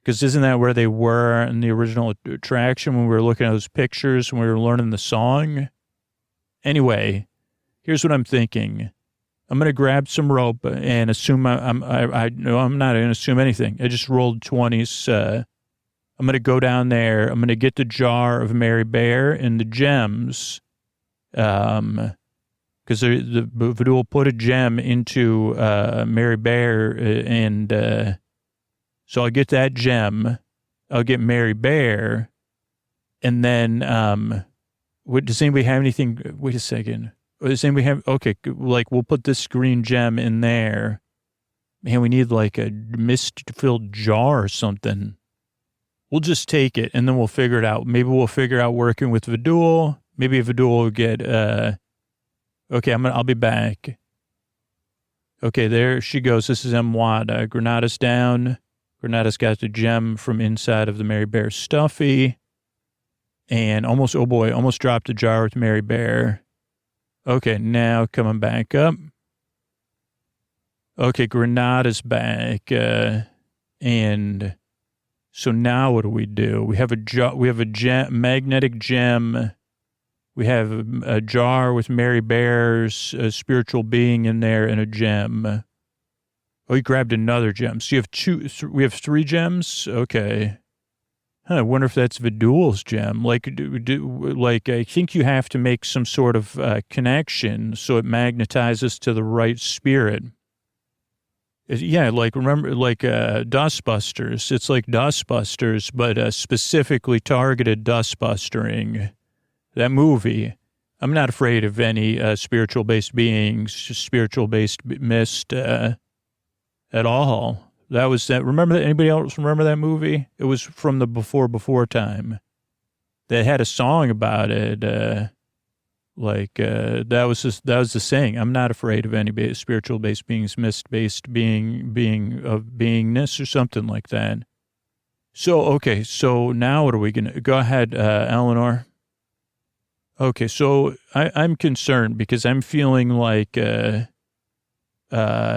Because isn't that where they were in the original attraction when we were looking at those pictures when we were learning the song? Anyway, here's what I'm thinking. I'm going to grab some rope and assume I'm not going to assume anything. I just rolled 20s. I'm going to go down there. I'm going to get the jar of Mary Bear and the gems. Because the Vidul put a gem into Mary Bear, and so I'll get that gem. I'll get Mary Bear, and then does anybody have anything? Wait a second. Does anybody have? Okay, like we'll put this green gem in there. Man, we need like a mist-filled jar or something. We'll just take it, and then we'll figure it out. Maybe we'll figure out working with Vidul. Maybe Vidul will get. Okay, I'll be back. Okay, there she goes. This is Mwada. Granada's down. Granada's got the gem from inside of the Mary Bear stuffy. And almost dropped the jar with Mary Bear. Okay, now coming back up. Okay, Granada's back. And So now what do? We have a gem, magnetic gem. We have a jar with Mary Bear's a spiritual being in there and a gem. Oh, you grabbed another gem. So you have we have 3 gems? Okay. I wonder if that's Vidul's gem. Like, I think you have to make some sort of connection so it magnetizes to the right spirit. Yeah, like, remember, like Dustbusters. It's like Dustbusters, but specifically targeted dustbustering. That movie. I'm not afraid of any spiritual-based beings, spiritual-based mist at all. That was that. Remember that? Anybody else remember that movie? It was from the before time. They had a song about it. That was the saying. I'm not afraid of any spiritual based beings, mist based being of beingness or something like that. So okay. So now what are we gonna go ahead, Eleanor? Okay. So I'm concerned because I'm feeling like.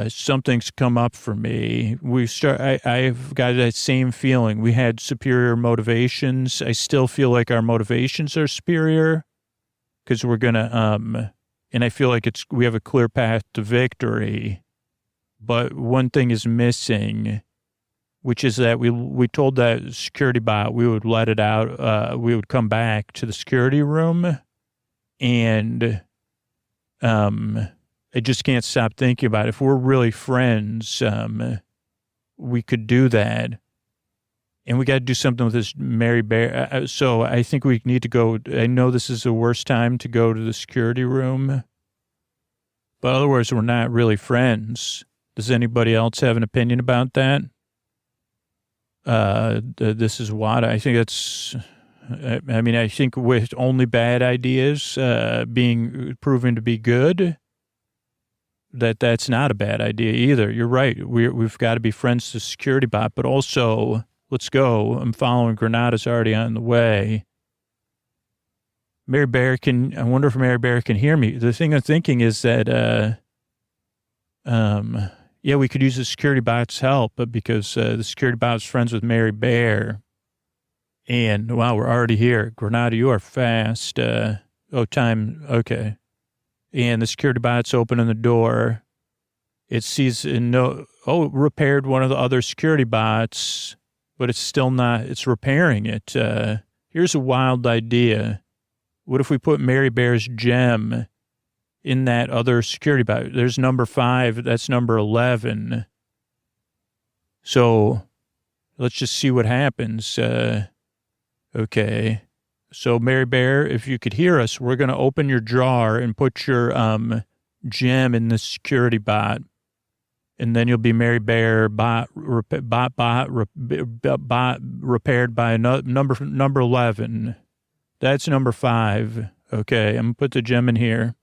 Something's come up for me. I've got that same feeling. We had superior motivations. I still feel like our motivations are superior because we're going to, and I feel like we have a clear path to victory, but one thing is missing, which is that we told that security bot we would let it out. We would come back to the security room and, I just can't stop thinking about it. If we're really friends, we could do that. And we got to do something with this Mary Bear. So I think we need to go. I know this is the worst time to go to the security room. But otherwise, we're not really friends. Does anybody else have an opinion about that? This is what I think that's... I mean, I think with only bad ideas being proven to be good... that's not a bad idea either. You're right. We've got to be friends to security bot, but also let's go. I'm following Granada's already on the way. I wonder if Mary Bear can hear me. The thing I'm thinking is that, yeah, we could use the security bot's help, but because the security bot's friends with Mary Bear. And wow, we're already here. Granada, you are fast. Time. Okay. And the security bot's opening the door. It sees it repaired one of the other security bots, but it's still not, it's repairing it. Here's a wild idea. What if we put Mary Bear's gem in that other security bot? There's number 5, that's number 11. So let's just see what happens. Okay. So, Mary Bear, if you could hear us, we're going to open your jar and put your gem in the security bot. And then you'll be Mary Bear bot repaired by number 11. That's number 5. Okay, I'm going to put the gem in here.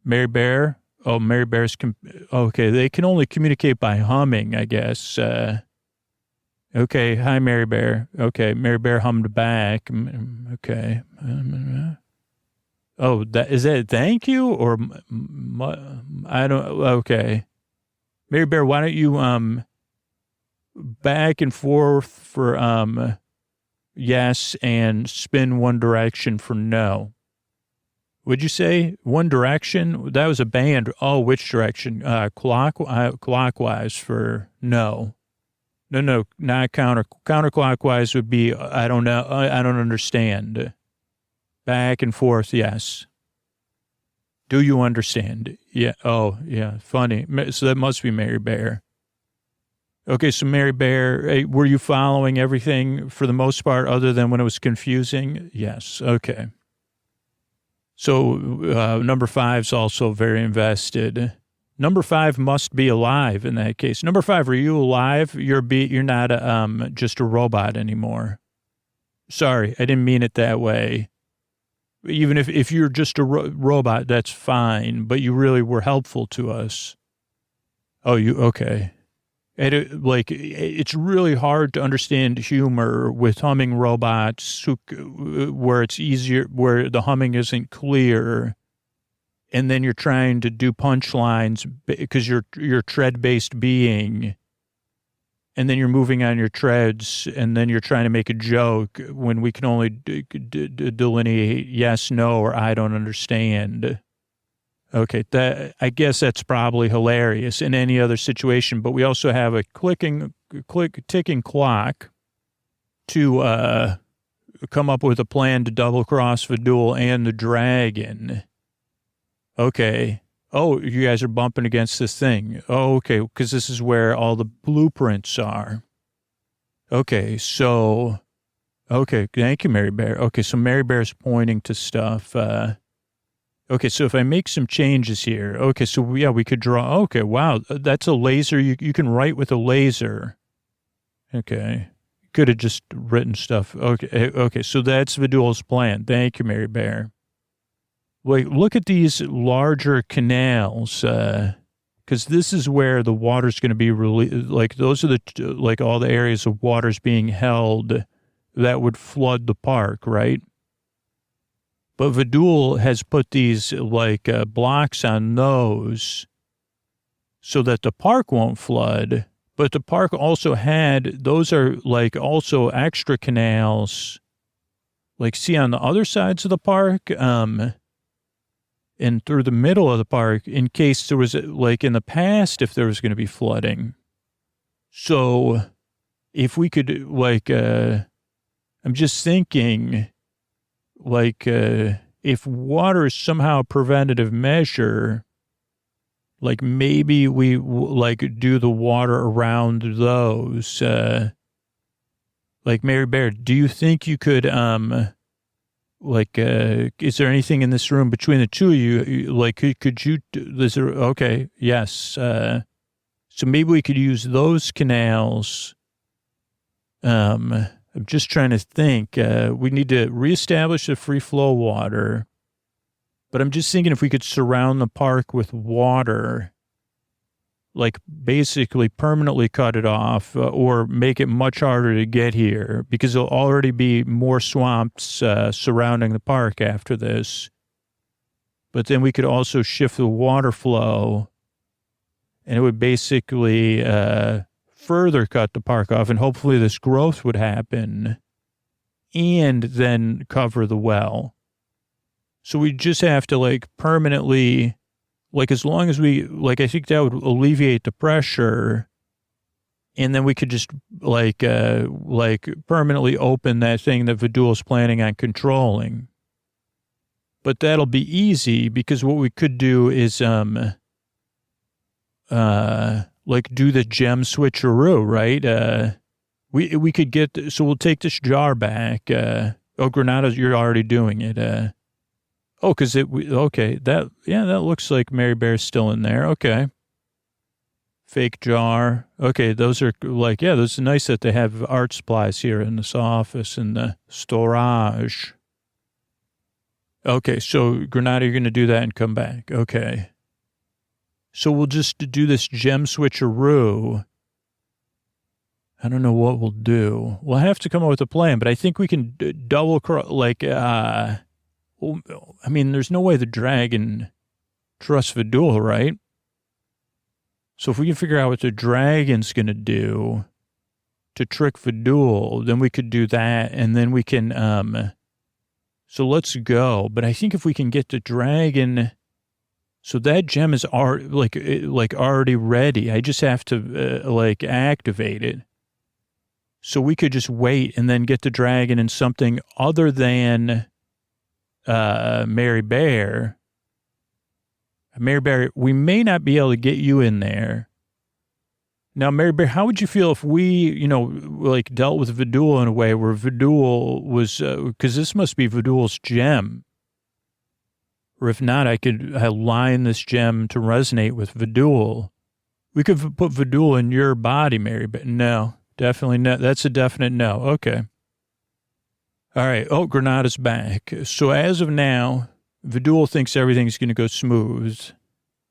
Mary Bear? Oh, Mary Bear's... okay, they can only communicate by humming, I guess. Okay, hi, Mary Bear. Okay, Mary Bear hummed back. Okay. Oh, is that thank you or I don't, okay. Mary Bear, why don't you back and forth for yes and spin one direction for no? Would you say one direction? That was a band. Oh, which direction? Clockwise for no. No, not counterclockwise would be, I don't know, I don't understand. Back and forth, yes. Do you understand? Yeah, oh, yeah, funny. So that must be Mary Bear. Okay, so Mary Bear, were you following everything for the most part other than when it was confusing? Yes, okay. So number 5's also very invested. Number 5 must be alive in that case. Number 5, are you alive? You're not just a robot anymore. Sorry, I didn't mean it that way. Even if you're just a robot, that's fine. But you really were helpful to us. Oh, okay. It's really hard to understand humor with humming robots where it's easier, where the humming isn't clear. And then you're trying to do punchlines because you're a tread-based being. and then you're moving on your treads, and then you're trying to make a joke when we can only delineate yes, no, or I don't understand. Okay, I guess that's probably hilarious in any other situation, but we also have a ticking clock to come up with a plan to double cross Vidul and the dragon. Okay. Oh, you guys are bumping against this thing. Oh, okay, because this is where all the blueprints are. Okay, so, okay, thank you, Mary Bear. Okay, so Mary Bear's pointing to stuff. Okay, so if I make some changes here, okay, so yeah, we could draw. Okay, wow, that's a laser. You can write with a laser. Okay, could have just written stuff. Okay, so that's Vidul's plan. Thank you, Mary Bear. Like, look at these larger canals, because this is where the water's going to be like, those are like all the areas of water's being held that would flood the park, right? But Vidul has put these like blocks on those so that the park won't flood. But the park also those are like also extra canals, like see on the other sides of the park, and through the middle of the park in case there was, like in the past, if there was going to be flooding. So if we could, like, I'm just thinking, like, if water is somehow a preventative measure, like maybe we, like, do the water around those. Like, Mary Bear, do you think you could, like, is there anything in this room between the two of you? Like, could you, okay, yes. So maybe we could use those canals. I'm just trying to think. We need to reestablish the free flow water. But I'm just thinking if we could surround the park with water, like basically permanently cut it off or make it much harder to get here because there'll already be more swamps surrounding the park after this. But then we could also shift the water flow and it would basically further cut the park off and hopefully this growth would happen and then cover the well. So we just have to like permanently, like as long as we, like I think that would alleviate the pressure and then we could just like permanently open that thing that Vidul's planning on controlling. But that'll be easy because what we could do is like do the gem switcheroo, right? We could get, so we'll take this jar back. Granada, you're already doing it. Because okay, that looks like Mary Bear's still in there. Okay. Fake jar. Okay, those are like, yeah, those are nice that they have art supplies here in this office in the storage. Okay, so Granada, you're going to do that and come back. Okay. So we'll just do this gem switcheroo. I don't know what we'll do. We'll have to come up with a plan, but I think we can double cross, like, I mean, there's no way the dragon trusts Vidul, right? So if we can figure out what the dragon's going to do to trick Vidul, then we could do that. And then we can, so let's go. But I think if we can get the dragon, so that gem is already ready. I just have to activate it. So we could just wait and then get the dragon in something other than Mary Bear, we may not be able to get you in there. Now, Mary Bear, how would you feel if we, like dealt with Vidul in a way where Vidul was, because this must be Vidul's gem. Or if not, I could align this gem to resonate with Vidul. We could put Vidul in your body, Mary Bear. No, definitely no. That's a definite no. Okay. All right. Oh, Granada's back. So as of now, Vidul thinks everything's going to go smooth.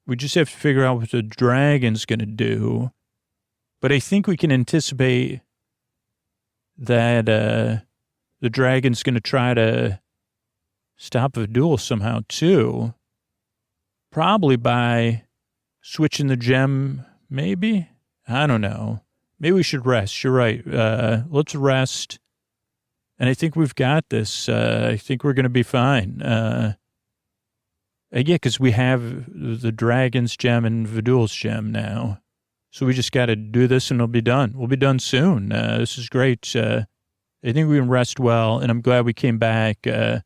We just have to figure out what the dragon's going to do. But I think we can anticipate that the dragon's going to try to stop Vidul somehow too. Probably by switching the gem, maybe? I don't know. maybe we should rest. You're right. Let's rest. And I think we've got this. I think we're going to be fine. Yeah, because we have the Dragon's Gem and Vidul's Gem now. So we just got to do this and it'll be done. We'll be done soon. This is great. I think we can rest well, and I'm glad we came back to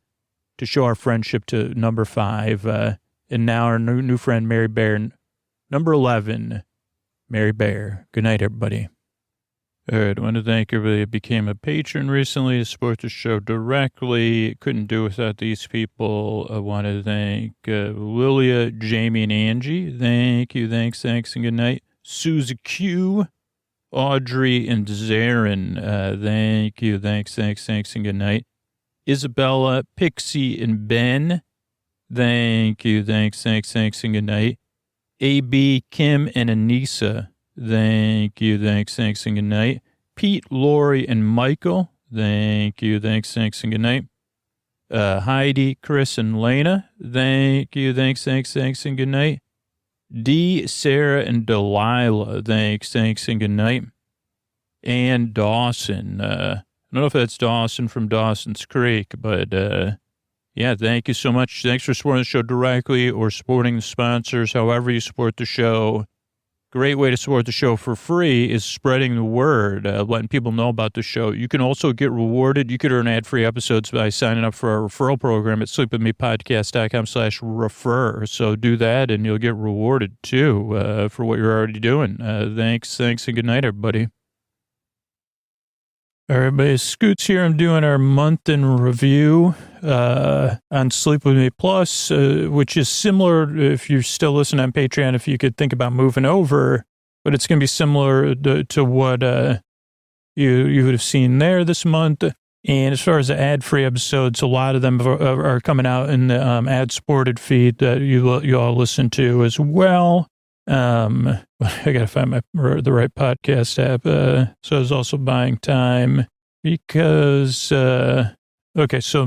show our friendship to number 5. And now our new friend, Mary Bear, number 11, Mary Bear. Good night, everybody. All right, I want to thank everybody that became a patron recently to support the show directly. Couldn't do without these people. I want to thank Lilia, Jamie, and Angie. Thank you, thanks, and good night. Susie Q, Audrey, and Zarin. Thank you, thanks, and good night. Isabella, Pixie, and Ben. Thank you, thanks, and good night. AB, Kim, and Anissa. Thank you, thanks, and good night. Pete, Lori, and Michael. Thank you, thanks, and good night. Heidi, Chris, and Lena. Thank you, thanks, and good night. D, Sarah, and Delilah. Thanks, and good night. And Dawson. I don't know if that's Dawson from Dawson's Creek, but yeah, thank you so much. Thanks for supporting the show directly or supporting the sponsors, however you support the show. Great way to support the show for free is spreading the word, letting people know about the show. You can also get rewarded. You could earn ad-free episodes by signing up for our referral program at sleepwithmepodcast.com/refer. So do that and you'll get rewarded too for what you're already doing. Thanks, and good night, everybody. All right, everybody, Scoots here. I'm doing our month in review on Sleep With Me Plus, which is similar, if you're still listening on Patreon, if you could think about moving over, but it's going to be similar to what you would have seen there this month. And as far as the ad-free episodes, a lot of them are coming out in the ad-supported feed that you all listen to as well. I got to find the right podcast app. So I was also buying time because, okay. So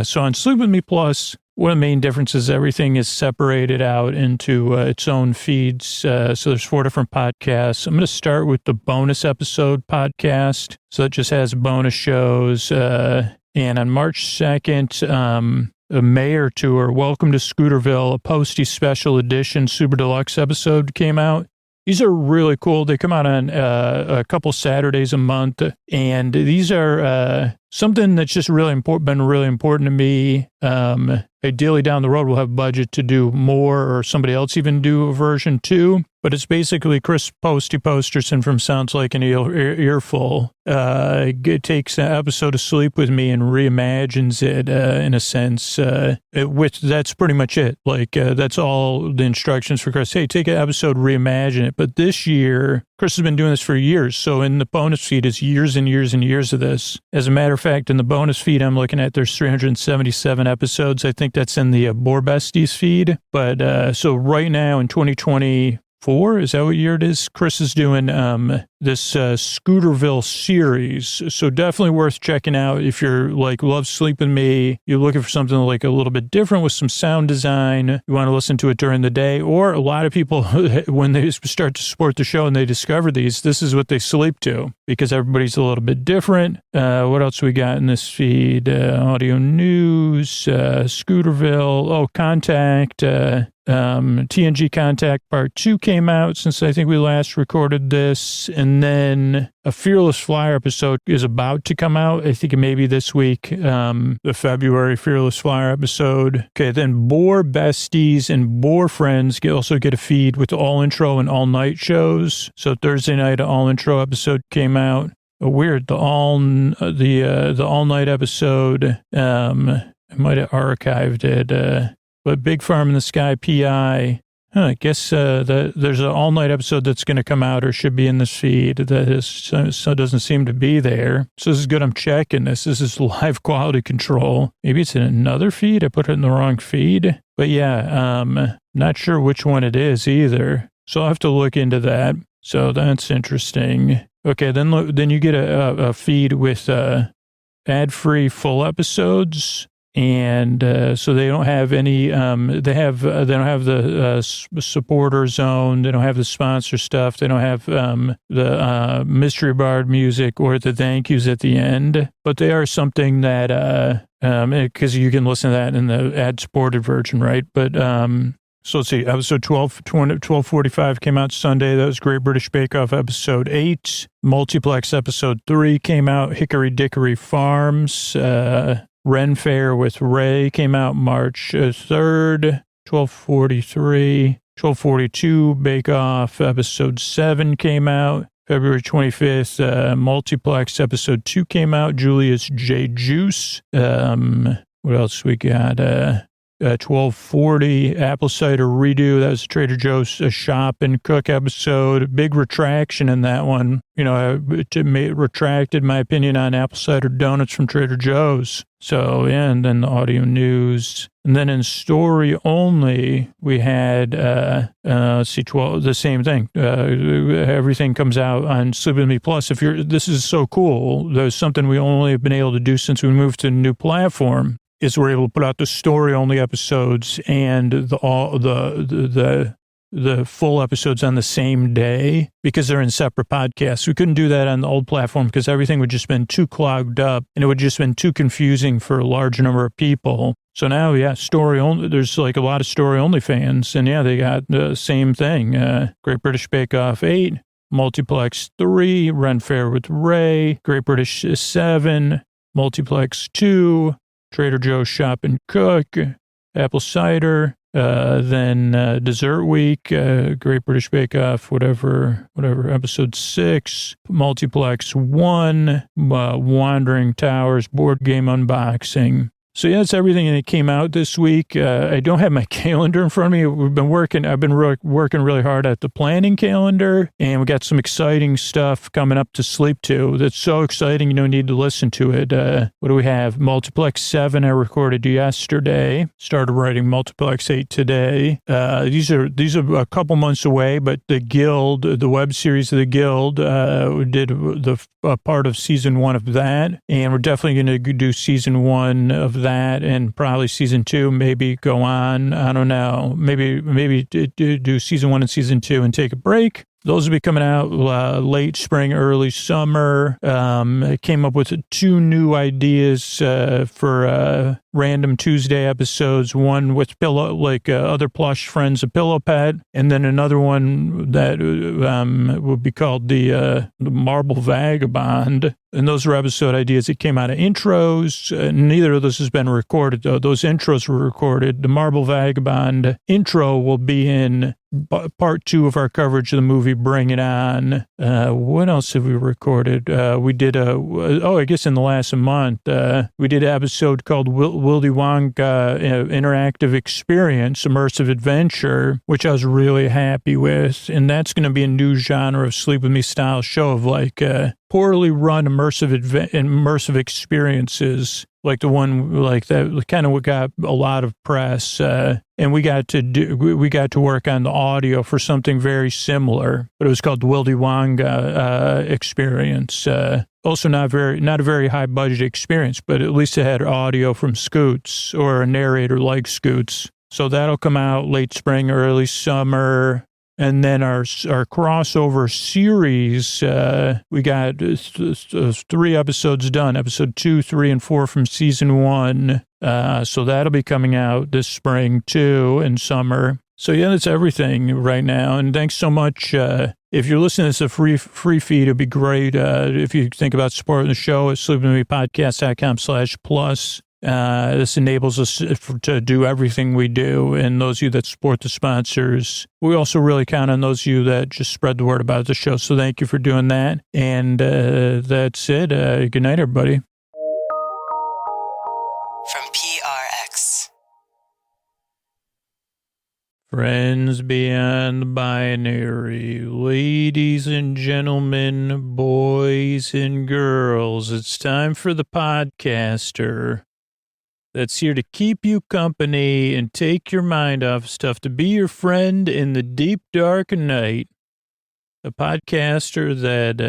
so on Sleep With Me Plus, one of the main differences, everything is separated out into its own feeds. So there's 4 different podcasts. I'm going to start with the bonus episode podcast. So it just has bonus shows. And on March 2nd, a Mayor Tour, Welcome to Scooterville, a Posty Special Edition Super Deluxe episode came out. These are really cool. They come out on a couple Saturdays a month, and these are something that's just been really important to me. Ideally, down the road, we'll have budget to do more, or somebody else even do a version 2. But it's basically Chris Posterson from Sounds Like an Earful. Takes an episode of Sleep With Me and reimagines it in a sense. That's pretty much it. That's all the instructions for Chris. Hey, take an episode, reimagine it. But this year, Chris has been doing this for years. So in the bonus feed, it's years and years and years of this. As a matter of fact, in the bonus feed I'm looking at, there's 377 episodes. I think that's in the Boar Besties feed. But so right now in 2024, is that what year it is? Chris is doing this Scooterville series. So definitely worth checking out if you're love Sleep With Me. You're looking for something a little bit different with some sound design. You want to listen to it during the day, or a lot of people, when they start to support the show and they discover this is what they sleep to, because everybody's a little bit different. What else we got in this feed? Audio news, Scooterville, Contact, TNG Contact Part 2 came out since I think we last recorded this. And then a Fearless Flyer episode is about to come out. I think maybe this week, the February Fearless Flyer episode. Okay, then Boar Besties and Boar Friends also get a feed with all intro and all night shows. So Thursday night, an all intro episode came out. Weird, the all night episode. I might have archived it. But Big Farm in the Sky PI, I guess there's an all-night episode that's going to come out or should be in this feed that doesn't seem to be there. So this is good. I'm checking this. This is live quality control. Maybe it's in another feed. I put it in the wrong feed. But yeah, not sure which one it is either. So I'll have to look into that. So that's interesting. Okay, then you get a feed with ad-free full episodes. And so they don't have any. They don't have the supporter zone. They don't have the sponsor stuff. They don't have the mystery bar music or the thank yous at the end. But they are something that because you can listen to that in the ad supported version, right? But so let's see. Episode 1245 came out Sunday. That was Great British Bake Off episode 8. Multiplex episode 3 came out. Hickory Dickory Farms. Ren Fair with Ray came out March 3rd, 1243. 1242 Bake Off episode 7 came out February 25th. Multiplex episode 2 came out. Julius J. Juice. What else we got? 1240 Apple Cider Redo. That was Trader Joe's Shop and Cook episode. Big retraction in that one. You know, I retracted my opinion on apple cider donuts from Trader Joe's. So, yeah, and then the audio news. And then in story only, we had, let's see, the same thing. Everything comes out on Sleep With Me Plus. This is so cool. There's something we only have been able to do since we moved to a new platform. Is we're able to put out the story-only episodes and the full episodes on the same day because they're in separate podcasts. We couldn't do that on the old platform because everything would just been too clogged up and it would just been too confusing for a large number of people. So now, yeah, story only. There's like a lot of story-only fans, and yeah, they got the same thing. Great British Bake Off 8, Multiplex 3, Ren Fair with Ray, Great British 7, Multiplex 2. Trader Joe's Shop and Cook, Apple Cider, then Dessert Week, Great British Bake Off, whatever, episode 6, Multiplex 1, Wandering Towers, board game unboxing. So yeah, that's everything that came out this week. I don't have my calendar in front of me. I've been working really hard at the planning calendar, and we got some exciting stuff coming up to sleep to. That's so exciting, you don't need to listen to it. What do we have? Multiplex 7 I recorded yesterday. Started writing Multiplex 8 today. These are a couple months away, but the Guild, the web series of the Guild, did the part of season 1 of that, and we're definitely going to do season 1 of that and probably season 2, maybe go on. I don't know. Maybe do season 1 and season 2 and take a break. Those will be coming out late spring, early summer. I came up with 2 new ideas for random Tuesday episodes. One with other plush friends, a pillow pet, and then another one that would be called the Marble Vagabond. And those are episode ideas that came out of intros. Neither of those has been recorded, though. Those intros were recorded. The Marble Vagabond intro will be in part 2 of our coverage of the movie Bring It On. What else have we recorded? We did I guess in the last month, we did an episode called Willy Wonka Interactive Experience, Immersive Adventure, which I was really happy with. And that's going to be a new genre of Sleep With Me style show of like poorly run immersive experiences, like the one like that kind of got a lot of press, and we got to work on the audio for something very similar, but it was called the Willy Wonka Experience. Also not a very high budget experience, but at least it had audio from Scoots or a narrator like Scoots. So that'll come out late spring, early summer. And then our crossover series, we got 3 episodes done, episode 2, 3, and 4 from season 1. So that'll be coming out this spring too, and summer. So yeah, that's everything right now. And thanks so much. If you're listening to this a free feed, it'd be great. If you think about supporting the show at sleepingwithmepodcast.com/plus. This enables us to do everything we do. And those of you that support the sponsors, we also really count on those of you that just spread the word about the show. So thank you for doing that. And that's it. Good night, everybody. From PRX. Friends beyond the binary, ladies and gentlemen, boys and girls, it's time for the podcaster that's here to keep you company and take your mind off stuff, to be your friend in the deep dark night. a podcaster that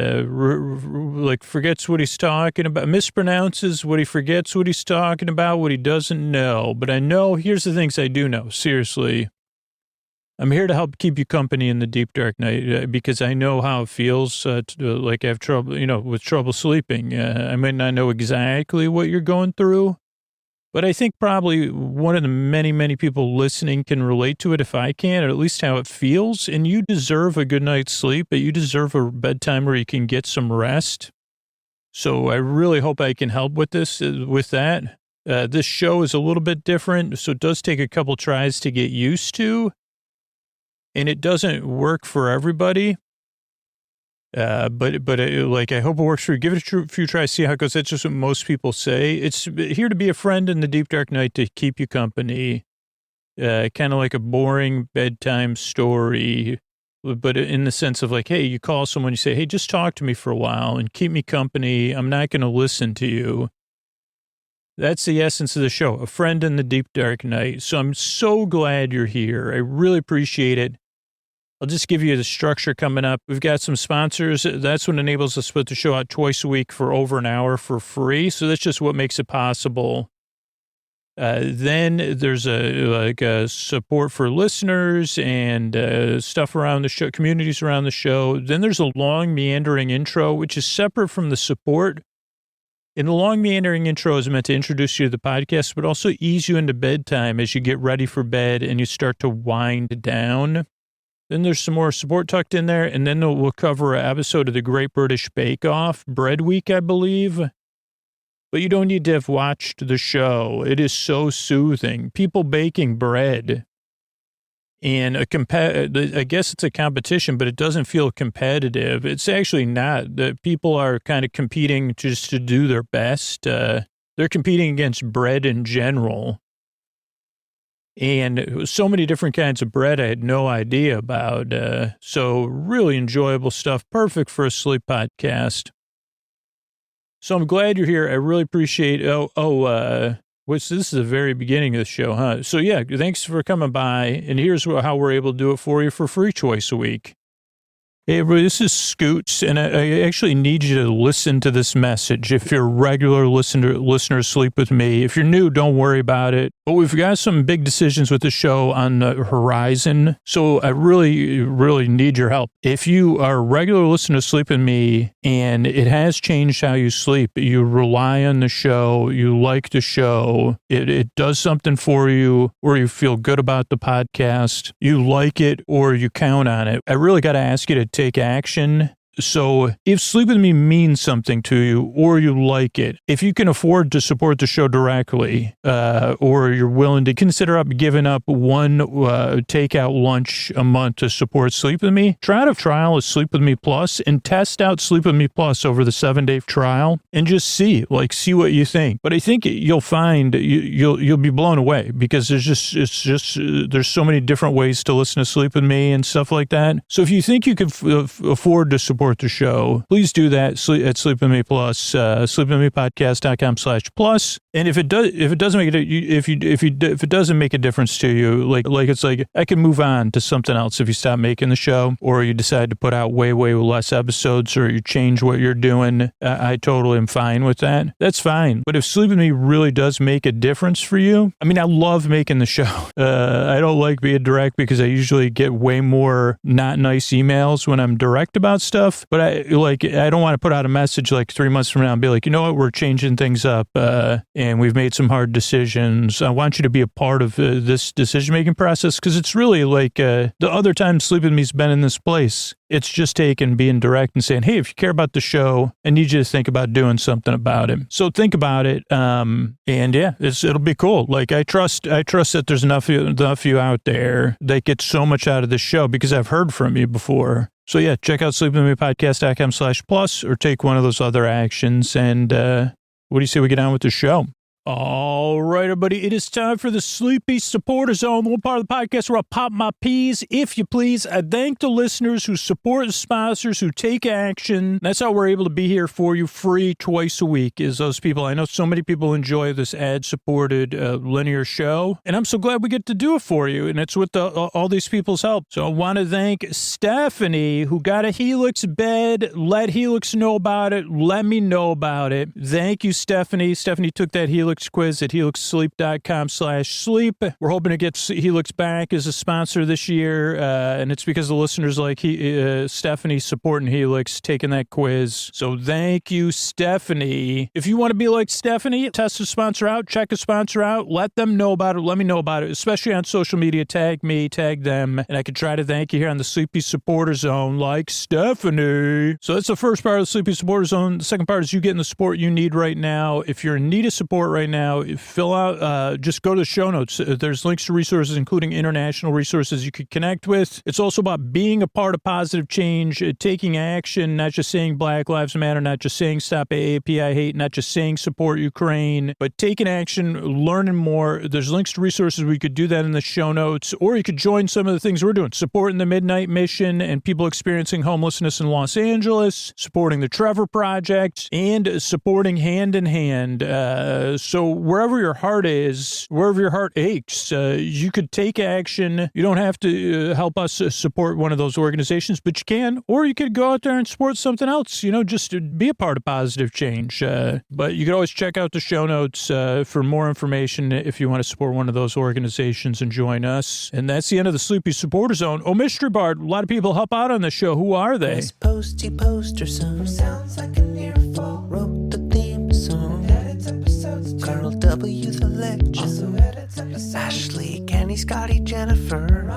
like forgets what he's talking about, mispronounces what he forgets what he's talking about, what he doesn't know. But I know, here's the things I do know. Seriously, I'm here to help keep you company in the deep dark night because I know how it feels like I have trouble, with trouble sleeping. I might not know exactly what you're going through, but I think probably one of the many, many people listening can relate to it if I can, or at least how it feels. And you deserve a good night's sleep, but you deserve a bedtime where you can get some rest. So I really hope I can help with that. This show is a little bit different, so it does take a couple tries to get used to. And it doesn't work for everybody. But I hope it works for you. Give it a few tries, see how it goes. That's just what most people say. It's here to be a friend in the deep dark night to keep you company. Kind of like a boring bedtime story, but in the sense of like, hey, you call someone, you say, hey, just talk to me for a while and keep me company. I'm not going to listen to you. That's the essence of the show, a friend in the deep dark night. So I'm so glad you're here. I really appreciate it. I'll just give you the structure coming up. We've got some sponsors. That's what enables us to put the show out twice a week for over an hour for free. So that's just what makes it possible. Then there's a support for listeners and stuff around the show, communities around the show. Then there's a long meandering intro, which is separate from the support. And the long meandering intro is meant to introduce you to the podcast, but also ease you into bedtime as you get ready for bed and you start to wind down. Then there's some more support tucked in there, and then we'll cover an episode of the Great British Bake Off, Bread Week, I believe. But you don't need to have watched the show. It is so soothing. People baking bread. And I guess it's a competition, but it doesn't feel competitive. It's actually not. The people are kind of competing just to do their best. They're competing against bread in general. And so many different kinds of bread I had no idea about. So really enjoyable stuff. Perfect for a sleep podcast. So I'm glad you're here. I really appreciate this is the very beginning of the show, huh? So yeah, thanks for coming by. And here's how we're able to do it for you for free twice a week. Hey, everybody, this is Scoots, and I actually need you to listen to this message. If you're a regular listener, sleep with me. If you're new, don't worry about it. But we've got some big decisions with the show on the horizon, so I really, really need your help. If you are a regular listener to Sleep with Me, and it has changed how you sleep, you rely on the show, you like the show, it does something for you, or you feel good about the podcast, you like it, or you count on it, I really got to ask you to take action. So if Sleep With Me means something to you or you like it, if you can afford to support the show directly or you're willing to consider giving up one takeout lunch a month to support Sleep With Me, try out a trial of Sleep With Me Plus and test out Sleep With Me Plus over the 7-day trial and just see what you think. But I think you'll find you'll be blown away because there's so many different ways to listen to Sleep With Me and stuff like that. So if you think you can afford to support the show, please do that at Sleep With Me Plus, sleepwithmepodcast.com/plus. And if it doesn't make a difference to you, like it's like I can move on to something else if you stop making the show, or you decide to put out way less episodes, or you change what you're doing, I totally am fine with that. That's fine. But if Sleep With Me really does make a difference for you, I mean, I love making the show. I don't like being direct because I usually get way more not nice emails when I'm direct about stuff. But I don't want to put out a message like 3 months from now and be like, you know what, we're changing things up and we've made some hard decisions. I want you to be a part of this decision-making process because it's really like the other time Sleep With Me's been in this place. It's just taking being direct and saying, hey, if you care about the show, I need you to think about doing something about it. So think about it. And yeah, it'll be cool. Like I trust that there's enough of you out there that get so much out of this show because I've heard from you before. So yeah, check out sleepwithmepodcast.com/plus or take one of those other actions. And what do you say we get on with the show? All right, everybody, it is time for the Sleepy Supporter Zone, the one part of the podcast where I pop my peas, if you please. I thank the listeners who support the sponsors, who take action. That's how we're able to be here for you free twice a week, is those people. I know so many people enjoy this ad-supported linear show, and I'm so glad we get to do it for you, and it's with all these people's help. So I want to thank Stephanie, who got a Helix bed, let Helix know about it, let me know about it. Thank you, Stephanie. Stephanie took that Helix quiz at helixsleep.com/sleep. We're hoping to get Helix back as a sponsor this year, and it's because the listeners like Stephanie supporting Helix, taking that quiz. So thank you, Stephanie. If you want to be like Stephanie, test a sponsor out, check a sponsor out, let them know about it, let me know about it, especially on social media. Tag me, tag them, and I can try to thank you here on the Sleepy Supporter Zone like Stephanie. So that's the first part of the Sleepy Supporter Zone. The second part is you getting the support you need right now. If you're in need of support right now, fill out, just go to the show notes. There's links to resources, including international resources you could connect with. It's also about being a part of positive change, taking action, not just saying Black Lives Matter, not just saying stop AAPI hate, not just saying support Ukraine, but taking action, learning more. There's links to resources. We could do that in the show notes, or you could join some of the things we're doing, supporting the Midnight Mission and people experiencing homelessness in Los Angeles, supporting the Trevor Project, and supporting Hand in Hand. So wherever your heart is, wherever your heart aches, you could take action. You don't have to help us support one of those organizations, but you can, or you could go out there and support something else, just to be a part of positive change. But you can always check out the show notes for more information if you want to support one of those organizations and join us. And that's the end of the Sleepy Supporter Zone. Oh, Mystery Bard, a lot of people help out on the show. Who are they? This posty poster son sounds like an earful. Wrote the theme song. Edits episodes. Carl W. the Legend. Also edits episodes. Ashley, Kenny, Scotty, Jennifer.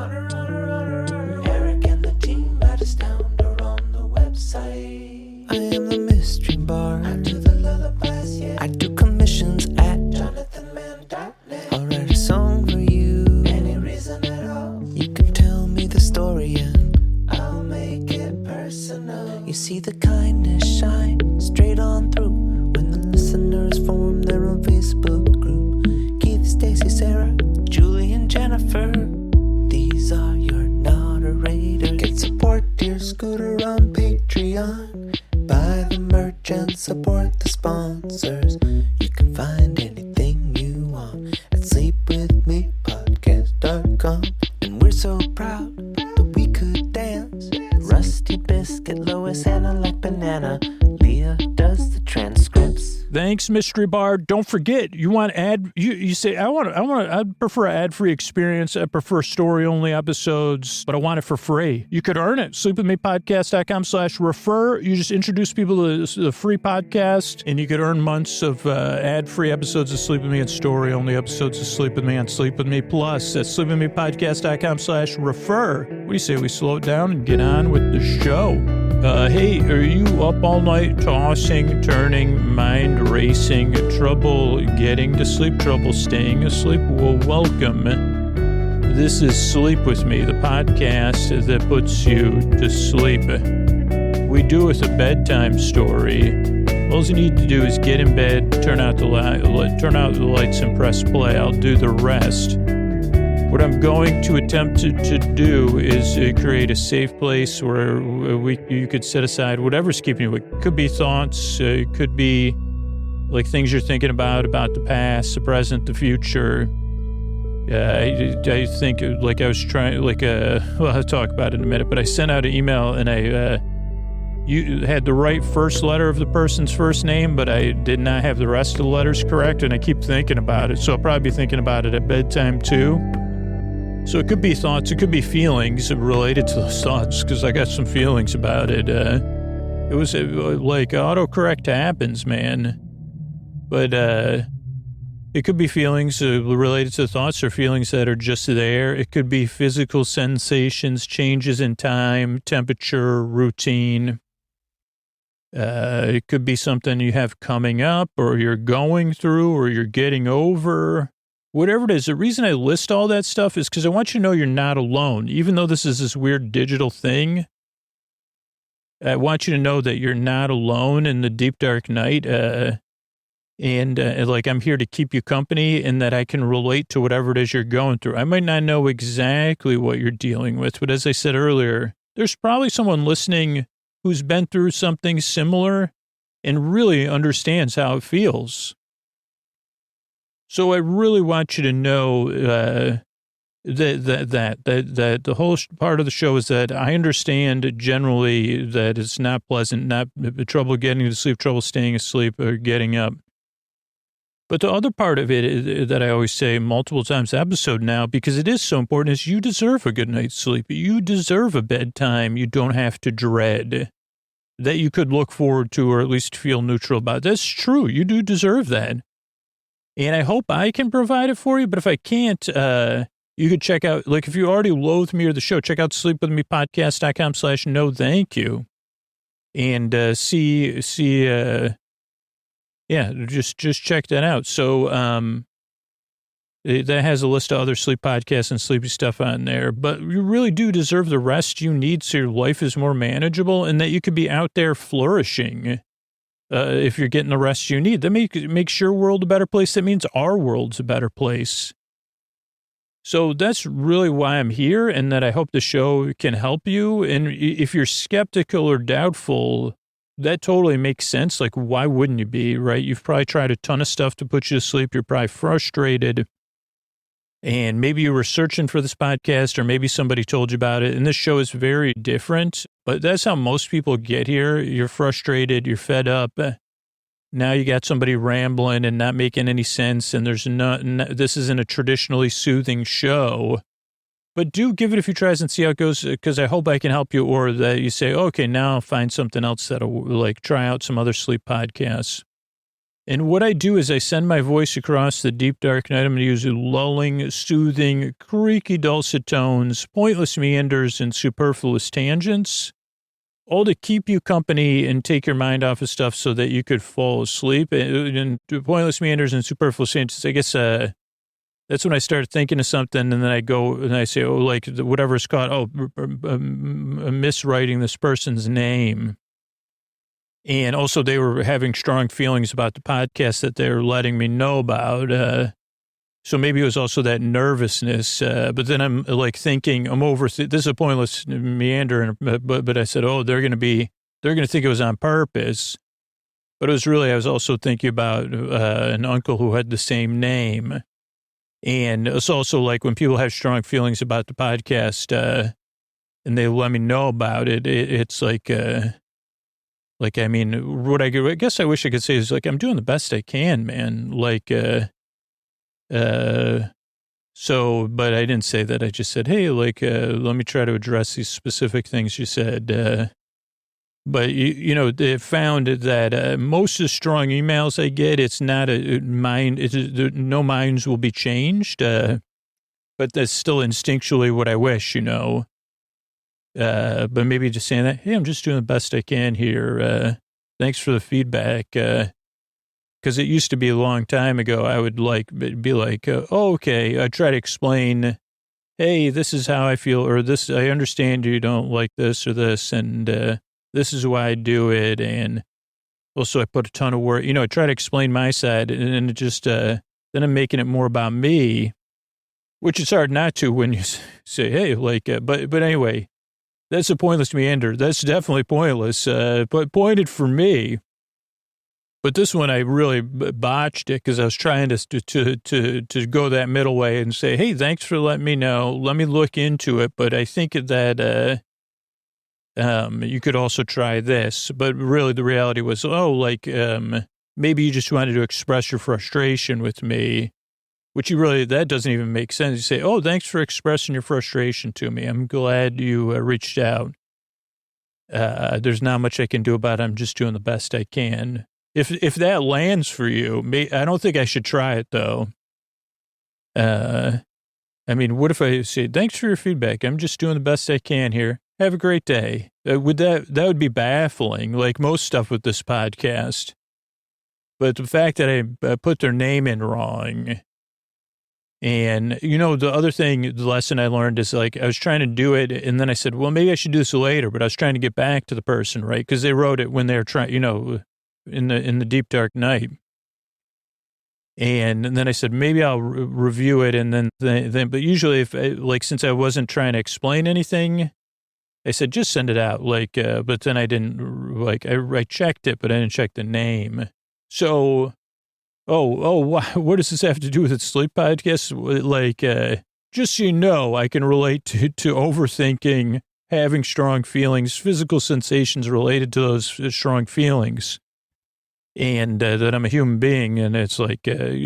Eric and the team at Astound are on the website. I am the mystery bard. I do the lullabies, yeah. I do commissions at jonathanmann.net. I'll write a song for you. Any reason at all. You can tell me the story and I'll make it personal. You see the kindness shine straight on through when the listeners form their own Facebook group. Keith, Stacy, Sarah, Julie, and Jennifer. These are your moderators. Get support dear Scooter on Patreon. Buy the merch and support the sponsors. You can find anything you want at sleepwithmepodcast.com. And we're so proud that we could dance. Rusty Biscuit, Lois, Anna like banana. Leah does the transcripts. Thanks, Mystery Bard. Don't forget, you want ad? You say I'd prefer an ad-free experience. I prefer story-only episodes, but I want it for free. You could earn it. Sleepwithmepodcast.com/refer. You just introduce people to the free podcast, and you could earn months of ad-free episodes of Sleep With Me and story-only episodes of Sleep With Me on Sleep With Me Plus at sleepwithmepodcast.com/refer. What do you say we slow it down and get on with the show? Hey, are you up all night tossing, turning, mind racing, trouble getting to sleep, trouble staying asleep? Well, welcome. This is Sleep With Me, the podcast that puts you to sleep. We do it with a bedtime story. All you need to do is get in bed, turn out the lights and press play. I'll do the rest. What I'm going to attempt to do is create a safe place where you could set aside whatever's keeping you awake. It could be thoughts, it could be like things you're thinking about the past, the present, the future. I think like I was trying, well, I'll talk about it in a minute, but I sent out an email and you had the right first letter of the person's first name, but I did not have the rest of the letters correct, and I keep thinking about it. So I'll probably be thinking about it at bedtime too. So it could be thoughts, it could be feelings related to those thoughts, because I got some feelings about it. It was like autocorrect happens, man. But it could be feelings related to thoughts or feelings that are just there. It could be physical sensations, changes in time, temperature, routine. It could be something you have coming up or you're going through or you're getting over. Whatever it is, the reason I list all that stuff is because I want you to know you're not alone. Even though this is this weird digital thing, I want you to know that you're not alone in the deep, dark night. And like, I'm here to keep you company and that I can relate to whatever it is you're going through. I might not know exactly what you're dealing with, but as I said earlier, there's probably someone listening who's been through something similar and really understands how it feels. So I really want you to know that the whole part of the show is that I understand generally that it's not pleasant, not trouble getting to sleep, trouble staying asleep or getting up. But the other part of it that I always say multiple times a episode now, because it is so important, is you deserve a good night's sleep. You deserve a bedtime you don't have to dread, that you could look forward to or at least feel neutral about. That's true. You do deserve that. And I hope I can provide it for you. But if I can't, you could check out, like, if you already loathe me or the show, check out sleepwithmepodcast.com/no thank you. And yeah, just check that out. So that has a list of other sleep podcasts and sleepy stuff on there. But you really do deserve the rest you need so your life is more manageable and that you could be out there flourishing if you're getting the rest you need. That makes your world a better place. That means our world's a better place. So that's really why I'm here, and that I hope the show can help you. And if you're skeptical or doubtful, that totally makes sense. Like, why wouldn't you be, right? You've probably tried a ton of stuff to put you to sleep. You're probably frustrated. And maybe you were searching for this podcast or maybe somebody told you about it. And this show is very different, but that's how most people get here. You're frustrated. You're fed up. Now you got somebody rambling and not making any sense. And this isn't a traditionally soothing show. But do give it a few tries and see how it goes, because I hope I can help you, or that you say, okay, now I'll find something else that'll, like, try out some other sleep podcasts. And what I do is I send my voice across the deep, dark night. I'm going to use lulling, soothing, creaky, dulcet tones, pointless meanders, and superfluous tangents, all to keep you company and take your mind off of stuff so that you could fall asleep. And pointless meanders and superfluous tangents, I guess, that's when I start thinking of something, and then I go and I say, oh, like, whatever it's called, miswriting this person's name. And also they were having strong feelings about the podcast that they're letting me know about. So maybe it was also that nervousness. But then I'm like thinking, this is a pointless meander, but I said, oh, they're going to think it was on purpose. But it was really, I was also thinking about an uncle who had the same name. And it's also like when people have strong feelings about the podcast, and they let me know about it, it's like, I mean, what I guess I wish I could say is, like, I'm doing the best I can, man. Like, so, but I didn't say that. I just said, hey, like, let me try to address these specific things you said. But, you know, they found that most of the strong emails I get, it's not a mind, no minds will be changed. But that's still instinctually what I wish, you know. But maybe just saying that, hey, I'm just doing the best I can here. Thanks for the feedback. Because it used to be a long time ago, I would be like, oh, okay. I try to explain, hey, this is how I feel, or this, I understand you don't like this or this, and this is why I do it. And also I put a ton of work, you know, I try to explain my side, and it just, then I'm making it more about me, which is hard not to when you say, hey, like, but anyway, that's a pointless meander. That's definitely pointless, but pointed for me. But this one, I really botched it because I was trying to go that middle way and say, hey, thanks for letting me know. Let me look into it. But I think that, you could also try this, but really the reality was, maybe you just wanted to express your frustration with me, which that doesn't even make sense. You say, oh, thanks for expressing your frustration to me. I'm glad you reached out. There's not much I can do about it. I'm just doing the best I can. If that lands for you, I don't think I should try it though. I mean, what if I say, thanks for your feedback. I'm just doing the best I can here. Have a great day. That would be baffling, like most stuff with this podcast. But the fact that I put their name in wrong, and, you know, the other thing, the lesson I learned is, like, I was trying to do it, and then I said, well, maybe I should do this later, but I was trying to get back to the person, right? Because they wrote it when they were trying, you know, in the deep, dark night. And then I said, maybe I'll review it. And then, but usually since I wasn't trying to explain anything, I said, just send it out. But then I didn't I checked it, but I didn't check the name. So, what does this have to do with the sleep podcast? Just so you know, I can relate to overthinking, having strong feelings, physical sensations related to those strong feelings, and that I'm a human being. And it's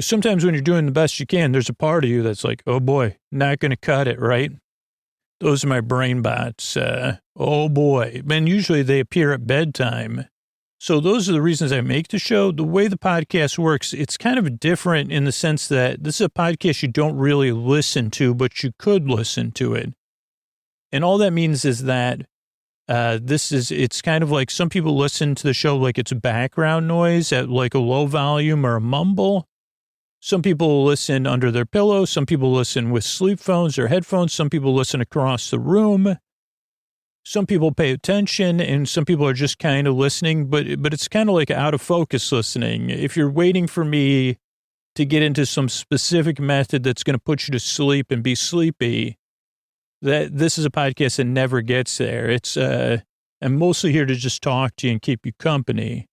sometimes when you're doing the best you can, there's a part of you that's like, oh boy, not going to cut it, right? Those are my brain bots. Oh boy. And usually they appear at bedtime. So those are the reasons I make the show. The way the podcast works, it's kind of different in the sense that this is a podcast you don't really listen to, but you could listen to it. And all that means is that it's kind of like some people listen to the show like it's background noise at like a low volume or a mumble. Some people listen under their pillow. Some people listen with sleep phones or headphones. Some people listen across the room. Some people pay attention, and some people are just kind of listening, but it's kind of like out of focus listening. If you're waiting for me to get into some specific method that's going to put you to sleep and be sleepy, this is a podcast that never gets there. I'm mostly here to just talk to you and keep you company.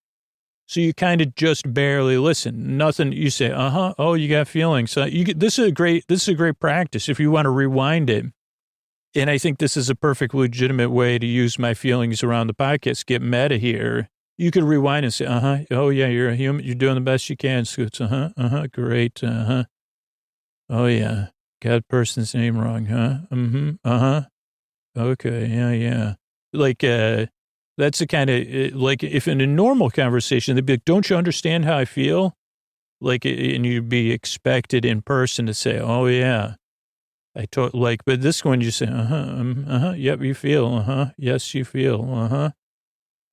So you kind of just barely listen. Nothing. You say, oh, you got feelings. This is a great practice if you want to rewind it. And I think this is a perfect legitimate way to use my feelings around the podcast. Get meta here. You could rewind and say, oh yeah, you're a human. You're doing the best you can. So it's great. Oh yeah, got person's name wrong, Okay, yeah. That's the kind of, if in a normal conversation, they'd be like, don't you understand how I feel? And you'd be expected in person to say, oh yeah. But this one you say, yep, you feel, yes, you feel,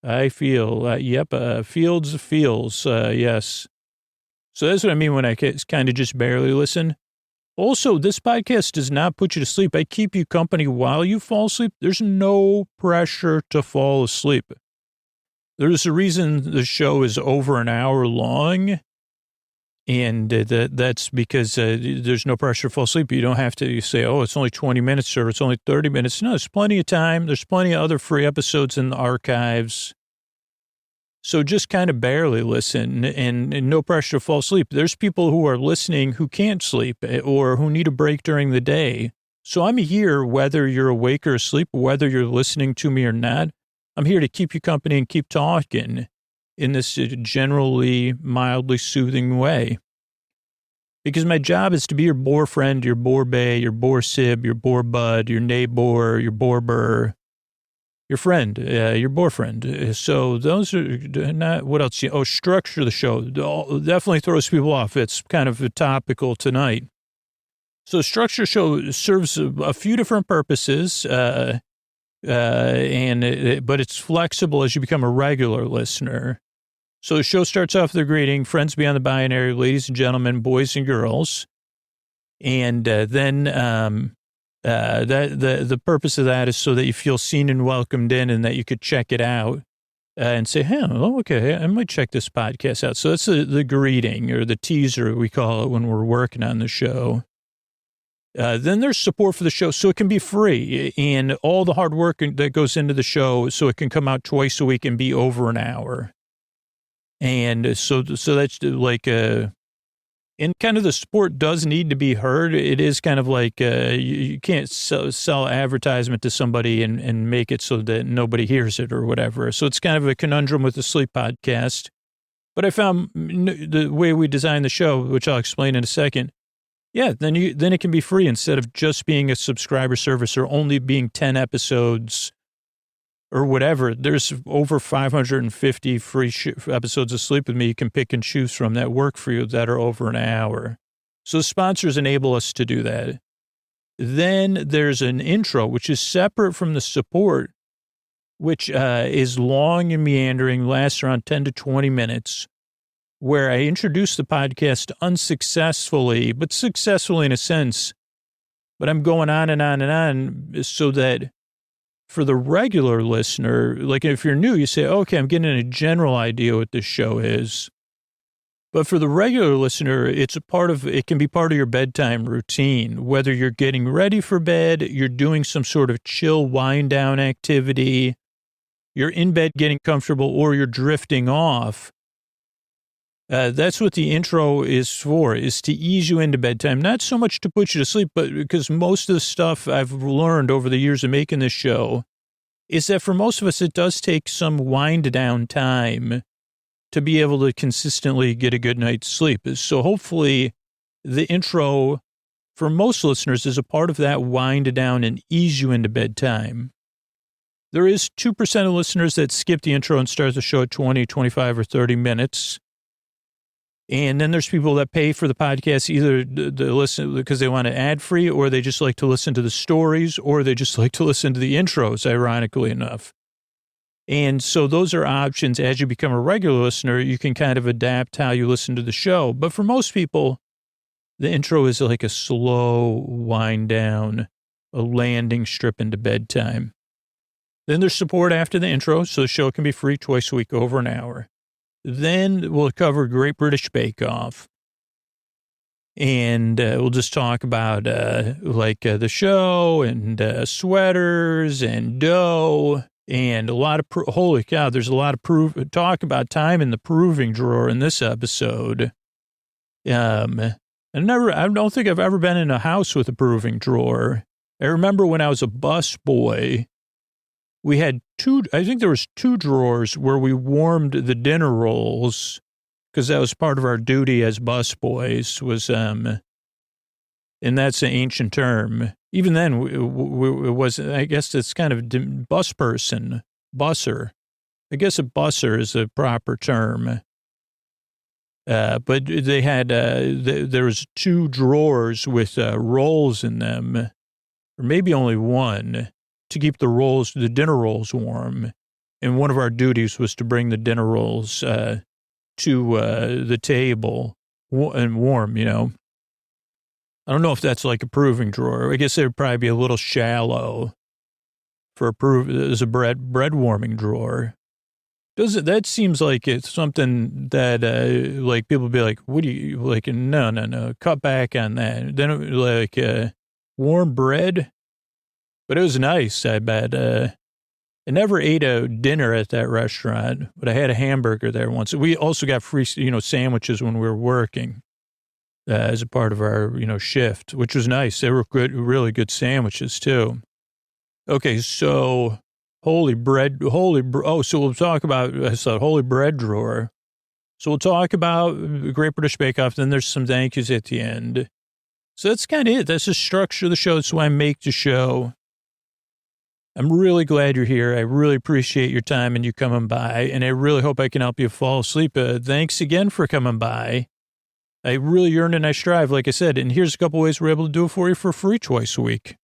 I feel, yep, feels, yes. So that's what I mean when I kind of just barely listen. Also, this podcast does not put you to sleep. I keep you company while you fall asleep. There's no pressure to fall asleep. There's a reason the show is over an hour long. And that's because there's no pressure to fall asleep. You don't have to say, oh, it's only 20 minutes or it's only 30 minutes. No, there's plenty of time. There's plenty of other free episodes in the archives. So just kind of barely listen and no pressure to fall asleep. There's people who are listening who can't sleep or who need a break during the day. So I'm here whether you're awake or asleep, whether you're listening to me or not. I'm here to keep you company and keep talking in this generally mildly soothing way. Because my job is to be your boar friend, your boar bae, your boar sib, your boar bud, your neighbor, your boar burr, your friend, your boar friend. So those are not, what else? Structure the show. Definitely throws people off. It's kind of topical tonight. So structure show serves a few different purposes, but it's flexible as you become a regular listener. So the show starts off with a greeting, friends beyond the binary, ladies and gentlemen, boys and girls. And then the purpose of that is so that you feel seen and welcomed in and that you could check it out and say, okay, I might check this podcast out. So that's the greeting or the teaser, we call it when we're working on the show. Then there's support for the show, so it can be free and all the hard work that goes into the show so it can come out twice a week and be over an hour. And so that's and kind of the support does need to be heard. It is kind of like you can't sell advertisement to somebody and make it so that nobody hears it or whatever. So it's kind of a conundrum with the sleep podcast. But I found the way we designed the show, which I'll explain in a second, then it can be free instead of just being a subscriber service or only being 10 episodes or whatever. There's over 550 free episodes of Sleep With Me you can pick and choose from that work for you that are over an hour. So sponsors enable us to do that. Then there's an intro, which is separate from the support, which is long and meandering, lasts around 10 to 20 minutes, where I introduce the podcast unsuccessfully, but successfully in a sense. But I'm going on and on and on so that for the regular listener, like if you're new, you say, okay, I'm getting a general idea what this show is. But for the regular listener, it can be part of your bedtime routine, whether you're getting ready for bed, you're doing some sort of chill wind down activity, you're in bed getting comfortable, or you're drifting off. That's what the intro is for, is to ease you into bedtime. Not so much to put you to sleep, but because most of the stuff I've learned over the years of making this show is that for most of us, it does take some wind down time to be able to consistently get a good night's sleep. So hopefully the intro for most listeners is a part of that wind down and ease you into bedtime. There is 2% of listeners that skip the intro and start the show at 20, 25, or 30 minutes. And then there's people that pay for the podcast either to listen because they want it ad free, or they just like to listen to the stories, or they just like to listen to the intros, ironically enough. And so those are options. As you become a regular listener, you can kind of adapt how you listen to the show. But for most people, the intro is like a slow wind down, a landing strip into bedtime. Then there's support after the intro, so the show can be free twice a week over an hour. Then we'll cover Great British Bake Off. And we'll just talk about the show and sweaters and dough and a lot of, holy cow, there's a lot of talk about time in the proving drawer in this episode. I don't think I've ever been in a house with a proving drawer. I remember when I was a bus boy, we had there was two drawers where we warmed the dinner rolls because that was part of our duty as bus boys and that's an ancient term. Even then, it was, I guess it's kind of busser. I guess a busser is a proper term. But they had, there was two drawers with rolls in them, or maybe only one, to keep the dinner rolls warm. And one of our duties was to bring the dinner rolls to the table and warm, you know. I don't know if that's like a proving drawer. I guess it would probably be a little shallow for as a bread warming drawer. That seems like it's something that, like, people be like, what do you, like, no, cut back on that. Then, warm bread. But it was nice, I bet. I never ate a dinner at that restaurant, but I had a hamburger there once. We also got free, sandwiches when we were working as a part of our, shift, which was nice. They were good, really good sandwiches, too. Okay, so... so we'll talk about, holy bread drawer. So we'll talk about Great British Bake Off, then there's some thank yous at the end. So that's kind of it. That's the structure of the show. That's why I make the show. I'm really glad you're here. I really appreciate your time and you coming by, and I really hope I can help you fall asleep. Thanks again for coming by. I really earn and I strive, like I said, and here's a couple ways we're able to do it for you for free twice a week.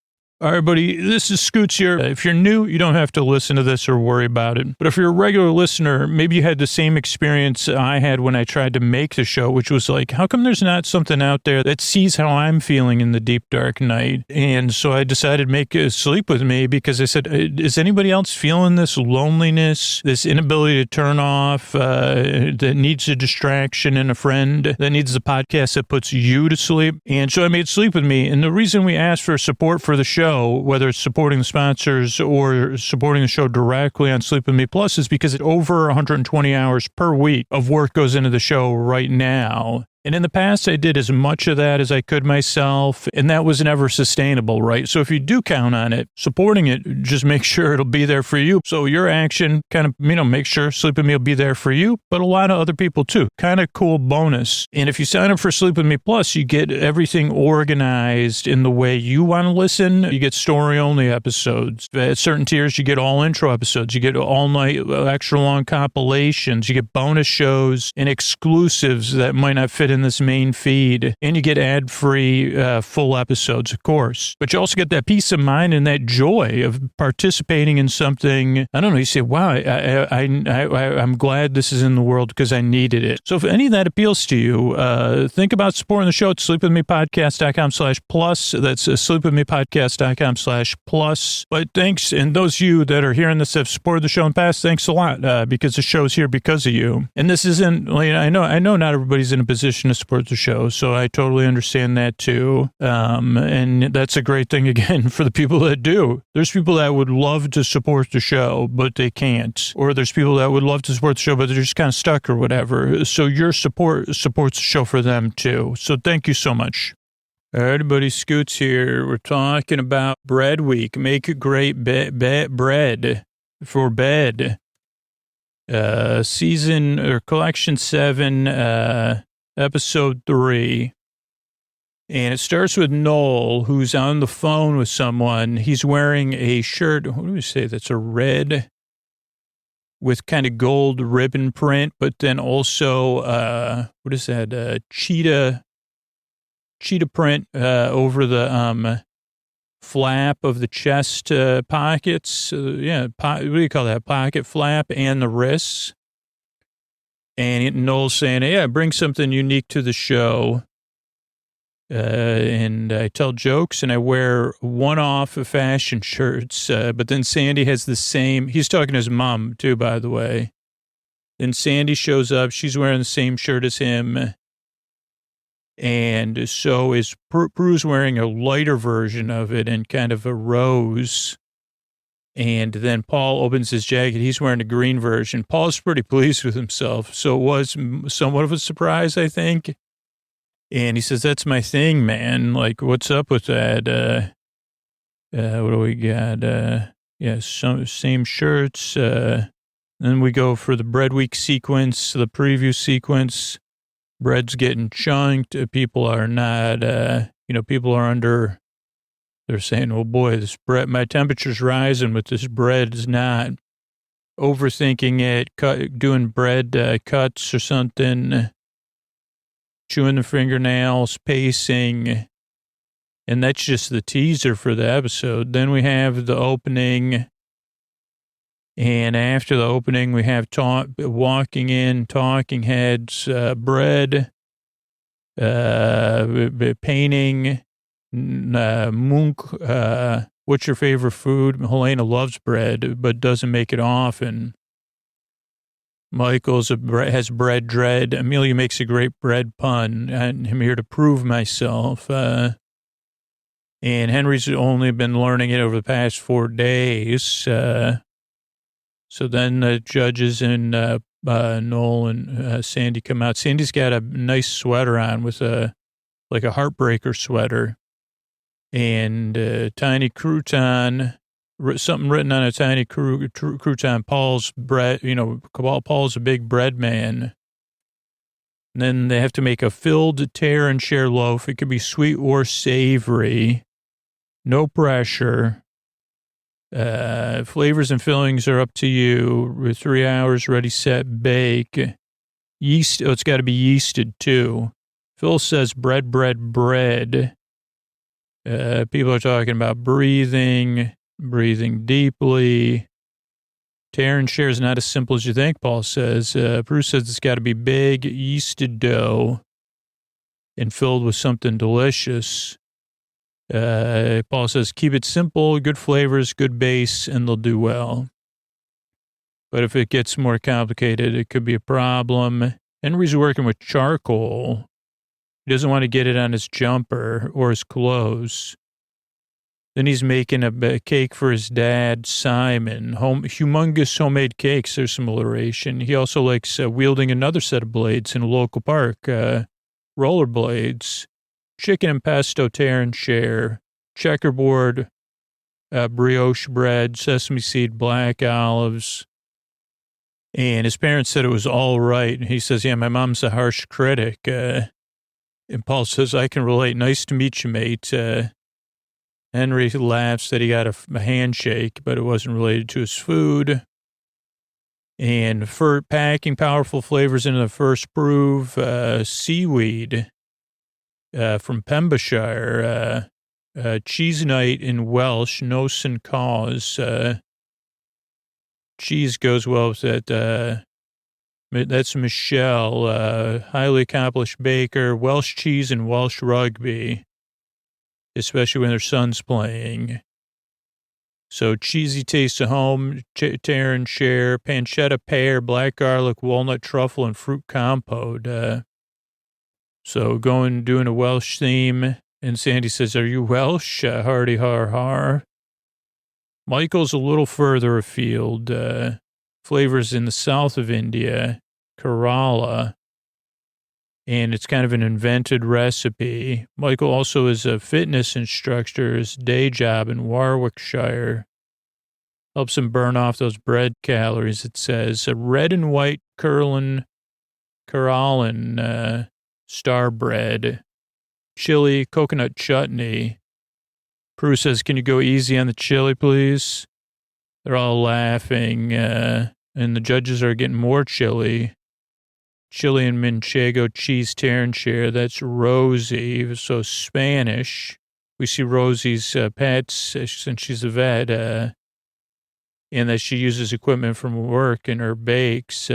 All right, buddy, this is Scoots here. If you're new, you don't have to listen to this or worry about it. But if you're a regular listener, maybe you had the same experience I had when I tried to make the show, which was like, how come there's not something out there that sees how I'm feeling in the deep, dark night? And so I decided to make Sleep With Me because I said, is anybody else feeling this loneliness, this inability to turn off, that needs a distraction and a friend, that needs a podcast that puts you to sleep? And so I made Sleep With Me. And the reason we asked for support for the show, whether it's supporting the sponsors or supporting the show directly on Sleep With Me Plus, is because over 120 hours per week of work goes into the show right now. And in the past, I did as much of that as I could myself, and that was never sustainable, right? So if you do count on it, supporting it, just make sure it'll be there for you. So your action kind of, make sure Sleep With Me will be there for you, but a lot of other people too. Kind of cool bonus. And if you sign up for Sleep With Me Plus, you get everything organized in the way you want to listen. You get story-only episodes. At certain tiers, you get all intro episodes. You get all-night extra-long compilations. You get bonus shows and exclusives that might not fit right in this main feed. And you get ad-free full episodes, of course. But you also get that peace of mind and that joy of participating in something. I don't know, you say, wow, I'm glad this is in the world because I needed it. So if any of that appeals to you, think about supporting the show at sleepwithmepodcast.com/plus. That's sleepwithmepodcast.com/plus. But thanks, and those of you that are hearing this have supported the show in the past, thanks a lot, because the show's here because of you. And this isn't, like, I know not everybody's in a position to support the show, so I totally understand that too. And that's a great thing, again, for the people that do. There's people that would love to support the show, but they can't. Or there's people that would love to support the show, but they're just kind of stuck or whatever. So your support supports the show for them too. So thank you so much. All right, everybody, Scoots here. We're talking about Bread Week. Make a great bread for bed. Season or collection 7, episode 3. And it starts with Noel, who's on the phone with someone. He's wearing a shirt. What do we say? That's a red with kind of gold ribbon print, but then also, what is that? Cheetah print, over the, flap of the chest, pockets. What do you call that? Pocket flap and the wrists. And Noel's saying, hey, I bring something unique to the show. And I tell jokes and I wear one-off fashion shirts. But then Sandy has the same. He's talking to his mom, too, by the way. Then Sandy shows up. She's wearing the same shirt as him. And so is Prue's wearing a lighter version of it and kind of a rose. And then Paul opens his jacket. He's wearing a green version. Paul's pretty pleased with himself. So it was somewhat of a surprise, I think. And he says, that's my thing, man. Like, what's up with that? What do we got? Same shirts. Then we go for the Bread Week sequence, the preview sequence. Bread's getting chunked. People are not, people are under, they're saying, oh boy, this bread, my temperature's rising, but this bread is not. Overthinking it, doing bread cuts or something, chewing the fingernails, pacing. And that's just the teaser for the episode. Then we have the opening. And after the opening, we have walking in, talking heads, bread, painting, Munch, what's your favorite food? Helena loves bread, but doesn't make it often. Michael's has bread dread. Amelia makes a great bread pun. I'm here to prove myself. And Henry's only been learning it over the past 4 days. So then the judges and Noel and Sandy come out. Sandy's got a nice sweater on with a heartbreaker sweater and tiny crouton, something written on a tiny crouton. Paul's bread, Paul's a big bread man. And then they have to make a filled tear and share loaf. It could be sweet or savory. No pressure. Flavors and fillings are up to you. With 3 hours, ready, set, bake. Yeast, it's got to be yeasted too. Phil says bread. People are talking about breathing deeply. Tear and share is not as simple as you think, Paul says. Bruce says it's got to be big, yeasted dough and filled with something delicious. Paul says, keep it simple, good flavors, good base, and they'll do well. But if it gets more complicated, it could be a problem. Henry's working with charcoal. He doesn't want to get it on his jumper or his clothes. Then he's making a cake for his dad, Simon. Humongous homemade cakes. There's some alliteration. He also likes wielding another set of blades in a local park, rollerblades. Chicken and pesto, tear and share, checkerboard, brioche bread, sesame seed, black olives. And his parents said it was all right. And he says, yeah, my mom's a harsh critic. And Paul says, I can relate. Nice to meet you, mate. Henry laughs that he got a handshake, but it wasn't related to his food. And for packing powerful flavors into the first proof, seaweed from Pembrokeshire, cheese night in Welsh, nos and cause. Cheese goes well with that. That's Michelle, highly accomplished baker, Welsh cheese and Welsh rugby, especially when their son's playing. So cheesy taste of home, tear and share, pancetta pear, black garlic, walnut truffle, and fruit compote. So doing a Welsh theme. And Sandy says, "Are you Welsh?" Hardy har har. Michael's a little further afield. Flavors in the south of India, Kerala. And it's kind of an invented recipe. Michael also is a fitness instructor, his day job in Warwickshire. Helps him burn off those bread calories, it says. A red and white Keralan star bread. Chili, coconut chutney. Prue says, "Can you go easy on the chili, please?" They're all laughing, and the judges are getting more chili. Chili and manchego cheese Ternshire. That's Rosie, so Spanish. We see Rosie's pets since she's a vet, and that she uses equipment from work in her bakes.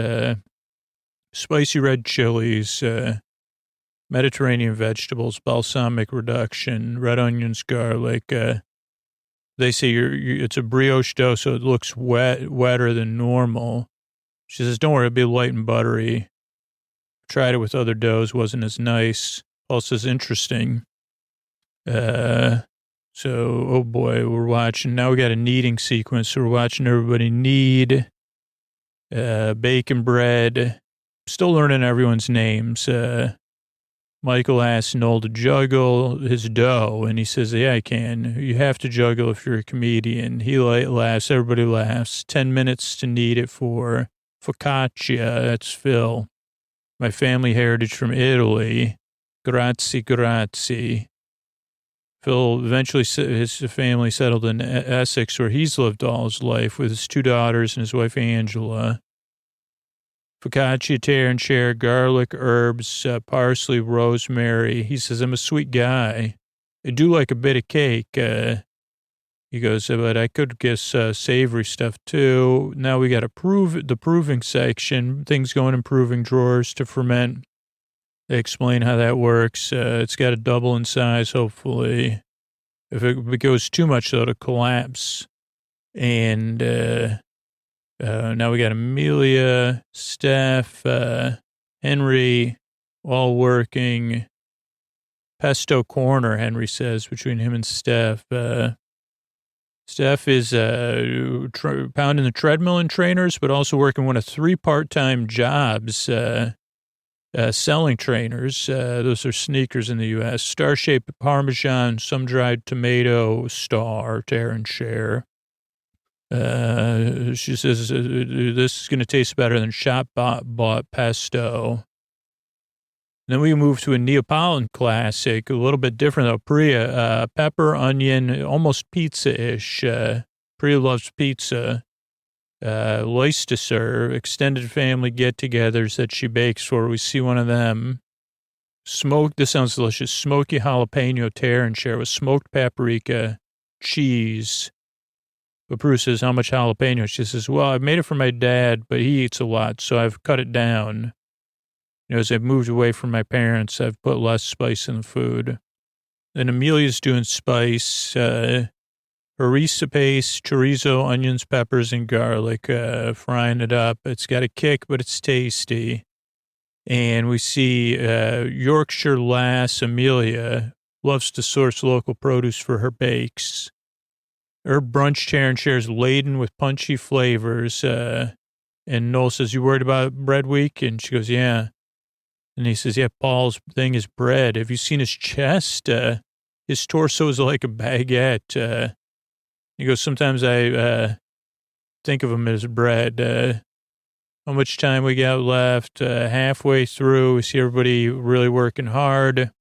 Spicy red chilies, Mediterranean vegetables, balsamic reduction, red onions, garlic. They say it's a brioche dough, so it looks wetter than normal. She says, "Don't worry, it'll be light and buttery." Tried it with other doughs, wasn't as nice. Paul says, "Interesting." Oh boy, we're watching. Now we got a kneading sequence, so we're watching everybody knead. Bacon bread. Still learning everyone's names. Michael asks Noel to juggle his dough, and he says, "Yeah, I can. You have to juggle if you're a comedian." He laughs. Everybody laughs. 10 minutes to knead it for focaccia. That's Phil. My family heritage from Italy. Grazie, grazie. Phil eventually, his family settled in Essex, where he's lived all his life with his 2 daughters and his wife, Angela. Focaccia, tear and share, garlic, herbs, parsley, rosemary. He says, "I'm a sweet guy. I do like a bit of cake." He goes, "But I could guess savory stuff too." Now we got the proving section, things going in proving drawers to ferment. They explain how that works. It's got to double in size, hopefully. If it goes too much, though, it'll collapse. And now we got Amelia, Steph, Henry, all working. Pesto corner, Henry says, between him and Steph. Steph is pounding the treadmill in trainers, but also working one of 3 part-time jobs, selling trainers. Those are sneakers in the U.S. Star-shaped Parmesan, some dried tomato, star, tear and share. She says, "This is going to taste better than shop-bought pesto." Then we move to a Neapolitan classic, a little bit different though. Priya, pepper, onion, almost pizza-ish. Priya loves pizza. Likes to serve. Extended family get-togethers that she bakes for. We see one of them. This sounds delicious. Smoky jalapeno tear and share with smoked paprika, cheese. But Prue says, "How much jalapeno?" She says, "Well, I made it for my dad, but he eats a lot, so I've cut it down. As I've moved away from my parents, I've put less spice in the food." Then Amelia's doing spice, harissa paste, chorizo, onions, peppers, and garlic, frying it up. It's got a kick, but it's tasty. And we see Yorkshire lass Amelia loves to source local produce for her bakes. Her brunch tear and share is laden with punchy flavors. And Noel says, "You worried about bread week?" And she goes, "Yeah." And he says, "Yeah, Paul's thing is bread. Have you seen his chest? His torso is like a baguette." He goes, "Sometimes I think of him as bread." How much time we got left? Halfway through, we see everybody really working hard.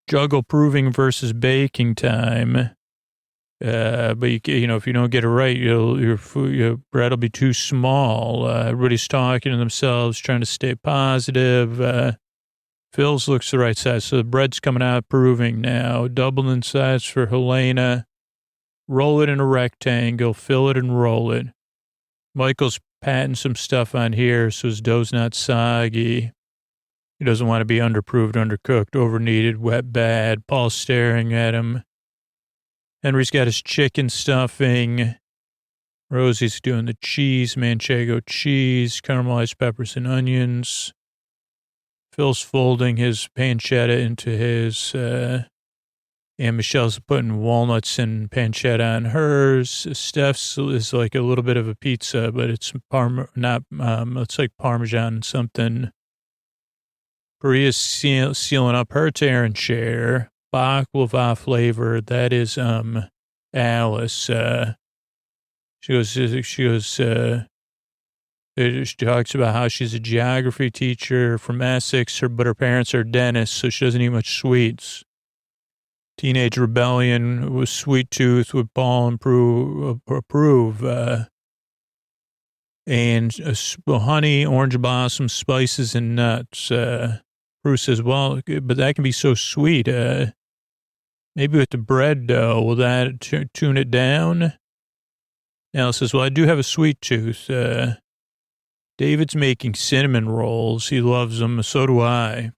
Juggle proving versus baking time. But if you don't get it right, your bread will be too small. Everybody's talking to themselves, trying to stay positive. Phil's looks the right size, so the bread's coming out approving now. Double in size for Helena. Roll it in a rectangle, fill it and roll it. Michael's patting some stuff on here so his dough's not soggy. He doesn't want to be underproofed, undercooked, overkneaded, wet, bad. Paul's staring at him. Henry's got his chicken stuffing. Rosie's doing the cheese, manchego cheese, caramelized peppers and onions. Phil's folding his pancetta into his, and Michelle's putting walnuts and pancetta on hers. Steph's is like a little bit of a pizza, but it's it's like Parmesan something. Maria's sealing up her tearing chair. Baklava flavor. That is, Alice. She talks about how she's a geography teacher from Essex, but her parents are dentists, so she doesn't eat much sweets. Teenage rebellion with sweet tooth would Paul approve. And honey, orange blossom, spices, and nuts. Bruce says, well, but that can be so sweet. Maybe with the bread dough, will that tune it down? Alice says, well, I do have a sweet tooth. David's making cinnamon rolls. He loves them. So do I.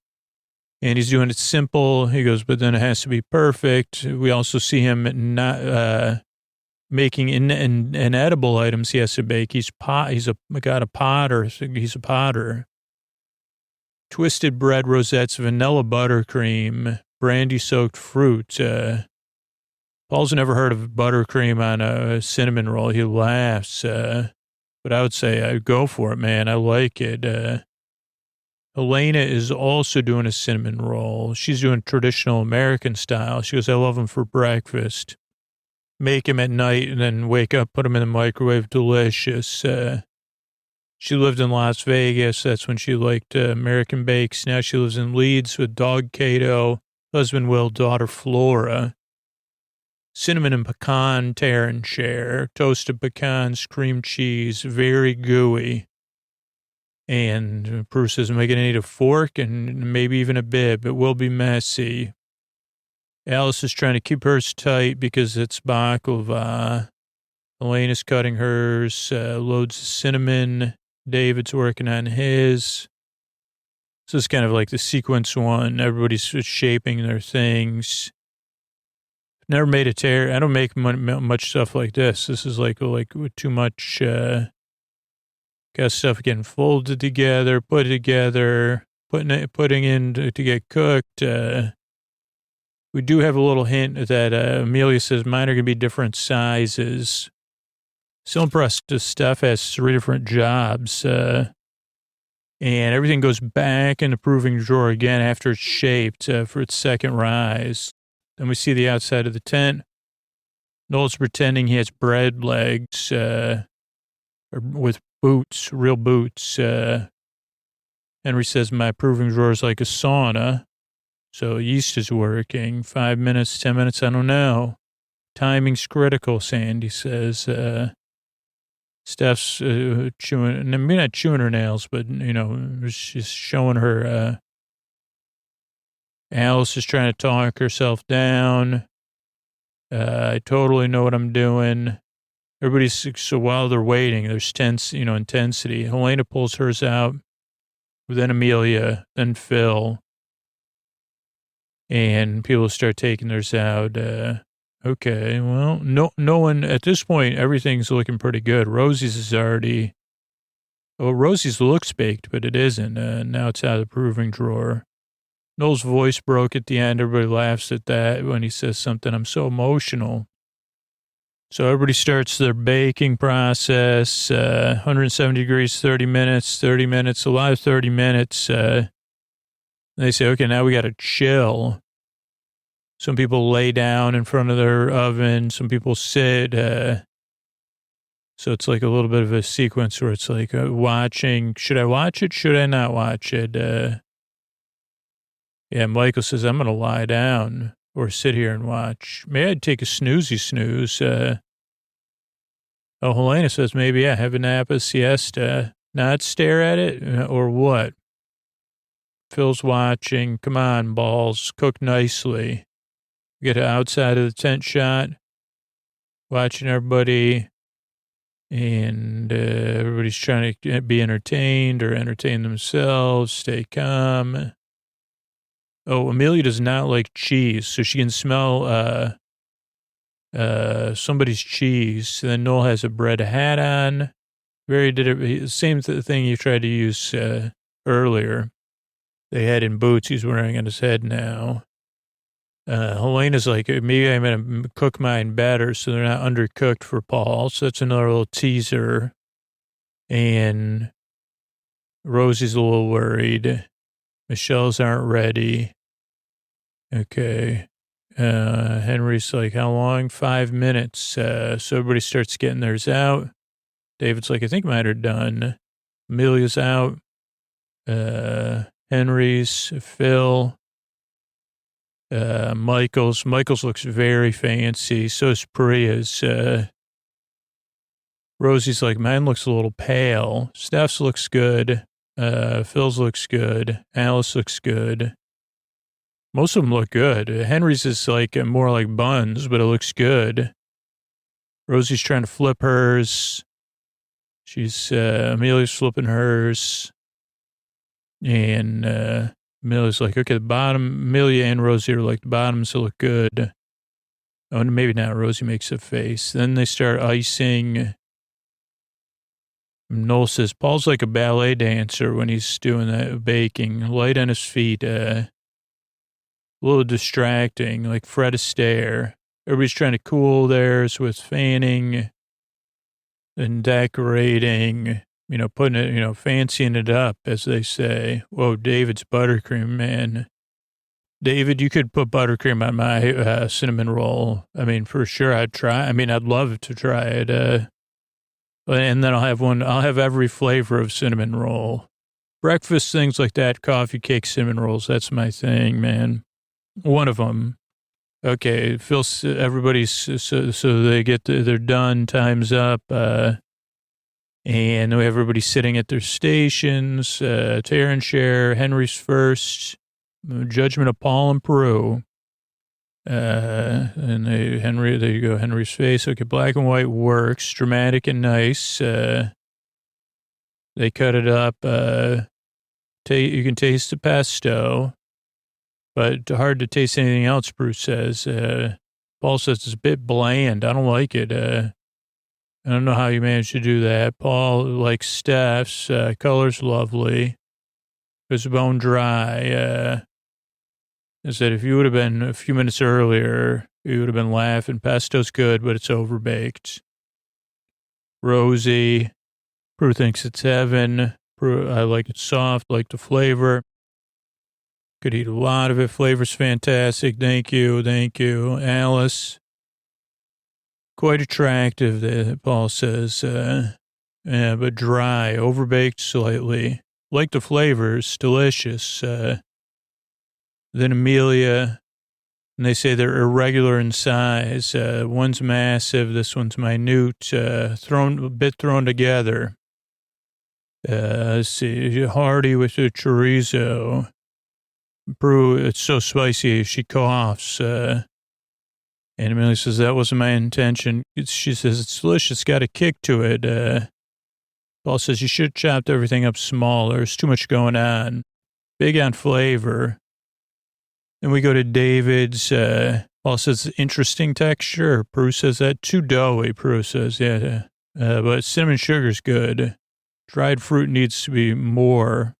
And he's doing it simple. He goes, but then it has to be perfect. We also see him not making inedible items he has to bake. He's a potter. He's a potter. Twisted bread rosettes, vanilla buttercream, brandy-soaked fruit. Paul's never heard of buttercream on a cinnamon roll. He laughs. But I would say I'd go for it, man. I like it. Elena is also doing a cinnamon roll. She's doing traditional American style. She goes, I love them for breakfast. Make them at night and then wake up, put them in the microwave. Delicious. She lived in Las Vegas. That's when she liked American bakes. Now she lives in Leeds with dog Cato, husband Will, daughter Flora. Cinnamon and pecan tear and share. Toasted pecans, cream cheese, very gooey. And Bruce says, am I going to need a fork and maybe even a bib? It will be messy. Alice is trying to keep hers tight because it's baklava. Elena's cutting hers, loads of cinnamon. David's working on his. So it's kind of like the sequence one. Everybody's shaping their things. Never made a tear. I don't make much stuff like this. This is like with too much, got stuff getting folded together, put together, putting in to get cooked. We do have a little hint that Amelia says mine are going to be different sizes. So impressed. This stuff has 3 different jobs. And everything goes back in the proving drawer again after it's shaped for its second rise. Then we see the outside of the tent. Noel's pretending he has bread legs with boots, real boots. Henry says my proving drawer is like a sauna. So yeast is working. 5 minutes, 10 minutes, I don't know. Timing's critical, Sandy says. Steph's chewing, maybe not chewing her nails, but, she's showing her. Alice is trying to talk herself down. I totally know what I'm doing. So while they're waiting, there's intensity. Helena pulls hers out, then Amelia, then Phil. And people start taking theirs out. Okay, well, no one, at this point, everything's looking pretty good. Rosie's is already, Rosie's looks baked, but it isn't. Now it's out of the proving drawer. Noel's voice broke at the end. Everybody laughs at that when he says something. I'm so emotional. So everybody starts their baking process, 170 degrees, 30 minutes, a lot of 30 minutes. They say, okay, now we got to chill. Some people lay down in front of their oven. Some people sit. So it's like a little bit of a sequence where it's like watching. Should I watch it? Should I not watch it? Yeah, Michael says, I'm going to lie down. or sit here and watch. Maybe I'd take a snooze. Helena says maybe, yeah, have a nap, a siesta, not stare at it, or what? Phil's watching. Come on, balls. Cook nicely. Get outside of the tent shot, watching everybody, and everybody's trying to be entertained or entertain themselves, stay calm. Oh, Amelia does not like cheese, so she can smell somebody's cheese. And then Noel has a bread hat on. Same thing you tried to use earlier. They had in boots he's wearing on his head now. Helena's like, maybe I'm going to cook mine better so they're not undercooked for Paul. So that's another little teaser. And Rosie's a little worried. Michelle's aren't ready. Okay. Henry's like, how long? 5 minutes. So everybody starts getting theirs out. David's like, I think mine are done. Amelia's out. Henry's, Phil, Michael's. Michael's looks very fancy. So is Priya's. Rosie's like, mine looks a little pale. Steph's looks good. Phil's looks good. Alice looks good. Most of them look good. Henry's is like more like buns, but it looks good. Rosie's trying to flip hers. Amelia's flipping hers. And Amelia's like, okay, the bottom, Amelia and Rosie are like, the bottoms look good. Oh, maybe not. Rosie makes a face. Then they start icing. Noel says, Paul's like a ballet dancer when he's doing that baking. Light on his feet, a little distracting, like Fred Astaire. Everybody's trying to cool theirs with fanning and decorating, putting it, fancying it up, as they say. Whoa, David's buttercream, man. David, you could put buttercream on my cinnamon roll. I mean, for sure, I'd try. I mean, I'd love to try it. And then I'll have every flavor of cinnamon roll. Breakfast things like that, coffee, cake, cinnamon rolls, that's my thing, man. One of them. Okay, everybody's, so they they're done, time's up, and everybody sitting at their stations, tear and share, Henry's first, judgment of Paul and Peru. And there you go, Henry's face. Okay, black and white works, dramatic and nice. They cut it up. You can taste the pesto, but hard to taste anything else, Bruce says. Paul says it's a bit bland. I don't like it. I don't know how you managed to do that. Paul likes Steph's. Color's lovely. It's bone dry. I said, if you would have been a few minutes earlier, you would have been laughing. Pesto's good, but it's overbaked. Rosie. Prue thinks it's heaven. I like it soft, like the flavor. Could eat a lot of it. Flavor's fantastic. Thank you. Alice. Quite attractive, Paul says. But dry, overbaked slightly. Like the flavors, delicious. Then Amelia, and they say they're irregular in size. One's massive, this one's minute, thrown together. Let's see, hearty with the chorizo. Prue, it's so spicy, she coughs. And Amelia says, that wasn't my intention. She says, it's delicious, it's got a kick to it. Paul says, you should have chopped everything up smaller. There's too much going on. Big on flavor. Then we go to David's. Paul says, interesting texture. Prue says that too doughy, Prue says, yeah. But cinnamon sugar's good. Dried fruit needs to be more.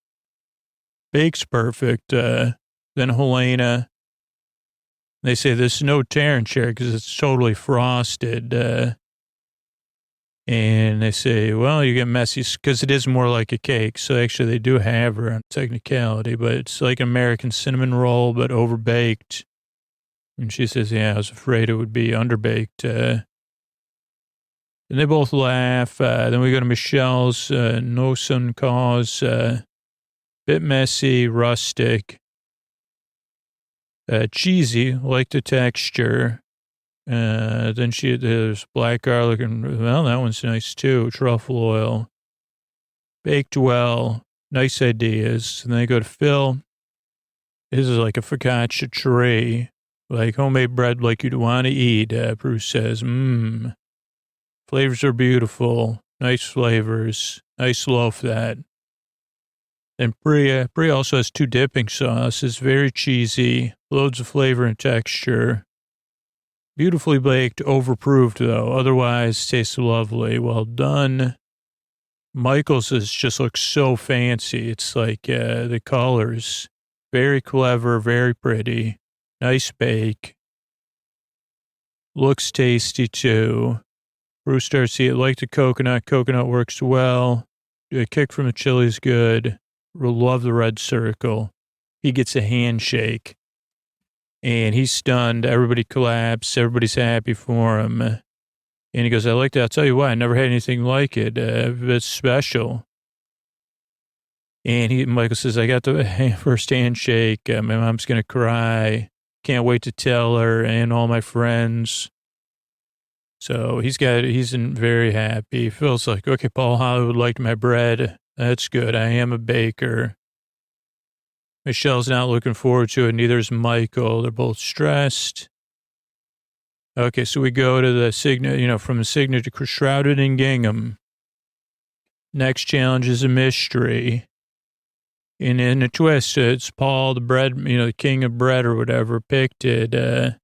Bake's perfect. Then Helena. They say there's no tear and share because it's totally frosted. And they say, well, you get messy because it is more like a cake. So actually they do have her on technicality, but it's like an American cinnamon roll, but overbaked. And she says, yeah, I was afraid it would be underbaked. And they both laugh. Then we go to Michelle's, no sun cause, bit messy, rustic. cheesy, like the texture. Then there's black garlic and, well, that one's nice too. Truffle oil. Baked well. Nice ideas. And then I go to Phil. This is like a focaccia tray. Like homemade bread like you'd want to eat, Bruce says. Flavors are beautiful. Nice flavors. Nice loaf that. And Brie also has 2 dipping sauces. Very cheesy. Loads of flavor and texture. Beautifully baked, overproofed though. Otherwise, tastes lovely. Well done. Michael's just looks so fancy. It's like the colors. Very clever, very pretty. Nice bake. Looks tasty too. Bruce starts to eat like the coconut. Coconut works well. A kick from the chili is good. Love the red circle. He gets a handshake. And he's stunned. Everybody collapses. Everybody's happy for him. And he goes, I like that. I'll tell you why. I never had anything like it. It's special. And Michael says, I got the first handshake. My mom's going to cry. Can't wait to tell her and all my friends. So he's very happy. Feels like, okay, Paul Hollywood liked my bread. That's good. I am a baker. Michelle's not looking forward to it. Neither is Michael. They're both stressed. Okay, so we go to the signet, from the signet to shrouded in gingham. Next challenge is a mystery. And in a twist, it's Paul, the bread, the king of bread or whatever, picked it. The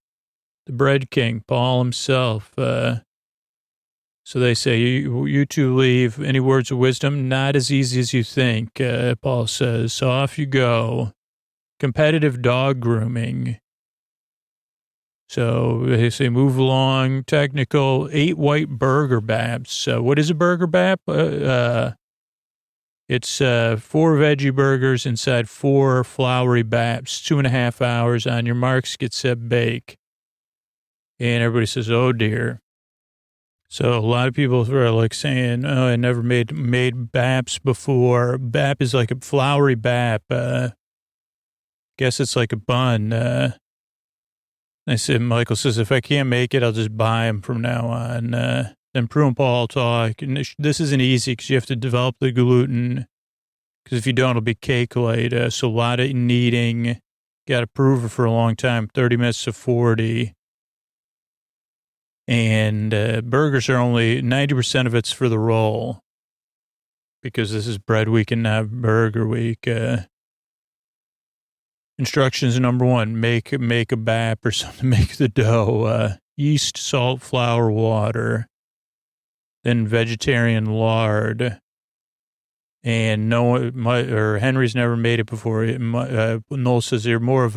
bread king, Paul himself. So they say, you two leave. Any words of wisdom? Not as easy as you think, Paul says. So off you go. Competitive dog grooming. So they say, move along. Technical, 8 white burger baps. What is a burger bap? It's 4 veggie burgers inside 4 floury baps, 2.5 hours. On your marks, get set, bake. And everybody says, oh dear. So a lot of people are like saying, oh, I never made baps before. Bap is like a floury bap. Guess it's like a bun. I said, Michael says, if I can't make it, I'll just buy them from now on. Then Prue and Paul talk. And this isn't easy because you have to develop the gluten. Because if you don't, it'll be cake-like. So a lot of kneading. Got to prove it for a long time, 30 minutes to 40. And burgers are only 90% of it's for the roll. Because this is bread week and not burger week. Instructions number 1, make a bap or something, make the dough. Yeast, salt, flour, water. Then vegetarian lard. And Henry's never made it before. Noel says you're more of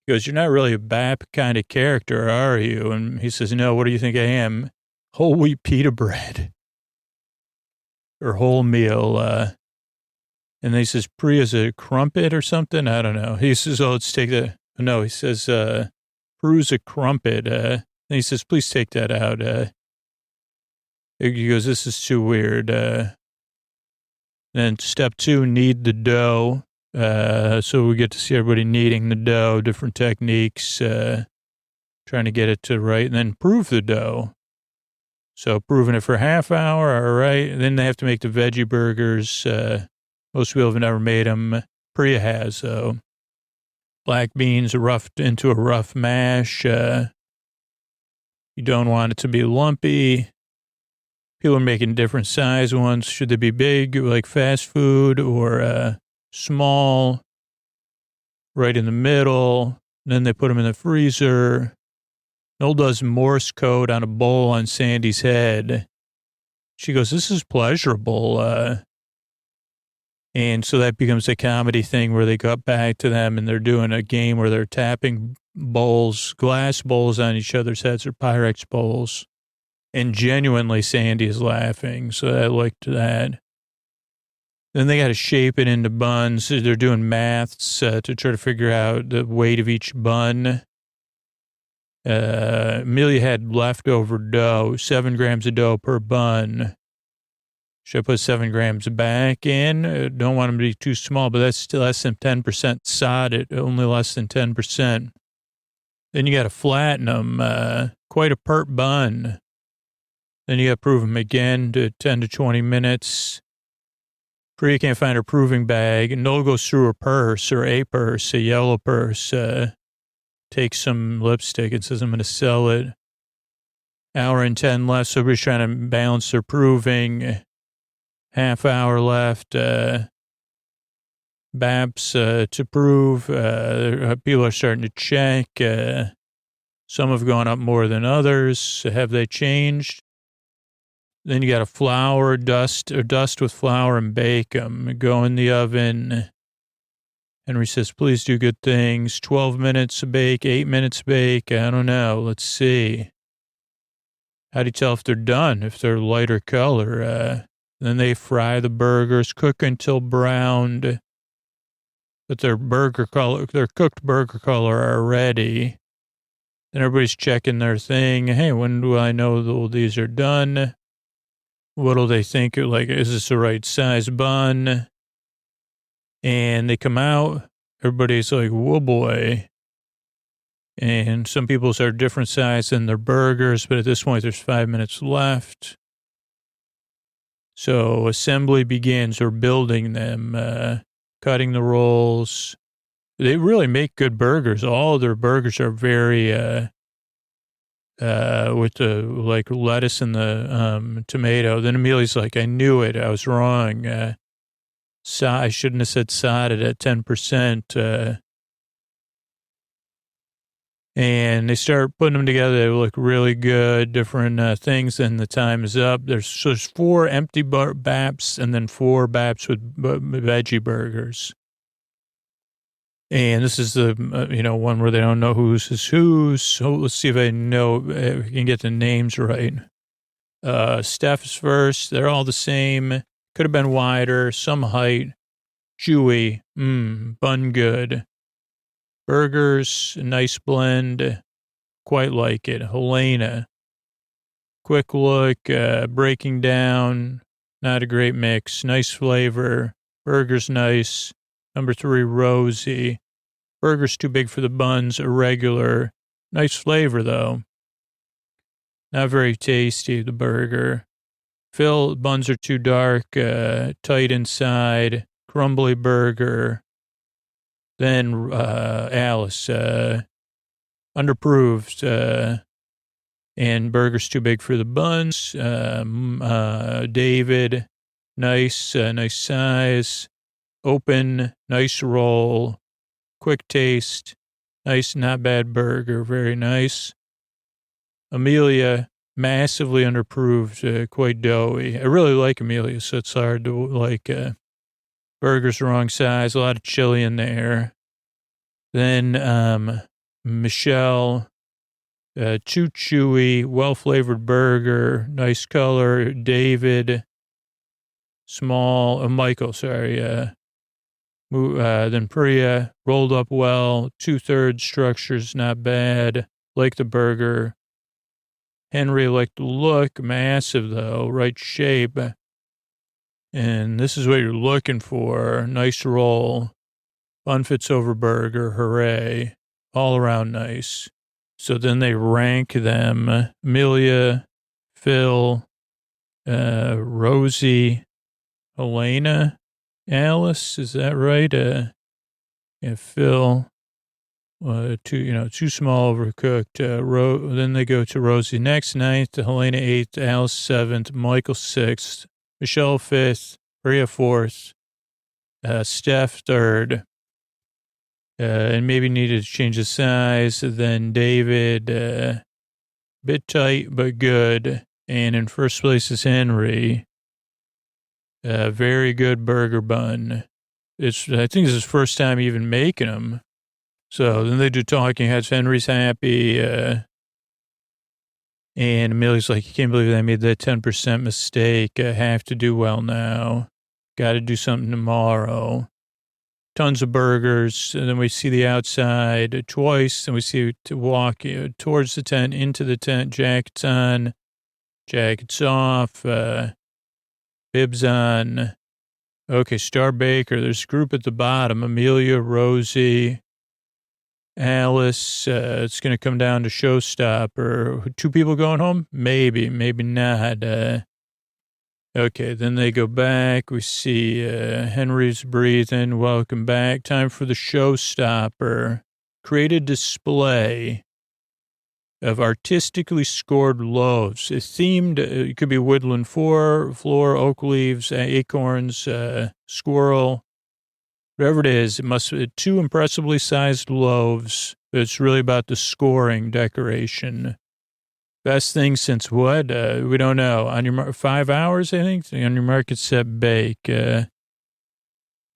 he goes, you're not really a bap kind of character, are you? And he says, no, what do you think I am? Whole wheat pita bread. Or whole meal. And then he says, Priya's a crumpet or something? I don't know. He says, oh, let's take that. No, he says, Prue's a crumpet. And he says, please take that out. He goes, this is too weird. Then step 2, knead the dough. So we get to see everybody kneading the dough, different techniques, trying to get it to right, and then prove the dough. So proving it for a half hour, all right. And then they have to make the veggie burgers. Most people have never made them. Priya has, though. Black beans roughed into a rough mash. You don't want it to be lumpy. People are making different size ones. Should they be big, like fast food, or small, right in the middle? And then they put them in the freezer. Noel does Morse code on a bowl on Sandy's head. She goes, this is pleasurable. And so that becomes a comedy thing where they got back to them and they're doing a game where they're tapping bowls, glass bowls on each other's heads, or Pyrex bowls. And genuinely Sandy is laughing. So I liked that. Then they got to shape it into buns. They're doing maths to try to figure out the weight of each bun. Amelia had leftover dough, 7 grams of dough per bun. Should I put 7 grams back in? Don't want them to be too small, but that's still less than 10% sod, only less than 10%. Then you got to flatten them, quite a pert bun. Then you got to prove them again to 10 to 20 minutes. Priya can't find her proving bag. Noel goes through her purse or a purse, a yellow purse, takes some lipstick and says, I'm going to sell it. Hour and 10 left, so everybody's trying to balance their proving. Half hour left. Babs to prove. People are starting to check. Some have gone up more than others. Have they changed? Then you got to flour, dust with flour and bake them. Go in the oven. Henry says, please do good things. 12 minutes to bake, 8 minutes bake. I don't know. Let's see. How do you tell if they're done, if they're lighter color? Then they fry the burgers, cook until browned. But their cooked burger color are ready. Then everybody's checking their thing. Hey, when do I know these are done? What do they think? Like, is this the right size bun? And they come out. Everybody's like, whoa, boy. And some people are different size than their burgers, but at this point, there's 5 minutes left. So assembly begins, or building them, cutting the rolls. They really make good burgers. All of their burgers are very, with the, like, lettuce and the tomato. Then Amelia's like, I knew it. I was wrong. I shouldn't have said sodded at 10%. And they start putting them together. They look really good, different things, and the time is up. There's 4 empty baps and then 4 baps with veggie burgers. And this is the, one where they don't know whose is whose. So let's see if I can get the names right. Steph's first. They're all the same. Could have been wider, some height. Chewy. Bun good. Burgers, a nice blend. Quite like it. Helena. Quick look, breaking down. Not a great mix. Nice flavor. Burgers nice. Number 3, Rosie. Burgers too big for the buns, irregular. Nice flavor, though. Not very tasty, the burger. Phil, buns are too dark, tight inside. Crumbly burger. Then Alice, underproved, and burgers too big for the buns. David, nice size. Open, nice roll. Quick taste. Nice, not bad burger. Very nice. Amelia, massively underproved, quite doughy. I really like Amelia, so it's hard to like. Burgers wrong size, a lot of chili in there. Then Michelle, too chewy, well-flavored burger, nice color. David, small, Michael, sorry. Then Priya, rolled up well, 2/3 structures, not bad. Like the burger. Henry liked the look, massive though, right shape. And this is what you're looking for. Nice roll. Bun fits over burger. Hooray. All around nice. So then they rank them. Amelia, Phil, Rosie, Elena, Alice. Is that right? Yeah, Phil. Too small, overcooked. Then they go to Rosie next, 9th, Helena 8th, Alice 7th, Michael 6th. Michelle 5th, Maria 4th, Steph 3rd, and maybe needed to change the size. Then David, bit tight but good. And in first place is Henry. Very good burger bun. I think this is his first time even making them. So then they do talking heads. Henry's happy. And Amelia's like, I can't believe I made that 10% mistake. I have to do well now. Got to do something tomorrow. Tons of burgers. And then we see the outside twice. And we see to walk towards the tent, into the tent, jackets on, jackets off. Bibs on. Okay, Star Baker. There's a group at the bottom. Amelia, Rosie, Alice. It's going to come down to Showstopper. 2 people going home? Maybe, maybe not. Okay, then they go back. We see Henry's breathing. Welcome back. Time for the Showstopper. Create a display of artistically scored loaves. It's themed, it could be woodland floor, oak leaves, acorns, squirrel, whatever it is. It must be 2 impressively sized loaves. It's really about the scoring decoration. Best thing since what? We don't know. On your 5 hours, I think. On your mark, set, bake.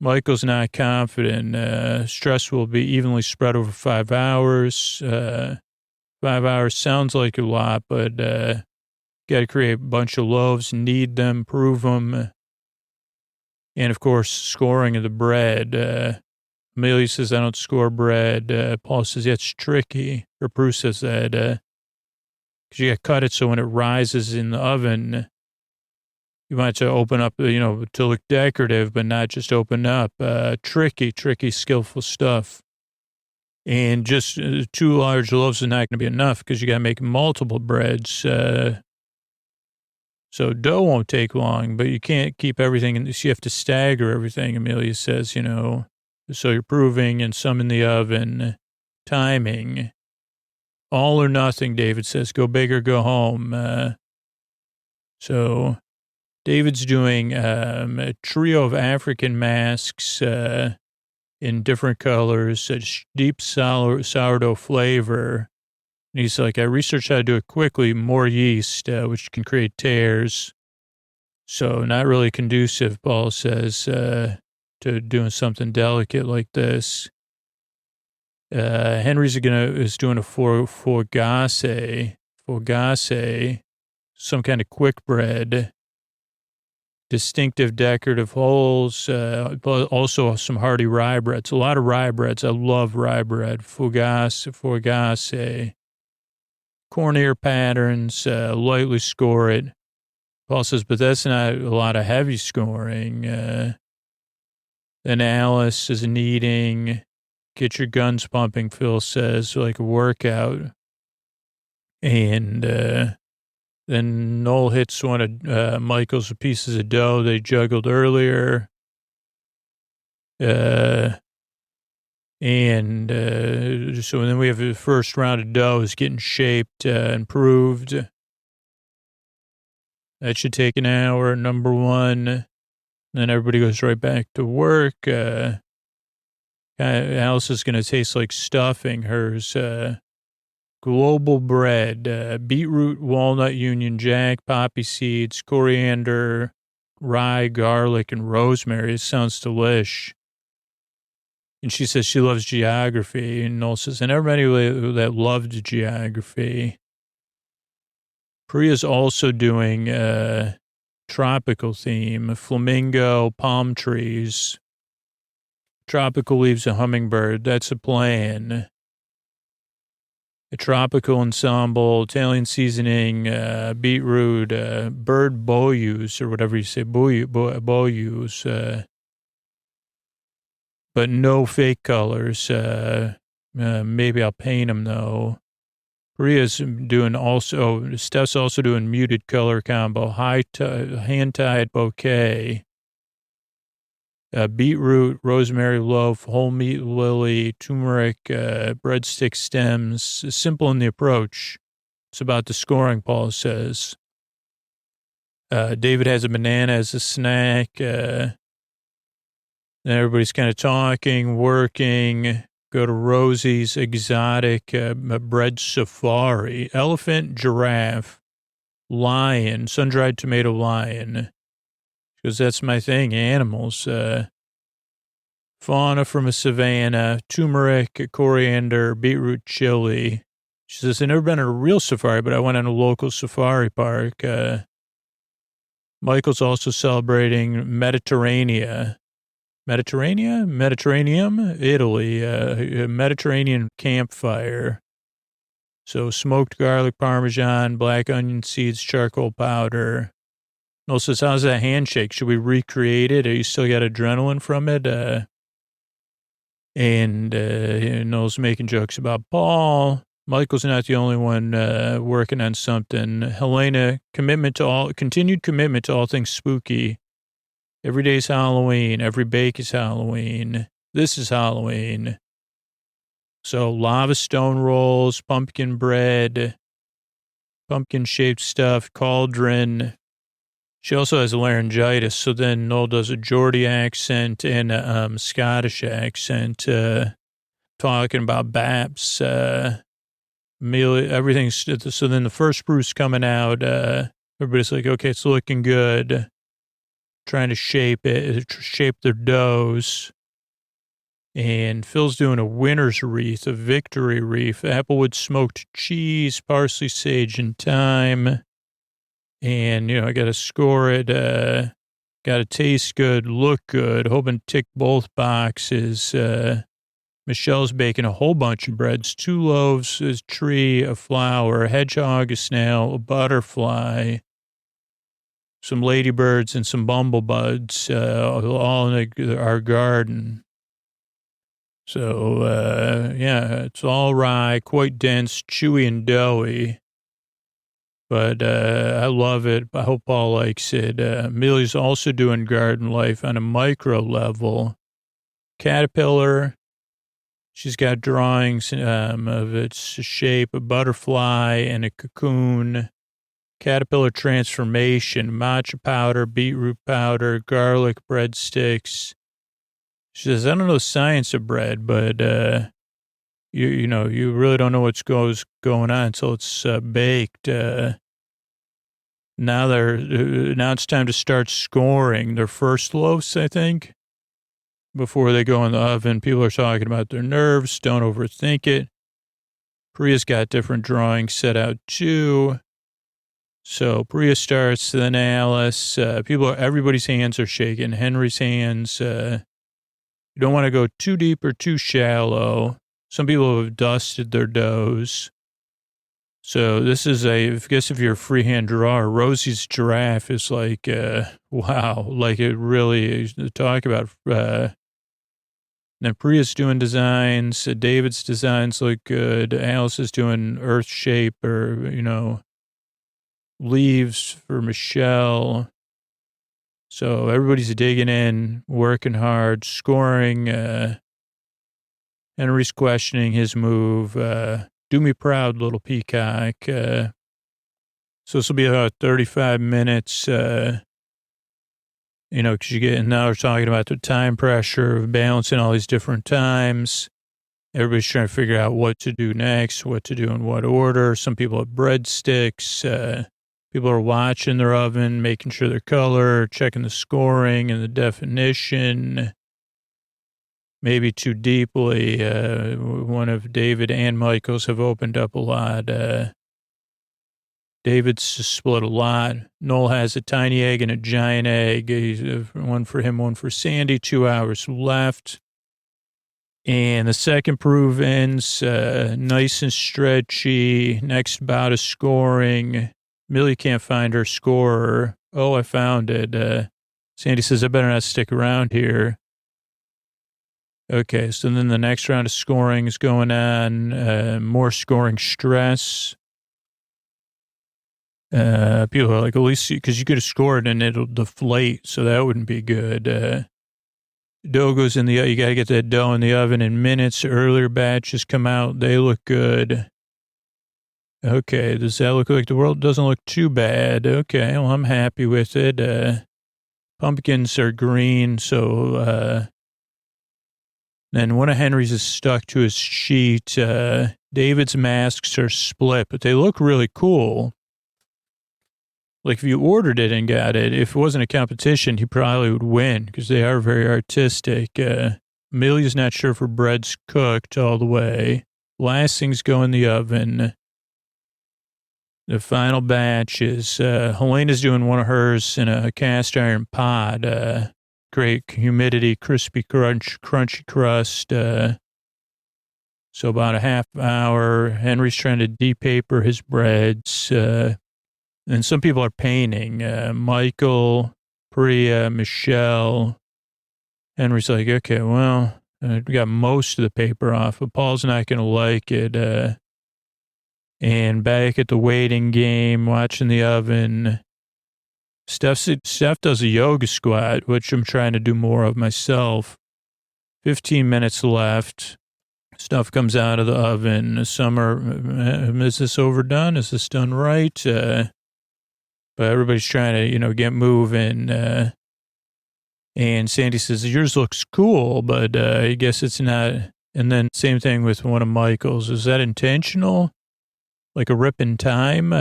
Michael's not confident. Stress will be evenly spread over 5 hours. 5 hours sounds like a lot, but got to create a bunch of loaves, knead them, prove them. And, of course, scoring of the bread. Amelia says, I don't score bread. Paul says, yeah, it's tricky. Or Prue says that because you got to cut it so when it rises in the oven, you want to open up, to look decorative, but not just open up. Tricky, skillful stuff. And just 2 large loaves is not going to be enough because you got to make multiple breads. So dough won't take long, but you can't keep everything. So you have to stagger everything, Amelia says, So you're proving and some in the oven. Timing. All or nothing, David says. Go big or go home. So David's doing a trio of African masks in different colors, a deep sourdough flavor. And he's like, I researched how to do it quickly, more yeast, which can create tears. So not really conducive, Paul says, to doing something delicate like this. Henry's is doing a fogasse, some kind of quick bread. Distinctive decorative holes, but also some hearty rye breads. A lot of rye breads. I love rye bread. Fogasse. Corn ear patterns, lightly score it. Paul says, but that's not a lot of heavy scoring. Then Alice is kneading. Get your guns pumping, Phil says, like a workout. And then Noel hits one of Michael's pieces of dough they juggled earlier. So then we have the first round of dough is getting shaped and proved. That should take an hour, number 1. Then everybody goes right back to work. Alice is going to taste like stuffing. Hers, global bread, beetroot, walnut, Union Jack, poppy seeds, coriander, rye, garlic, and rosemary. It sounds delish. And she says she loves geography. And Noel says, and everybody that loved geography. Priya's also doing a tropical theme, flamingo, palm trees, tropical leaves, a hummingbird. That's a plan. A tropical ensemble, Italian seasoning, beetroot, bird boyus, or whatever you say, boyus, but no fake colors. Maybe I'll paint them, though. Priya's doing Steph's also doing muted color combo, hand-tied bouquet. Beetroot, rosemary loaf, whole meat lily, turmeric, breadstick stems. Simple in the approach. It's about the scoring, Paul says. David has a banana as a snack. Then everybody's kind of talking, working. Go to Rosie's exotic bread safari. Elephant, giraffe, lion, sun-dried tomato lion. Because that's my thing, animals. Fauna from a savanna, turmeric, coriander, beetroot chili. She says, I've never been on a real safari, but I went on a local safari park. Michael's also celebrating Mediterranean, Italy, a Mediterranean campfire. So smoked garlic, Parmesan, black onion seeds, charcoal powder. Noel says, how's that handshake? Should we recreate it? Are you still got adrenaline from it? Noel's making jokes about Paul. Michael's not the only one working on something. Helena, continued commitment to all things spooky. Every day's Halloween. Every bake is Halloween. This is Halloween. So lava stone rolls, pumpkin bread, pumpkin-shaped stuff, cauldron. She also has laryngitis, so then Noel does a Geordie accent and a Scottish accent, talking about Baps. Everything's, so then the first brew's coming out. Everybody's like, okay, it's looking good. Trying to shape their doughs. And Phil's doing a winner's wreath, a victory wreath, applewood smoked cheese, parsley, sage, and thyme. And, I got to score it, got to taste good, look good, hoping to tick both boxes. Michelle's baking a whole bunch of breads, 2 loaves, a tree, a flower, a hedgehog, a snail, a butterfly, some ladybirds, and some bumblebuds, all in our garden. So, it's all rye, quite dense, chewy, and doughy. But I love it. I hope Paul likes it. Millie's also doing garden life on a micro level. Caterpillar. She's got drawings of its shape, a butterfly and a cocoon. Caterpillar transformation, matcha powder, beetroot powder, garlic breadsticks. She says, I don't know the science of bread, but you really don't know what's going on until it's baked. Now it's time to start scoring their first loaves, I think, before they go in the oven. People are talking about their nerves. Don't overthink it. Priya's got different drawings set out too. So Priya starts, then Alice. Everybody's hands are shaking. Henry's hands. You don't want to go too deep or too shallow. Some people have dusted their doughs. So this is I guess if you're a freehand drawer, Rosie's giraffe is like, wow, like it really, talk about, then Priya's doing designs, David's designs look good, Alice is doing earth shape or, leaves for Michelle. So everybody's digging in, working hard, scoring, Henry's questioning his move, do me proud, little peacock. So this will be about 35 minutes, because now we're talking about the time pressure of balancing all these different times. Everybody's trying to figure out what to do next, what to do in what order. Some people have breadsticks. People are watching their oven, making sure their color, checking the scoring and the definition. Maybe too deeply. One of David and Michael's have opened up a lot. David's split a lot. Noel has a tiny egg and a giant egg. One for him, one for Sandy. 2 hours left. And the second proof ends nice and stretchy. Next bout of scoring. Millie can't find her scorer. Oh, I found it. Sandy says, I better not stick around here. Okay, so then the next round of scoring is going on. More scoring stress. People are like, at least, because you could have scored and it'll deflate, so that wouldn't be good. Dough goes in you got to get that dough in the oven in minutes. Earlier batches come out, they look good. Okay, does that look like the world doesn't look too bad? Okay, well, I'm happy with it. Pumpkins are green, so, then one of Henry's is stuck to his sheet. David's masks are split, but they look really cool. Like if you ordered it and got it, if it wasn't a competition, he probably would win because they are very artistic. Amelia's not sure if her bread's cooked all the way. Last things go in the oven. The final batch is, Helena's doing one of hers in a cast iron pot. Great humidity, crispy crunchy crust. So about a half hour. Henry's trying to depaper his breads. And some people are painting. Michael, Priya, Michelle. Henry's like, okay, well, we got most of the paper off, but Paul's not going to like it. And back at the waiting game, watching the oven. Steph does a yoga squat, which I'm trying to do more of myself. 15 minutes left. Stuff comes out of the oven. Summer, is this overdone? Is this done right? But everybody's trying to, get moving. And Sandy says, yours looks cool, but I guess it's not. And then same thing with one of Michael's. Is that intentional? Like a rip in time?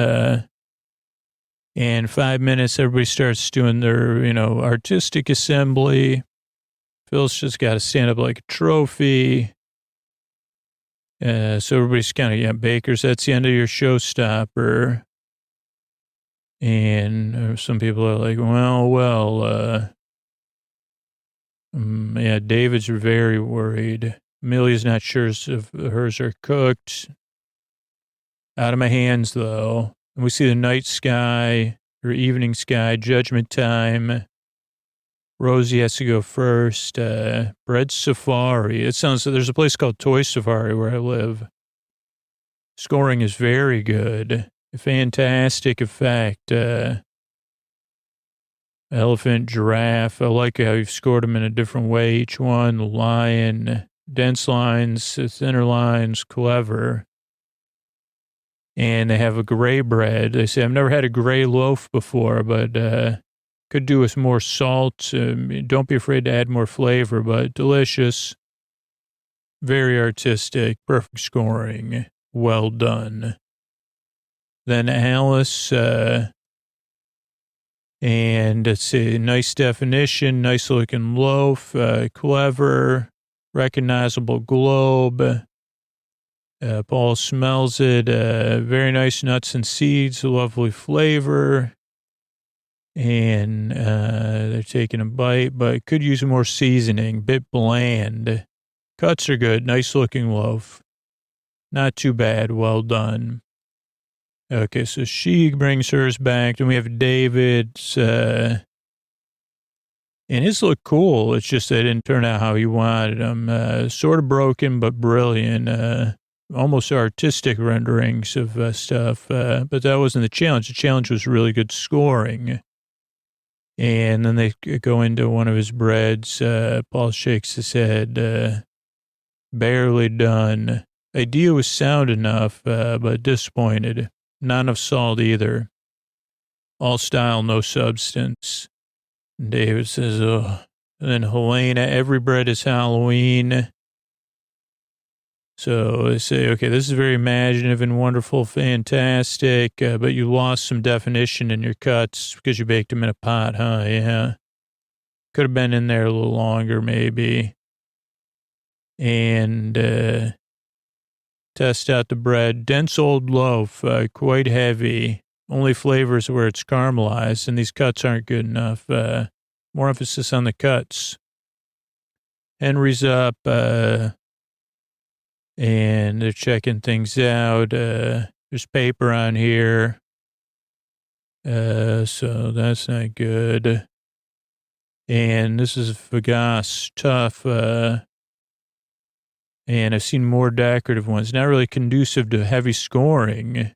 And 5 minutes, everybody starts doing their, artistic assembly. Phil's just got to stand up like a trophy. So everybody's kind of, bakers, that's the end of your showstopper. And some people are like, David's very worried. Amelia's not sure if hers are cooked. Out of my hands, though. And we see the night sky or evening sky, judgment time. Rosie has to go first. Bread Safari. It sounds like there's a place called Toy Safari where I live. Scoring is very good. Fantastic effect. Elephant, giraffe. I like how you've scored them in a different way. Each one, the lion, dense lines, thinner lines, clever. And they have a gray bread. They say, I've never had a gray loaf before, but could do with more salt. Don't be afraid to add more flavor, but delicious. Very artistic. Perfect scoring. Well done. Then Alice, and let's see, nice definition, nice looking loaf, clever, recognizable globe. Paul smells it. Very nice nuts and seeds, lovely flavor. And they're taking a bite, but could use more seasoning. Bit bland. Cuts are good. Nice looking loaf. Not too bad. Well done. Okay, so she brings hers back. Then we have David's. And his look cool. It's just they didn't turn out how he wanted them. Sort of broken, but brilliant. Almost artistic renderings of stuff. But that wasn't the challenge. The challenge was really good scoring. And then they go into one of his breads. Paul shakes his head. Barely done. Idea was sound enough, but disappointed. Not enough salt either. All style, no substance. David says, oh. And then Helena, every bread is Halloween. So they say, okay, this is very imaginative and wonderful, fantastic, but you lost some definition in your cuts because you baked them in a pot, huh? Yeah. Could have been in there a little longer, maybe. And test out the bread. Dense old loaf, quite heavy. Only flavors where it's caramelized, and these cuts aren't good enough. More emphasis on the cuts. Henry's up, and they're checking things out. There's paper on here. So that's not good. And this is Vegas, tough. And I've seen more decorative ones. Not really conducive to heavy scoring.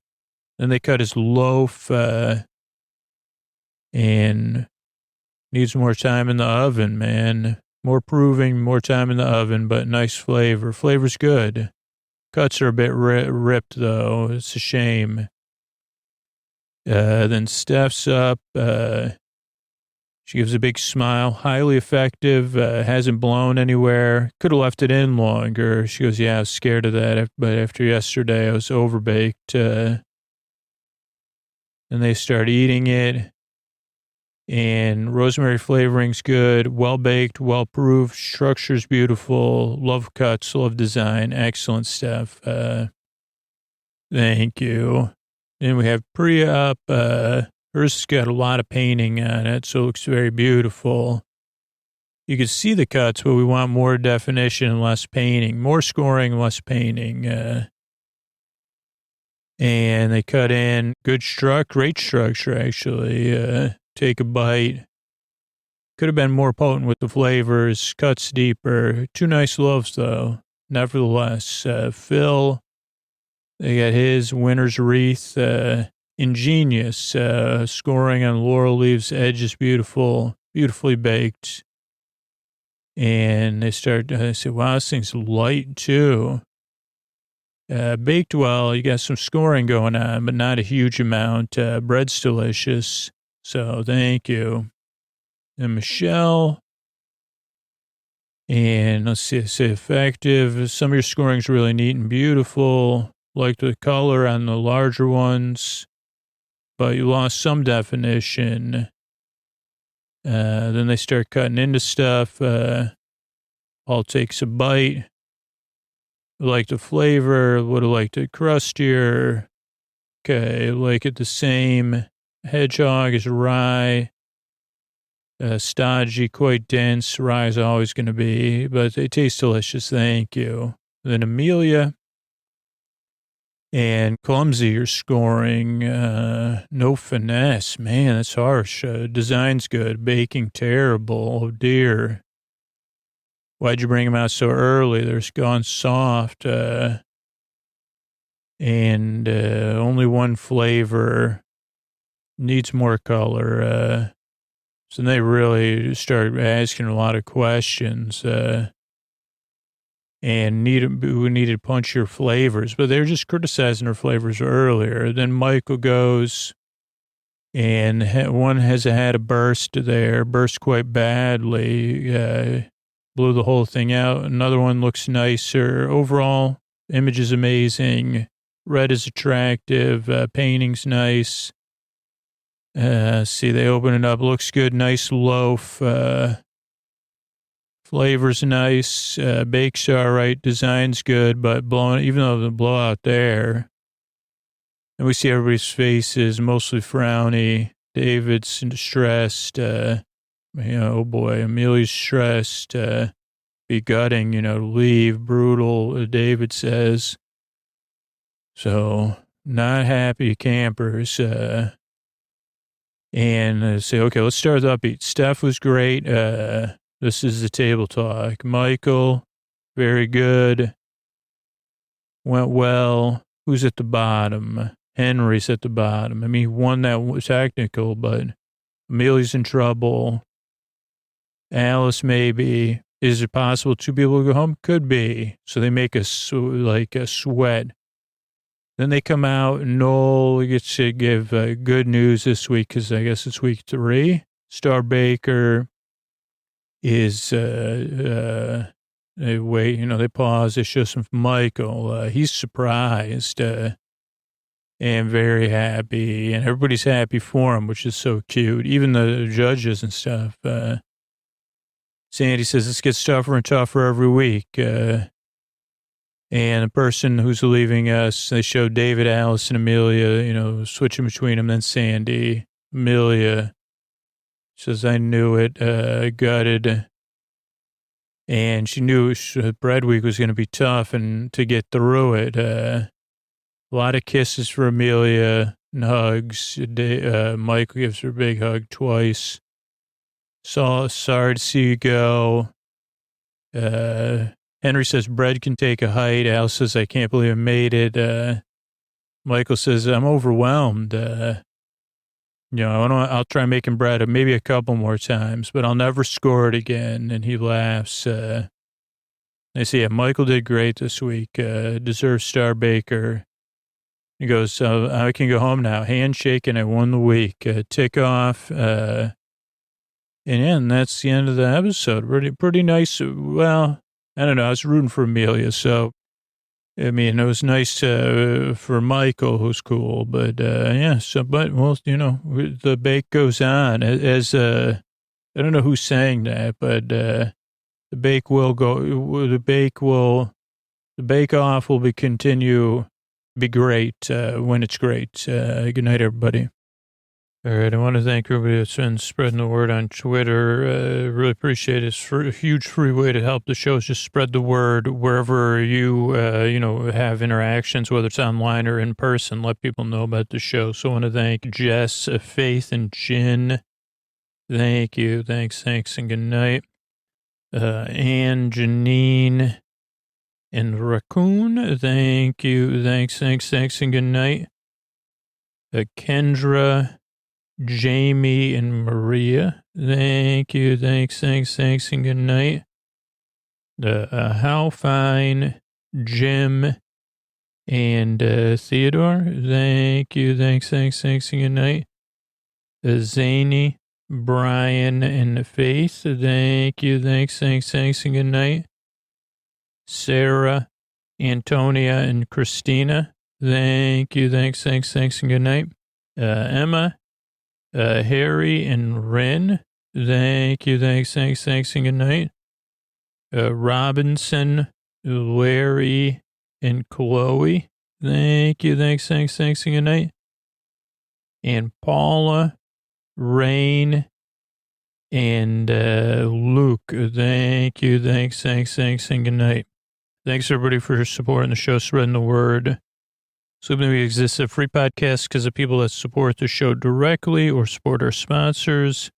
Then they cut his loaf, and needs more time in the oven, man. More proving, more time in the oven, but nice flavor. Flavor's good. Cuts are a bit ripped, though. It's a shame. Then Steph's up. She gives a big smile. Highly effective. Hasn't blown anywhere. Could have left it in longer. She goes, yeah, I was scared of that. But after yesterday, I was overbaked. And they start eating it. And rosemary flavoring's good. Well-baked, well-proofed. Structure's beautiful. Love cuts, love design. Excellent stuff. Thank you. Then we have Priya up. Hers has got a lot of painting on it, so it looks very beautiful. You can see the cuts, but we want more definition and less painting. More scoring, less painting. And they cut in great structure, actually. Take a bite. Could have been more potent with the flavors, cuts deeper. Two nice loaves, though. Nevertheless, Phil, they got his winner's wreath, ingenious, scoring on laurel leaves, edges beautiful, beautifully baked. And they say, wow, this thing's light, too. Baked well, you got some scoring going on, but not a huge amount. Bread's delicious, so thank you. And Michelle, and let's see, say effective. Some of your scoring's really neat and beautiful. Like the color on the larger ones, but you lost some definition. Then they start cutting into stuff. Paul takes a bite. Like the flavor, would have liked it crustier. Okay, like it the same. Hedgehog is rye. Stodgy, quite dense. Rye is always going to be, but they taste delicious. Thank you. Then Amelia and clumsy. You're scoring. No finesse. Man, that's harsh. Design's good. Baking terrible. Oh dear. Why'd you bring them out so early? They're gone soft. And only one flavor. Needs more color. So they really start asking a lot of questions. And we needed punchier flavors. But they were just criticizing her flavors earlier. Then Michael goes, and one has had a burst there. Burst quite badly. Blew the whole thing out. Another one looks nicer. Overall, image is amazing. Red is attractive. Painting's nice. See, they open it up. Looks good. Nice loaf. Flavor's nice. Bakes are all right. Design's good, but even though the blowout there. And we see everybody's faces, mostly frowny. David's distressed. Oh boy, Amelia's stressed, be gutting, to leave, brutal, David says. So, not happy campers, and say, okay, let's start with upbeat. Steph was great. This is the table talk. Michael, very good. Went well. Who's at the bottom? Henry's at the bottom. I mean, he won that technical, but Amelia's in trouble. Alice, maybe. Is it possible two people go home? Could be. So they make a sweat. Then they come out, and Noel gets to give good news this week because I guess it's week 3. Star Baker is, they wait, they pause. They show some Michael. He's surprised and very happy, and everybody's happy for him, which is so cute. Even the judges and stuff. Sandy says this gets tougher and tougher every week. And the person who's leaving us, they show David, Alice, and Amelia, switching between them. Then Sandy, Amelia says, I knew it, gutted. And she knew bread week was going to be tough and to get through it. A lot of kisses for Amelia and hugs. Michael gives her a big hug twice. Sorry to see you go. Henry says bread can take a height. Al says, I can't believe I made it. Michael says, I'm overwhelmed. I'll try making bread maybe a couple more times, but I'll never score it again. And he laughs. They say, yeah, Michael did great this week. Deserves Star Baker. He goes, I can go home now. Handshake, and I won the week. Tick off. And that's the end of the episode. Pretty nice. Well, I don't know. I was rooting for Amelia, so I mean, it was nice for Michael, who's cool. But yeah. So, but the bake goes on. As I don't know who's saying that, but the bake will go. The bake off will be great when it's great. Good night, everybody. All right, I want to thank everybody that's been spreading the word on Twitter. Really appreciate it. It's a huge free way to help the show is just spread the word wherever you, have interactions, whether it's online or in person. Let people know about the show. So I want to thank Jess, Faith, and Jen. Thank you. Thanks, and good night. Anne, Janine, and Raccoon. Thank you. Thanks, and good night. Kendra, Jamie, and Maria. Thank you. Thanks, and good night. How Fine, Jim, and Theodore. Thank you. Thanks, and good night. Zany, Brian, and Faith. Thank you. Thanks, and good night. Sarah, Antonia, and Christina. Thank you. Thanks, and good night. Emma, Harry, and Ren. Thank you. Thanks, and good night. Robinson, Larry, and Chloe. Thank you. Thanks, and good night. And Paula, Rain, and Luke. Thank you. Thanks, and good night. Thanks, everybody, for supporting the show, spreading the word. Sleeping We exists a free podcast because of people that support the show directly or support our sponsors.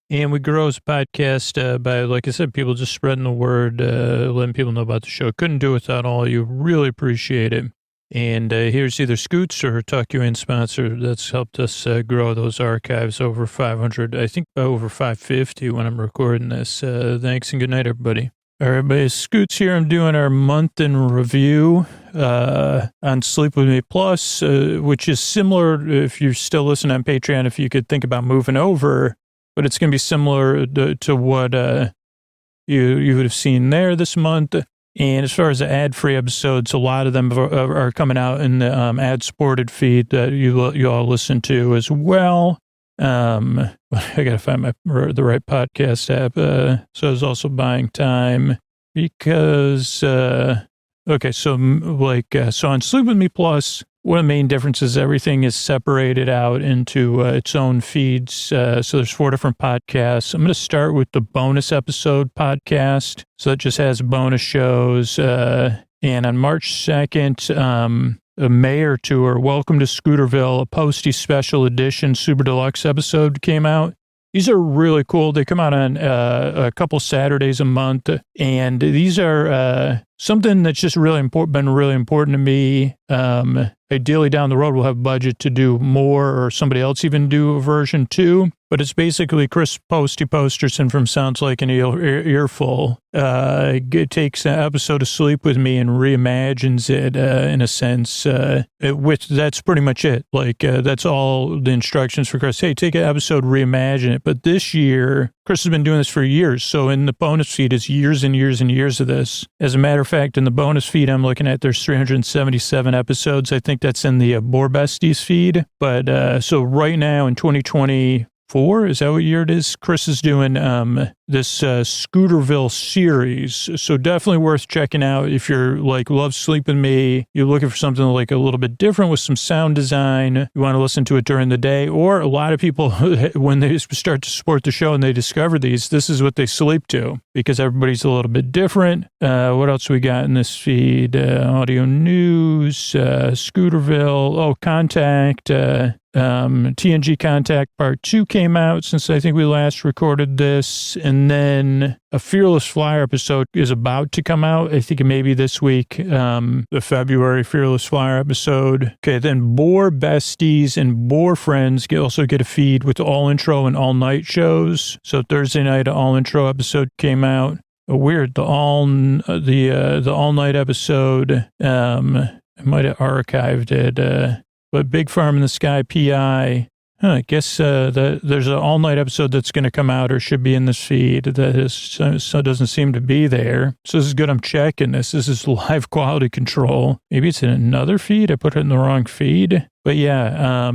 And we grow as a podcast by, like I said, people just spreading the word, letting people know about the show. Couldn't do it without all you. Really appreciate it. And here's either Scoots or Tuck You In sponsor that's helped us grow those archives over 500, I think over 550 when I'm recording this. Thanks and good night, everybody. All right, everybody, Scoots here. I'm doing our month in review on Sleep With Me Plus, which is similar, if you're still listening on Patreon, if you could think about moving over, but it's going to be similar to what you would have seen there this month. And as far as the ad-free episodes, a lot of them are coming out in the ad-supported feed that you all listen to as well. I got to find the right podcast app. So I was also buying time because, so on Sleep With Me Plus, one of the main differences is everything is separated out into its own feeds. So there's 4 different podcasts. I'm going to start with the bonus episode podcast. So it just has bonus shows. And on March 2nd, a Mayor Tour, Welcome to Scooterville, a Posty Special Edition Super Deluxe episode came out. These are really cool. They come out on a couple Saturdays a month. And these are something that's just been really important to me. Ideally down the road, we'll have budget to do more or somebody else even do a version 2. But it's basically Chris Posty Posterson from Sounds Like an Earful. Takes an episode of Sleep With Me and reimagines it in a sense. That's pretty much it. That's all the instructions for Chris. Hey, take an episode, reimagine it. But this year, Chris has been doing this for years. So in the bonus feed, it's years and years and years of this. As a matter of fact, in the bonus feed I'm looking at, there's 377 episodes. I think that's in the Boar Besties feed. But so right now in 2024, is that what year it is? Chris is doing this Scooterville series. So definitely worth checking out if you're love Sleep With Me. You're looking for something a little bit different with some sound design. You want to listen to it during the day. Or a lot of people, when they start to support the show and they discover these, this is what they sleep to because everybody's a little bit different. What else we got in this feed? Audio news, Scooterville, Contact, TNG Contact Part 2 came out since I think we last recorded this. And then a Fearless Flyer episode is about to come out. I think maybe this week, the February Fearless Flyer episode. Okay, then Boar Besties and Boar Friends also get a feed with all intro and all night shows. So Thursday night, an all intro episode came out. Weird, the all night episode. I might have archived it. But Big Farm in the Sky PI. I guess there's an all-night episode that's going to come out or should be in this feed that doesn't seem to be there. So this is good. I'm checking this. This is live quality control. Maybe it's in another feed. I put it in the wrong feed. But yeah,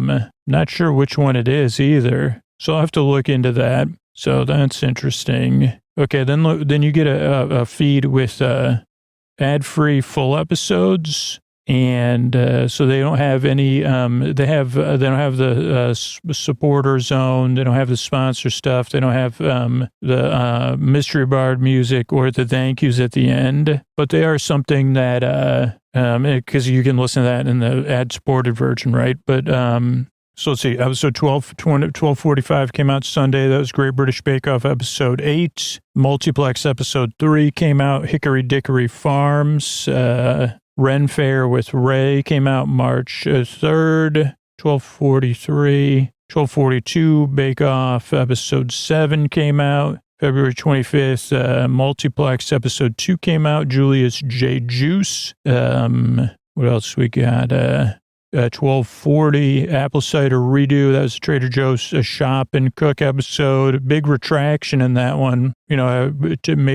not sure which one it is either. So I'll have to look into that. So that's interesting. Okay, then you get a feed with ad-free full episodes. And so they don't have any. They don't have the supporter zone. They don't have the sponsor stuff. They don't have the mystery bard music or the thank yous at the end. But they are something that because you can listen to that in the ad supported version, right? But so let's see. Episode 1245 came out Sunday. That was Great British Bake Off episode 8. Multiplex episode 3 came out. Hickory Dickory Farms. Ren Fair with Ray came out March 3rd. 1243. 1242 Bake Off episode 7 came out. February 25th, Multiplex episode 2 came out. Julius J. Juice. What else we got? 1240 Apple Cider Redo. That was Trader Joe's Shop and Cook episode. Big retraction in that one. You know, I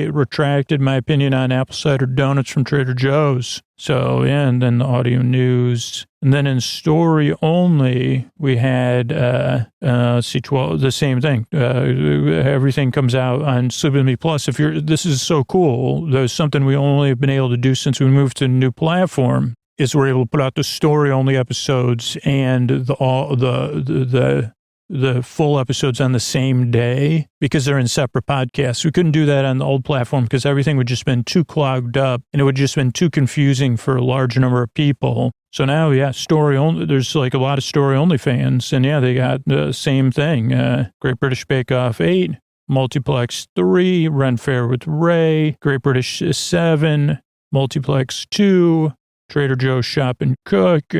retracted my opinion on apple cider donuts from Trader Joe's. So, yeah, and then the audio news. And then in story only, we had, the same thing. Everything comes out on Sleep With Me Plus. This is so cool. There's something we only have been able to do since we moved to a new platform, is we're able to put out the story only episodes and the full episodes on the same day because they're in separate podcasts. We couldn't do that on the old platform because everything would just been too clogged up and it would just been too confusing for a large number of people. So now, yeah, story only. There's like a lot of story only fans, and yeah, they got the same thing. Great British Bake Off 8, Multiplex 3, Ren Fair with Ray, Great British 7, Multiplex 2, Trader Joe's Shop and Cook,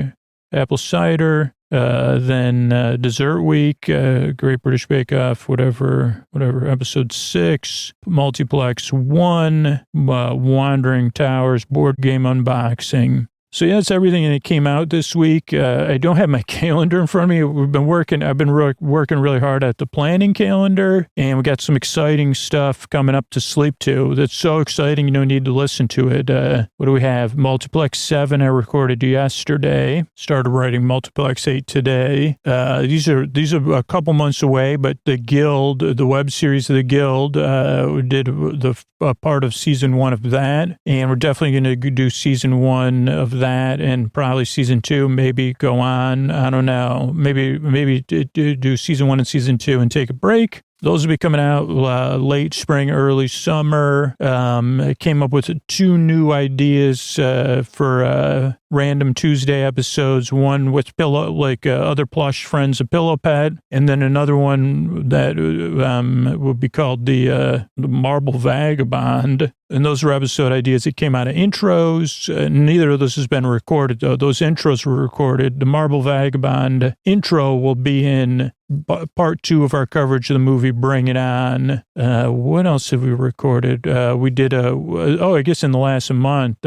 Apple Cider. Then Dessert Week, Great British Bake Off, whatever, episode 6, Multiplex 1, Wandering Towers, board game unboxing. So yeah, that's everything that came out this week. I don't have my calendar in front of me. I've been working really hard at the planning calendar, and we got some exciting stuff coming up to sleep to. That's so exciting, you don't need to listen to it. What do we have? Multiplex 7 I recorded yesterday. Started writing Multiplex 8 today. These are a couple months away, but the Guild, the web series of the Guild, did the part of season 1 of that, and we're definitely going to do season 1 of that, and probably season 2, maybe go on. I don't know. Maybe do season 1 and season 2 and take a break. Those will be coming out late spring, early summer. I came up with 2 new ideas for random Tuesday episodes. One with other plush friends, a pillow pet, and then another one that would be called the Marble Vagabond. And those were episode ideas that came out of intros. Neither of those has been recorded, though. Those intros were recorded. The Marble Vagabond intro will be in part 2 of our coverage of the movie Bring It On. What else have we recorded? We did I guess in the last month,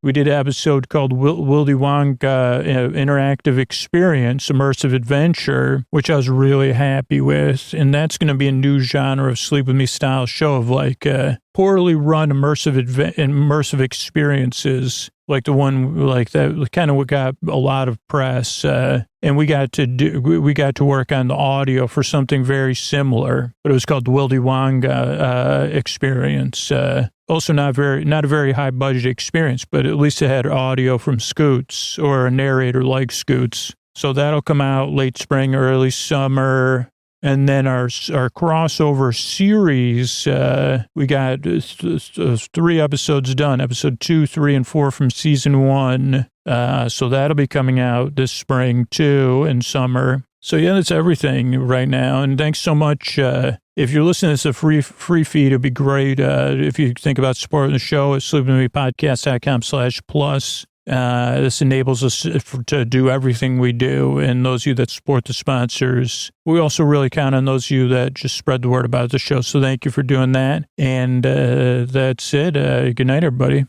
we did an episode called Willy Wonka Interactive Experience, Immersive Adventure, which I was really happy with. And that's going to be a new genre of Sleep With Me style show of like poorly run immersive experiences, like the one like that kind of got a lot of press, and we got to work on the audio for something very similar, but it was called the Willy Wonka experience. Also not a very high budget experience, but at least it had audio from Scoots or a narrator like Scoots. So that'll come out late spring, early summer. And then our crossover series, we got 3 episodes done, episode 2, 3, and 4 from season 1. So that'll be coming out this spring too, and summer. So yeah, that's everything right now. And thanks so much. If you're listening to this, a free feed, it'd be great. If you think about supporting the show at sleepwithmepodcast.com/plus. This enables us to do everything we do, and those of you that support the sponsors. We also really count on those of you that just spread the word about the show, so thank you for doing that. And that's it. Good night, everybody.